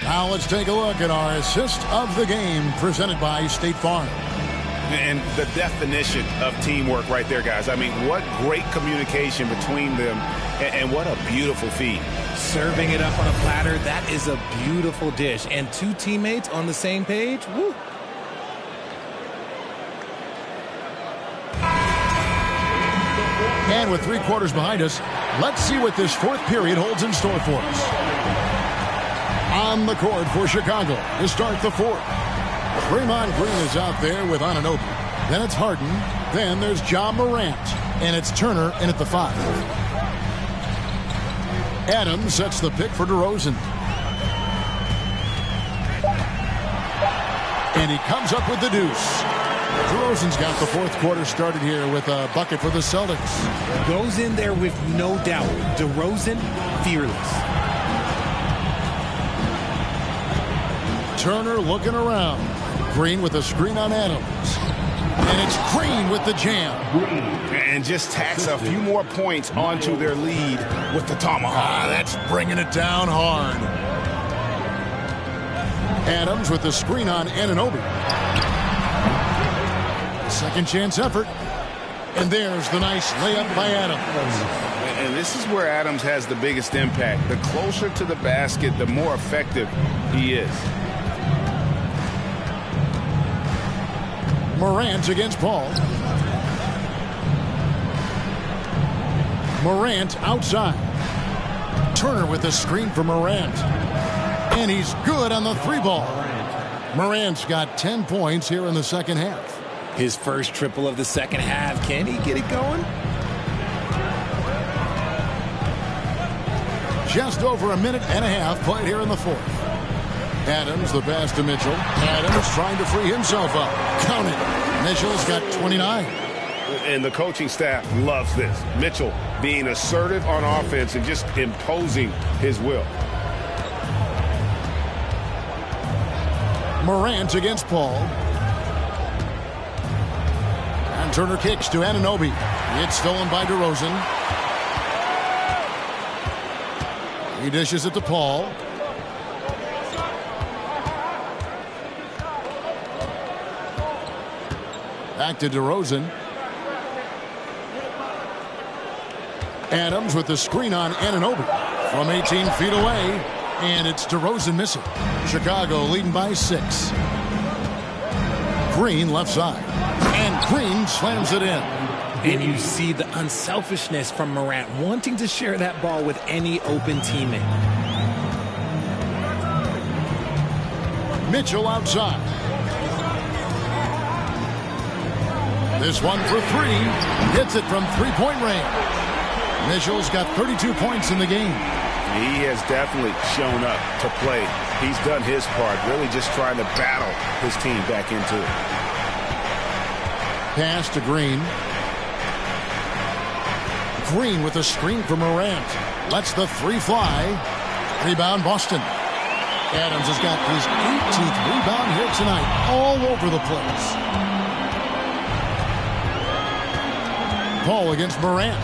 Now let's take a look at our assist of the game presented by State Farm. And the definition of teamwork right there, guys. I mean, what great communication between them, and what a beautiful feed. Serving it up on a platter, that is a beautiful dish. And two teammates on the same page, woo. And with 3 quarters behind us, let's see what this fourth period holds in store for us. On the court for Chicago to start the fourth. Draymond Green is out there with Anunoby. Then it's Harden. Then there's Ja Morant. And it's Turner in at the 5. Adams sets the pick for DeRozan. And he comes up with the deuce. DeRozan's got the fourth quarter started here with a bucket for the Celtics. Goes in there with no doubt. DeRozan, fearless. Turner looking around. Green with a screen on Adams. And it's Green with the jam. And just tacks a few more points onto their lead with the tomahawk. That's bringing it down hard. Adams with the screen on Anunoby. Second chance effort. And there's the nice layup by Adams. And this is where Adams has the biggest impact. The closer to the basket, the more effective he is. Morant against Paul. Morant outside. Turner with the screen for Morant. And he's good on the 3-ball. Morant's got 10 points here in the second half. His first triple of the second half. Can he get it going? Just over a minute and a half played here in the fourth. Adams, the pass to Mitchell. Adams trying to free himself up. Count it. Mitchell's got 29. And the coaching staff loves this. Mitchell being assertive on offense and just imposing his will. Morant against Paul. And Turner kicks to Anunoby. It's stolen by DeRozan. He dishes it to Paul. Back to DeRozan. Adams with the screen on Anunoby from 18 feet away. And it's DeRozan missing. Chicago leading by 6. Green left side. And Green slams it in. And you see the unselfishness from Morant, wanting to share that ball with any open teammate. Mitchell outside. This one for 3. Hits it from 3-point range. Mitchell's got 32 points in the game. He has definitely shown up to play. He's done his part, really just trying to battle his team back into it. Pass to Green. Green with a screen for Morant. Lets the 3 fly. Rebound Boston. Adams has got his 18th rebound here tonight. All over the place. Paul against Morant.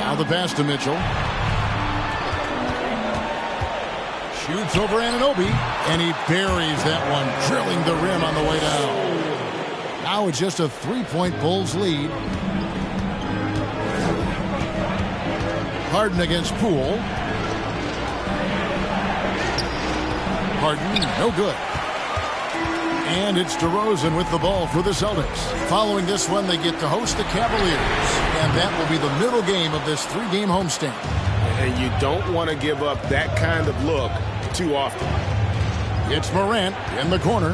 Now the pass to Mitchell. Shoots over Anunoby, and he buries that one, drilling the rim on the way down. Now it's just a 3-point Bulls lead. Harden against Poole. Harden, no good. And it's DeRozan with the ball for the Celtics. Following this one, they get to host the Cavaliers. And that will be the middle game of this 3-game homestand. And you don't want to give up that kind of look too often. It's Morant in the corner.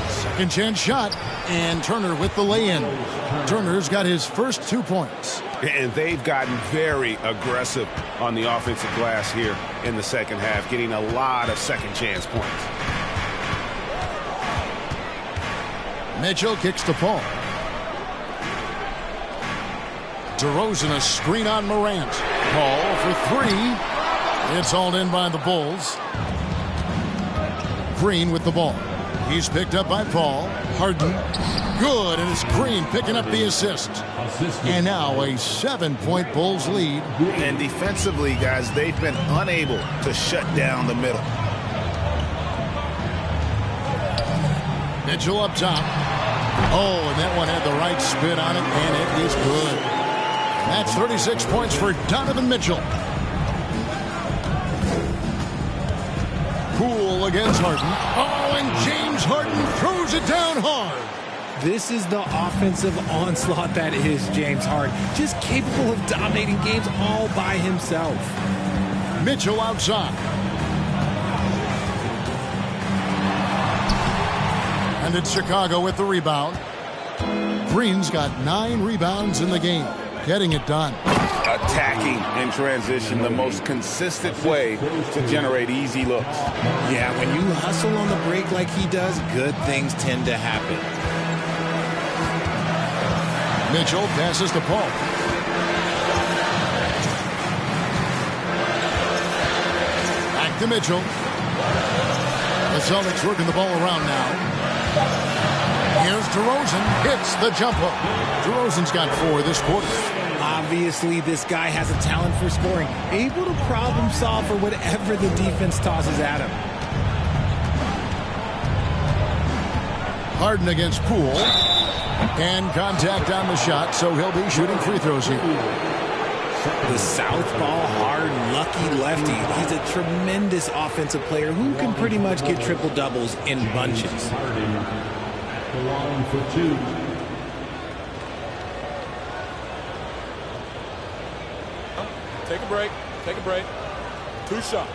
Second chance shot. And Turner with the lay-in. Turner's got his first 2 points. And they've gotten very aggressive on the offensive glass here in the second half, getting a lot of second chance points. Mitchell kicks to Paul. DeRozan a screen on Morant. Paul for 3. It's hauled in by the Bulls. Green with the ball. He's picked up by Paul. Harden. Good, and it's Green picking up the assist. And now a 7-point Bulls lead. And defensively, guys, they've been unable to shut down the middle. Mitchell up top. Oh, and that one had the right spin on it, and it is good. That's 36 points for Donovan Mitchell. Poole against Harden. Oh, and James Harden throws it down hard. This is the offensive onslaught that is James Harden. Just capable of dominating games all by himself. Mitchell outside. And it's Chicago with the rebound. Green's got 9 rebounds in the game. Getting it done. Attacking in transition, the most consistent way to generate easy looks. Yeah, when you hustle on the break like he does, good things tend to happen. Mitchell passes to Paul. Back to Mitchell. The Celtics working the ball around now. Here's DeRozan. Hits the jump hook. DeRozan's got 4 this quarter. Obviously, this guy has a talent for scoring. Able to problem solve for whatever the defense tosses at him. Harden against Poole. And contact on the shot, so he'll be shooting free throws here. The southpaw, hard, lucky lefty. He's a tremendous offensive player who can pretty much get triple-doubles in bunches. The line for 2. Take a break. Take a break. 2 shots.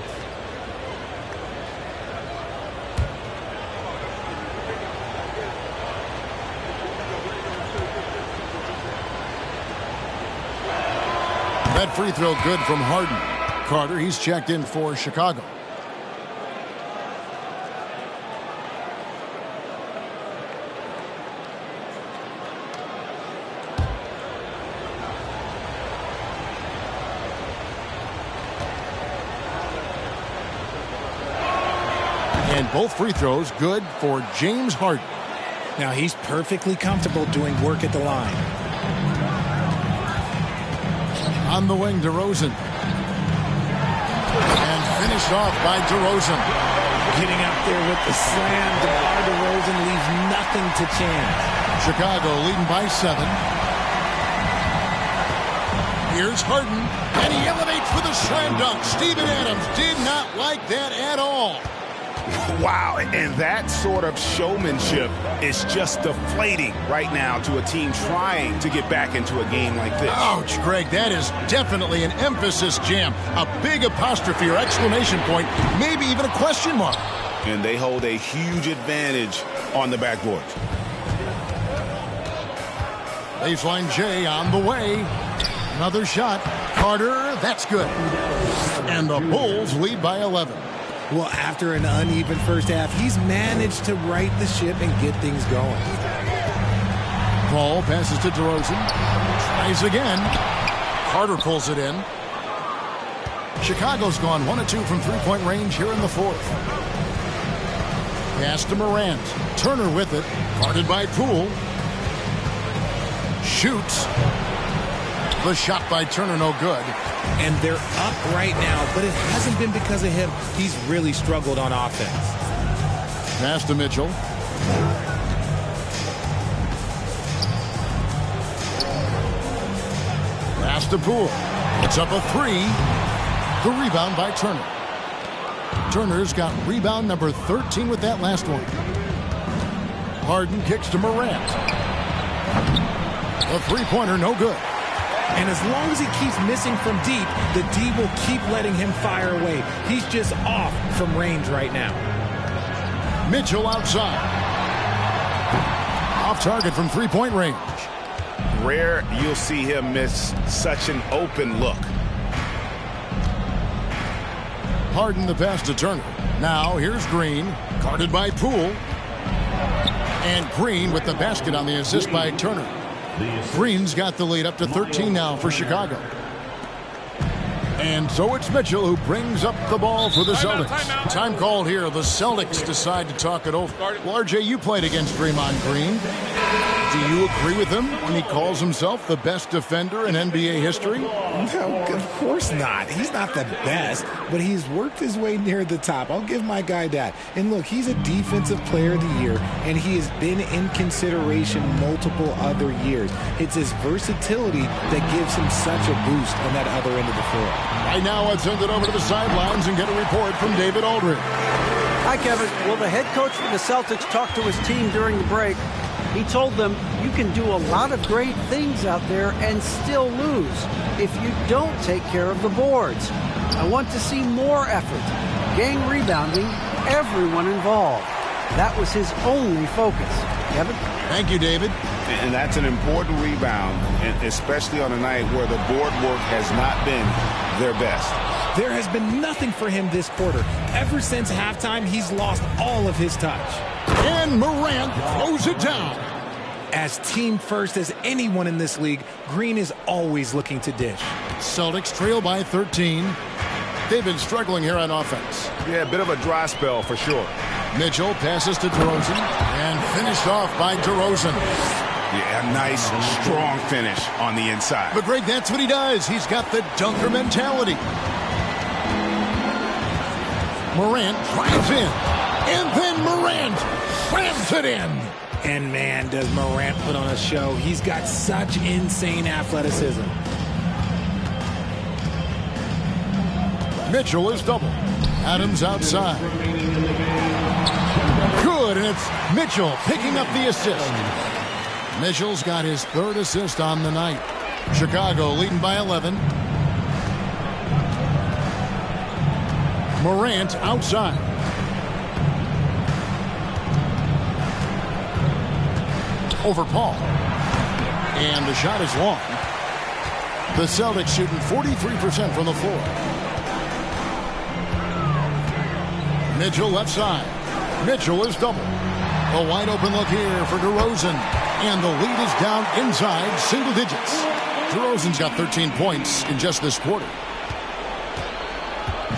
That free throw good from Harden. Carter, he's checked in for Chicago. And both free throws good for James Harden. Now he's perfectly comfortable doing work at the line. On the wing, DeRozan. And finished off by DeRozan. Getting out there with the slam. DeMar DeRozan leaves nothing to chance. Chicago leading by 7. Here's Harden. And he elevates with a slam dunk. Steven Adams did not like that at all. Wow, and that sort of showmanship is just deflating right now to a team trying to get back into a game like this. Ouch, Greg, that is definitely an emphasis jam. A big apostrophe or exclamation point, maybe even a question mark. And they hold a huge advantage on the backboard. Baseline J on the way. Another shot. Carter, that's good. And the Bulls lead by 11. Well, after an uneven first half, he's managed to right the ship and get things going. Paul passes to DeRozan. Tries again. Carter pulls it in. Chicago's gone 1 of 2 from three-point range here in the 4th. Pass to Morant. Turner with it. Guarded by Poole. Shoots. The shot by Turner, no good. And they're up right now, but it hasn't been because of him. He's really struggled on offense. Pass to Mitchell. Pass to Poole. It's up a 3. The rebound by Turner. Turner's got rebound number 13 with that last one. Harden kicks to Morant. The three-pointer, no good. And as long as he keeps missing from deep, the D will keep letting him fire away. He's just off from range right now. Mitchell outside. Off target from three-point range. Rare you'll see him miss such an open look. Harden the pass to Turner. Now here's Green. Guarded by Poole. And Green with the basket on the assist by Turner. Green's got the lead up to 13 now for Chicago. And so it's Mitchell who brings up the ball for the Celtics. Time called here. The Celtics decide to talk it over. Well, RJ, you played against Draymond Green. Do you agree with him when he calls himself the best defender in NBA history? No, of course not. He's not the best, but he's worked his way near the top. I'll give my guy that. And look, he's a defensive player of the year, and he has been in consideration multiple other years. It's his versatility that gives him such a boost on that other end of the floor. Right now, let's send it over to the sidelines and get a report from David Aldridge. Hi, Kevin. Well, the head coach for the Celtics talked to his team during the break. He told them you can do a lot of great things out there and still lose if you don't take care of the boards. I want to see more effort, gang rebounding, everyone involved. That was his only focus. Kevin? Thank you, David. And that's an important rebound, and especially on a night where the board work has not been their best. There has been nothing for him this quarter. Ever since halftime, he's lost all of his touch. And Morant throws it down. As team first as anyone in this league, Green is always looking to dish. Celtics trail by 13. They've been struggling here on offense. Yeah, a bit of a dry spell for sure. Mitchell passes to DeRozan and finished off by DeRozan. Yeah, a nice, strong finish on the inside. But Greg, that's what he does. He's got the dunker mentality. Morant drives in, and then Morant slams it in. And man, does Morant put on a show. He's got such insane athleticism. Mitchell is double. Adams outside. Good, and it's Mitchell picking up the assist. Mitchell's got his third assist on the night. Chicago leading by 11. Morant outside. Over Paul. And the shot is long. The Celtics shooting 43% from the floor. Mitchell left side. Mitchell is double. A wide open look here for DeRozan. And the lead is down inside single digits. DeRozan's got 13 points in just this quarter.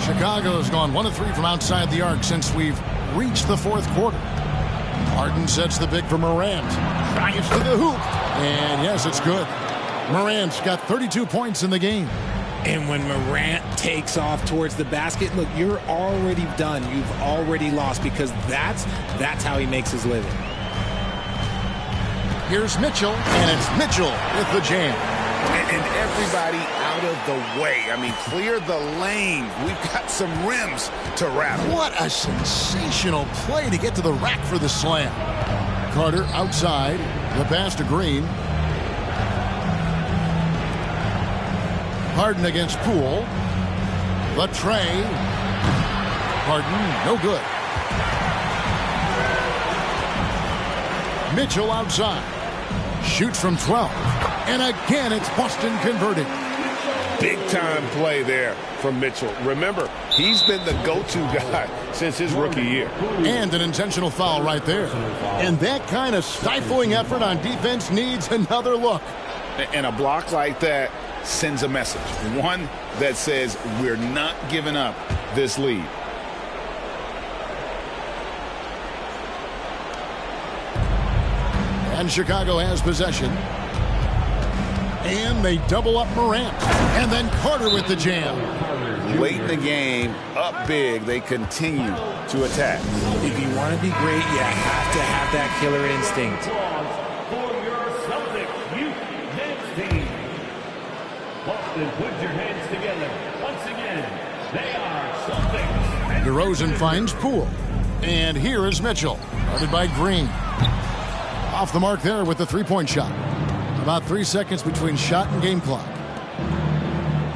Chicago's gone 1 of 3 from outside the arc since we've reached the fourth quarter. Harden sets the big for Morant. Drives to the hoop. And yes, it's good. Morant's got 32 points in the game. And when Morant takes off towards the basket, look, you're already done. You've already lost because that's how he makes his living. Here's Mitchell, and it's Mitchell with the jam. And everybody out of the way. I mean, clear the lane. We've got some rims to wrap. What a sensational play to get to the rack for the slam. Carter outside. The pass to Green. Harden against Poole. The tray. Harden, no good. Mitchell outside. Shoots from 12. And again, it's Boston converted. Big-time play there from Mitchell. Remember, he's been the go-to guy since his rookie year. And an intentional foul right there. And that kind of stifling effort on defense needs another look. And a block like that sends a message. One that says we're not giving up this lead. And Chicago has possession. And they double up Morant. And then Carter with the jam. Late in the game, up big, they continue to attack. If you want to be great, you have to have that killer instinct. For your Celtics youth dance team. Boston, put your hands together. Once again, they are Celtics. DeRozan finds Poole. And here is Mitchell. Guarded by Green. Off the mark there with the three-point shot. About 3 seconds between shot and game clock.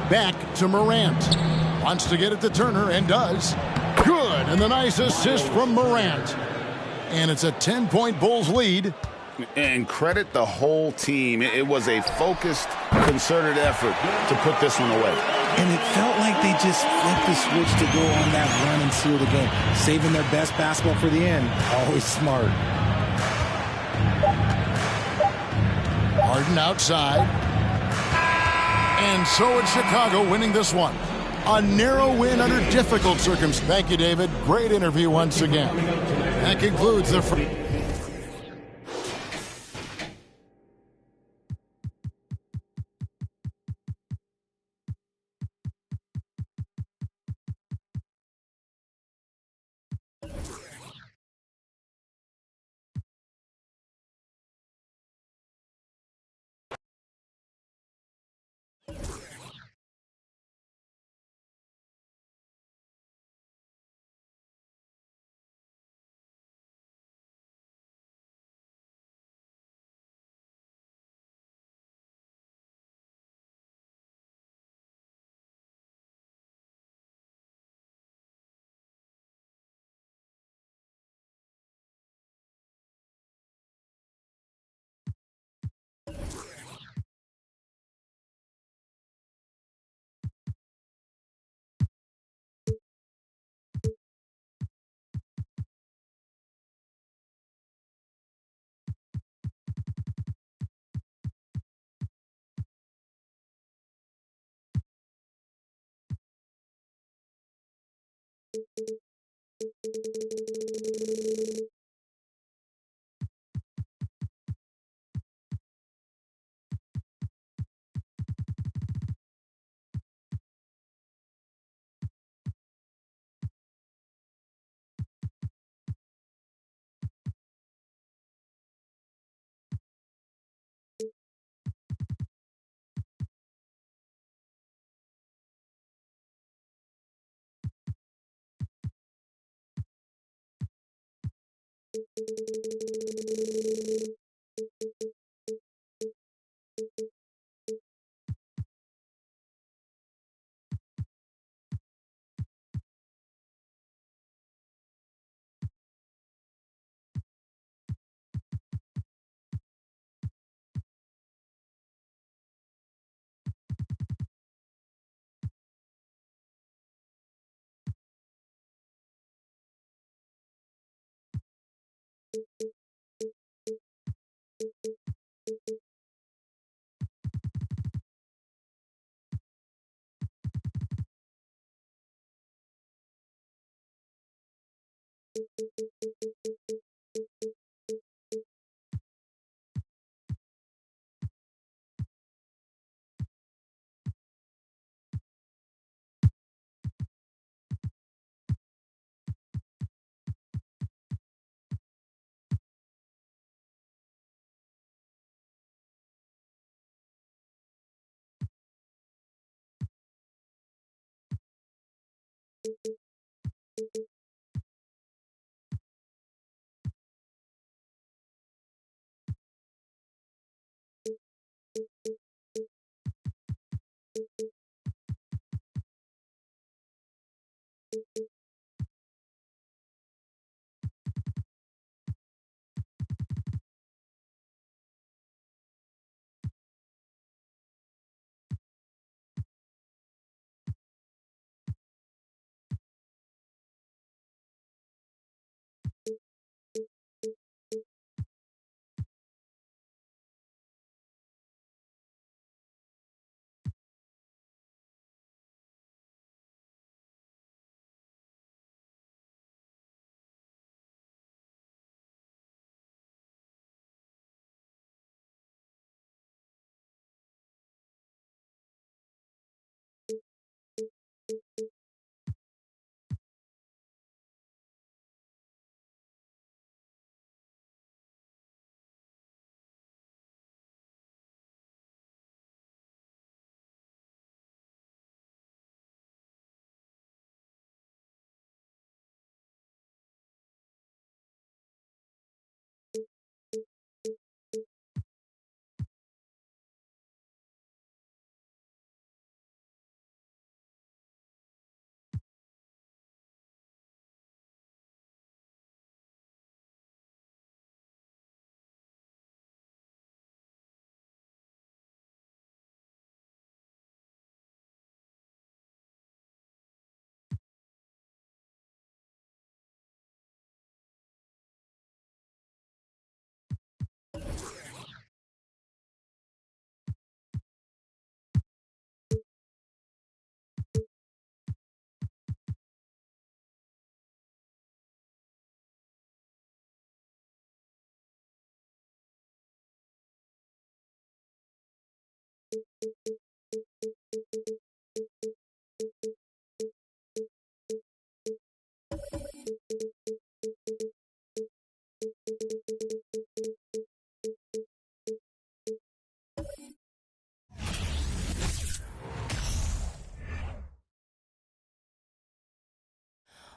Back to Morant. Wants to get it to Turner and does. Good. And the nice assist from Morant. And it's a 10-point Bulls lead. And credit the whole team. It was a focused, concerted effort to put this one away. And it felt like they just flipped the switch to go on that run and seal the game. Saving their best basketball for the end. Always smart. Harden outside. And so it's Chicago winning this one. A narrow win under difficult circumstances. Thank you, David. Great interview once again. That concludes the first.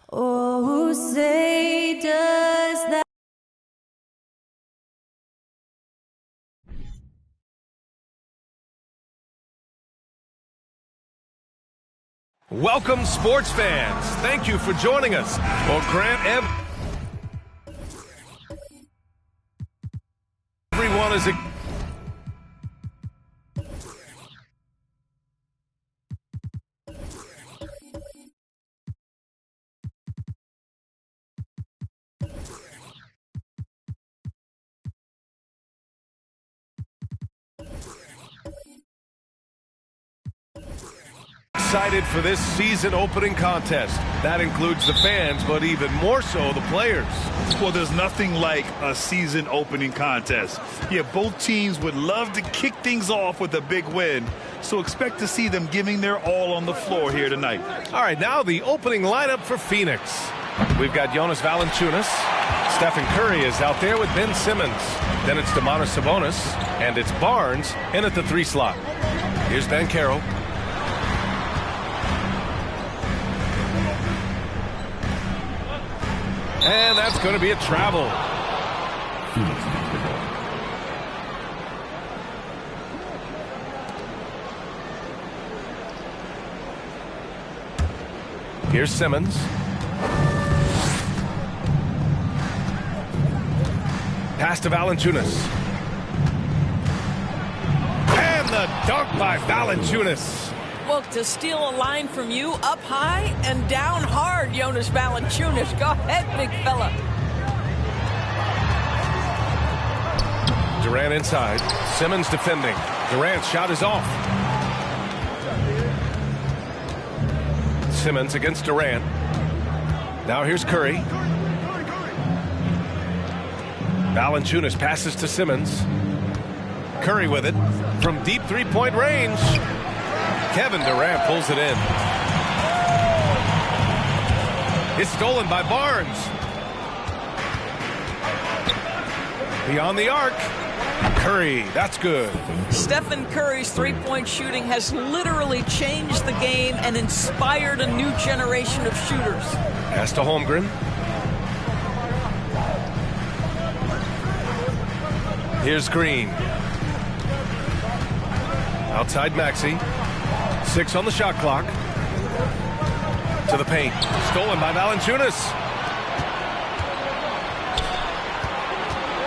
Oh, who say does that? Welcome, sports fans. Thank you for joining us. Well, Grant, everyone is excited for this season opening contest. That includes the fans, but even more so the players. Well, there's nothing like a season opening contest. Yeah, both teams would love to kick things off with a big win, so expect to see them giving their all on the floor here tonight. All right, now the opening lineup for Phoenix. We've got Jonas Valanciunas. Stephen Curry is out there with Ben Simmons. Then it's Domantas Sabonis, and it's Barnes in at the 3 slot. Here's Ben Carroll. And that's going to be a travel. Here's Simmons. Pass to Valanciunas. And the dunk by Valanciunas. Well, to steal a line from you, up high and down hard, Jonas Valanciunas. Go ahead, big fella. Durant inside. Simmons defending. Durant's shot is off. Simmons against Durant. Now here's Curry. Valanciunas passes to Simmons. Curry with it from deep three-point range. Kevin Durant pulls it in. It's stolen by Barnes. Beyond the arc. Curry, that's good. Stephen Curry's three-point shooting has literally changed the game and inspired a new generation of shooters. Pass to Holmgren. Here's Green. Outside Maxey. 6 on the shot clock. To the paint. Stolen by Valanciunas.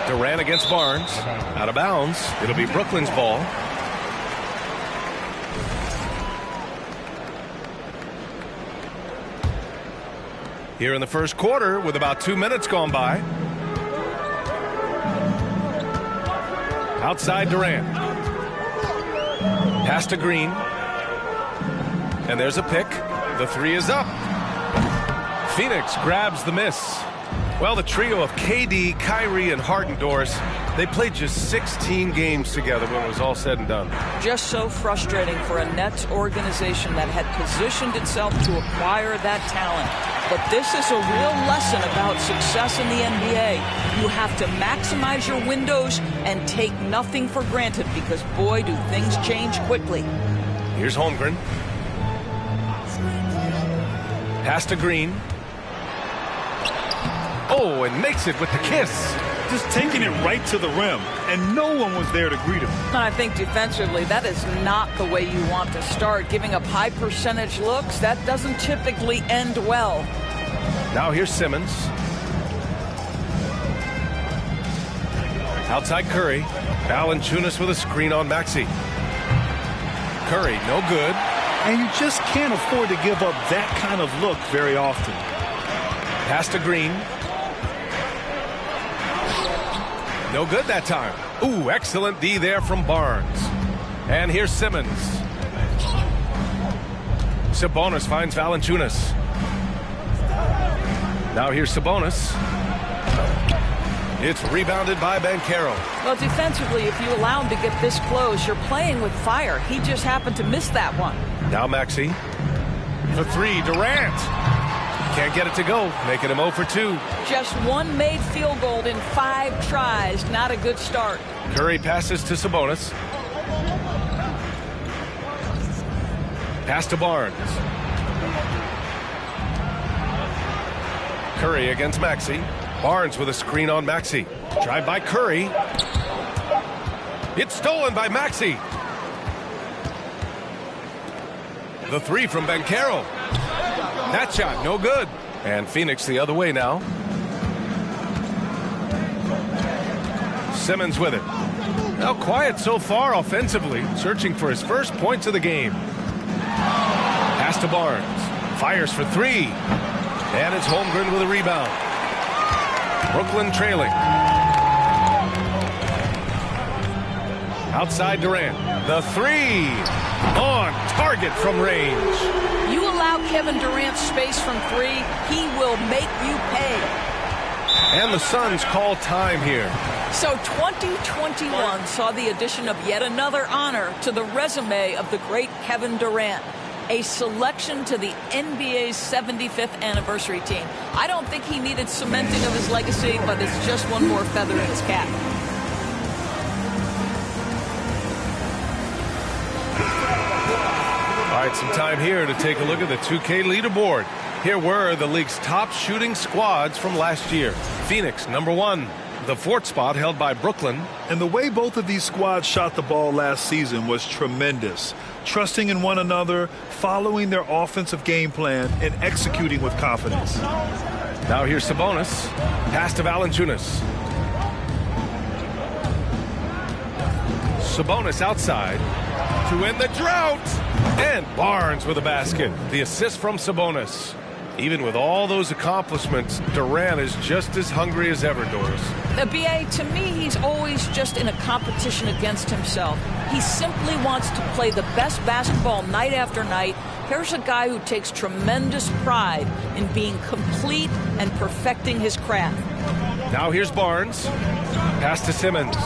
Durant against Barnes. Out of bounds. It'll be Brooklyn's ball. Here in the first quarter with about 2 minutes gone by. Outside Durant. Pass to Green. And there's a pick. The 3 is up. Phoenix grabs the miss. Well, the trio of KD, Kyrie, and Harden-Dors, they played just 16 games together when it was all said and done. Just so frustrating for a Nets organization that had positioned itself to acquire that talent. But this is a real lesson about success in the NBA. You have to maximize your windows and take nothing for granted because, boy, do things change quickly. Here's Holmgren. Pass to Green. Oh, and makes it with the kiss. Just taking it right to the rim, and no one was there to greet him. And I think defensively, that is not the way you want to start. Giving up high percentage looks, that doesn't typically end well. Now here's Simmons. Outside Curry. Valanciunas with a screen on Maxey. Curry, no good. And you just can't afford to give up that kind of look very often. Pass to Green. No good that time. Ooh, excellent D there from Barnes. And here's Simmons. Sabonis finds Valanciunas. Now here's Sabonis. It's rebounded by Banchero. Well, defensively, if you allow him to get this close, you're playing with fire. He just happened to miss that one. Now Maxey. For three, Durant. Can't get it to go, making him 0 for 2. Just one made field goal in 5 tries. Not a good start. Curry passes to Sabonis. Pass to Barnes. Curry against Maxey. Barnes with a screen on Maxey. Drive by Curry. It's stolen by Maxey. The three from Banchero. That shot, no good. And Phoenix the other way now. Simmons with it. Now quiet so far offensively, searching for his first points of the game. Pass to Barnes. Fires for 3. And it's Holmgren with a rebound. Brooklyn trailing. Outside Durant. The 3. On target from range. You allow Kevin Durant space from 3, he will make you pay. And the Suns call time here. So 2021 saw the addition of yet another honor to the resume of the great Kevin Durant. A selection to the NBA's 75th anniversary team. I don't think he needed cementing of his legacy, but it's just one more feather in his cap. All right, some time here to take a look at the 2K leaderboard. Here were the league's top shooting squads from last year. Phoenix, number 1. The 4th spot held by Brooklyn. And the way both of these squads shot the ball last season was tremendous. Trusting in one another, following their offensive game plan, and executing with confidence. Now here's Sabonis. Pass to Valanciunas. Sabonis outside to end the drought. And Barnes with a basket. The assist from Sabonis. Even with all those accomplishments, Durant is just as hungry as ever, Doris. BA, to me, he's always just in a competition against himself. He simply wants to play the best basketball night after night. Here's a guy who takes tremendous pride in being complete and perfecting his craft. Now here's Barnes. Pass to Simmons.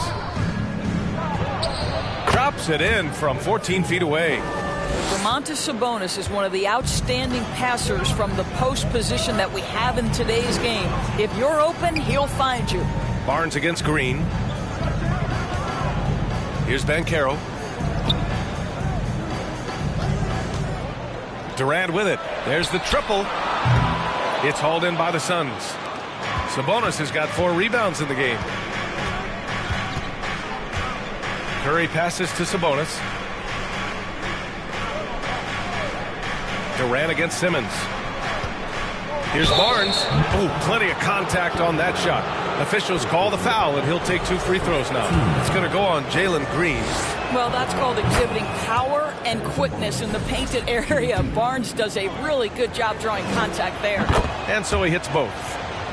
Drops it in from 14 feet away. Domantas Sabonis is one of the outstanding passers from the post position that we have in today's game. If you're open, he'll find you. Barnes against Green. Here's Banchero. Durant with it. There's the triple. It's hauled in by the Suns. Sabonis has got 4 rebounds in the game. Curry passes to Sabonis. Durant against Simmons. Here's Barnes. Oh, plenty of contact on that shot. Officials call the foul, and he'll take 2 free throws now. It's going to go on Jalen Green. Well, that's called exhibiting power and quickness in the painted area. Barnes does a really good job drawing contact there. And so he hits both.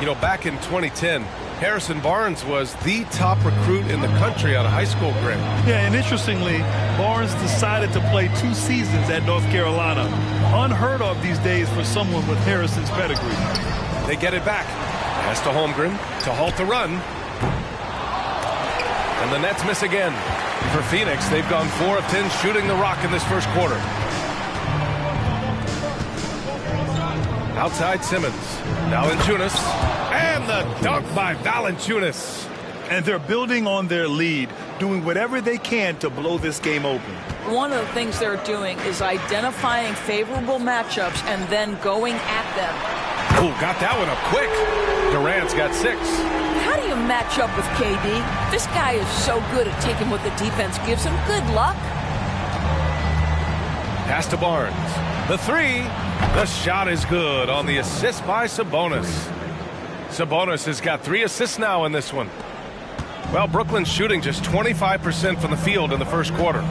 You know, back in 2010, Harrison Barnes was the top recruit in the country out of high school grade. Yeah, and interestingly, Barnes decided to play 2 seasons at North Carolina. Unheard of these days for someone with Harrison's pedigree. They get it back. Pass to Holmgren to halt the run. And the Nets miss again. For Phoenix, they've gone 4 of 10 shooting the rock in this first quarter. Outside Simmons. Valanciunas. And the dunk by Valanciunas. And they're building on their lead, doing whatever they can to blow this game open. One of the things they're doing is identifying favorable matchups and then going at them. Oh, got that one up quick. Durant's got 6. How do you match up with KD? This guy is so good at taking what the defense gives him. Good luck. Pass to Barnes. The 3. The shot is good on the assist by Sabonis. Sabonis has got 3 assists now in this one. Well, Brooklyn's shooting just 25% from the field in the first quarter.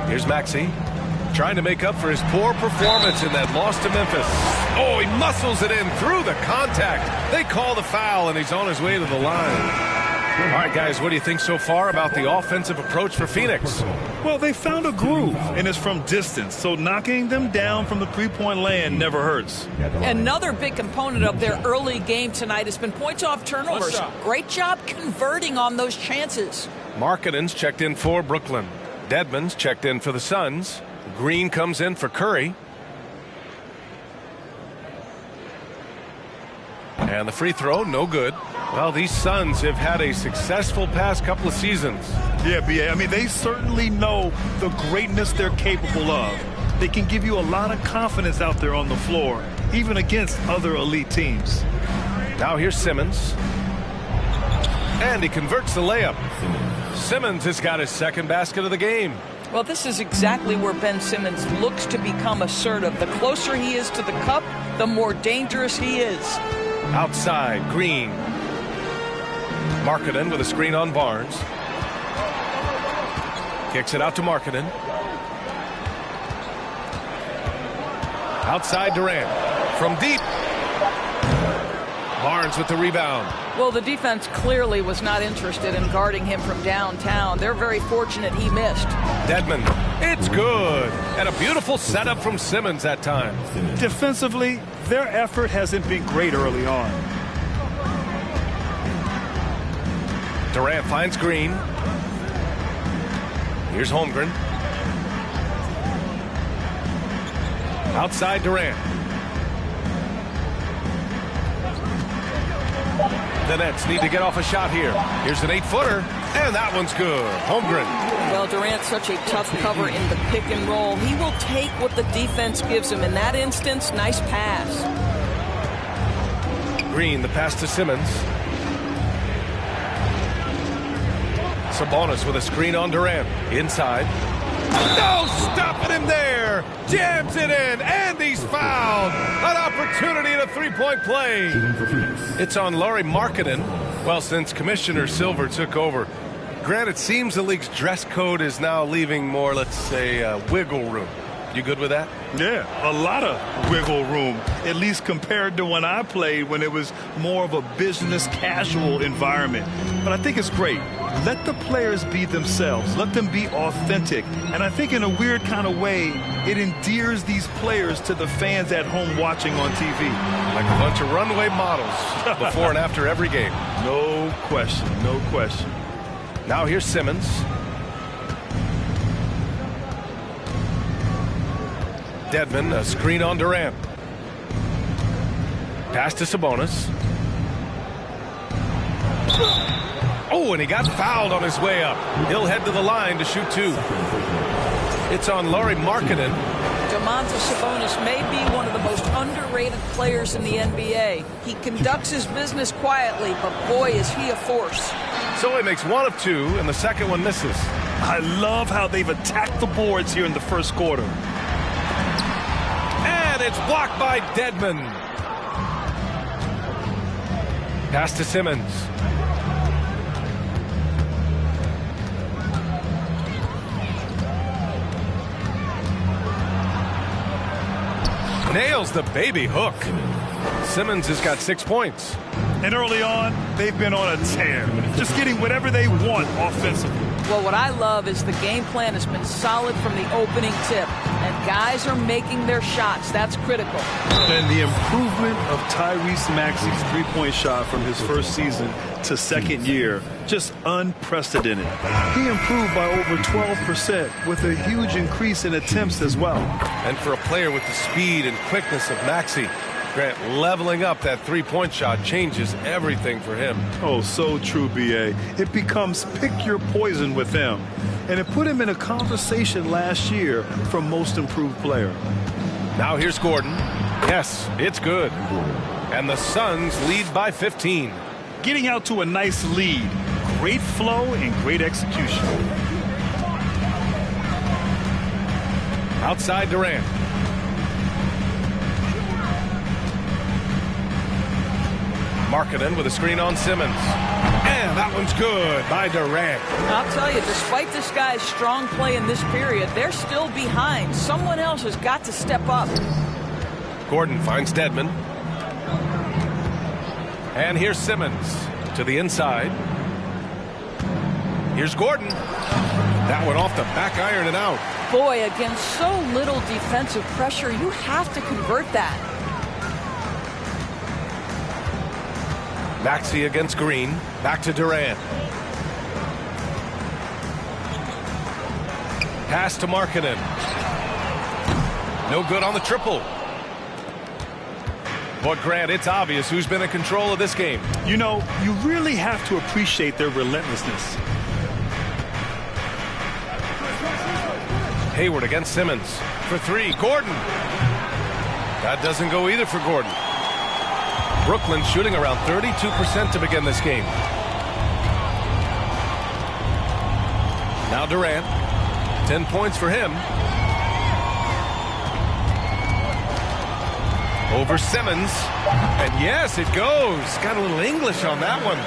Here's Maxey. Trying to make up for his poor performance in that loss to Memphis. Oh, he muscles it in through the contact. They call the foul, and he's on his way to the line. All right, guys, what do you think so far about the offensive approach for Phoenix? Well, they found a groove, and it's from distance, so knocking them down from the three-point land never hurts. Another big component of their early game tonight has been points off turnovers. Great job converting on those chances. Markkanen's checked in for Brooklyn. Dedmon's checked in for the Suns. Green comes in for Curry. And the free throw, no good. Well, these Suns have had a successful past couple of seasons. Yeah, B.A. I mean, they certainly know the greatness they're capable of. They can give you a lot of confidence out there on the floor, even against other elite teams. Now here's Simmons. And he converts the layup. Simmons has got his second basket of the game. Well, this is exactly where Ben Simmons looks to become assertive. The closer he is to the cup, the more dangerous he is. Outside, Green. Markkanen with a screen on Barnes. Kicks it out to Markkanen. Outside Durant. From deep. Barnes with the rebound. Well, the defense clearly was not interested in guarding him from downtown. They're very fortunate he missed. Dedmon. It's good. And a beautiful setup from Simmons that time. Defensively, their effort hasn't been great early on. Durant finds Green. Here's Holmgren. Outside Durant. The Nets need to get off a shot here. Here's an 8-footer, and that one's good. Holmgren. Well, Durant's such a tough cover in the pick and roll. He will take what the defense gives him. In that instance, nice pass. Green, the pass to Simmons. Sabonis with a screen on Durant. Inside. No, stopping him there. Jams it in, and he's fouled. An opportunity in a three-point play. It's on Lauri Markkanen. Well, since Commissioner Silver took over, Grant, it seems the league's dress code is now leaving more, let's say, wiggle room. You good with that? Yeah, a lot of wiggle room, at least compared to when I played, when it was more of a business casual environment. But I think it's great. Let the players be themselves. Let them be authentic. And I think in a weird kind of way, it endears these players to the fans at home watching on TV. Like a bunch of runway models before and after every game. No question, no question. Now here's Simmons. Dedmon, a screen on Durant. Pass to Sabonis. Oh, and he got fouled on his way up. He'll head to the line to shoot two. It's on Lauri Markkanen. Domantas Sabonis may be one of the most underrated players in the NBA. He conducts his business quietly, but boy, is he a force. So he makes one of two, and the second one misses. I love how they've attacked the boards here in the first quarter. And it's blocked by Dedmon. Pass to Simmons. Nails the baby hook. Simmons has got 6 points. And early on, they've been on a tear. Just getting whatever they want offensively. Well, what I love is the game plan has been solid from the opening tip. And guys are making their shots. That's critical. And the improvement of Tyrese Maxey's three-point shot from his first season to second year, just unprecedented. He improved by over 12% with a huge increase in attempts as well. And for a player with the speed and quickness of Maxey, Grant, leveling up that three-point shot changes everything for him. Oh, so true, B.A. It becomes pick your poison with him. And it put him in a conversation last year for most improved player. Now here's Gordon. Yes, it's good. And the Suns lead by 15. Getting out to a nice lead. Great flow and great execution. Outside Durant. Markkanen with a screen on Simmons. And that one's good by Durant. I'll tell you, despite this guy's strong play in this period, they're still behind. Someone else has got to step up. Gordon finds Dedmon. And here's Simmons to the inside. Here's Gordon. That one off the back iron and out. Boy, against so little defensive pressure, you have to convert that. Maxey against Green. Back to Durant. Pass to Markkanen. No good on the triple. But Grant, it's obvious who's been in control of this game. You know, you really have to appreciate their relentlessness. Hayward against Simmons for three. Gordon. That doesn't go either for Gordon. Brooklyn shooting around 32% to begin this game. Now Durant. 10 points for him. Over Simmons. And yes, it goes. Got a little English on that one.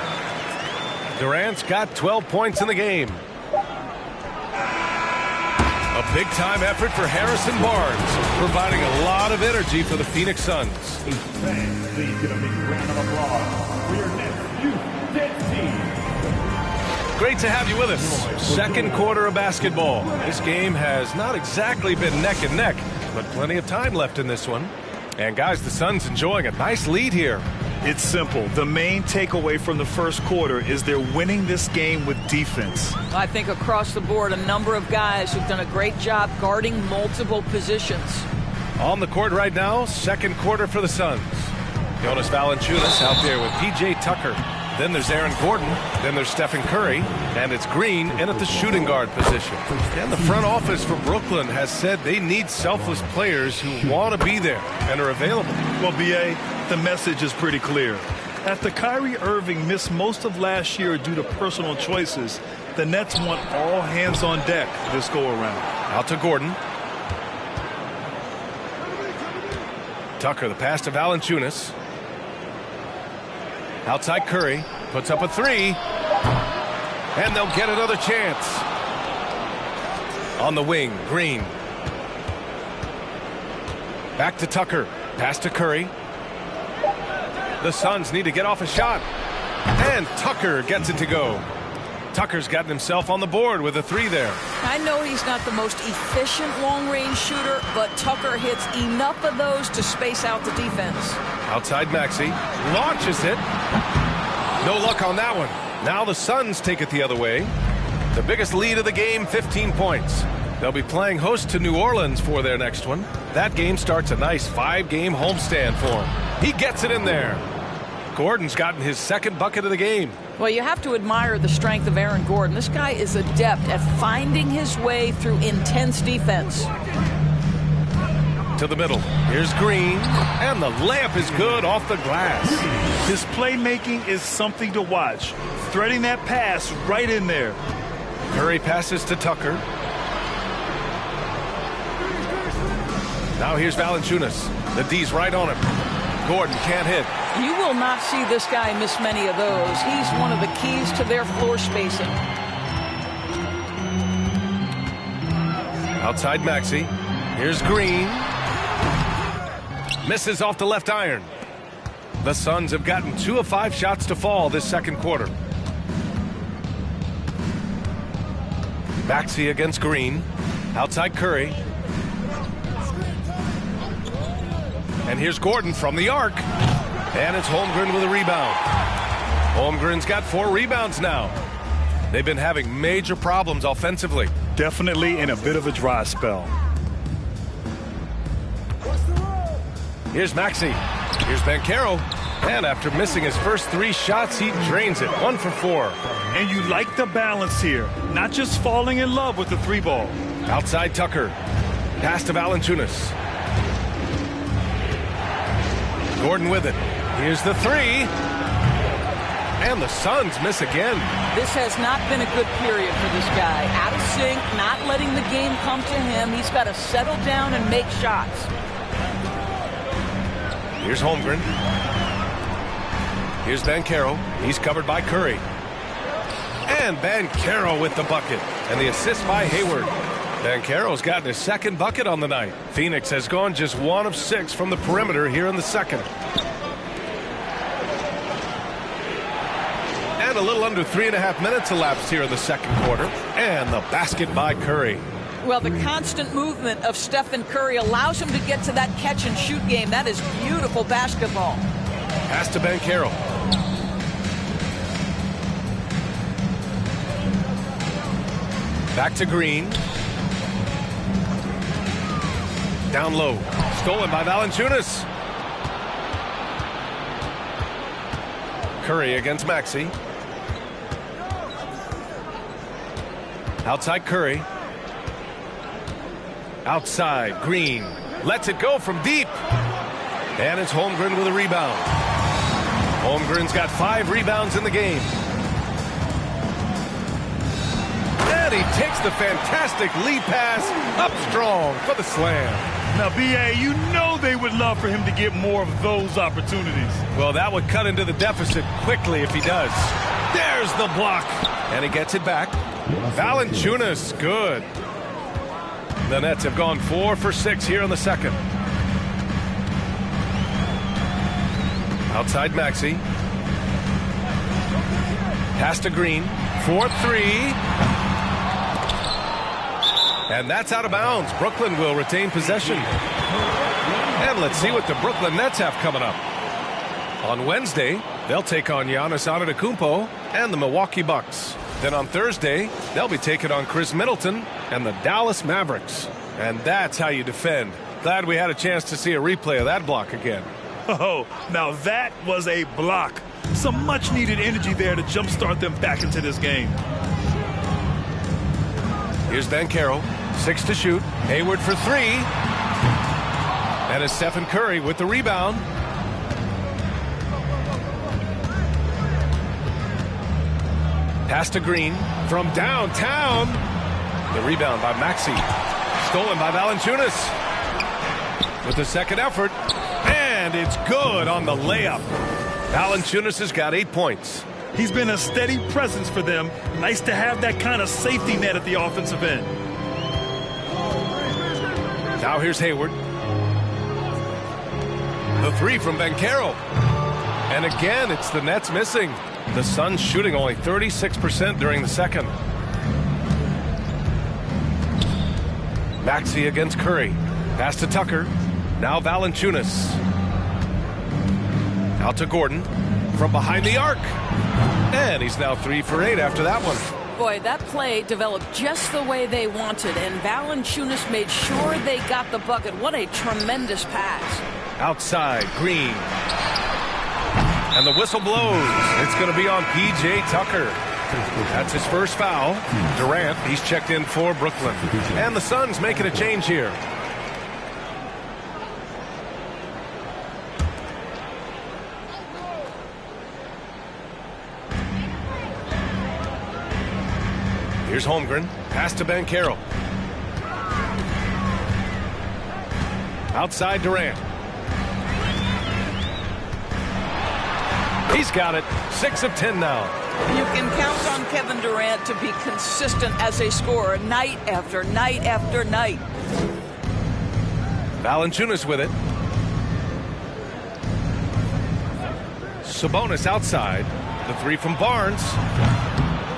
Durant's got 12 points in the game. A big-time effort for Harrison Barnes, providing a lot of energy for the Phoenix Suns. Fans, please give a big round of applause for your next youth dead team. Great to have you with us. Second quarter of basketball. This game has not exactly been neck and neck, but plenty of time left in this one. And guys, the Suns enjoying a nice lead here. It's simple. The main takeaway from the first quarter is they're winning this game with defense. I think across the board, a number of guys who've done a great job guarding multiple positions. On the court right now, second quarter for the Suns. Jonas Valanciunas out there with P.J. Tucker. Then there's Aaron Gordon. Then there's Stephen Curry. And it's Green in at the shooting guard position. And the front office for Brooklyn has said they need selfless players who want to be there and are available. Well, B.A., the message is pretty clear. After Kyrie Irving missed most of last year due to personal choices, the Nets want all hands on deck this go-around. Out to Gordon. Tucker, the pass to Valanciunas. Outside Curry, puts up a three. And they'll get another chance. On the wing, Green. Back to Tucker, pass to Curry. The Suns need to get off a shot. And Tucker gets it to go. Tucker's gotten himself on the board with a three there. I know he's not the most efficient long-range shooter, but Tucker hits enough of those to space out the defense. Outside Maxey, launches it. No luck on that one. Now the Suns take it the other way. The biggest lead of the game, 15 points. They'll be playing host to New Orleans for their next one. That game starts a nice 5-game homestand for him. He gets it in there. Gordon's gotten his second bucket of the game. Well, you have to admire the strength of Aaron Gordon. This guy is adept at finding his way through intense defense. To the middle. Here's Green. And the layup is good off the glass. His playmaking is something to watch. Threading that pass right in there. Curry passes to Tucker. Now here's Valanciunas. The D's right on him. Gordon can't hit. You will not see this guy miss many of those. He's one of the keys to their floor spacing. Outside Maxey. Here's Green. Misses off the left iron. The Suns have gotten 2 of 5 shots to fall this second quarter. Maxey against Green. Outside Curry. And here's Gordon from the arc. And it's Holmgren with a rebound. Holmgren's got 4 rebounds now. They've been having major problems offensively. Definitely in a bit of a dry spell. Here's Maxey. Here's Banchero. And after missing his first 3 shots, he drains it. 1 for 4. And you like the balance here. Not just falling in love with the 3-ball. Outside Tucker. Pass to Valanciunas. Gordon with it. Here's the 3. And the Suns miss again. This has not been a good period for this guy. Out of sync, not letting the game come to him. He's got to settle down and make shots. Here's Holmgren. Here's Banchero. He's covered by Curry. And Banchero with the bucket. And the assist by Hayward. Banchero's gotten his second bucket on the night. Phoenix has gone just 1 of 6 from the perimeter here in the second. And a little under 3.5 minutes elapsed here in the second quarter. And the basket by Curry. Well, the constant movement of Stephen Curry allows him to get to that catch-and-shoot game. That is beautiful basketball. Pass to Banchero. Back to Green. Down low. Stolen by Valanciunas. Curry against Maxey. Outside Curry. Outside Green. Lets it go from deep. And it's Holmgren with a rebound. Holmgren's got 5 rebounds in the game. And he takes the fantastic lead pass up strong for the slam. Now, B.A., you know they would love for him to get more of those opportunities. Well, that would cut into the deficit quickly if he does. There's the block. And he gets it back. Valanciunas, good. The Nets have gone 4 for 6 here in the second. Outside Maxey. Pass to Green. 4-3. And that's out of bounds. Brooklyn will retain possession. And let's see what the Brooklyn Nets have coming up. On Wednesday, they'll take on Giannis Antetokounmpo and the Milwaukee Bucks. Then on Thursday, they'll be taking on Chris Middleton and the Dallas Mavericks. And that's how you defend. Glad we had a chance to see a replay of that block again. Oh, now that was a block. Some much-needed energy there to jumpstart them back into this game. Here's Banchero. 6 to shoot. Hayward for 3. And it's Stephen Curry with the rebound. Pass to Green from downtown. The rebound by Maxey. Stolen by Valanciunas. With the second effort. And it's good on the layup. Valanciunas has got 8 points. He's been a steady presence for them. Nice to have that kind of safety net at the offensive end. Now here's Hayward. The 3 from Banchero. And again, it's the Nets missing. The Suns shooting only 36% during the second. Maxey against Curry. Pass to Tucker. Now Valanciunas. Out to Gordon. From behind the arc. And he's now 3 for 8 after that one. Boy, that play developed just the way they wanted, and Valanciunas made sure they got the bucket. What a tremendous pass. Outside, Green. And the whistle blows. It's going to be on P.J. Tucker. That's his first foul. Durant, he's checked in for Brooklyn. And the Suns making a change here. Here's Holmgren. Pass to Banchero. Outside Durant. He's got it. 6 of 10 now. You can count on Kevin Durant to be consistent as a scorer night after night after night. Valanciunas with it. Sabonis outside. The 3 from Barnes.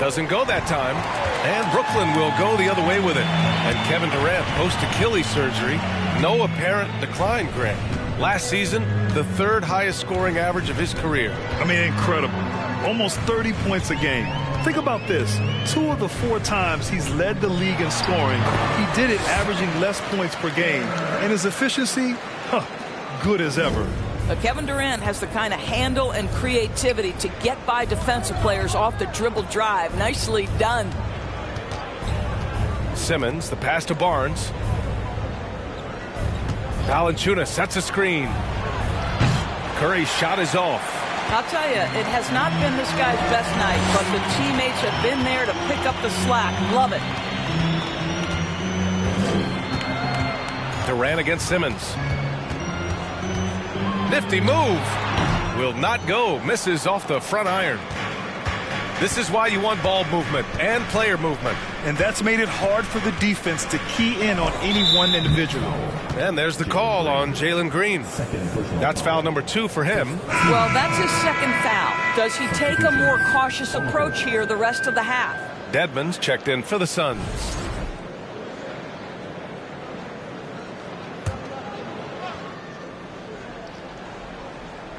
Doesn't go that time. And Brooklyn will go the other way with it. And Kevin Durant post-Achilles surgery. No apparent decline, Grant. Last season, the 3rd highest scoring average of his career. I mean, incredible. Almost 30 points a game. Think about this. 2 of the 4 times he's led the league in scoring, he did it averaging less points per game. And his efficiency, good as ever. But Kevin Durant has the kind of handle and creativity to get by defensive players off the dribble drive. Nicely done. Simmons, the pass to Barnes. Valanciunas sets a screen. Curry's shot is off. I'll tell you, it has not been this guy's best night, but the teammates have been there to pick up the slack. Love it. Durant against Simmons. Nifty move. Will not go. Misses off the front iron. This is why you want ball movement and player movement. and that's made it hard for the defense to key in on any one individual. And there's the call on Jalen Green. That's foul number 2 for him. Well, that's his second foul. Does he take a more cautious approach here the rest of the half? Dedmon's checked in for the Suns.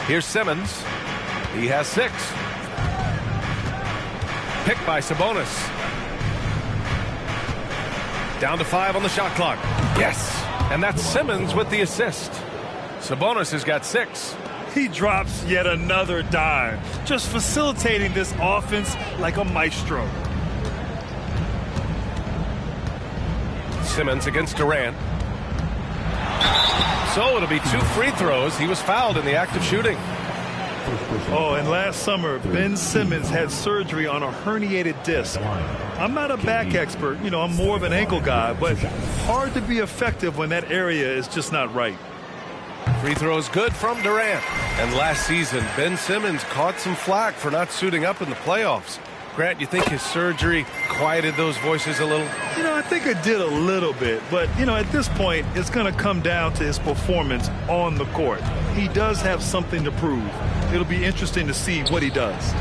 Here's Simmons. He has 6. Picked by Sabonis. Down to 5 on the shot clock. Yes. And that's Simmons with the assist. Sabonis has got 6. He drops yet another dime, just facilitating this offense like a maestro. Simmons against Durant. So it'll be 2 free throws. He was fouled in the act of shooting. Oh, and last summer, Ben Simmons had surgery on a herniated disc. I'm not a back expert, I'm more of an ankle guy, but hard to be effective when that area is just not right. Free throws good from Durant. And last season, Ben Simmons caught some flack for not suiting up in the playoffs. Grant, you think his surgery quieted those voices a little? I think it did a little bit, but, at this point, it's going to come down to his performance on the court. He does have something to prove. It'll be interesting to see what he does.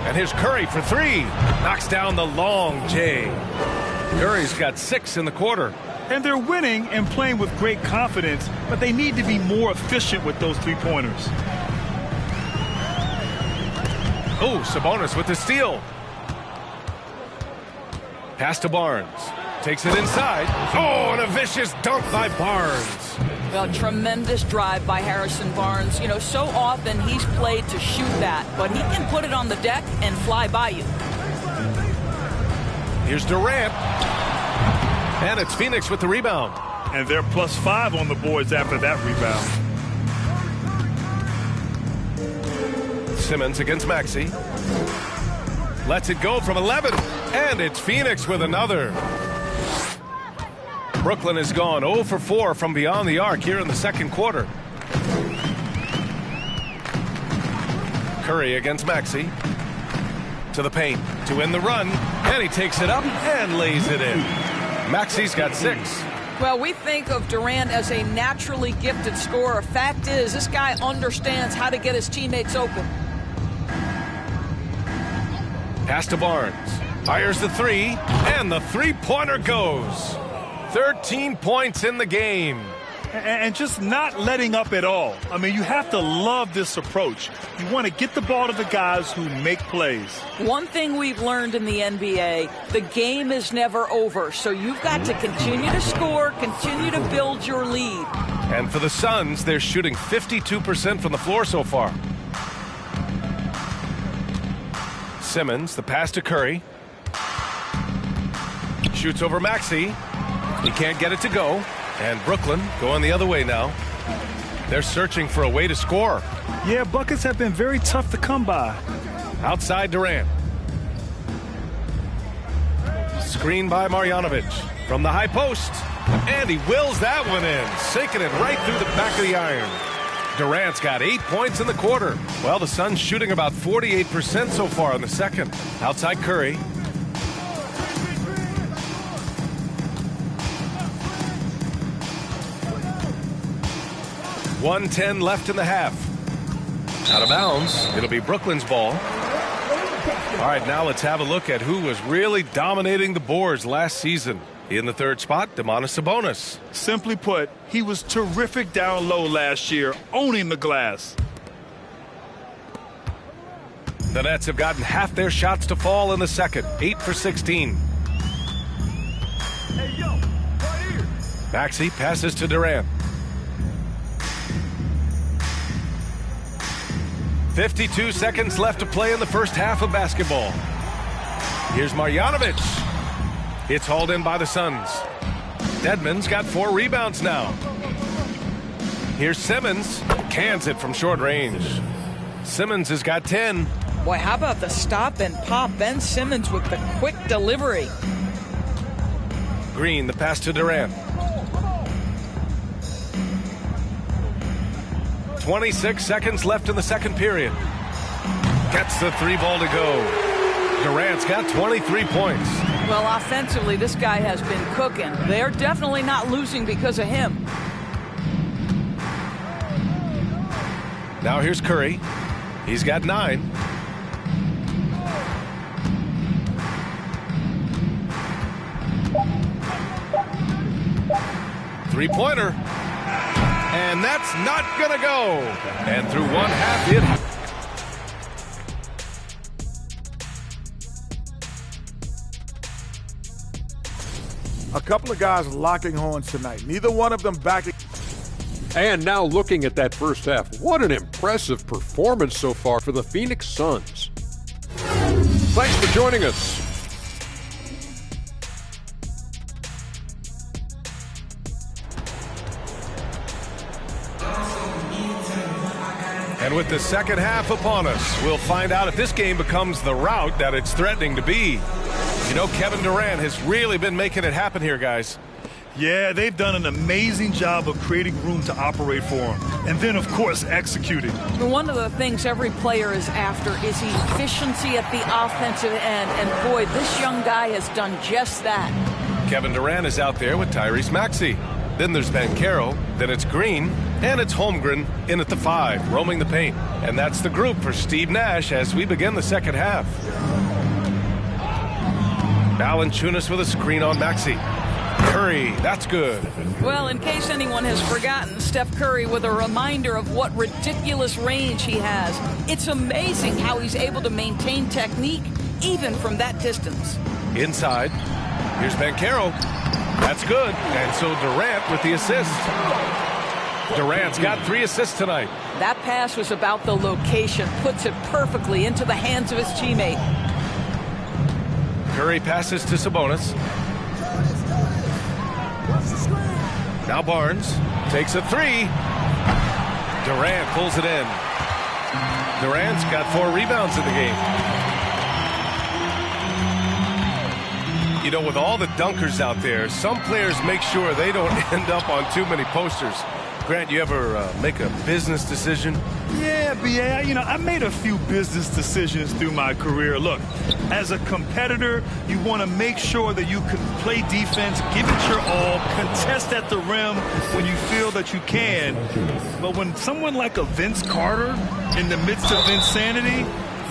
And here's Curry for 3. Knocks down the long J. Curry's got 6 in the quarter. And they're winning and playing with great confidence, but they need to be more efficient with those three-pointers. Oh, Sabonis with the steal. Pass to Barnes. Takes it inside. Oh, and a vicious dunk by Barnes. Well, tremendous drive by Harrison Barnes. So often he's played to shoot that, but he can put it on the deck and fly by you. Here's Durant. And it's Phoenix with the rebound. And they're +5 on the boards after that rebound. Simmons against Maxey. Lets it go from 11. And it's Phoenix with another. Brooklyn has gone 0 for 4 from beyond the arc here in the second quarter. Curry against Maxey. To the paint to win the run. And he takes it up and lays it in. Maxey's got 6. Well, we think of Durant as a naturally gifted scorer. Fact is, this guy understands how to get his teammates open. Pass to Barnes. Fires the 3. And the three-pointer goes. 13 points in the game. And just not letting up at all. You have to love this approach. You want to get the ball to the guys who make plays. One thing we've learned in the NBA, the game is never over. So you've got to continue to score, continue to build your lead. And for the Suns, they're shooting 52% from the floor so far. Simmons, the pass to Curry. Shoots over Maxey. He can't get it to go. And Brooklyn going the other way now. They're searching for a way to score. Yeah, buckets have been very tough to come by. Outside Durant. Screen by Marjanovic from the high post. And he wills that one in, sinking it right through the back of the iron. Durant's got 8 points in the quarter. Well, the Suns shooting about 48% so far in the second. Outside Curry. .110 left in the half. Out of bounds. It'll be Brooklyn's ball. All right, now let's have a look at who was really dominating the boards last season. In the third spot, Domantas Sabonis. Simply put, he was terrific down low last year, owning the glass. The Nets have gotten half their shots to fall in the second. 8 for 16. Hey, yo, right here. Maxey passes to Durant. 52 seconds left to play in the first half of basketball. Here's Marjanovic. It's hauled in by the Suns. Dedmon's got 4 rebounds now. Here's Simmons. Cans it from short range. Simmons has got 10. Boy, how about the stop and pop? Ben Simmons with the quick delivery. Green, the pass to Durant. 26 seconds left in the second period. Gets the 3 ball to go. Durant's got 23 points. Well, offensively, this guy has been cooking. They're definitely not losing because of him. Now here's Curry. He's got 9. Three-pointer. And that's not going to go. And through one half, it. A couple of guys locking horns tonight. Neither one of them backing. And now looking at that first half, what an impressive performance so far for the Phoenix Suns. Thanks for joining us. And with the second half upon us, we'll find out if this game becomes the rout that it's threatening to be. You know, Kevin Durant has really been making it happen here, guys. Yeah, they've done an amazing job of creating room to operate for him. And then, of course, executing. One of the things every player is after is efficiency at the offensive end. And, boy, this young guy has done just that. Kevin Durant is out there with Tyrese Maxey. Then there's Banchero, then it's Green, and it's Holmgren in at the 5, roaming the paint. And that's the group for Steve Nash as we begin the second half. Valanciunas with a screen on Maxey. Curry, that's good. Well, in case anyone has forgotten, Steph Curry with a reminder of what ridiculous range he has. It's amazing how he's able to maintain technique even from that distance. Inside, here's Banchero. That's good. And so Durant with the assist. Durant's got 3 assists tonight. That pass was about the location, puts it perfectly into the hands of his teammate. Curry passes to Sabonis. Now Barnes takes a 3. Durant pulls it in. Durant's got 4 rebounds in the game. You know, with all the dunkers out there, some players make sure they don't end up on too many posters. Grant, you ever make a business decision? Yeah, BA, you know, I made a few business decisions through my career. Look, as a competitor, you want to make sure that you can play defense, give it your all, contest at the rim when you feel that you can. But when someone like a Vince Carter in the midst of insanity,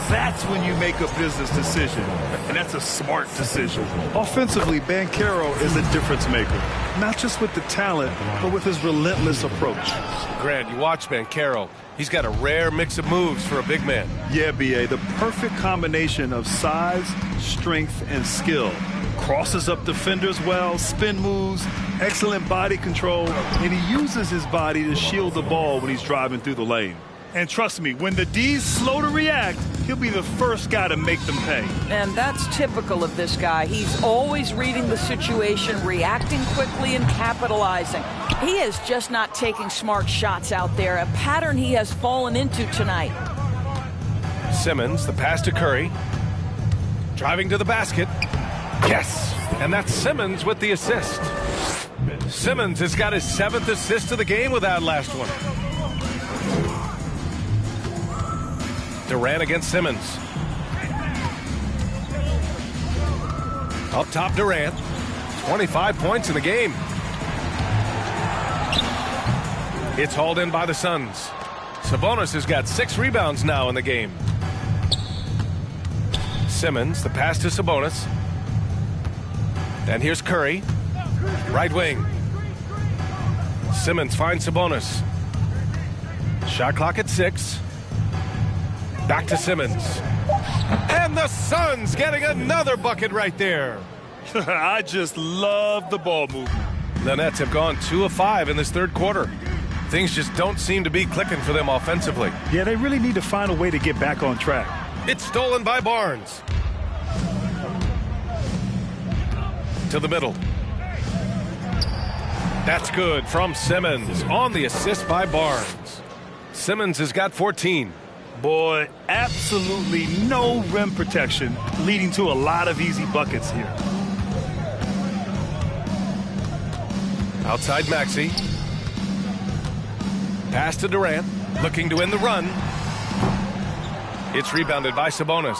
that's when you make a business decision, and that's a smart decision. Offensively, Banchero is a difference maker, not just with the talent, but with his relentless approach. Grant, you watch Banchero. He's got a rare mix of moves for a big man. Yeah, B.A., the perfect combination of size, strength, and skill. Crosses up defenders well, spin moves, excellent body control, and he uses his body to shield the ball when he's driving through the lane. And trust me, when the D's slow to react, he'll be the first guy to make them pay. And that's typical of this guy. He's always reading the situation, reacting quickly and capitalizing. He is just not taking smart shots out there, a pattern he has fallen into tonight. Simmons, the pass to Curry. Driving to the basket. Yes, and that's Simmons with the assist. Simmons has got his 7th assist of the game with that last one. Durant against Simmons. Up top, Durant. 25 points in the game. It's hauled in by the Suns. Sabonis has got 6 rebounds now in the game. Simmons, the pass to Sabonis. And here's Curry. Right wing. Simmons finds Sabonis. Shot clock at 6. Back to Simmons. And the Suns getting another bucket right there. I just love the ball movement. The Nets have gone 2 of 5 in this third quarter. Things just don't seem to be clicking for them offensively. Yeah, they really need to find a way to get back on track. It's stolen by Barnes. To the middle. That's good from Simmons on the assist by Barnes. Simmons has got 14. Boy, absolutely no rim protection, leading to a lot of easy buckets here. Outside Maxey. Pass to Durant, looking to end the run. It's rebounded by Sabonis.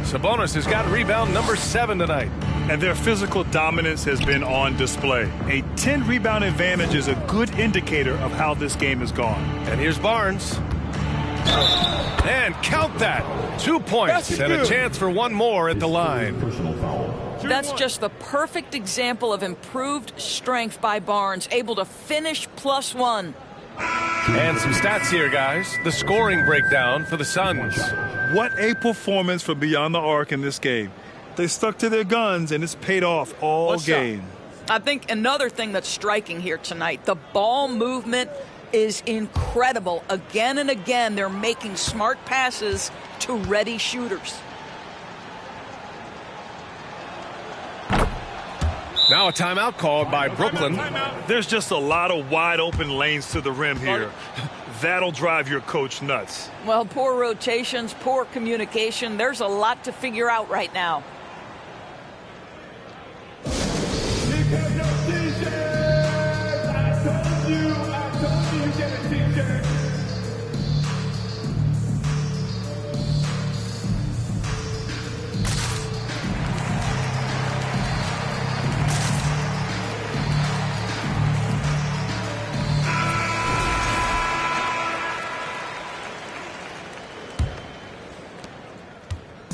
Sabonis has got rebound number 7 tonight. And their physical dominance has been on display. A 10-rebound advantage is a good indicator of how this game has gone. And here's Barnes. And count that. 2 points and a chance for one more at the line. That's just the perfect example of improved strength by Barnes, able to finish +1. And some stats here, guys. The scoring breakdown for the Suns. What a performance from beyond the arc in this game. They stuck to their guns, and it's paid off all game. I think another thing that's striking here tonight, the ball movement is incredible. Again and again, they're making smart passes to ready shooters. Now a timeout called by Brooklyn. There's just a lot of wide open lanes to the rim here. That'll drive your coach nuts. Well, poor rotations, poor communication. There's a lot to figure out right now.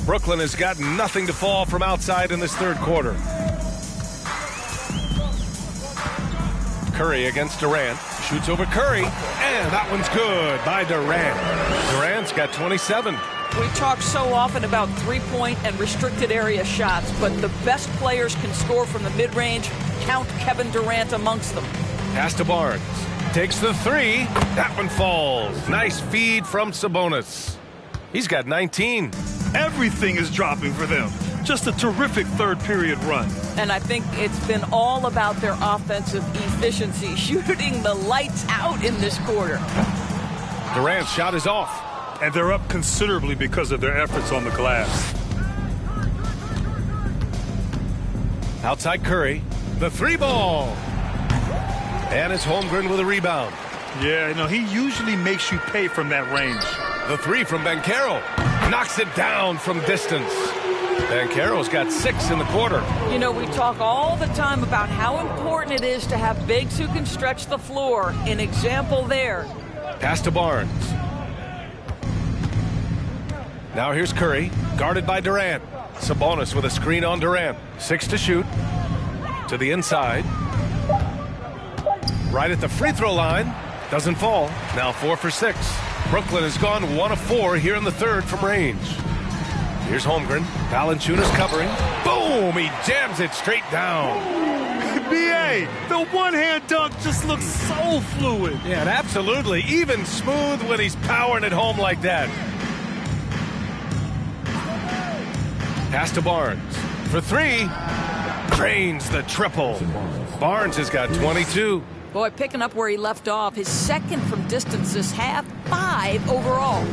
Brooklyn has got nothing to fall from outside in this third quarter. Curry against Durant. Shoots over Curry. And that one's good by Durant. Durant's got 27. We talk so often about three-point and restricted area shots, but the best players can score from the mid-range. Count Kevin Durant amongst them. Pass to Barnes. Takes the 3. That one falls. Nice feed from Sabonis. He's got 19. Everything is dropping for them. Just a terrific third period run. And I think it's been all about their offensive efficiency, shooting the lights out in this quarter. Durant's shot is off. And they're up considerably because of their efforts on the glass. Outside Curry. The 3 ball. And it's Holmgren with a rebound. Yeah, you know, he usually makes you pay from that range. The 3 from Banchero. Knocks it down from distance. Banchero's got 6 in the quarter. You know, we talk all the time about how important it is to have bigs who can stretch the floor. An example there. Pass to Barnes. Now here's Curry, guarded by Durant. Sabonis with a screen on Durant. 6 to shoot. To the inside. Right at the free throw line. Doesn't fall. Now 4 for 6. Brooklyn has gone 1 of 4 here in the third from range. Here's Holmgren. Valanciunas covering. Boom! He jams it straight down. B.A., the one-hand dunk just looks so fluid. Yeah, and absolutely. Even smooth when he's powering it home like that. Pass to Barnes. For 3. Drains the triple. Barnes has got 22. Boy, picking up where he left off. His second from distance this half, 5 overall.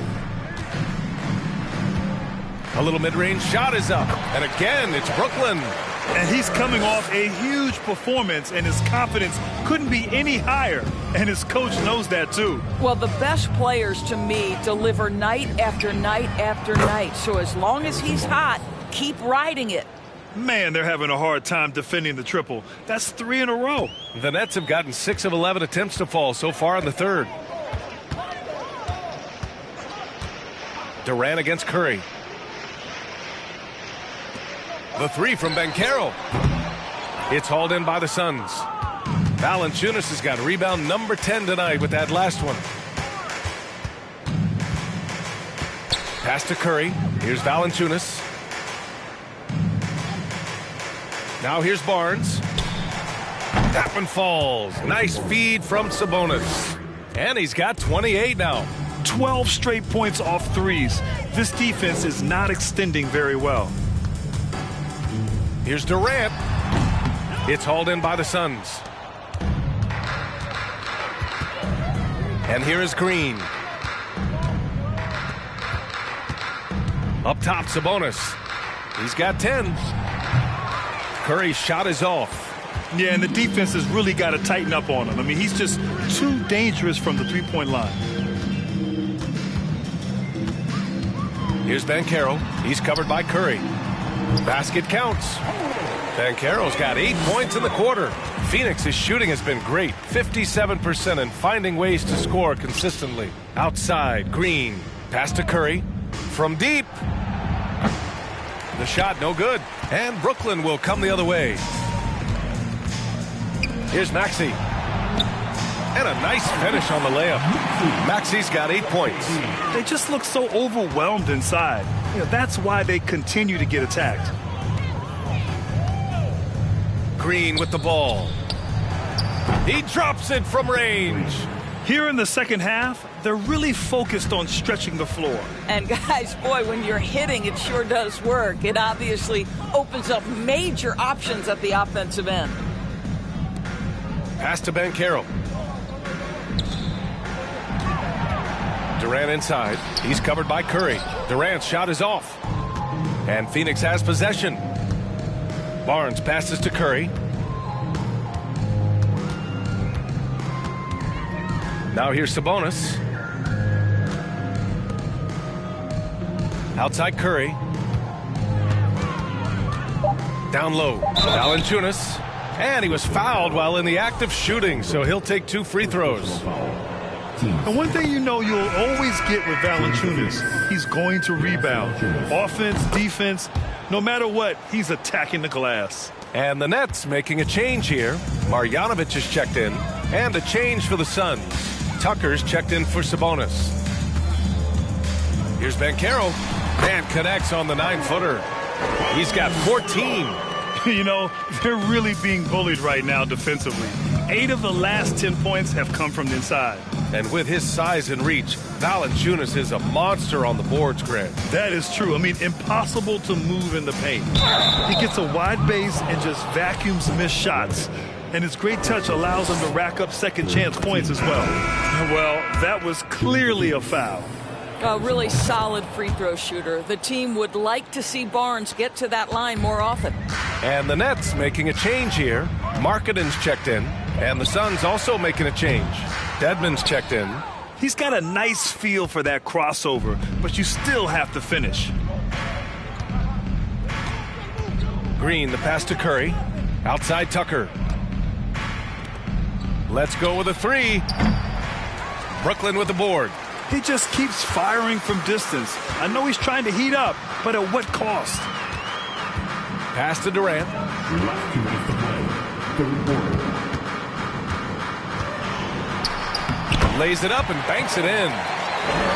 A little mid-range shot is up. And again, it's Brooklyn. And he's coming off a huge performance, and his confidence couldn't be any higher. And his coach knows that, too. Well, the best players, to me, deliver night after night after night. So as long as he's hot, keep riding it. Man, they're having a hard time defending the triple. That's 3 in a row. The Nets have gotten 6 of 11 attempts to fall so far in the third. Durant against Curry. The 3 from Banchero. It's hauled in by the Suns. Valanciunas has got rebound number 10 tonight with that last one. Pass to Curry. Here's Valanciunas. Now here's Barnes. That one falls. Nice feed from Sabonis. And he's got 28 now. 12 straight points off threes. This defense is not extending very well. Here's Durant. It's hauled in by the Suns. And here is Green. Up top, Sabonis. He's got 10. Curry's shot is off. Yeah, and the defense has really got to tighten up on him. I mean, he's just too dangerous from the three-point line. Here's Banchero. He's covered by Curry. Basket counts. Banchero's got 8 points in the quarter. Phoenix's shooting has been great, 57%, and finding ways to score consistently. Outside, Green. Pass to Curry. From deep. The shot no good. And Brooklyn will come the other way. Here's Maxey. And a nice finish on the layup. Maxey's got 8 points. They just look so overwhelmed inside. That's why they continue to get attacked. Green with the ball. He drops it from range. Here in the second half, they're really focused on stretching the floor. And guys, boy, when you're hitting, it sure does work. It obviously opens up major options at the offensive end. Pass to Banchero. Durant inside. He's covered by Curry. Durant's shot is off. And Phoenix has possession. Barnes passes to Curry. Now here's Sabonis. Outside Curry. Down low. Valanciunas. And he was fouled while in the act of shooting, so he'll take 2 free throws. And one thing you'll always get with Valanciunas, he's going to rebound. Offense, defense, no matter what, he's attacking the glass. And the Nets making a change here. Marjanovic is checked in. And a change for the Suns. Tucker's checked in for Sabonis. Here's Banchero. And connects on the 9-footer. He's got 14. They're really being bullied right now defensively. 8 of the last 10 points have come from the inside. And with his size and reach, Valanciunas is a monster on the boards, Greg. That is true. Impossible to move in the paint. He gets a wide base and just vacuums missed shots. And his great touch allows him to rack up second chance points as well. Well, that was clearly a foul. A really solid free throw shooter. The team would like to see Barnes get to that line more often. And the Nets making a change here. Markkanen's checked in. And the Suns also making a change. Dedmon's checked in. He's got a nice feel for that crossover, but you still have to finish. Green, the pass to Curry. Outside Tucker. Let's go with a 3. Brooklyn with the board. He just keeps firing from distance. I know he's trying to heat up, but at what cost? Pass to Durant. Lays it up and banks it in.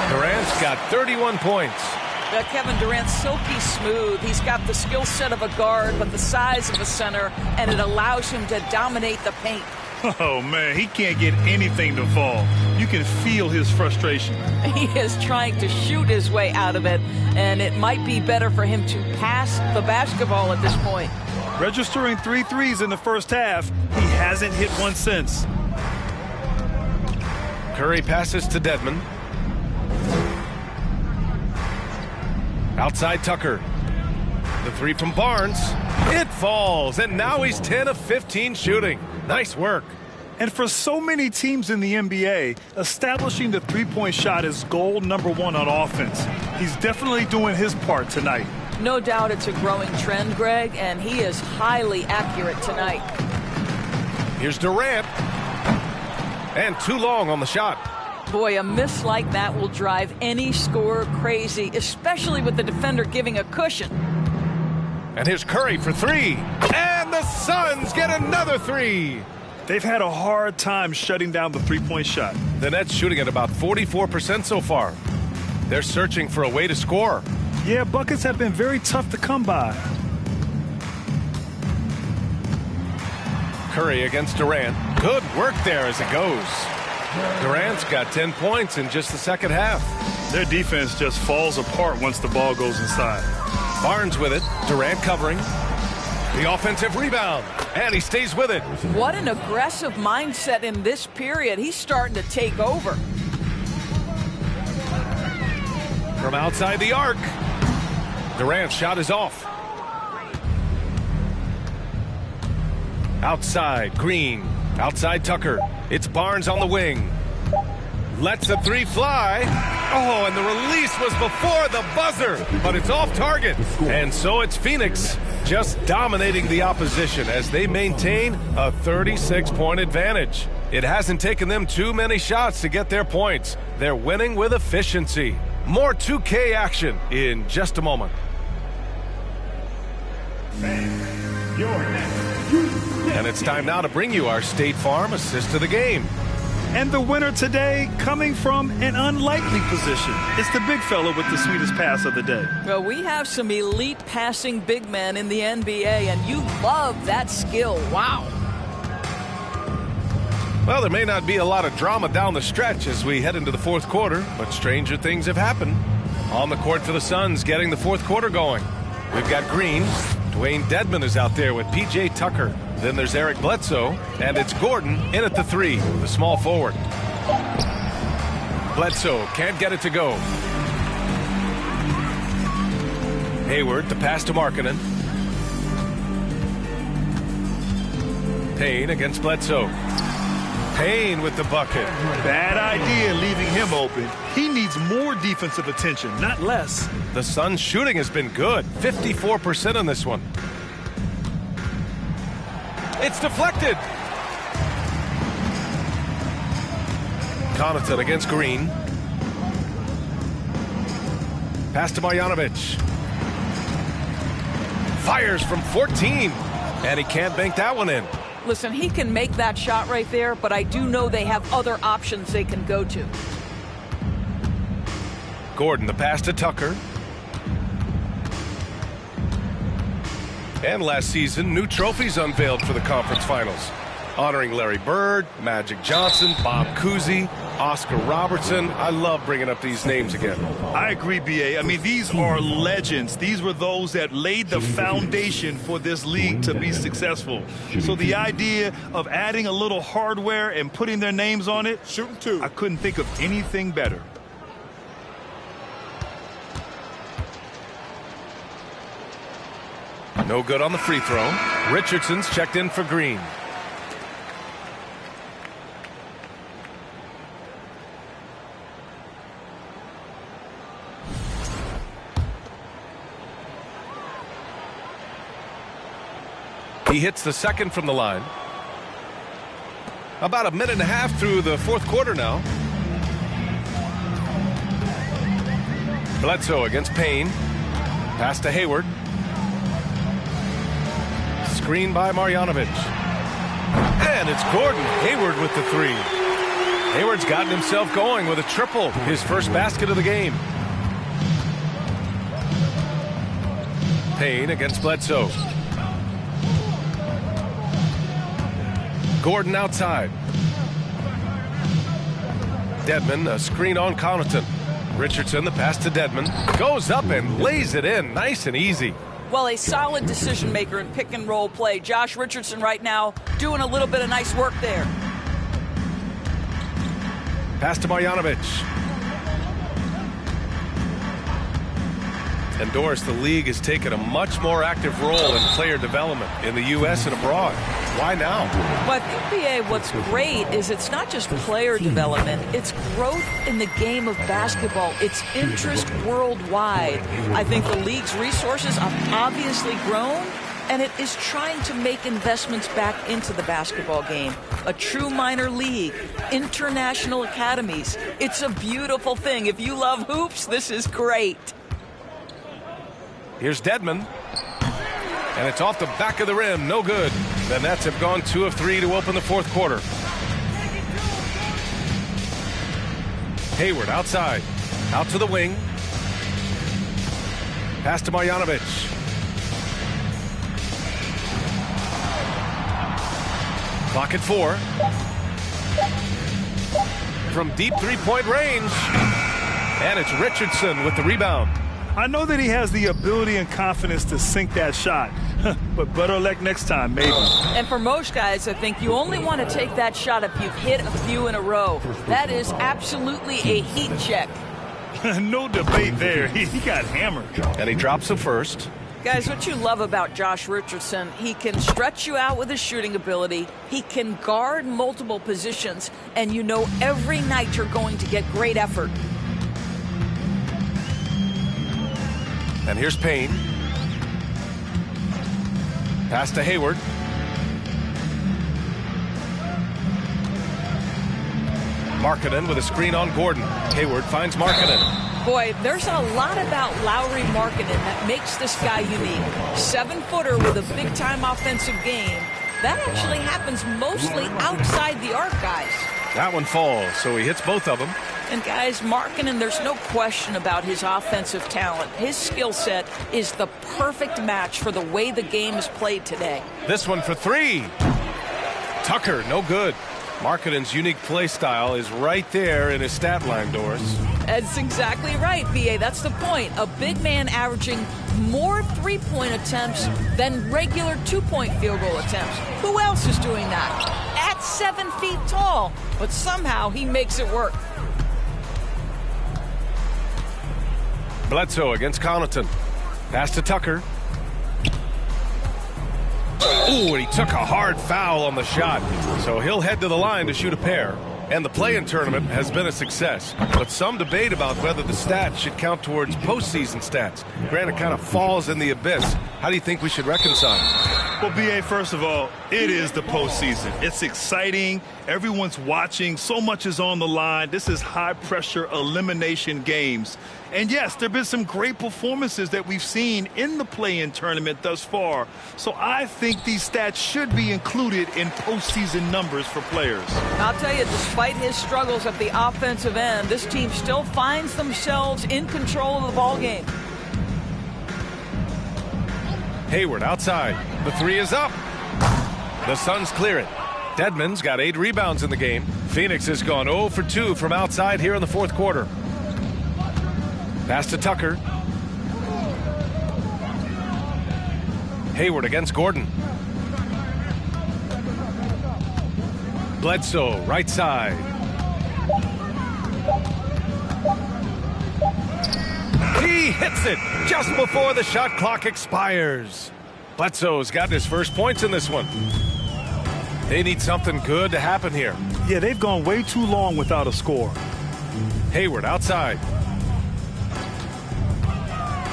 Durant's got 31 points. Kevin Durant's silky smooth. He's got the skill set of a guard, but the size of a center, and it allows him to dominate the paint. Oh, man, he can't get anything to fall. You can feel his frustration. He is trying to shoot his way out of it, and it might be better for him to pass the basketball at this point. Registering 3 threes in the first half, he hasn't hit one since. Curry passes to Dedmon. Outside Tucker. The 3 from Barnes. It falls, and now he's 10 of 15 shooting. Nice work. And for so many teams in the NBA, establishing the three-point shot is goal number 1 on offense. He's definitely doing his part tonight. No doubt it's a growing trend, Greg, and he is highly accurate tonight. Here's Durant. And too long on the shot. Boy, a miss like that will drive any scorer crazy, especially with the defender giving a cushion. And here's Curry for 3. And the Suns get another 3. They've had a hard time shutting down the three-point shot. The Nets shooting at about 44% so far. They're searching for a way to score. Yeah, buckets have been very tough to come by. Curry against Durant. Good work there as it goes. Durant's got 10 points in just the second half. Their defense just falls apart once the ball goes inside. Barnes with it. Durant covering. The offensive rebound. And he stays with it. What an aggressive mindset in this period. He's starting to take over. From outside the arc. Durant's shot is off. Outside, Green. Outside, Tucker. It's Barnes on the wing. Lets the three fly. Oh, and the release was before the buzzer, but it's off target. And so it's Phoenix just dominating the opposition as they maintain a 36-point advantage. It hasn't taken them too many shots to get their points. They're winning with efficiency. More 2K action in just a moment. And it's time now to bring you our State Farm assist of the game. And the winner today coming from an unlikely position. It's the big fella with the sweetest pass of the day. Well, we have some elite passing big men in the NBA, and you love that skill. Wow. Well, there may not be a lot of drama down the stretch as we head into the fourth quarter, but stranger things have happened. On the court for the Suns, getting the fourth quarter going. We've got Green. Dwayne Dedmon is out there with P.J. Tucker. Then there's Eric Bledsoe, and it's Gordon in at the three, the small forward. Bledsoe can't get it to go. Hayward, the pass to Markkanen. Payne against Bledsoe. Payne with the bucket. Bad idea leaving him open. He needs more defensive attention, not less. The Suns' shooting has been good. 54% on this one. It's deflected. Connaughton against Green. Pass to Marjanovic. Fires from 14. And he can't bank that one in. Listen, he can make that shot right there, but I do know they have other options they can go to. Gordon, the pass to Tucker. And last season, new trophies unveiled for the conference finals, honoring Larry Bird, Magic Johnson, Bob Cousy, Oscar Robertson. I love bringing up these names again. I agree, B.A. I mean, these are legends. These were those that laid the foundation for this league to be successful. So the idea of adding a little hardware and putting their names on it, shooting two, I couldn't think of anything better. No good on the free throw. Richardson's checked in for Green. He hits the second from the line. About a minute and a half through the fourth quarter now. Bledsoe against Payne. Pass to Hayward. Screen by Marjanovic. And it's Gordon Hayward with the three. Hayward's gotten himself going with a triple, his first basket of the game. Payne against Bledsoe. Gordon outside. Dedmon, a screen on Connaughton. Richardson, the pass to Dedmon. Goes up and lays it in, nice and easy. Well, a solid decision maker in pick and roll play. Josh Richardson right now doing a little bit of nice work there. Pass to Marjanovic. And Doris, the league has taken a much more active role in player development in the U.S. and abroad. Why now? Well, I think, BA, what's great is it's not just player development, it's growth in the game of basketball. It's interest worldwide. I think the league's resources have obviously grown, and it is trying to make investments back into the basketball game. A true minor league, international academies. It's a beautiful thing. If you love hoops, this is great. Here's Dedmon. And it's off the back of the rim. No good. The Nets have gone 2 of 3 to open the fourth quarter. Hayward outside. Out to the wing. Pass to Marjanovic. Clock at 4. From deep three-point range. And it's Richardson with the rebound. I know that he has the ability and confidence to sink that shot, but better luck next time, maybe. And for most guys, I think you only want to take that shot if you've hit a few in a row. That is absolutely a heat check. No debate there. He got hammered. And he drops the first. Guys, what you love about Josh Richardson, he can stretch you out with his shooting ability. He can guard multiple positions, and you know every night you're going to get great effort. And here's Payne. Pass to Hayward. Markkanen with a screen on Gordon. Hayward finds Markkanen. Boy, there's a lot about Lauri Markkanen that makes this guy unique. 7-footer with a big-time offensive game. That actually happens mostly outside the arc, guys. That one falls, so he hits both of them. And guys, Markkanen, there's no question about his offensive talent. His skill set is the perfect match for the way the game is played today. This one for 3. Tucker, no good. Markkanen's unique play style is right there in his stat line, Doris. That's exactly right, B.A. That's the point. A big man averaging more three-point attempts than regular two-point field goal attempts. Who else is doing that? At 7 feet tall, but somehow he makes it work. Bledsoe against Connaughton. Pass to Tucker. Ooh, and he took a hard foul on the shot. So he'll head to the line to shoot a pair. And the play-in tournament has been a success. But some debate about whether the stats should count towards postseason stats. Granted, kind of falls in the abyss. How do you think we should reconcile? Well, B.A., first of all, it is the postseason. It's exciting. Everyone's watching. So much is on the line. This is high-pressure elimination games. And, yes, there have been some great performances that we've seen in the play-in tournament thus far. So I think these stats should be included in postseason numbers for players. I'll tell you, despite his struggles at the offensive end, this team still finds themselves in control of the ball game. Hayward outside. The 3 is up. The Suns clear it. Dedmon's got 8 rebounds in the game. Phoenix has gone 0 for 2 from outside here in the fourth quarter. Pass to Tucker. Hayward against Gordon. Bledsoe, right side. He hits it just before the shot clock expires. Bledsoe's got his first points in this one. They need something good to happen here. Yeah, they've gone way too long without a score. Hayward outside.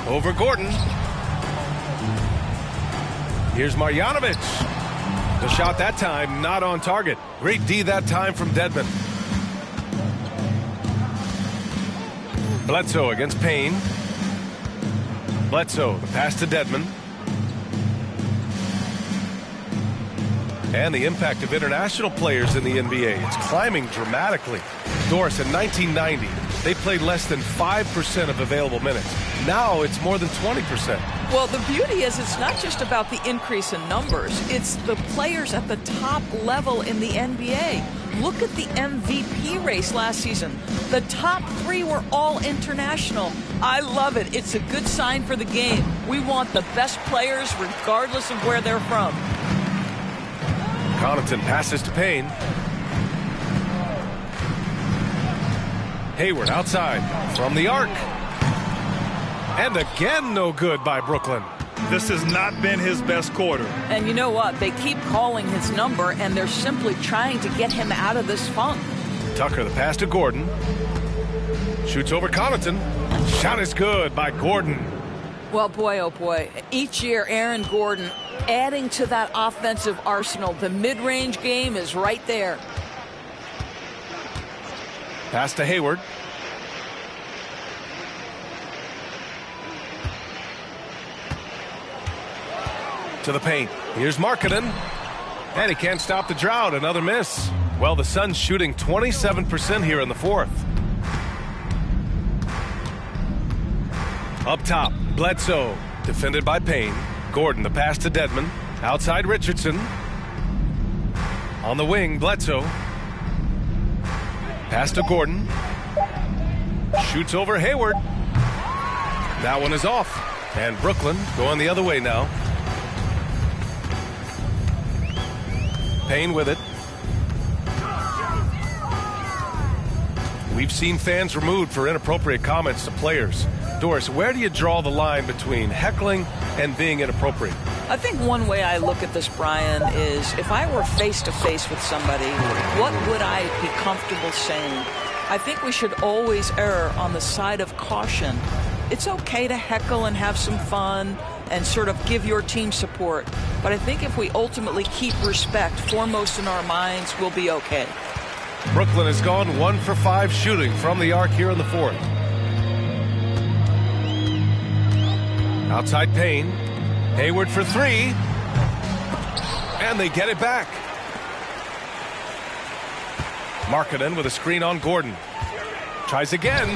Over Gordon. Here's Marjanovic. The shot that time not on target. Great D that time from Dedmon. Bledsoe against Payne. Bledsoe, the pass to Dedmon. And the impact of international players in the NBA. It's climbing dramatically. Doris, in 1990, they played less than 5% of available minutes. Now it's more than 20%. Well, the beauty is it's not just about the increase in numbers. It's the players at the top level in the NBA. Look at the MVP race last season. The top 3 were all international. I love it. It's a good sign for the game. We want the best players regardless of where they're from. Connaughton passes to Payne. Hayward outside from the arc. And again, no good by Brooklyn. This has not been his best quarter. And you know what? They keep calling his number, and they're simply trying to get him out of this funk. Tucker, the pass to Gordon. Shoots over Connaughton. Shot is good by Gordon. Well, boy, oh boy. Each year, Aaron Gordon adding to that offensive arsenal. The mid-range game is right there. Pass to Hayward. To the paint. Here's Markkanen. And he can't stop the drought. Another miss. Well, the Suns shooting 27% here in the fourth. Up top, Bledsoe. Defended by Payne. Gordon, the pass to Dedmon. Outside Richardson. On the wing, Bledsoe. Pass to Gordon. Shoots over Hayward. That one is off. And Brooklyn going the other way now. Payne with it. We've seen fans removed for inappropriate comments to players. Doris, where do you draw the line between heckling and being inappropriate? I think one way I look at this, Brian, is if I were face-to-face with somebody, what would I be comfortable saying? I think we should always err on the side of caution. It's okay to heckle and have some fun and sort of give your team support. But I think if we ultimately keep respect foremost in our minds, we'll be okay. Brooklyn has gone 1 for 5 shooting from the arc here in the fourth. Outside Payne. Hayward for 3. And they get it back. Markkanen with a screen on Gordon. Tries again.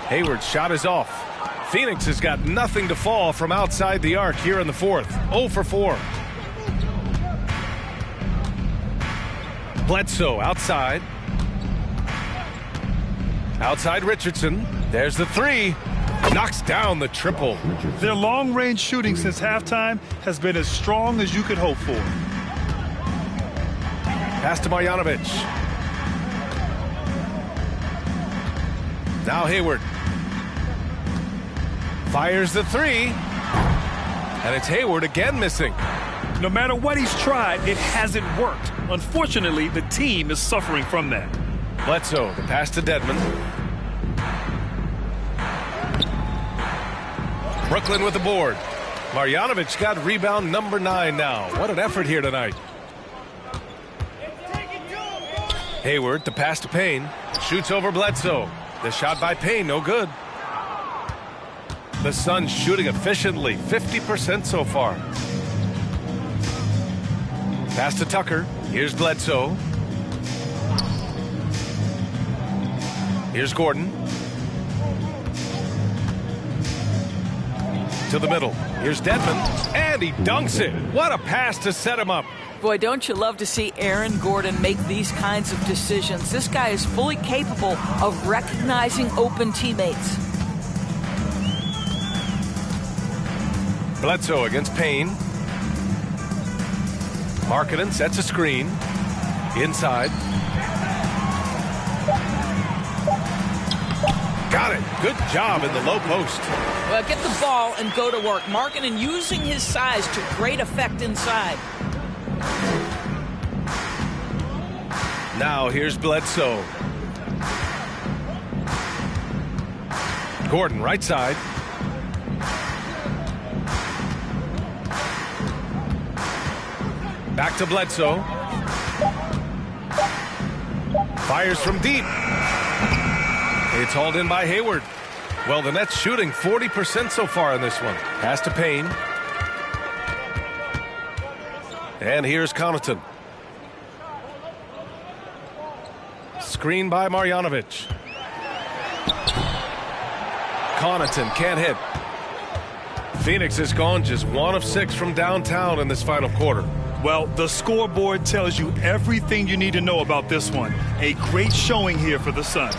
Hayward's shot is off. Phoenix has got nothing to fall from outside the arc here in the fourth. 0 for 4. Bledsoe outside. Outside Richardson. There's the 3. Knocks down the triple. Their long-range shooting since halftime has been as strong as you could hope for. Pass to Marjanovic. Now Hayward. Fires the 3. And it's Hayward again missing. No matter what he's tried, it hasn't worked. Unfortunately, the team is suffering from that. Bledsoe, the pass to Dedmon. Brooklyn with the board. Marjanovic got rebound number 9 now. What an effort here tonight. Hayward, the pass to Payne. Shoots over Bledsoe. The shot by Payne, no good. The Suns shooting efficiently, 50% so far. Pass to Tucker. Here's Bledsoe. Here's Gordon. To the middle. Here's Dedmon. And he dunks it. What a pass to set him up. Boy, don't you love to see Aaron Gordon make these kinds of decisions? This guy is fully capable of recognizing open teammates. Bledsoe against Payne. Markkanen sets a screen. Inside. Got it. Good job in the low post. Well, get the ball and go to work. Markkanen using his size to great effect inside. Now here's Bledsoe. Gordon right side. Back to Bledsoe. Fires from deep. It's hauled in by Hayward. Well, the Nets shooting 40% so far in this one. Pass to Payne. And here's Connaughton. Screen by Marjanovic. Connaughton can't hit. Phoenix has gone just 1 of 6 from downtown in this final quarter. Well, the scoreboard tells you everything you need to know about this one. A great showing here for the Suns.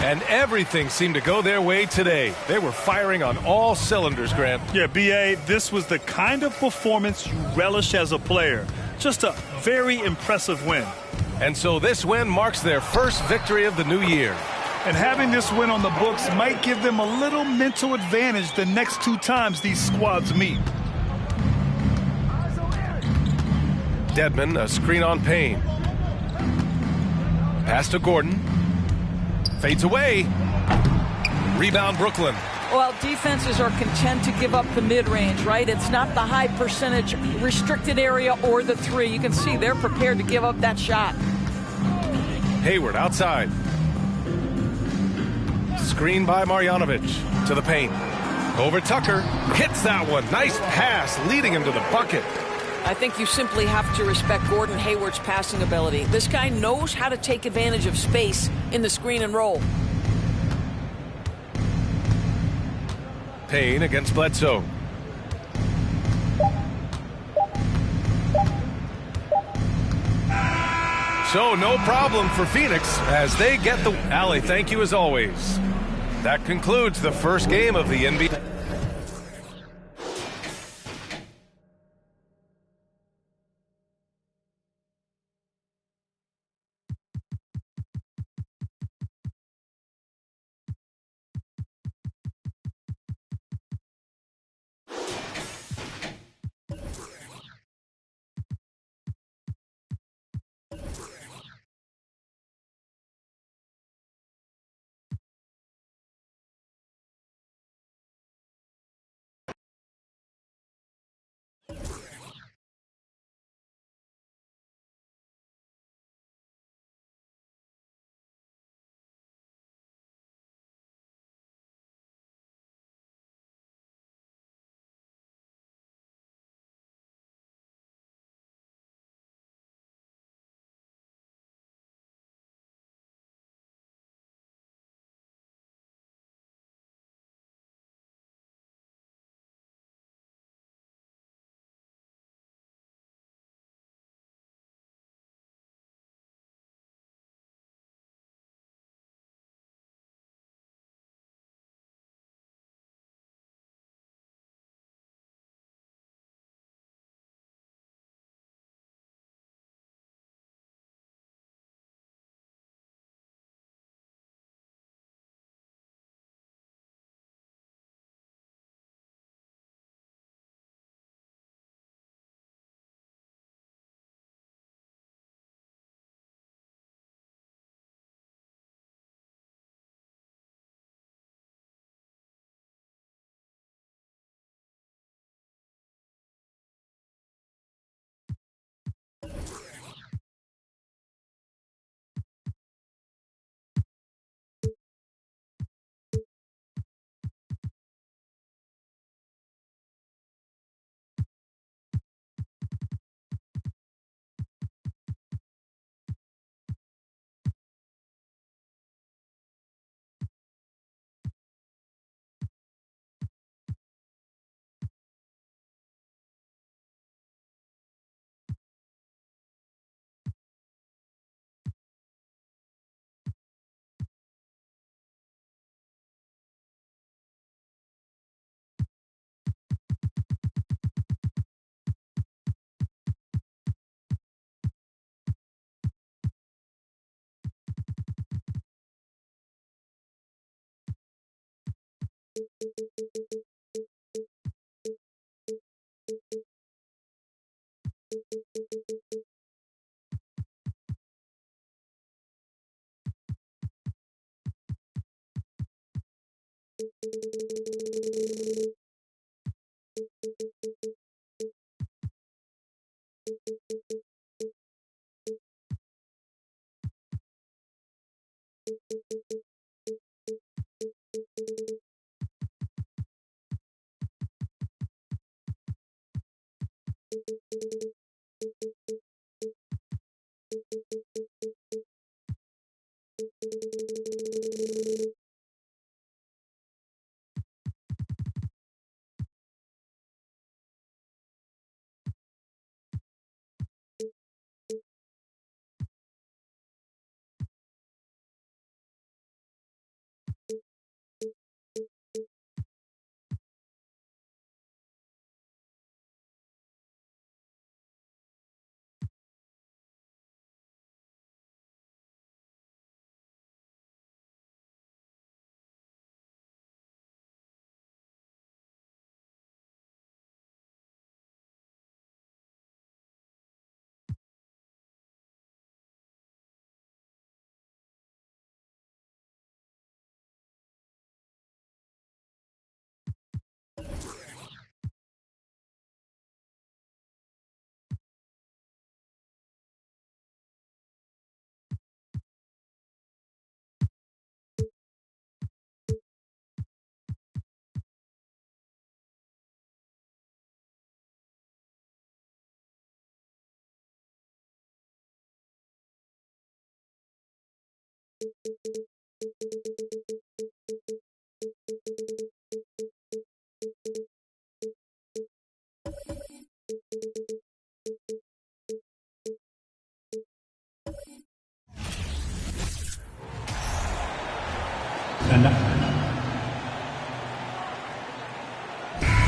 And everything seemed to go their way today. They were firing on all cylinders, Grant. Yeah, B.A., this was the kind of performance you relish as a player. Just a very impressive win. And so this win marks their first victory of the new year. And having this win on the books might give them a little mental advantage the next 2 times these squads meet. Dedmon, a screen on Payne. Pass to Gordon. Fades away. Rebound Brooklyn. Well, defenses are content to give up the mid-range, right? It's not the high percentage restricted area or the 3. You can see they're prepared to give up that shot. Hayward outside. Screen by Marjanovic to the paint. Over Tucker. Hits that one. Nice pass leading him to the bucket. I think you simply have to respect Gordon Hayward's passing ability. This guy knows how to take advantage of space in the screen and roll. Payne against Bledsoe. So no problem for Phoenix as they get the... Allie, thank you as always. That concludes the first game of the NBA.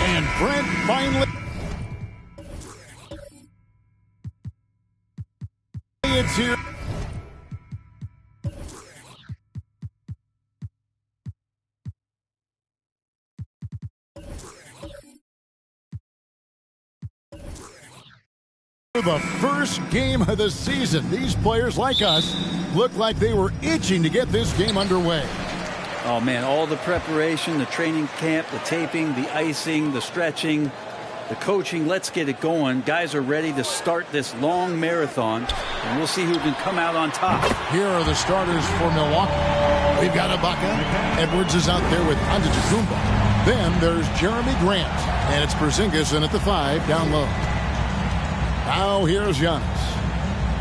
And Brent finally. It's here. The first game of the season. These players, like us, look like they were itching to get this game underway. Oh, man, all the preparation, the training camp, the taping, the icing, the stretching, the coaching. Let's get it going. Guys are ready to start this long marathon, and we'll see who can come out on top. Here are the starters for Milwaukee. We've got Ibaka. Edwards is out there with Antetokounmpo. Then there's Jeremy Grant, and it's Porzingis in at the 5 down low. Now here's Giannis.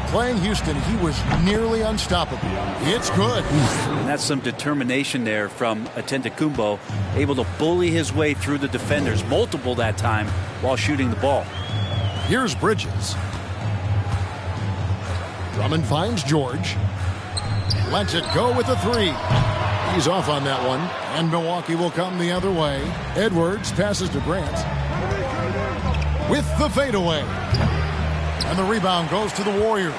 Playing Houston, he was nearly unstoppable. It's good. And that's some determination there from Antetokounmpo, able to bully his way through the defenders, multiple that time, while shooting the ball. Here's Bridges. Drummond finds George. Lets it go with the 3. He's off on that one, and Milwaukee will come the other way. Edwards passes to Grant with the fadeaway. And the rebound goes to the Warriors.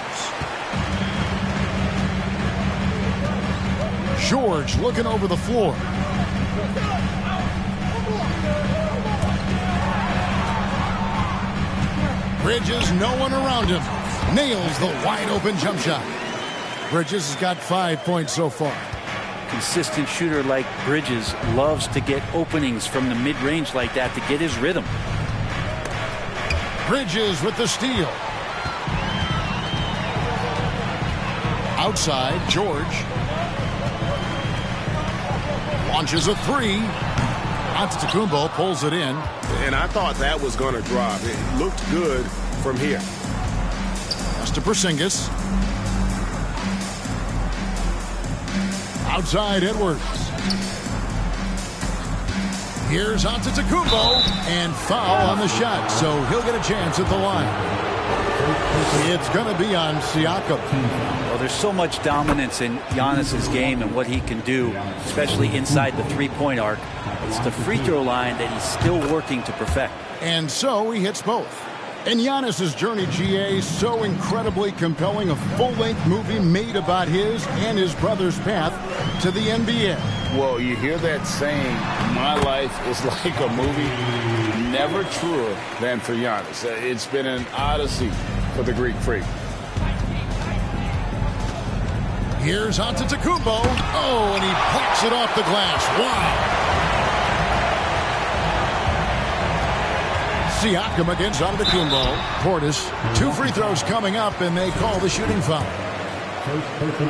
George looking over the floor. Bridges, no one around him. Nails the wide open jump shot. Bridges has got 5 points so far. Consistent shooter like Bridges loves to get openings from the mid-range like that to get his rhythm. Bridges with the steal. Outside, George launches a 3. Antetokounmpo pulls it in. And I thought that was going to drop. It looked good from here. Pass to Porzingis. Outside, Edwards. Here's Antetokounmpo, and foul on the shot, so he'll get a chance at the line. It's going to be on Siakam. Well, there's so much dominance in Giannis's game and what he can do, especially inside the three-point arc. It's the free throw line that he's still working to perfect. And so he hits both. And Giannis's journey, GA, so incredibly compelling. A full-length movie made about his and his brother's path to the NBA. Well, you hear that saying, my life is like a movie. Never truer than for Giannis. It's been an odyssey for the Greek freak. Here's Antetokounmpo. Oh, and he plucks it off the glass. Wow. Siakam against Antetokounmpo. Portis, 2 free throws coming up, and they call the shooting foul.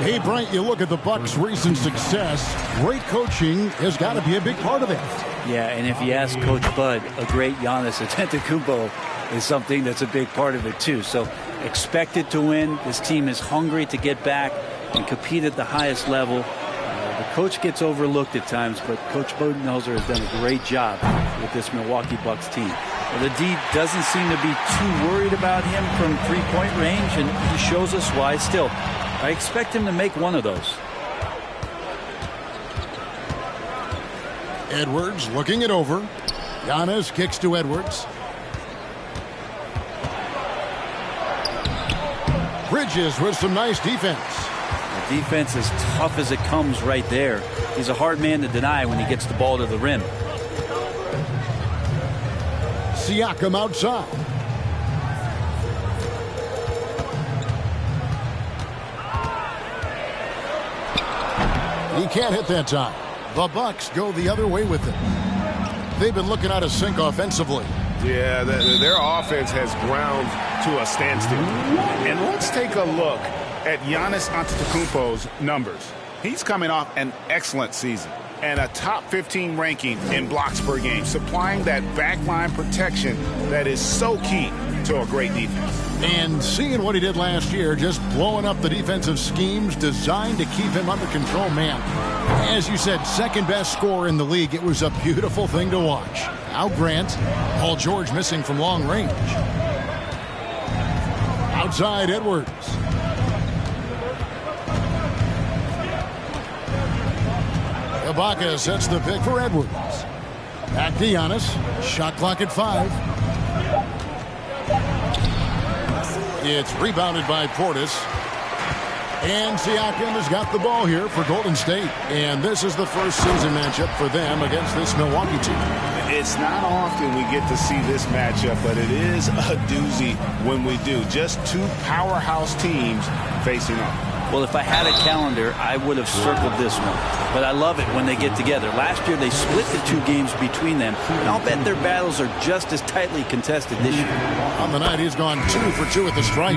Hey, Brent, you look at the Bucks' recent success. Great coaching has got to be a big part of it. Yeah, and if you ask Coach Bud, a great Giannis Antetokounmpo is something that's a big part of it, too. So expected to win. This team is hungry to get back and compete at the highest level. The coach gets overlooked at times, but Coach Budenholzer has done a great job with this Milwaukee Bucks team. Well, the D doesn't seem to be too worried about him from three-point range, and he shows us why. Still, I expect him to make one of those. Edwards looking it over. Giannis kicks to Edwards. Bridges with some nice defense. The defense is tough as it comes right there. He's a hard man to deny when he gets the ball to the rim. Siakam outside. He can't hit that time. The Bucks go the other way with it. They've been looking out of sync offensively. Yeah, their offense has ground to a standstill. And let's take a look at Giannis Antetokounmpo's numbers. He's coming off an excellent season and a top 15 ranking in blocks per game, supplying that backline protection that is so key to a great defense. And seeing what he did last year, just blowing up the defensive schemes designed to keep him under control, man. As you said, second best scorer in the league. It was a beautiful thing to watch. Now Grant, Paul George missing from long range. Outside Edwards. Ibaka sets the pick for Edwards. Back to Giannis. Shot clock at 5. It's rebounded by Portis. And Siakam has got the ball here for Golden State. And this is the first season matchup for them against this Milwaukee team. It's not often we get to see this matchup, but it is a doozy when we do. Just two powerhouse teams facing off. Well, if I had a calendar, I would have circled this one. But I love it when they get together. Last year, they split the 2 games between them. And I'll bet their battles are just as tightly contested this year. On the night, he's gone 2 for 2 at the stripe.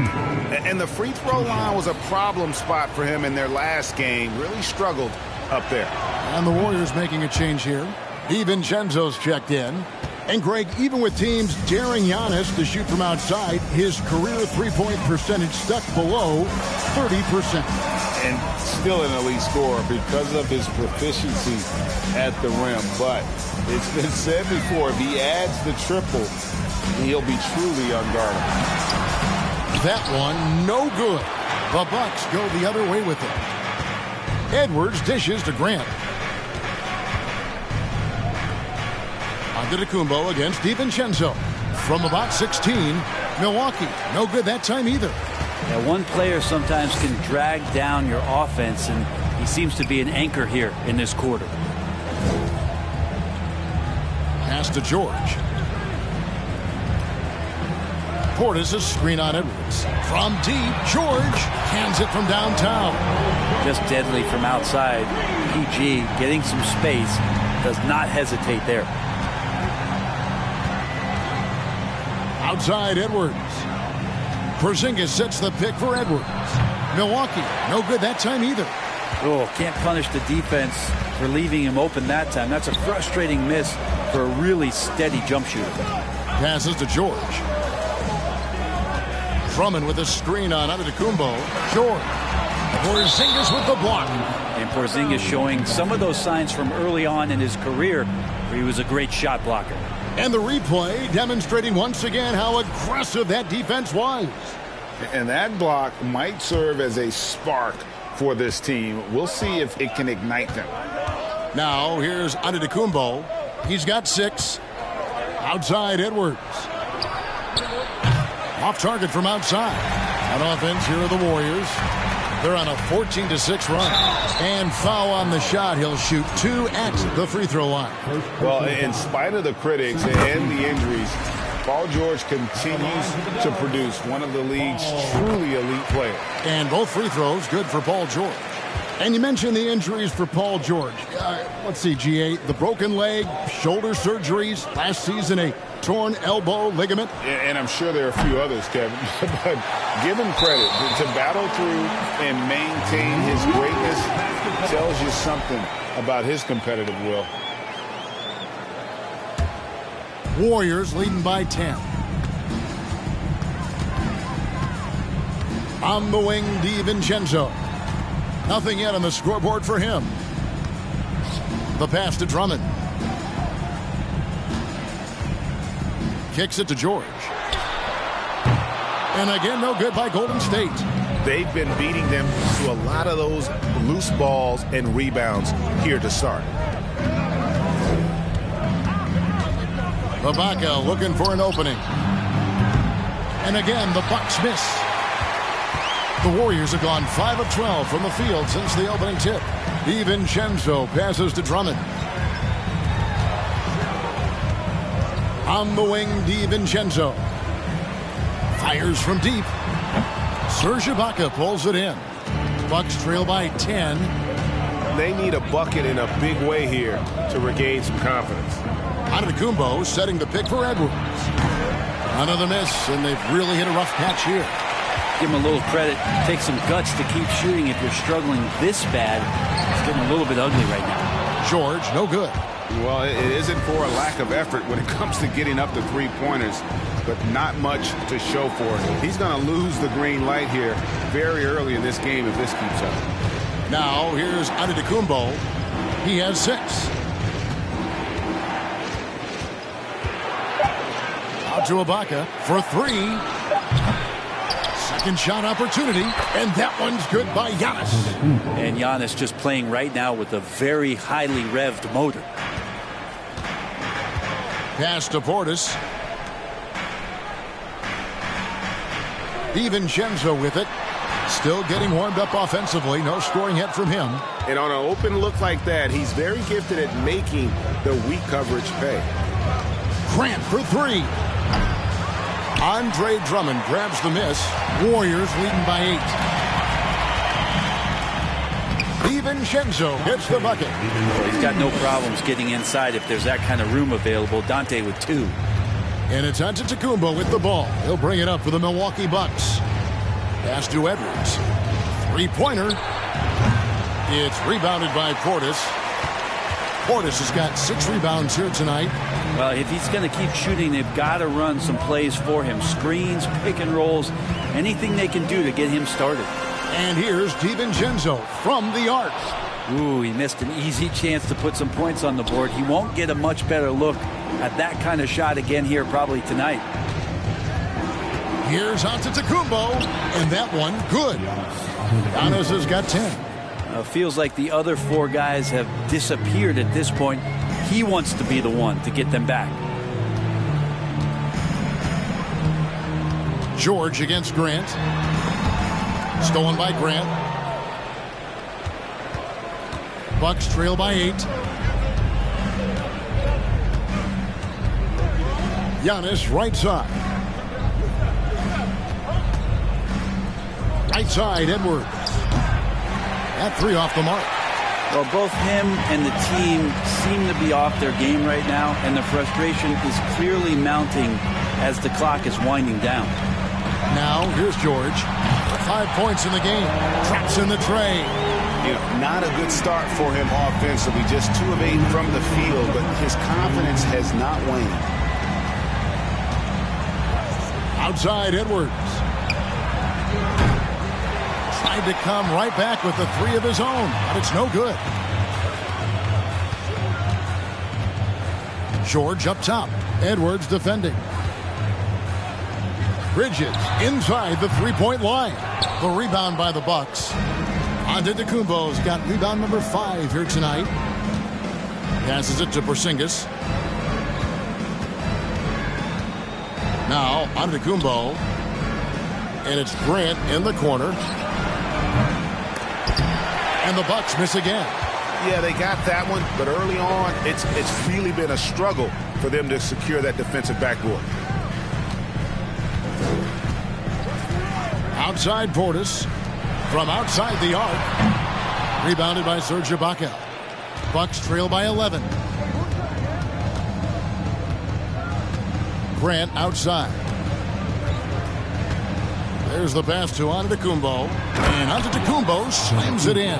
And the free throw line was a problem spot for him in their last game. Really struggled up there. And the Warriors making a change here. DiVincenzo's checked in. And Greg, even with teams daring Giannis to shoot from outside, his career three-point percentage stuck below 30%. And still an elite scorer because of his proficiency at the rim. But it's been said before, if he adds the triple, he'll be truly unguardable. That one, no good. The Bucks go the other way with it. Edwards dishes to Grant. Antetokounmpo against DiVincenzo. From about 16, Milwaukee, no good that time either. Yeah, one player sometimes can drag down your offense, and he seems to be an anchor here in this quarter. Pass to George. Portis a screen on Edwards. From deep, George hands it from downtown. Just deadly from outside. PG getting some space, does not hesitate there. Outside Edwards. Porzingis sets the pick for Edwards. Milwaukee, no good that time either. Oh, can't punish the defense for leaving him open that time. That's a frustrating miss for a really steady jump shooter. Passes to George. Drummond with a screen on Antetokounmpo. George. Porzingis with the block. And Porzingis showing some of those signs from early on in his career where he was a great shot blocker. And the replay demonstrating once again how aggressive that defense was. And that block might serve as a spark for this team. We'll see if it can ignite them. Now here's Antetokounmpo. He's got 6. Outside Edwards. Off target from outside. On offense, here are the Warriors. They're on a 14-6 run. And foul on the shot. He'll shoot 2 at the free throw line. Well, in spite of the critics and the injuries, Paul George continues to produce one of the league's truly elite players. And both free throws good for Paul George. And you mentioned the injuries for Paul George. Let's see, G8, the broken leg, shoulder surgeries, last season a torn elbow ligament. And I'm sure there are a few others, Kevin. But give him credit. To battle through and maintain his greatness tells you something about his competitive will. Warriors leading by 10. On the wing, DiVincenzo. Nothing yet on the scoreboard for him. The pass to Drummond. Kicks it to George. And again, no good by Golden State. They've been beating them to a lot of those loose balls and rebounds here to start. Ibaka looking for an opening. And again, the Bucks miss. The Warriors have gone 5 of 12 from the field since the opening tip. DiVincenzo passes to Drummond. On the wing, DiVincenzo. Fires from deep. Serge Ibaka pulls it in. Bucks trail by 10. They need a bucket in a big way here to regain some confidence. Antetokounmpo setting the pick for Edwards. Another miss, and they've really hit a rough patch here. Give him a little credit. Take some guts to keep shooting if you're struggling this bad. It's getting a little bit ugly right now. George, no good. Well, it isn't for a lack of effort when it comes to getting up the three-pointers, but not much to show for it. He's going to lose the green light here very early in this game if this keeps up. Now, here's Antetokounmpo. He has 6. Out to Ibaka for 3. Second shot opportunity, and that one's good by Giannis. And Giannis just playing right now with a very highly revved motor. Pass to Portis. DiVincenzo with it. Still getting warmed up offensively. No scoring yet from him. And on an open look like that, he's very gifted at making the weak coverage pay. Grant for 3. Andre Drummond grabs the miss. Warriors leading by 8. DiVincenzo gets the bucket. He's got no problems getting inside if there's that kind of room available. Dante with 2. And it's Antetokounmpo with the ball. He'll bring it up for the Milwaukee Bucks. Pass to Edwards. 3-pointer. It's rebounded by Portis. Portis has got 6 rebounds here tonight. Well, if he's going to keep shooting, they've got to run some plays for him. Screens, pick and rolls, anything they can do to get him started. And here's DiVincenzo from the arc. Ooh, he missed an easy chance to put some points on the board. He won't get a much better look at that kind of shot again here probably tonight. Here's Antetokounmpo, and that one good. Giannis has got 10. Feels like the other 4 guys have disappeared at this point. He wants to be the one to get them back. George against Grant. Stolen by Grant. Bucks trail by 8. Giannis right side. Right side, Edwards. That 3 off the mark. Well, both him and the team seem to be off their game right now, and the frustration is clearly mounting as the clock is winding down. Now, here's George. 5 points in the game. Traps in the tray. Not a good start for him offensively. Just 2 of 8 from the field, but his confidence has not waned. Outside, Edwards. Tried to come right back with the 3 of his own, but it's no good. George up top. Edwards defending. Bridges inside the 3-point line. The rebound by the Bucks. Antetokounmpo's got rebound number 5 here tonight. Passes it to Porzingis. Now Antetokounmpo And it's Grant in the corner. And the Bucks miss again. Yeah, they got that one, but early on, it's really been a struggle for them to secure that defensive backboard. Outside Portis. From outside the arc. Rebounded by Serge Ibaka. Bucks trail by 11. Grant outside. There's the pass to Antetokounmpo. And Antetokounmpo slams it in.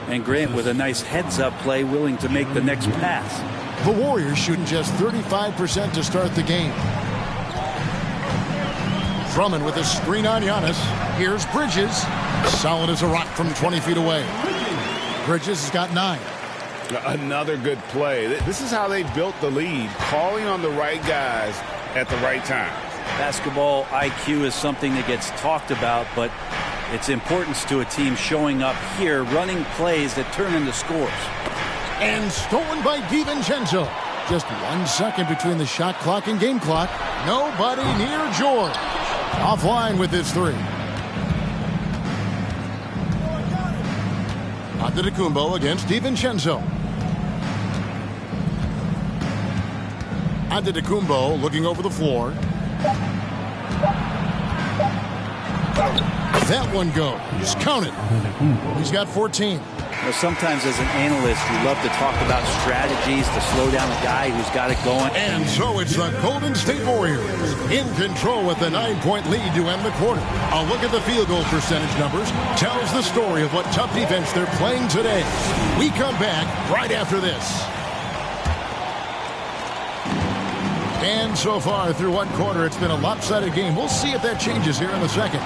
And Grant with a nice heads-up play, willing to make the next pass. The Warriors shooting just 35% to start the game. Drummond with a screen on Giannis. Here's Bridges. Solid as a rock from 20 feet away. Bridges has got 9. Another good play. This is how they built the lead, calling on the right guys at the right time. Basketball IQ is something that gets talked about, but its importance to a team showing up here, running plays that turn into scores. And stolen by DiVincenzo. Just 1 second between the shot clock and game clock. Nobody near George. Offline with his 3. Antetokounmpo against DiVincenzo. Antetokounmpo looking over the floor. That one goes. Count it. He's got 14. Well, sometimes as an analyst, you love to talk about strategies to slow down a guy who's got it going. And so it's the Golden State Warriors in control with a 9-point lead to end the quarter. A look at the field goal percentage numbers tells the story of what tough defense they're playing today. We come back right after this. And so far through one quarter, it's been a lopsided game. We'll see if that changes here in the second.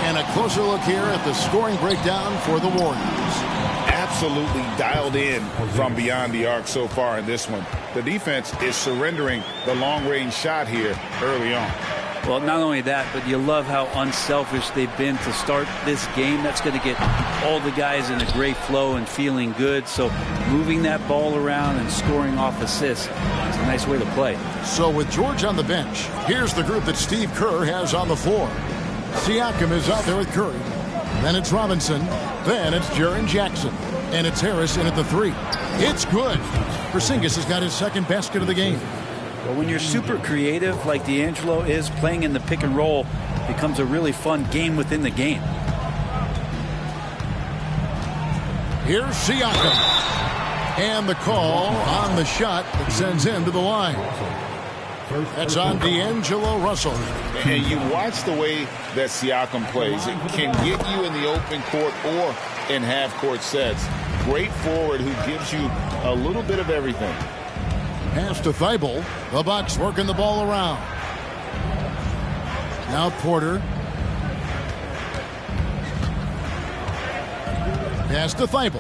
And a closer look here at the scoring breakdown for the Warriors. Absolutely dialed in from beyond the arc so far in this one. The defense is surrendering the long-range shot here early on. Well, not only that, but you love how unselfish they've been to start this game. That's going to get all the guys in a great flow and feeling good. So moving that ball around and scoring off assists is a nice way to play. So with George on the bench, here's the group that Steve Kerr has on the floor. Siakam is out there with Curry. Then it's Robinson. Then it's Jaren Jackson. And it's Harris in at the 3. It's good. Porzingis has got his second basket of the game. Well, when you're super creative like D'Angelo is, playing in the pick and roll becomes a really fun game within the game. Here's Siakam. And the call on the shot that sends him to the line. That's on D'Angelo Russell. And you watch the way that Siakam plays. It can get you in the open court or in half-court sets. Great forward who gives you a little bit of everything. Pass to Thibault. The Bucks working the ball around. Now Porter. Pass to Thibault.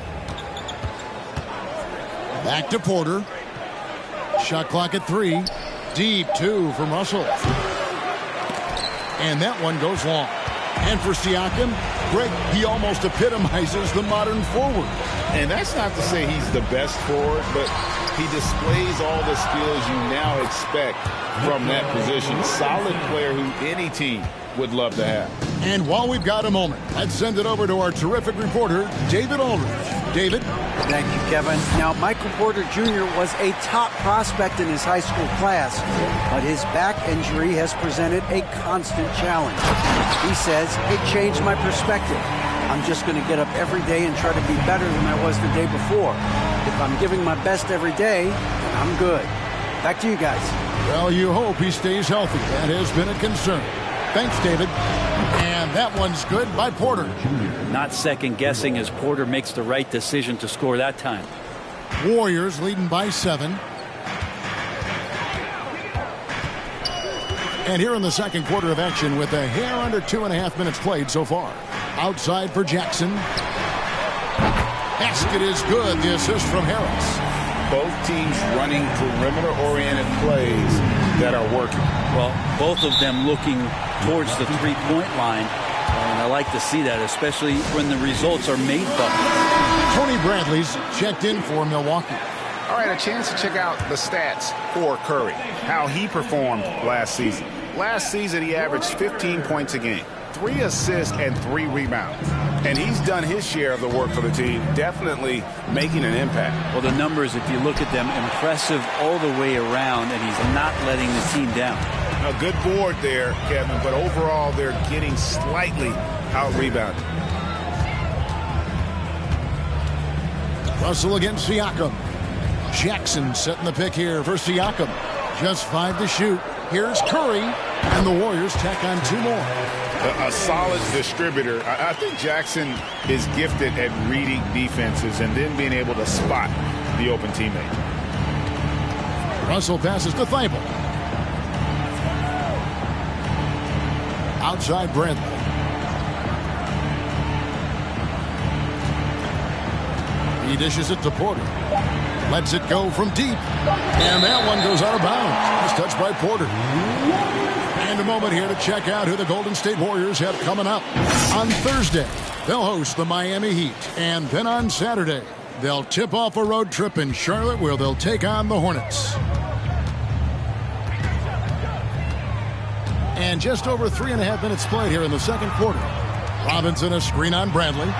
Back to Porter. Shot clock at 3. Deep 2 from Russell. And that one goes long. And for Siakam, Greg, he almost epitomizes the modern forward. And that's not to say he's the best forward, but he displays all the skills you now expect from that position. Solid player who any team would love to have. And while we've got a moment, let's send it over to our terrific reporter, David Aldridge. David? Thank you, Kevin. Now, Michael Porter Jr. was a top prospect in his high school class, but his back injury has presented a constant challenge. He says, it changed my perspective. I'm just going to get up every day and try to be better than I was the day before. If I'm giving my best every day, I'm good. Back to you guys. Well, you hope he stays healthy. That has been a concern. Thanks, David. And that one's good by Porter. Not second guessing as Porter makes the right decision to score that time. Warriors leading by 7. And here in the second quarter of action with a hair under 2.5 minutes played so far. Outside for Jackson. Basket is good. The assist from Harris. Both teams running perimeter-oriented plays that are working. Well, both of them looking towards the three-point line. And I like to see that, especially when the results are made buckets. Tony Bradley's checked in for Milwaukee. All right, a chance to check out the stats for Curry, how he performed last season. Last season, he averaged 15 points a game, 3 assists and 3 rebounds. And he's done his share of the work for the team, definitely making an impact. Well, the numbers, if you look at them, impressive all the way around, and he's not letting the team down. A good board there, Kevin, but overall they're getting slightly out-rebounded. Russell against Siakam. Jackson setting the pick here for Siakam. Just 5 to shoot. Here's Curry, and the Warriors tack on 2 more. A solid distributor. I think Jackson is gifted at reading defenses and then being able to spot the open teammate. Russell passes to Thibault. Outside Bradley. He dishes it to Porter. Lets it go from deep. And that one goes out of bounds. It's touched by Porter. And a moment here to check out who the Golden State Warriors have coming up. On Thursday, they'll host the Miami Heat. And then on Saturday, they'll tip off a road trip in Charlotte where they'll take on the Hornets. And just over 3.5 minutes played here in the second quarter. Robinson a screen on Bradley.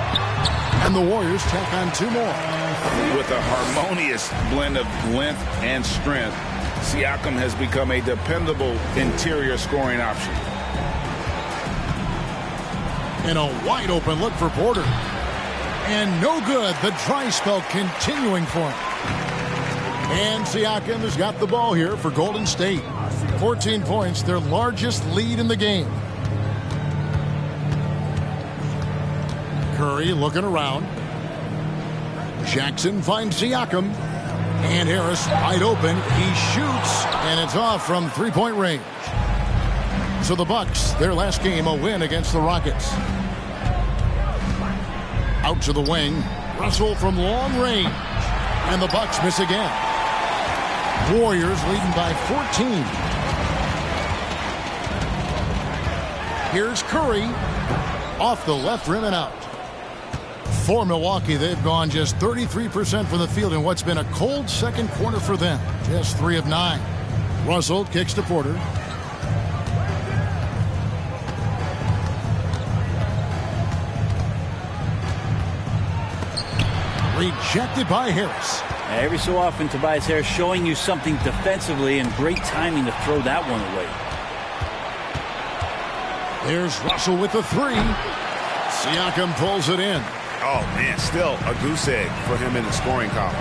And the Warriors tack on 2 more. With a harmonious blend of length and strength, Siakam has become a dependable interior scoring option. And a wide open look for Porter. And no good. The dry spell continuing for him. And Siakam has got the ball here for Golden State. 14 points, their largest lead in the game. Curry looking around. Jackson finds Siakam. And Harris wide open. He shoots, and it's off from 3-point range. So the Bucks, their last game, a win against the Rockets. Out to the wing. Russell from long range. And the Bucks miss again. Warriors leading by 14. Here's Curry. Off the left rim and out. For Milwaukee, they've gone just 33% from the field in what's been a cold second quarter for them. Just 3 of 9. Russell kicks to Porter. Rejected by Harris. Every so often, Tobias Harris showing you something defensively, and great timing to throw that one away. There's Russell with the 3. Siakam pulls it in. Oh, man, still a goose egg for him in the scoring column.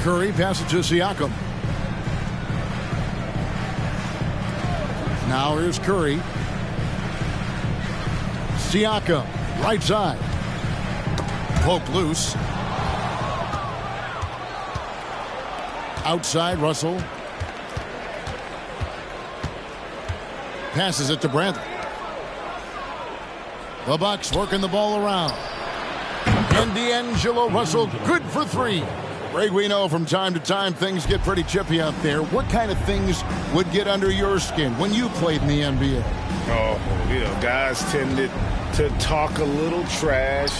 Curry passes to Siakam. Now here's Curry. Siakam, right side. Poke loose. Outside, Russell. Passes it to Bradley. The Bucks working the ball around. And D'Angelo Russell, good for 3. Greg, we know from time to time things get pretty chippy out there. What kind of things would get under your skin when you played in the NBA? Oh, guys tended to talk a little trash,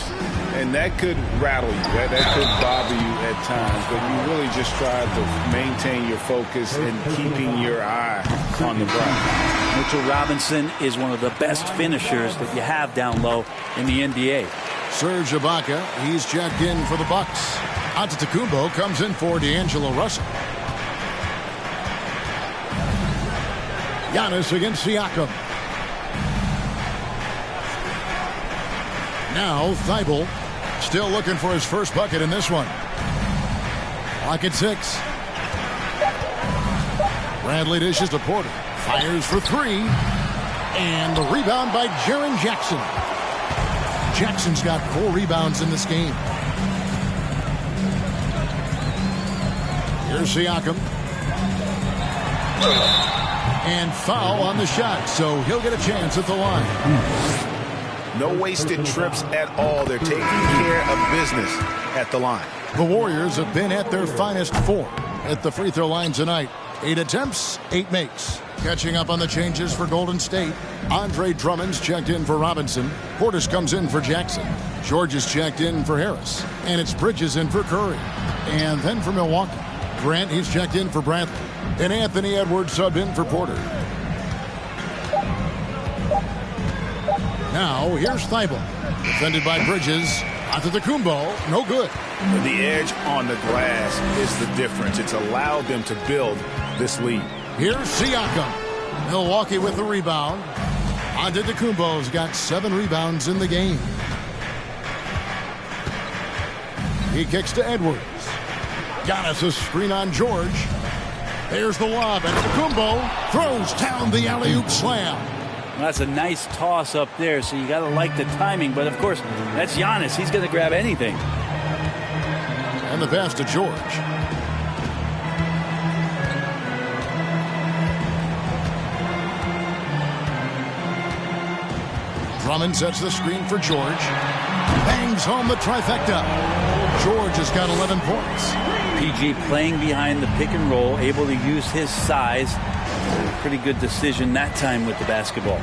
and that could rattle you. That could bother you at times, but you really just try to maintain your focus and keeping your eye on the prize. Mitchell Robinson is one of the best finishers that you have down low in the NBA. Serge Ibaka, he's checked in for the Bucks. Antetokounmpo comes in for D'Angelo Russell. Giannis against Siakam. Now Thibault still looking for his first bucket in this one. Clock at 6. Bradley dishes to Porter. Fires for 3. And the rebound by Jaren Jackson. Jackson's got 4 rebounds in this game. Here's Siakam. And foul on the shot, so he'll get a chance at the line. No wasted trips at all. They're taking care of business at the line. The Warriors have been at their finest 4 at the free throw line tonight. 8 attempts, 8 makes. Catching up on the changes for Golden State. Andre Drummond's checked in for Robinson. Portis comes in for Jackson. George is checked in for Harris. And it's Bridges in for Curry. And then for Milwaukee, Grant, he's checked in for Bradley. And Anthony Edwards subbed in for Porter. Now, here's Thibault. Defended by Bridges. Antetokounmpo, no good. The edge on the glass is the difference. It's allowed them to build this lead. Here's Siakam. Milwaukee with the rebound. Antetokounmpo's got 7 rebounds in the game. He kicks to Edwards. Giannis' screen on George. There's the lob. Antetokounmpo throws down the alley-oop slam. Well, that's a nice toss up there, so you got to like the timing. But, of course, that's Giannis. He's going to grab anything. And the pass to George. Drummond sets the screen for George. Bangs home the trifecta. George has got 11 points. PG playing behind the pick and roll, able to use his size. Pretty good decision that time with the basketball.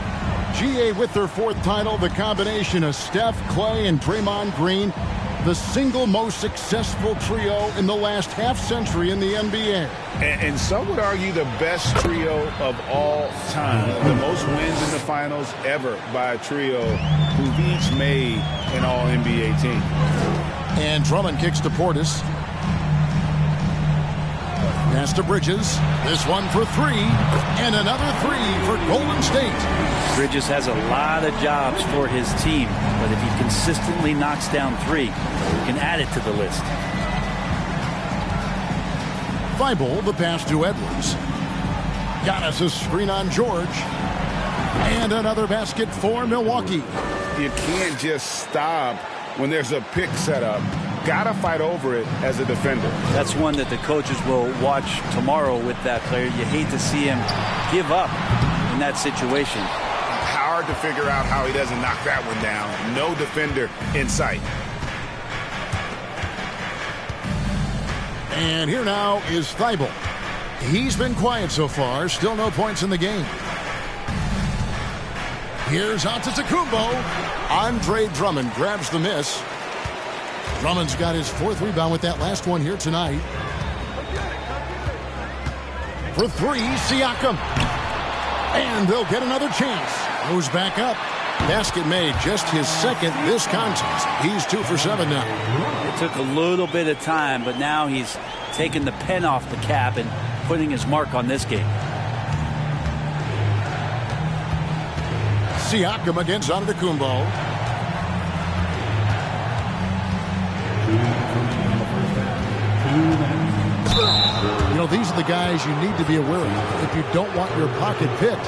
GA with their 4th title, the combination of Steph, Clay, and Draymond Green, the single most successful trio in the last half-century in the NBA. And some would argue the best trio of all time. The most wins in the finals ever by a trio who've each made an All-NBA team. And Drummond kicks to Portis. Pass to Bridges. This one for 3. And another 3 for Golden State. Bridges has a lot of jobs for his team, but if he consistently knocks down 3, he can add it to the list. Thibault, the pass to Edwards. Giannis' screen on George. And another basket for Milwaukee. You can't just stop when there's a pick set up. Gotta fight over it as a defender. That's one that the coaches will watch tomorrow with that player. You hate to see him give up in that situation. Hard to figure out how he doesn't knock that one down. No defender in sight. And here now is Thibault. He's been quiet so far. Still no points in the game. Here's Antetokounmpo. Andre Drummond grabs the miss. Drummond's got his 4th rebound with that last one here tonight. For 3, Siakam. And they'll get another chance. Goes back up. Basket made, just his 2nd this contest. He's 2 for 7 now. It took a little bit of time, but now he's taking the pen off the cap and putting his mark on this game. Siakam against Antetokounmpo. You know, these are the guys you need to be aware of if you don't want your pocket picked.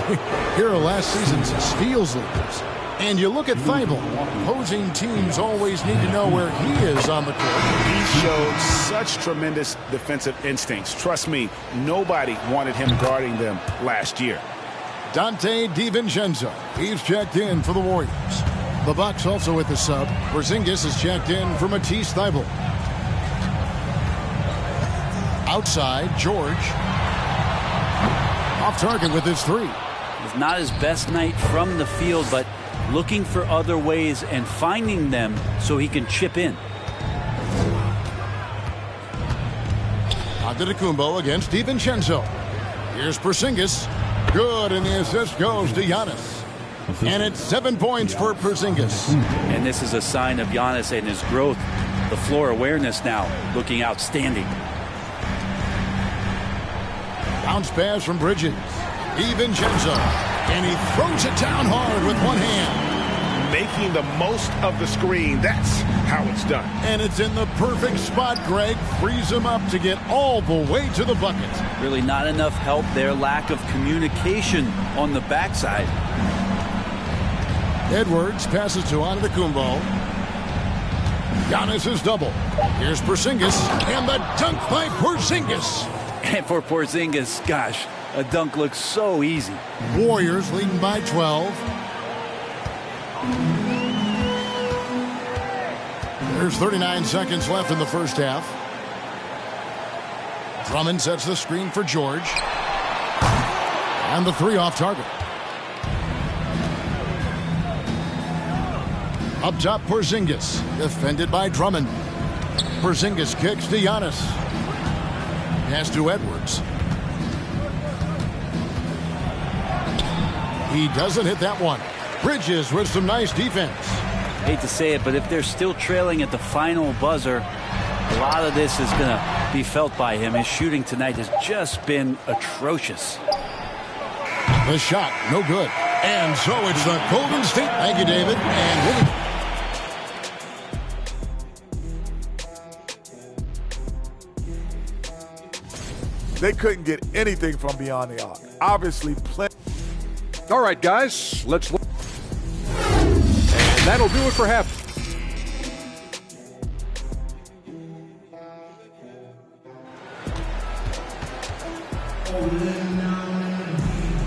Here are last season's steals leaders. And you look at Thibault. Opposing teams always need to know where he is on the court. He showed such tremendous defensive instincts. Trust me, nobody wanted him guarding them last year. Dante DiVincenzo. He's checked in for the Warriors. The Bucks also with the sub. Porzingis is checked in for Matisse Thybulle. Outside, George. Off target with his 3. It's not his best night from the field, but looking for other ways and finding them so he can chip in. Antetokounmpo against DiVincenzo. Here's Porzingis. Good, and the assist goes to Giannis. And it's 7 points for Porzingis. And this is a sign of Giannis and his growth. The floor awareness now looking outstanding. Bounce pass from Bridges. DiVincenzo. And he throws it down hard with one hand. Making the most of the screen. That's how it's done. And it's in the perfect spot. Greg frees him up to get all the way to the bucket. Really not enough help there. Lack of communication on the backside. Edwards passes to Antetokounmpo. Giannis is double. Here's Porzingis. And the dunk by Porzingis. And for Porzingis, gosh, a dunk looks so easy. Warriors leading by 12. There's 39 seconds left in the first half. Drummond sets the screen for George. And the 3 off target. Up top, Porzingis. Defended by Drummond. Porzingis kicks to Giannis. Pass to Edwards. He doesn't hit that one. Bridges with some nice defense. Hate to say it, but if they're still trailing at the final buzzer, a lot of this is going to be felt by him. His shooting tonight has just been atrocious. The shot, no good. And so it's the Golden State. Thank you, David. And They couldn't get anything from beyond the arc. Obviously, All right, guys, let's look. And that'll do it for half.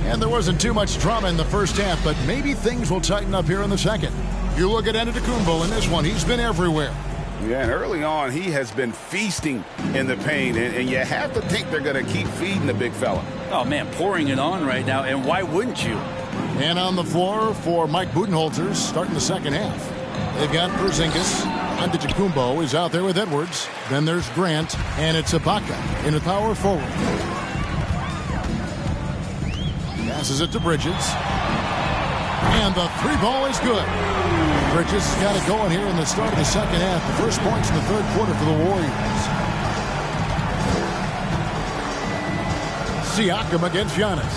And there wasn't too much drama in the first half, but maybe things will tighten up here in the second. You look at Antetokounmpo in this one. He's been everywhere. Yeah, and early on, he has been feasting in the paint, and you have to think they're going to keep feeding the big fella. Oh, man, pouring it on right now, and why wouldn't you? And on the floor for Mike Budenholzer starting the second half. They've got Porzingis. Antetokounmpo is out there with Edwards. Then there's Grant, and it's Ibaka in the power forward. Passes it to Bridges. And the three ball is good. Bridges has got it going here in the start of the second half. The first points in the third quarter for the Warriors. Siakam against Giannis.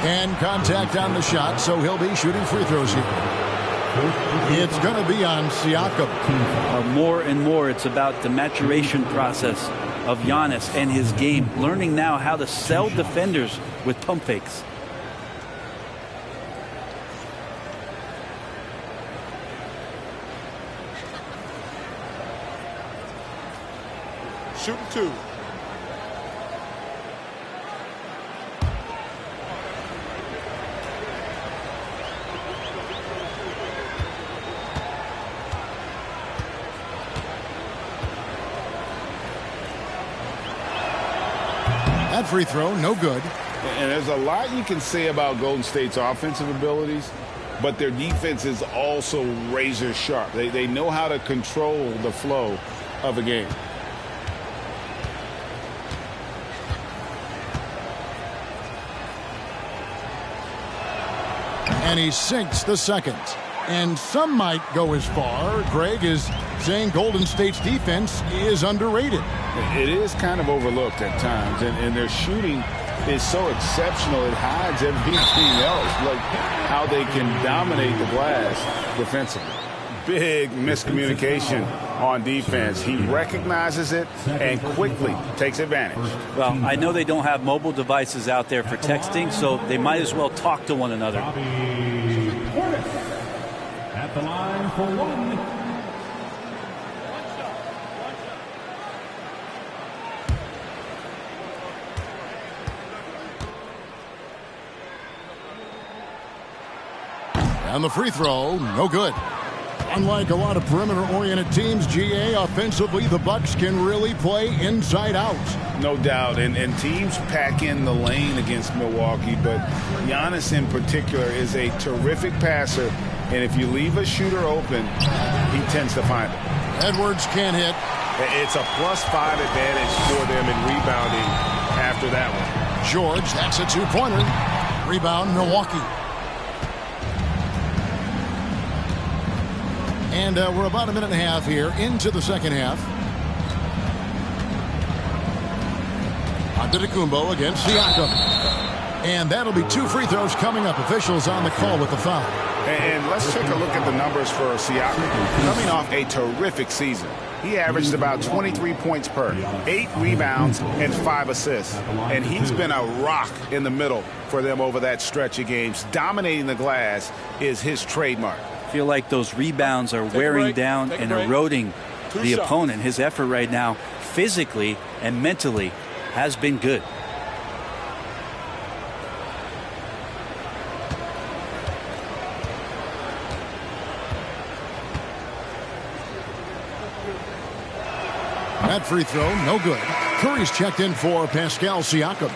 And contact on the shot, so he'll be shooting free throws here. It's going to be on Siakam. More and more, it's about the maturation process of Giannis and his game, learning now how to sell defenders with pump fakes. Shooting two. That free throw, no good. And there's a lot you can say about Golden State's offensive abilities, but their defense is also razor sharp. They know how to control the flow of a game. And he sinks the second. And some might go as far, Greg, is saying Golden State's defense is underrated. It is kind of overlooked at times, and their shooting is so exceptional it hides everything else, like how they can dominate the glass defensively. Big miscommunication on defense. He recognizes it and quickly takes advantage. Well, I know they don't have mobile devices out there for texting, so they might as well talk to one another. At the line for one. And the free throw, no good. Unlike a lot of perimeter-oriented teams, GA, offensively, the Bucks can really play inside out. No doubt, and teams pack in the lane against Milwaukee, but Giannis in particular is a terrific passer, and if you leave a shooter open, he tends to find it. Edwards can't hit. It's a +5 advantage for them in rebounding after that one. George, that's a two-pointer. Rebound, Milwaukee. And we're about a minute and a half here into the second half. Antetokounmpo against Siakam. And that'll be two free throws coming up. Officials on the call with the foul. And let's take a look at the numbers for Siakam. Coming off a terrific season. He averaged about 23 points per, 8 rebounds, and 5 assists. And he's been a rock in the middle for them over that stretch of games. Dominating the glass is his trademark. I feel like those rebounds are wearing down and eroding the opponent. His effort right now, physically and mentally, has been good. That free throw, no good. Curry's checked in for Pascal Siakam.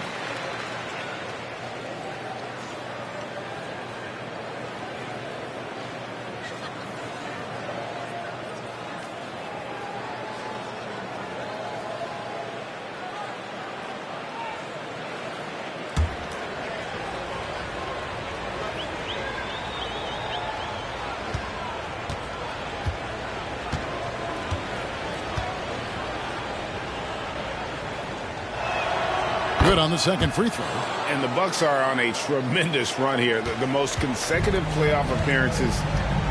Good on the second free throw. And the Bucks are on a tremendous run here. The most consecutive playoff appearances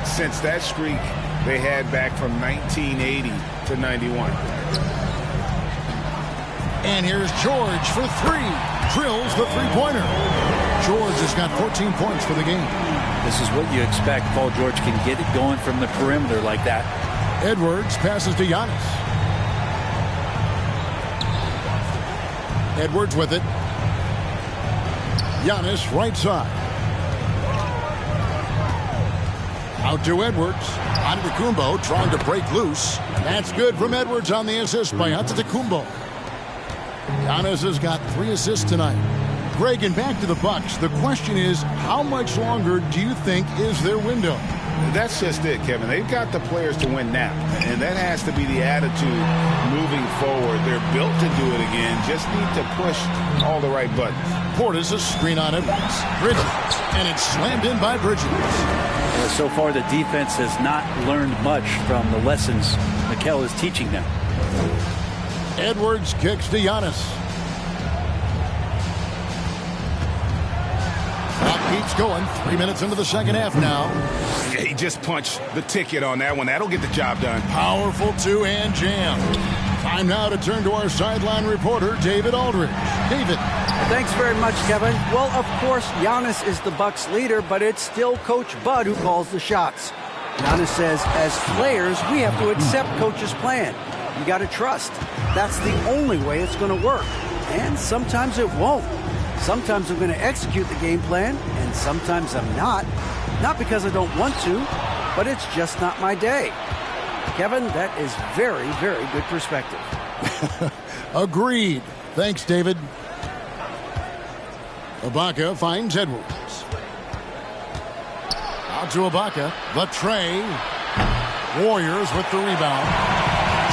since that streak they had back from 1980 to 91. And here's George for three. Drills the three-pointer. George has got 14 points for the game. This is what you expect. Paul George can get it going from the perimeter like that. Edwards passes to Giannis. Edwards with it. Giannis right side. Out to Edwards. Antetokounmpo trying to break loose. That's good from Edwards on the assist by Antetokounmpo. Giannis has got 3 assists tonight. Greg, and back to the Bucks. The question is, how much longer do you think is their window? That's just it, Kevin. They've got the players to win now, and that has to be the attitude moving forward. They're built to do it again. Just need to push all the right buttons. Portis a screen on Edwards. Bridges, and it's slammed in by Bridges. So far, the defense has not learned much from the lessons Mikel is teaching them. Edwards kicks to Giannis. Clock keeps going. 3 minutes into the second half now. Yeah, he just punched the ticket on that one. That'll get the job done. Powerful two-hand jam. Time now to turn to our sideline reporter, David Aldridge. David. Thanks very much, Kevin. Well, of course, Giannis is the Bucks leader, but it's still Coach Bud who calls the shots. Giannis says, as players, we have to accept Coach's plan. You got to trust. That's the only way it's going to work. And sometimes it won't. Sometimes I'm going to execute the game plan, and sometimes I'm not. Not because I don't want to, but it's just not my day. Kevin, that is very, very good perspective. Agreed. Thanks, David. Ibaka finds Edwards. Out to Ibaka. The tray. Warriors with the rebound.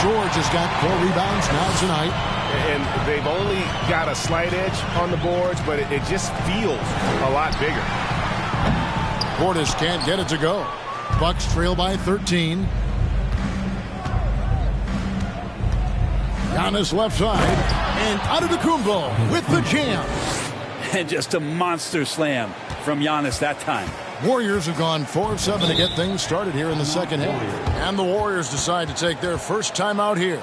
George has got 4 rebounds now tonight. And they've only got a slight edge on the boards, but it just feels a lot bigger. Portis can't get it to go. Bucks trail by 13. Giannis left side. And Antetokounmpo with the jam. And just a monster slam from Giannis that time. Warriors have gone 4 of 7 to get things started here in the second half. And the Warriors decide to take their first time out here.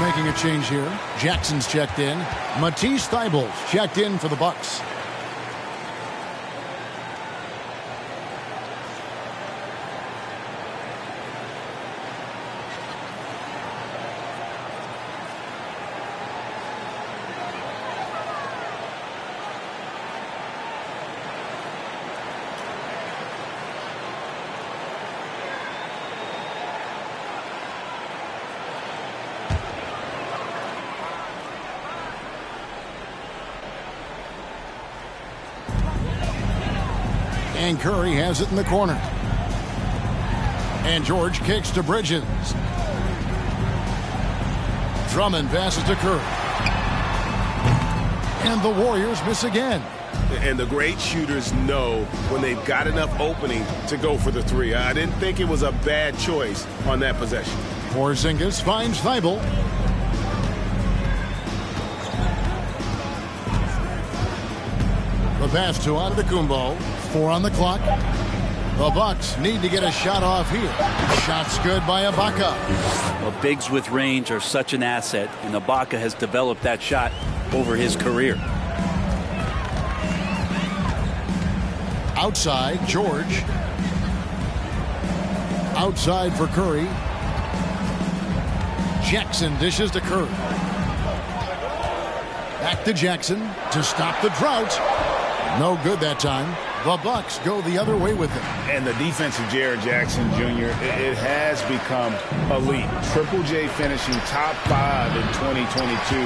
Making a change here. Jackson's checked in. Matisse Thybulle's checked in for the Bucks. And Curry has it in the corner. And George kicks to Bridges. Drummond passes to Curry. And the Warriors miss again. And the great shooters know when they've got enough opening to go for the three. I didn't think it was a bad choice on that possession. Porzingis finds Thibault. The pass to Antetokounmpo. 4 on the clock. The Bucks need to get a shot off here. Shot's good by Ibaka. Well, bigs with range are such an asset, and Ibaka has developed that shot over his career. Outside, George. Outside for Curry. Jackson dishes to Curry. Back to Jackson to stop the drought. No good that time. The Bucks go the other way with it. And the defense of Jared Jackson Jr., it has become elite. Triple J finishing top 5 in 2022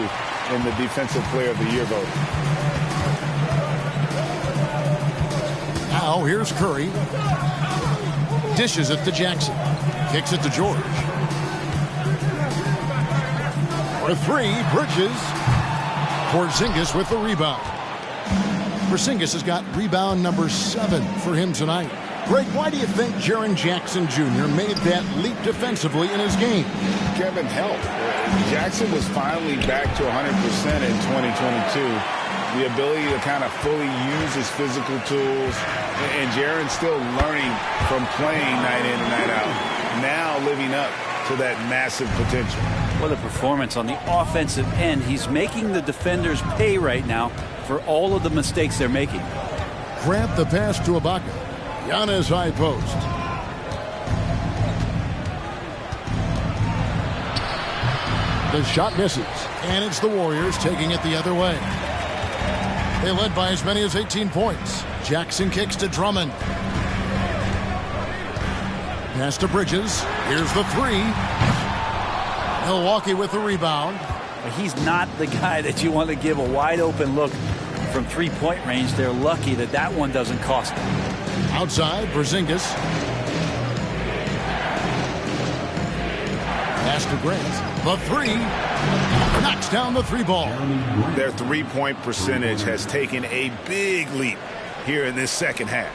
in the Defensive Player of the Year vote. Now here's Curry. Dishes it to Jackson. Kicks it to George. For 3, Bridges. Porzingis with the rebound. Porzingis has got rebound number 7 for him tonight. Greg, why do you think Jaren Jackson Jr. made that leap defensively in his game? Kevin helped. Jackson was finally back to 100% in 2022. The ability to kind of fully use his physical tools. And Jaren's still learning from playing night in and night out. Now living up to that massive potential. What a performance on the offensive end. He's making the defenders pay right now for all of the mistakes they're making. Grab the pass to Ibaka. Giannis high post. The shot misses. And it's the Warriors taking it the other way. They led by as many as 18 points. Jackson kicks to Drummond. Pass to Bridges. Here's the 3. Milwaukee with the rebound. He's not the guy that you want to give a wide open look from 3-point range. They're lucky that that one doesn't cost them. Outside, Porzingis. Pass to Grant. The 3. Knocks down the 3 ball. Their 3-point percentage has taken a big leap here in this second half.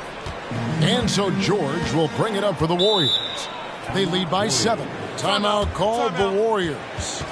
And so George will bring it up for the Warriors. They lead by 7. Timeout called the Warriors.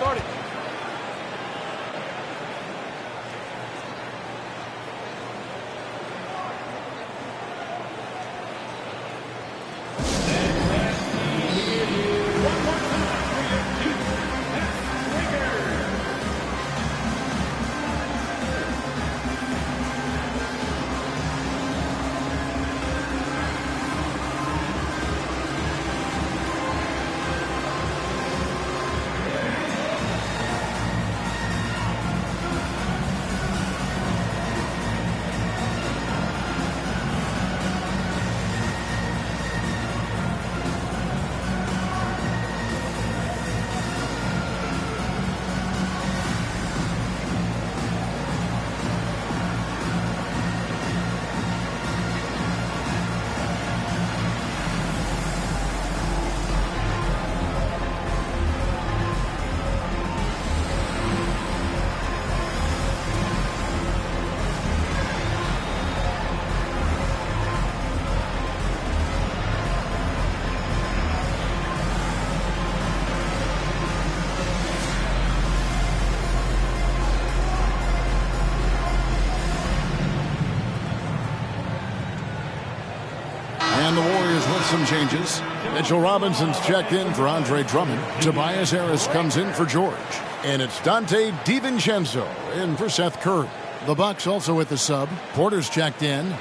And the Warriors with some changes. Mitchell Robinson's checked in for Andre Drummond. Tobias Harris comes in for George. And it's Dante DiVincenzo in for Seth Curry. The Bucks also with the sub. Porter's checked in.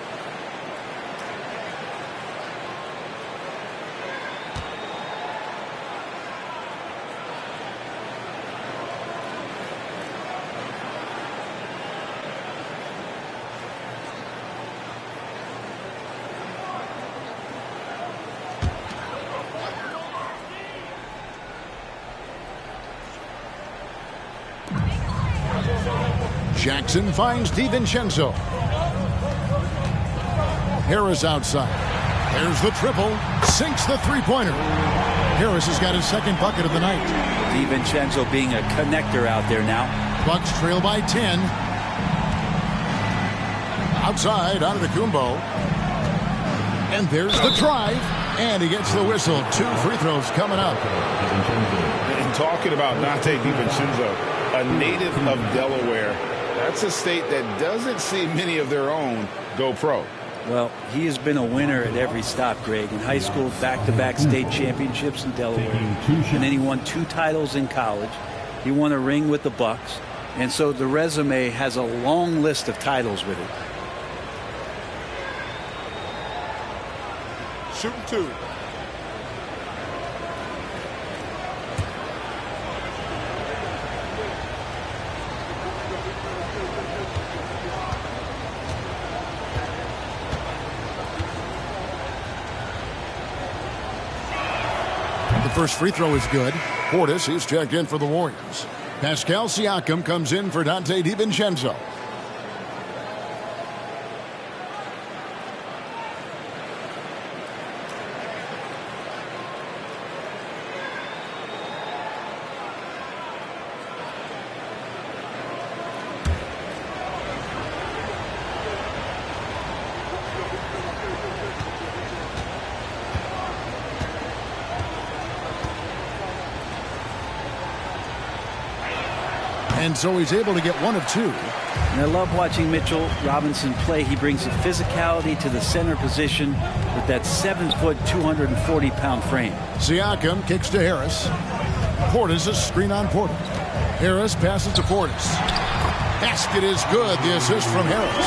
Jackson finds DiVincenzo. Harris outside. There's the triple. Sinks the three-pointer. Harris has got his second bucket of the night. DiVincenzo being a connector out there now. Bucks trail by 10. Outside, Antetokounmpo. And there's the drive. And he gets the whistle. 2 free throws coming up. And talking about Dante DiVincenzo, a native of Delaware, that's a state that doesn't see many of their own go pro. Well, he has been a winner at every stop, Greg. In high school, back-to-back state championships in Delaware. And then he won 2 titles in college. He won a ring with the Bucks. And so the resume has a long list of titles with it. Shooting 2. The first free throw is good. Portis is checked in for the Warriors. Pascal Siakam comes in for Dante DiVincenzo. And so he's able to get 1 of 2. And I love watching Mitchell Robinson play. He brings the physicality to the center position with that 7-foot, 240-pound frame. Siakam kicks to Harris. Portis, a screen on Portis. Harris passes to Portis. Basket is good. The assist from Harris.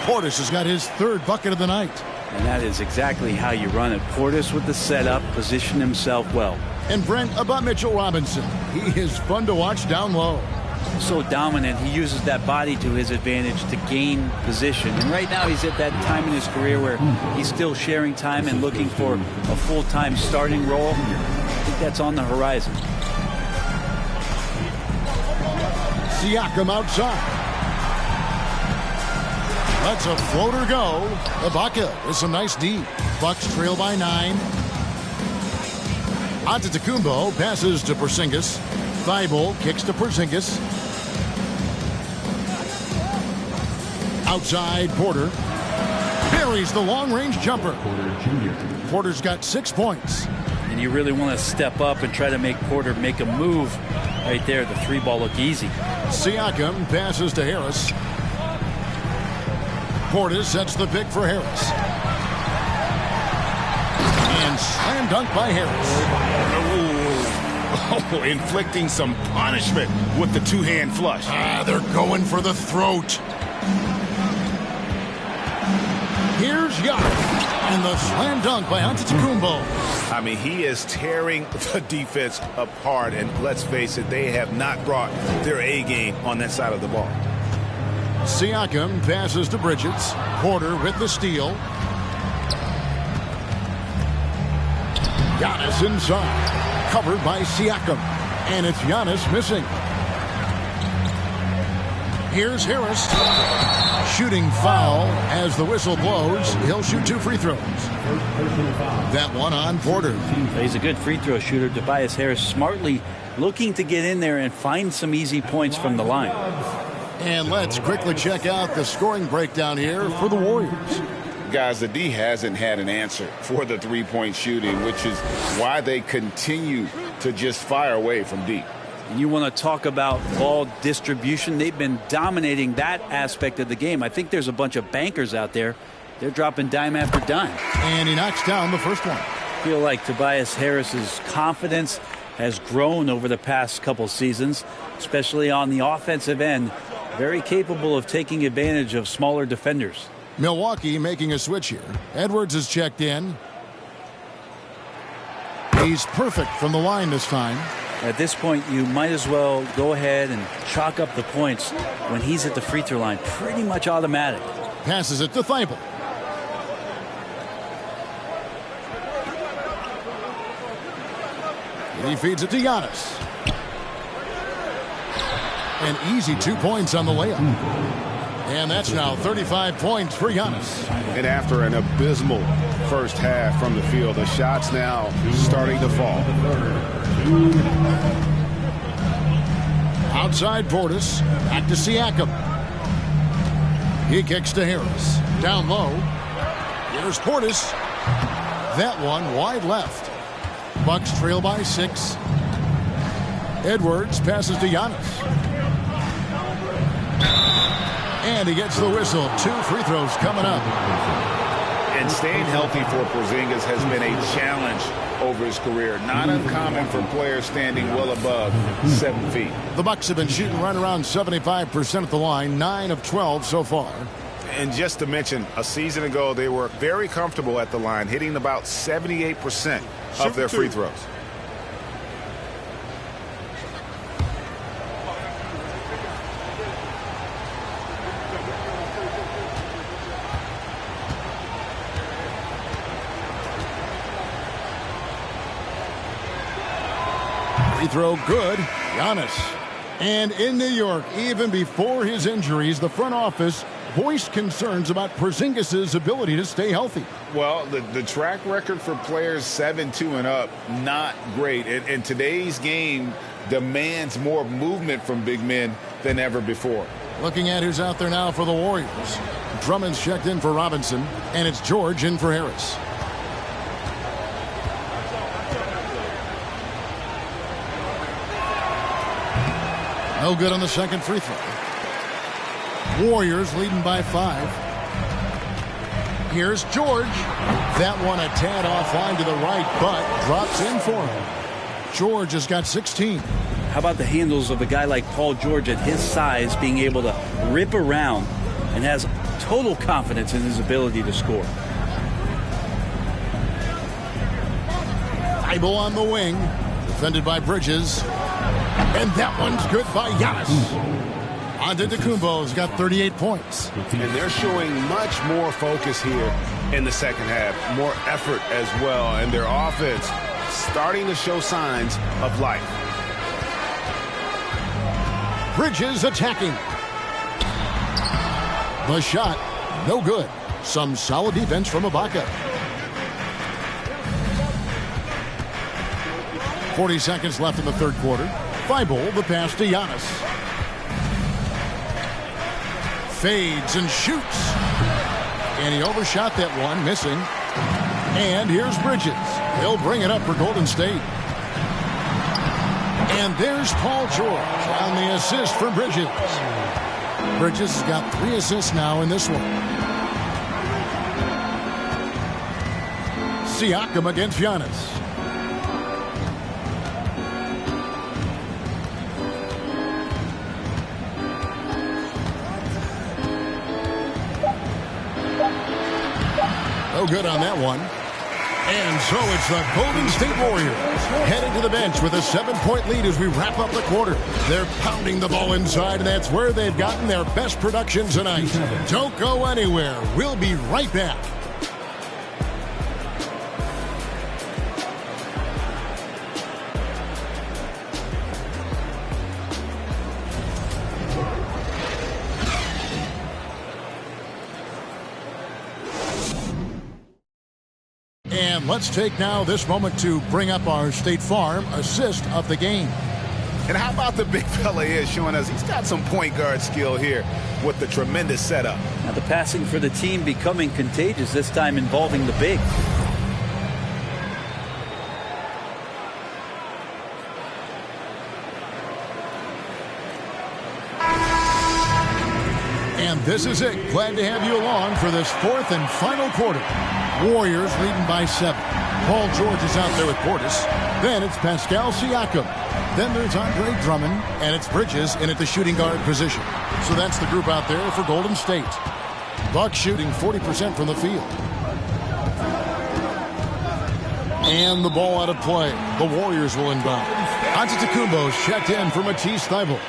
Portis has got his 3rd bucket of the night. And that is exactly how you run it. Portis with the setup, position himself well. And Brent, about Mitchell Robinson. He is fun to watch down low. So dominant. He uses that body to his advantage to gain position. And right now he's at that time in his career where he's still sharing time and looking for a full-time starting role. I think that's on the horizon. Siakam outside. Lets a floater go. Ibaka with some nice D. Bucks trail by 9. Antetokounmpo passes to Porzingis. Thibault kicks to Porzingis. Outside, Porter. Buries the long-range jumper. Porter's got 6 points. And you really want to step up and try to make Porter make a move right there. The 3-ball look easy. Siakam passes to Harris. Portis sets the pick for Harris. And slam dunk by Harris. Oh, inflicting some punishment with the 2-hand flush. They're going for the throat. Here's Giannis. And the slam dunk by Antetokounmpo. I mean, he is tearing the defense apart. And let's face it, they have not brought their A game on that side of the ball. Siakam passes to Bridges. Porter with the steal. Giannis inside. Covered by Siakam. And it's Giannis missing. Here's Harris. Shooting foul as the whistle blows. He'll shoot 2 free throws. That one on Porter. He's a good free throw shooter. Tobias Harris smartly looking to get in there and find some easy points from the line. And let's quickly check out the scoring breakdown here for the Warriors. Guys, the D hasn't had an answer for the 3-point shooting, which is why they continue to just fire away from deep. And you want to talk about ball distribution. They've been dominating that aspect of the game. I think there's a bunch of bankers out there. They're dropping dime after dime. And he knocks down the first one. I feel like Tobias Harris's confidence has grown over the past couple seasons, especially on the offensive end. Very capable of taking advantage of smaller defenders. Milwaukee making a switch here. Edwards is checked in. He's perfect from the line this time. At this point, you might as well go ahead and chalk up the points when he's at the free throw line. Pretty much automatic. Passes it to Thibault. He feeds it to Giannis. An easy 2 points on the layup. And that's now 35 points for Giannis. And after an abysmal first half from the field, the shots now starting to fall. Outside Portis. Back to Siakam. He kicks to Harris. Down low. Here's Portis. That one wide left. Bucks trail by 6. Edwards passes to Giannis. And he gets the whistle. 2 free throws coming up. And staying healthy for Porzingis has been a challenge over his career. Not uncommon for players standing well above 7 feet. The Bucks have been shooting right around 75% at the line, 9 of 12 so far. And just to mention, a season ago, they were very comfortable at the line, hitting about 78% of their free throws. Free throw good. Giannis. And in New York, even before his injuries, the front office voiced concerns about Porzingis' ability to stay healthy. Well, the track record for players 7-2 and up, not great. And today's game demands more movement from big men than ever before. Looking at who's out there now for the Warriors. Drummond's checked in for Robinson, and it's George in for Harris. No good on the second free throw. Warriors leading by 5. Here's George. That one a tad offline to the right, but drops in for him. George has got 16. How about the handles of a guy like Paul George at his size being able to rip around and has total confidence in his ability to score. Thibault on the wing. Defended by Bridges. And that one's good by Giannis. Antetokounmpo's got 38 points. And they're showing much more focus here in the second half. More effort as well. And their offense starting to show signs of life. Bridges attacking. The shot, no good. Some solid defense from Ibaka. 40 seconds left in the third quarter. Thibault, the pass to Giannis. Fades and shoots. And he overshot that one, missing. And here's Bridges. He'll bring it up for Golden State. And there's Paul George on the assist for Bridges. Bridges has got 3 assists now in this one. Siakam against Giannis. No good on that one. And so it's the Golden State Warriors headed to the bench with a 7-point lead as we wrap up the quarter. They're pounding the ball inside, and that's where they've gotten their best production tonight. Don't go anywhere. We'll be right back. And let's take now this moment to bring up our State Farm assist of the game. And how about the big fella here showing us he's got some point guard skill here with the tremendous setup. Now the passing for the team becoming contagious, this time involving the big. And this is it. Glad to have you along for this 4th and final quarter. Warriors leading by 7. Paul George is out there with Portis. Then it's Pascal Siakam. Then there's Andre Drummond, and it's Bridges in at the shooting guard position. So that's the group out there for Golden State. Bucks shooting 40% from the field. And the ball out of play. The Warriors will inbound. Antetokounmpo's checked in for Matisse Thybulle.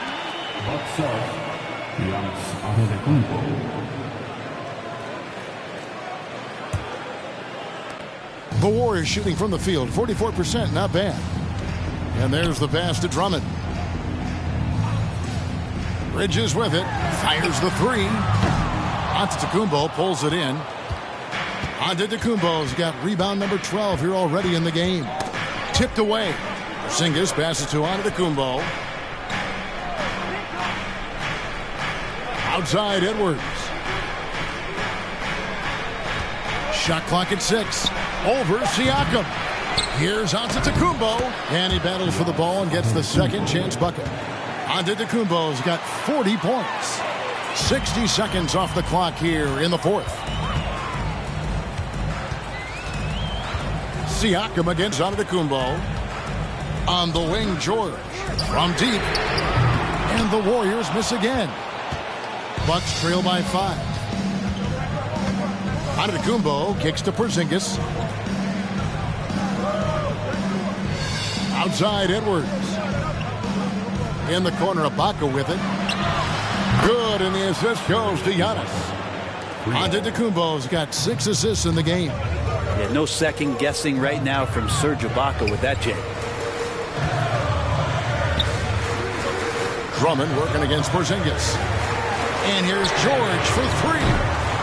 The Warriors shooting from the field, 44%, not bad. And there's the pass to Drummond. Bridges with it, fires the 3. Antetokounmpo pulls it in. Antetokounmpo's got rebound number 12 here already in the game. Tipped away. Porzingis passes to Antetokounmpo. Outside Edwards. Shot clock at 6. Over Siakam. Here's Antetokounmpo, and he battles for the ball and gets the second chance bucket. Antetokounmpo's got 40 points. 60 seconds off the clock here in the fourth. Siakam against Antetokounmpo. On the wing, George. From deep. And the Warriors miss again. Bucks trail by 5. Antetokounmpo kicks to Porzingis. Outside Edwards. In the corner, Ibaka with it. Good, and the assist goes to Giannis. Antetokounmpo's got 6 assists in the game. Yeah, no second guessing right now from Serge Ibaka with that jam. Drummond working against Porzingis. And here's George for 3.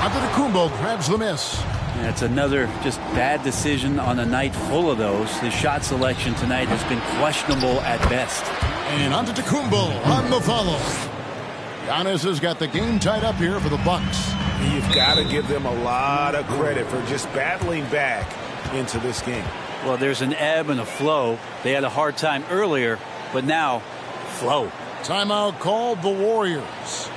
Antetokounmpo grabs the miss. Yeah, it's another just bad decision on a night full of those. His shot selection tonight has been questionable at best. And Antetokounmpo on the follow. Giannis has got the game tied up here for the Bucks. You've got to give them a lot of credit for just battling back into this game. Well, there's an ebb and a flow. They had a hard time earlier, but now, flow. Timeout called the Warriors.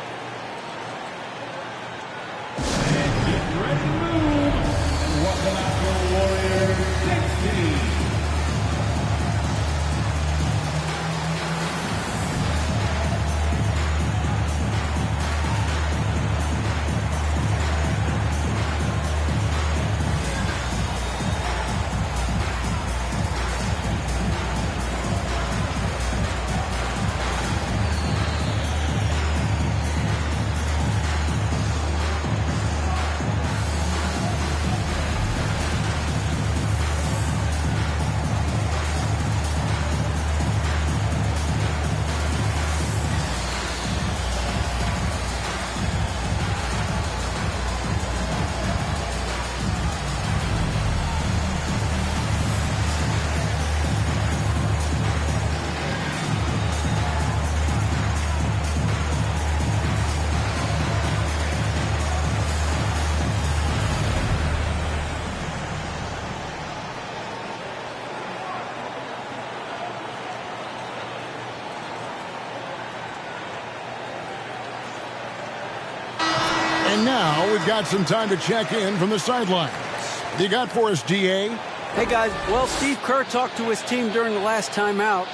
And now we've got some time to check in from the sidelines. What do you got for us, DA? Hey, guys. Well, Steve Kerr talked to his team during the last timeout.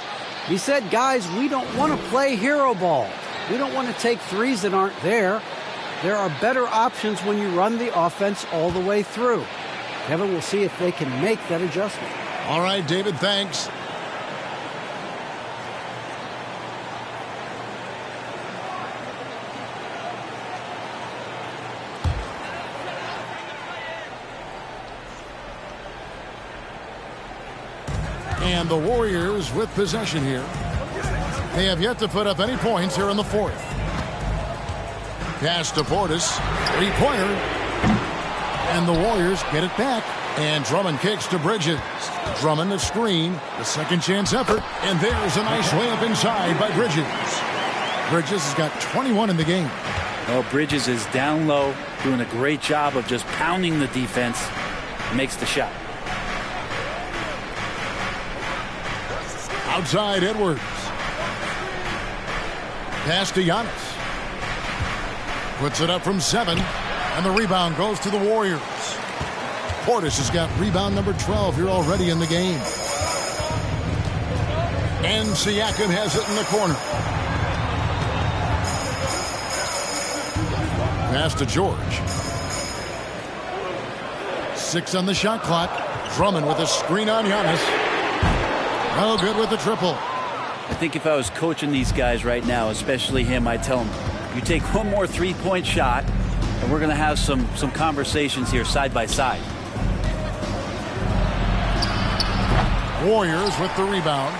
He said, guys, we don't want to play hero ball. We don't want to take threes that aren't there. There are better options when you run the offense all the way through. Kevin will see if they can make that adjustment. All right, David, thanks. And the Warriors with possession here. They have yet to put up any points here in the fourth. Pass to Portis. Three-pointer. And the Warriors get it back. And Drummond kicks to Bridges. Drummond a screen. The second chance effort. And there's a nice layup inside by Bridges. Bridges has got 21 in the game. Well, Bridges is down low, doing a great job of just pounding the defense. Makes the shot. Outside Edwards. Pass to Giannis. Puts it up from 7. And the rebound goes to the Warriors. Portis has got rebound number 12 here already in the game. And Siakam has it in the corner. Pass to George. 6 on the shot clock. Drummond with a screen on Giannis. No good with the triple. I think if I was coaching these guys right now, especially him, I'd tell him, you take one more three-point shot, and we're going to have some conversations here side by side. Warriors with the rebound.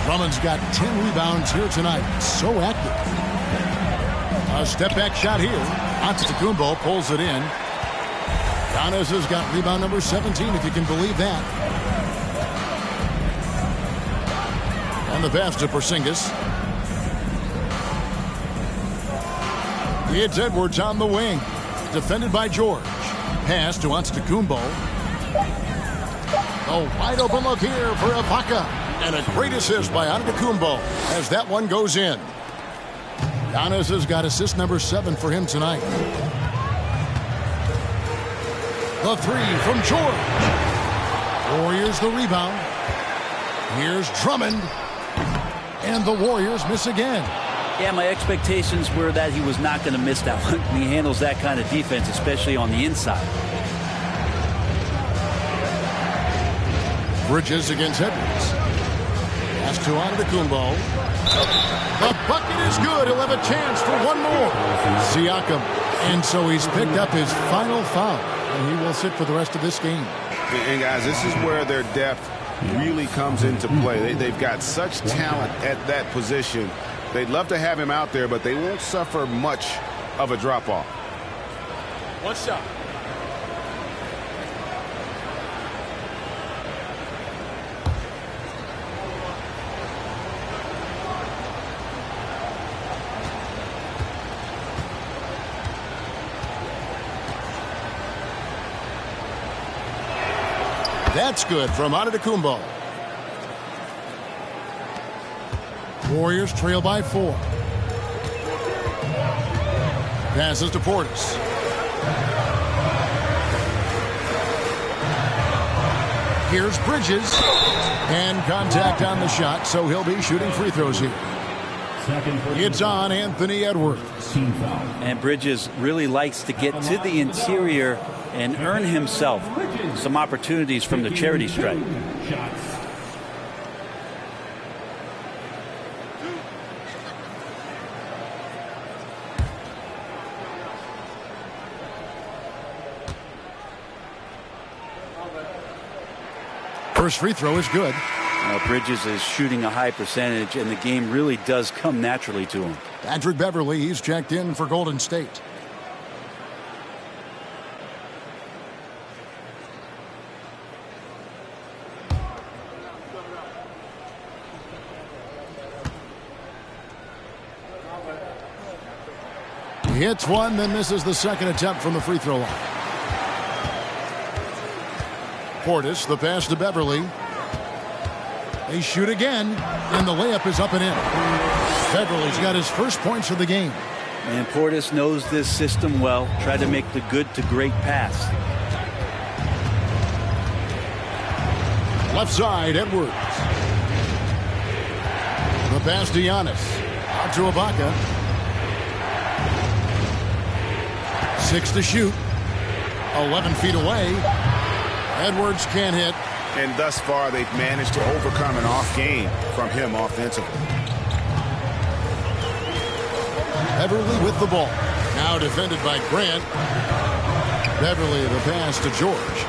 Drummond's got 10 rebounds here tonight. So active. A step-back shot here. Antetokounmpo pulls it in. Giannis has got rebound number 17, if you can believe that. And the pass to Porzingis. It's Edwards on the wing. Defended by George. Pass to Antetokounmpo. A wide open look here for Ibaka. And a great assist by Antetokounmpo as that one goes in. Giannis has got assist number 7 for him tonight. The three from George. Warriors the rebound. Here's Drummond. And the Warriors miss again. Yeah, my expectations were that he was not going to miss that one. He handles that kind of defense, especially on the inside. Bridges against Edwards. Pass to Antetokounmpo. The bucket is good. He'll have a chance for one more. Siakam. And so he's picked up his final foul. And he will sit for the rest of this game. And guys, this is where their depth really comes into play. They've got such talent at that position. They'd love to have him out there, but they won't suffer much of a drop-off. One shot. That's good from Antetokounmpo. Warriors trail by 4. Passes to Portis. Here's Bridges. And contact on the shot, so he'll be shooting free throws here. It's on Anthony Edwards. And Bridges really likes to get to the interior and earn himself some opportunities from the charity stripe. First free throw is good. Bridges is shooting a high percentage, and the game really does come naturally to him. Patrick Beverly, he's checked in for Golden State. He hits one, then misses the second attempt from the free throw line. Portis, the pass to Beverly. They shoot again, and the layup is up and in. Beverly's got his first points of the game. And Portis knows this system well. Try to make the good to great pass. Left side, Edwards. The pass to Giannis. Out to Ibaka. 6 to shoot. 11 feet away. Edwards can't hit. And thus far, they've managed to overcome an off game from him offensively. Beverly with the ball. Now defended by Grant. Beverly the pass to George.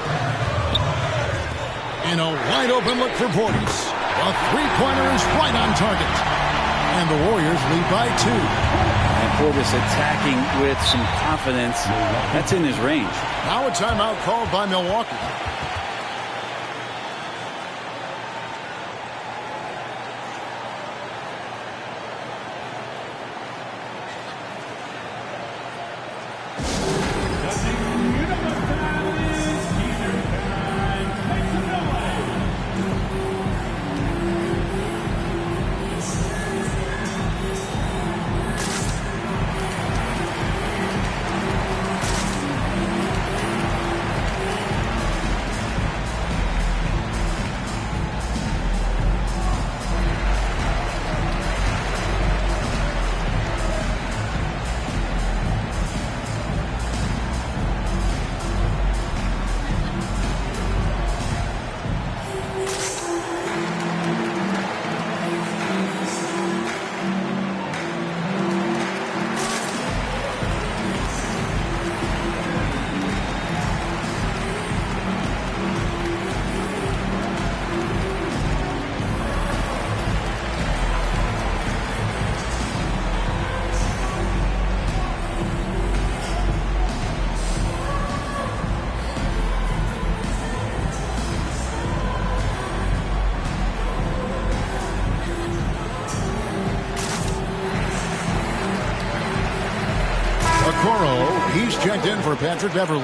And a wide open look for Portis. A three-pointer is right on target. And the Warriors lead by 2. And Portis attacking with some confidence. That's in his range. Now a timeout called by Milwaukee. He's checked in for Patrick Beverly.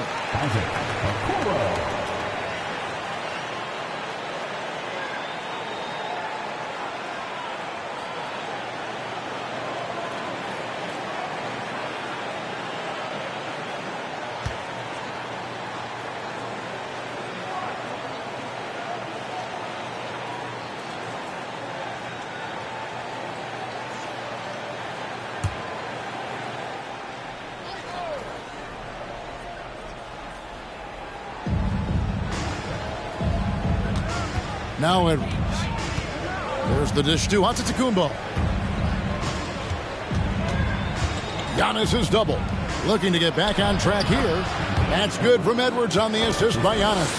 Now Edwards. There's the dish to Antetokounmpo. Giannis is double. Looking to get back on track here. That's good from Edwards on the assist by Giannis.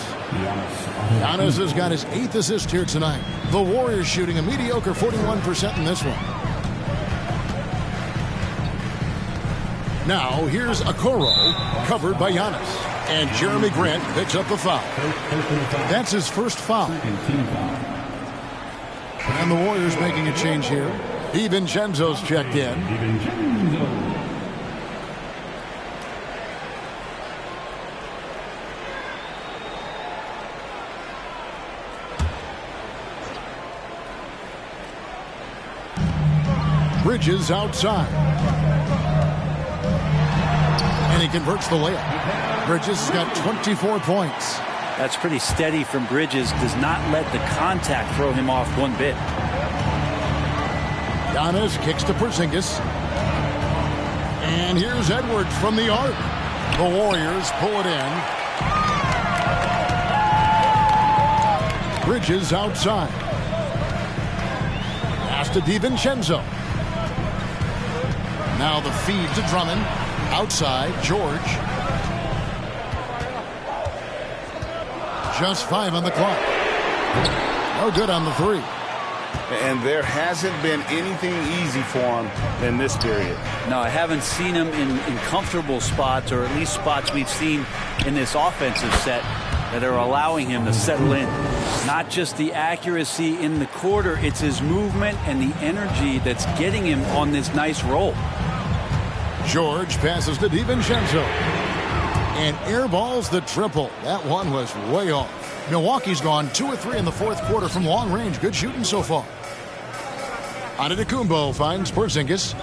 Giannis has got his 8th assist here tonight. The Warriors shooting a mediocre 41% in this one. Now here's Okoro, covered by Giannis. And Jeremy Grant picks up the foul. That's his first foul. And the Warriors making a change here. DiVincenzo's checked in. Bridges outside. And he converts the layup. Bridges has got 24 points. That's pretty steady from Bridges. Does not let the contact throw him off one bit. Giannis kicks to Porzingis. And here's Edwards from the arc. The Warriors pull it in. Bridges outside. Pass to DiVincenzo. Now the feed to Drummond. Outside, George. Just 5 on the clock. No good on the 3. And there hasn't been anything easy for him in this period. No, I haven't seen him in comfortable spots, or at least spots we've seen in this offensive set that are allowing him to settle in. Not just the accuracy in the quarter, it's his movement and the energy that's getting him on this nice roll. George passes to DiVincenzo. And airballs the triple. That one was way off. Milwaukee's gone 2 of 3 in the fourth quarter from long range. Good shooting so far. Antetokounmpo finds Porzingis.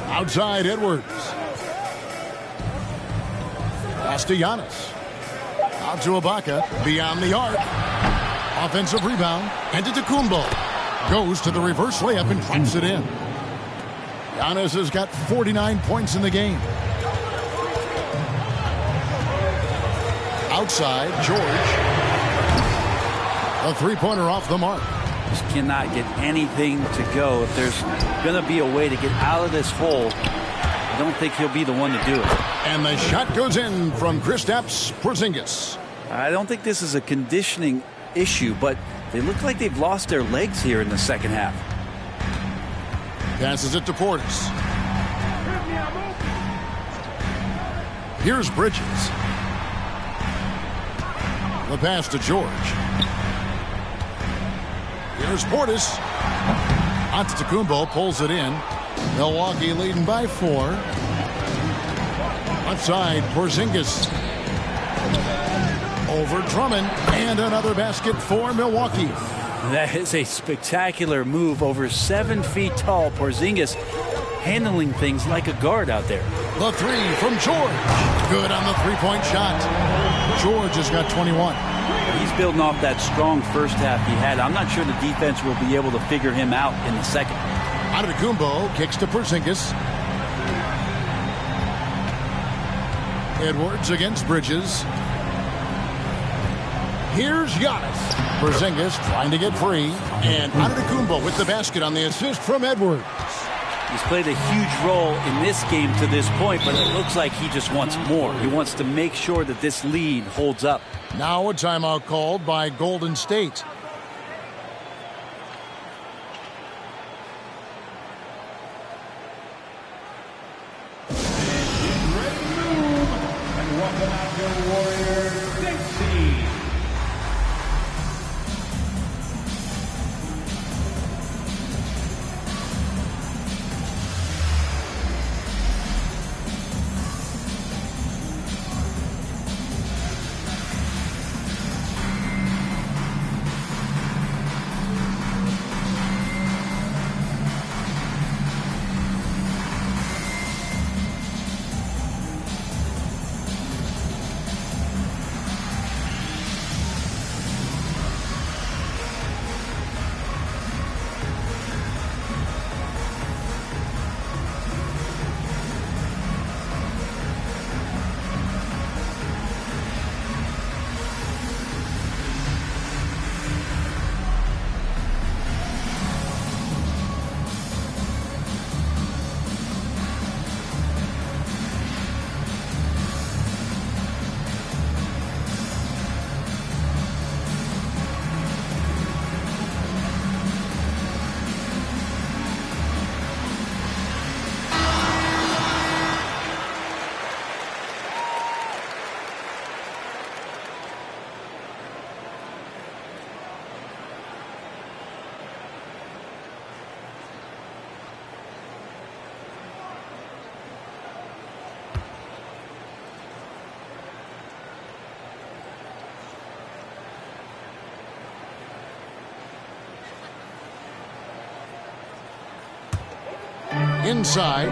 Outside Edwards. Pass to Giannis. Out to Ibaka. Beyond the arc. Offensive rebound. Antetokounmpo goes to the reverse layup and drops it in. Giannis has got 49 points in the game. Outside, George. A three-pointer off the mark. Just cannot get anything to go. If there's going to be a way to get out of this hole, I don't think he'll be the one to do it. And the shot goes in from Kristaps Porzingis. I don't think this is a conditioning issue, but they look like they've lost their legs here in the second half. Passes it to Portis. Here's Bridges. The pass to George. Here's Portis. Antetokounmpo pulls it in. Milwaukee leading by 4. Left side, Porzingis. Over Drummond. And another basket for Milwaukee. That is a spectacular move. Over 7 feet tall, Porzingis handling things like a guard out there. The 3 from George. Good on the three-point shot. George has got 21. He's building off that strong first half he had. I'm not sure the defense will be able to figure him out in the second. Antetokounmpo kicks to Porzingis. Edwards against Bridges. Here's Giannis. Porzingis trying to get free. And Antetokounmpo with the basket on the assist from Edwards. He's played a huge role in this game to this point, but it looks like he just wants more. He wants to make sure that this lead holds up. Now a timeout called by Golden State. And welcome out your Warriors, Dixie. inside.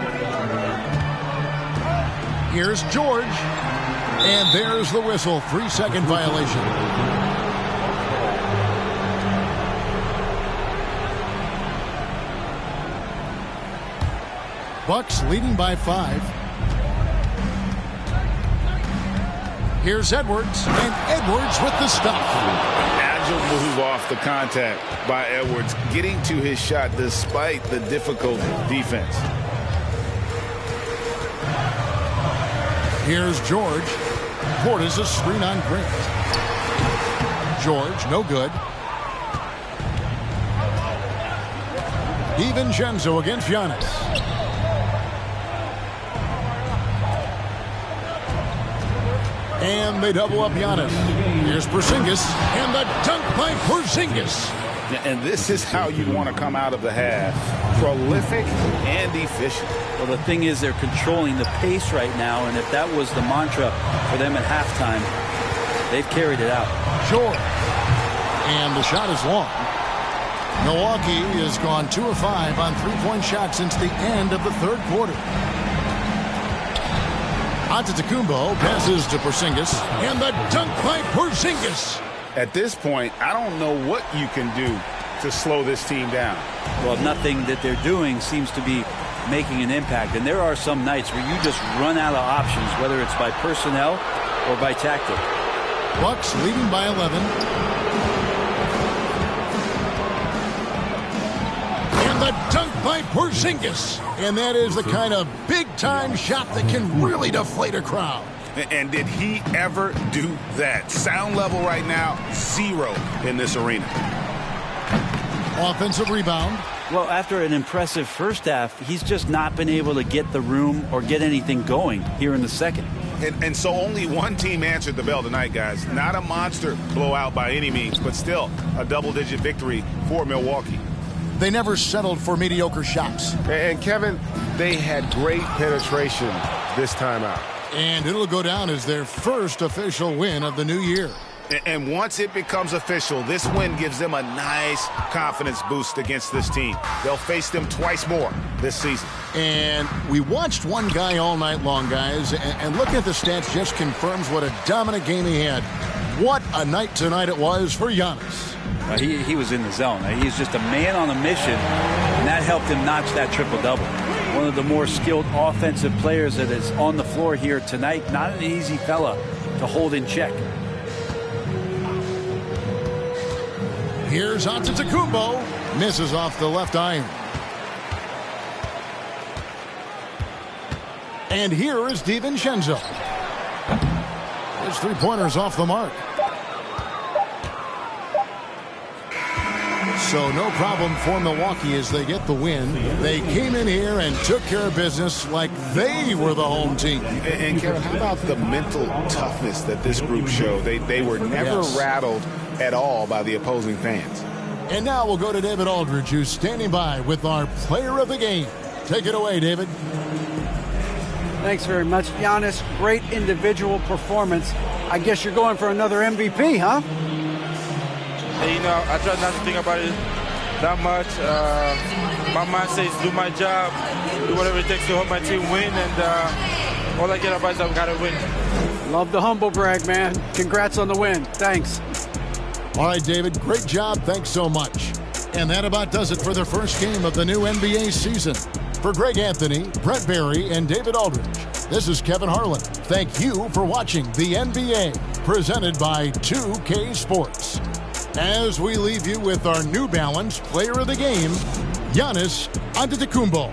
Here's George. And there's the whistle. 3-second violation. Bucks leading by 5. Here's Edwards. And Edwards with the stop. Agile move off the contact by Edwards, getting to his shot despite the difficult defense. Here's George. Portis a screen on Grant. George, no good. DiVincenzo against Giannis. And they double up Giannis. Here's Porzingis. And the dunk by Porzingis. And this is how you want to come out of the half. Prolific and efficient. Well, the thing is they're controlling the pace right now, and if that was the mantra for them at halftime, they've carried it out. George. And the shot is long. Milwaukee has gone 2 of 5 on three-point shots since the end of the third quarter. Antetokounmpo passes to Porzingis. And the dunk by Porzingis. At this point, I don't know what you can do to slow this team down. Well, nothing that they're doing seems to be making an impact. And there are some nights where you just run out of options, whether it's by personnel or by tactic. Bucks leading by 11. And the dunk by Porzingis. And that is the kind of big-time shot that can really deflate a crowd. And did he ever do that? Sound level right now, 0 in this arena. Offensive rebound. Well, after an impressive first half, he's just not been able to get the room or get anything going here in the second. And so only one team answered the bell tonight, guys. Not a monster blowout by any means, but still a double-digit victory for Milwaukee. They never settled for mediocre shots. And Kevin, they had great penetration this time out. And it'll go down as their first official win of the new year. And once it becomes official, this win gives them a nice confidence boost against this team. They'll face them twice more this season. And we watched one guy all night long, guys, and looking at the stats just confirms what a dominant game he had. What a night tonight it was for Giannis. He was in the zone. He's just a man on a mission, and that helped him notch that triple-double. One of the more skilled offensive players that is on the floor here tonight. Not an easy fella to hold in check. Here's Antetokounmpo. Misses off the left iron. And here is DiVincenzo. His three-pointers off the mark. So no problem for Milwaukee as they get the win. They came in here and took care of business like they were the home team. And Kevin, how about the mental toughness that this group showed? They were never rattled at all by the opposing fans. And now we'll go to David Aldridge, who's standing by with our player of the game. Take it away, David. Thanks very much, Giannis. Great individual performance. I guess you're going for another MVP, huh? You know, I try not to think about it that much. My mind says do my job, do whatever it takes to help my team win, and all I get about is that we got to win. Love the humble brag, man. Congrats on the win. Thanks. All right, David, great job. Thanks so much. And that about does it for the first game of the new NBA season. For Greg Anthony, Brett Barry, and David Aldridge, this is Kevin Harlan. Thank you for watching the NBA, presented by 2K Sports. As we leave you with our New Balance player of the game, Giannis Antetokounmpo.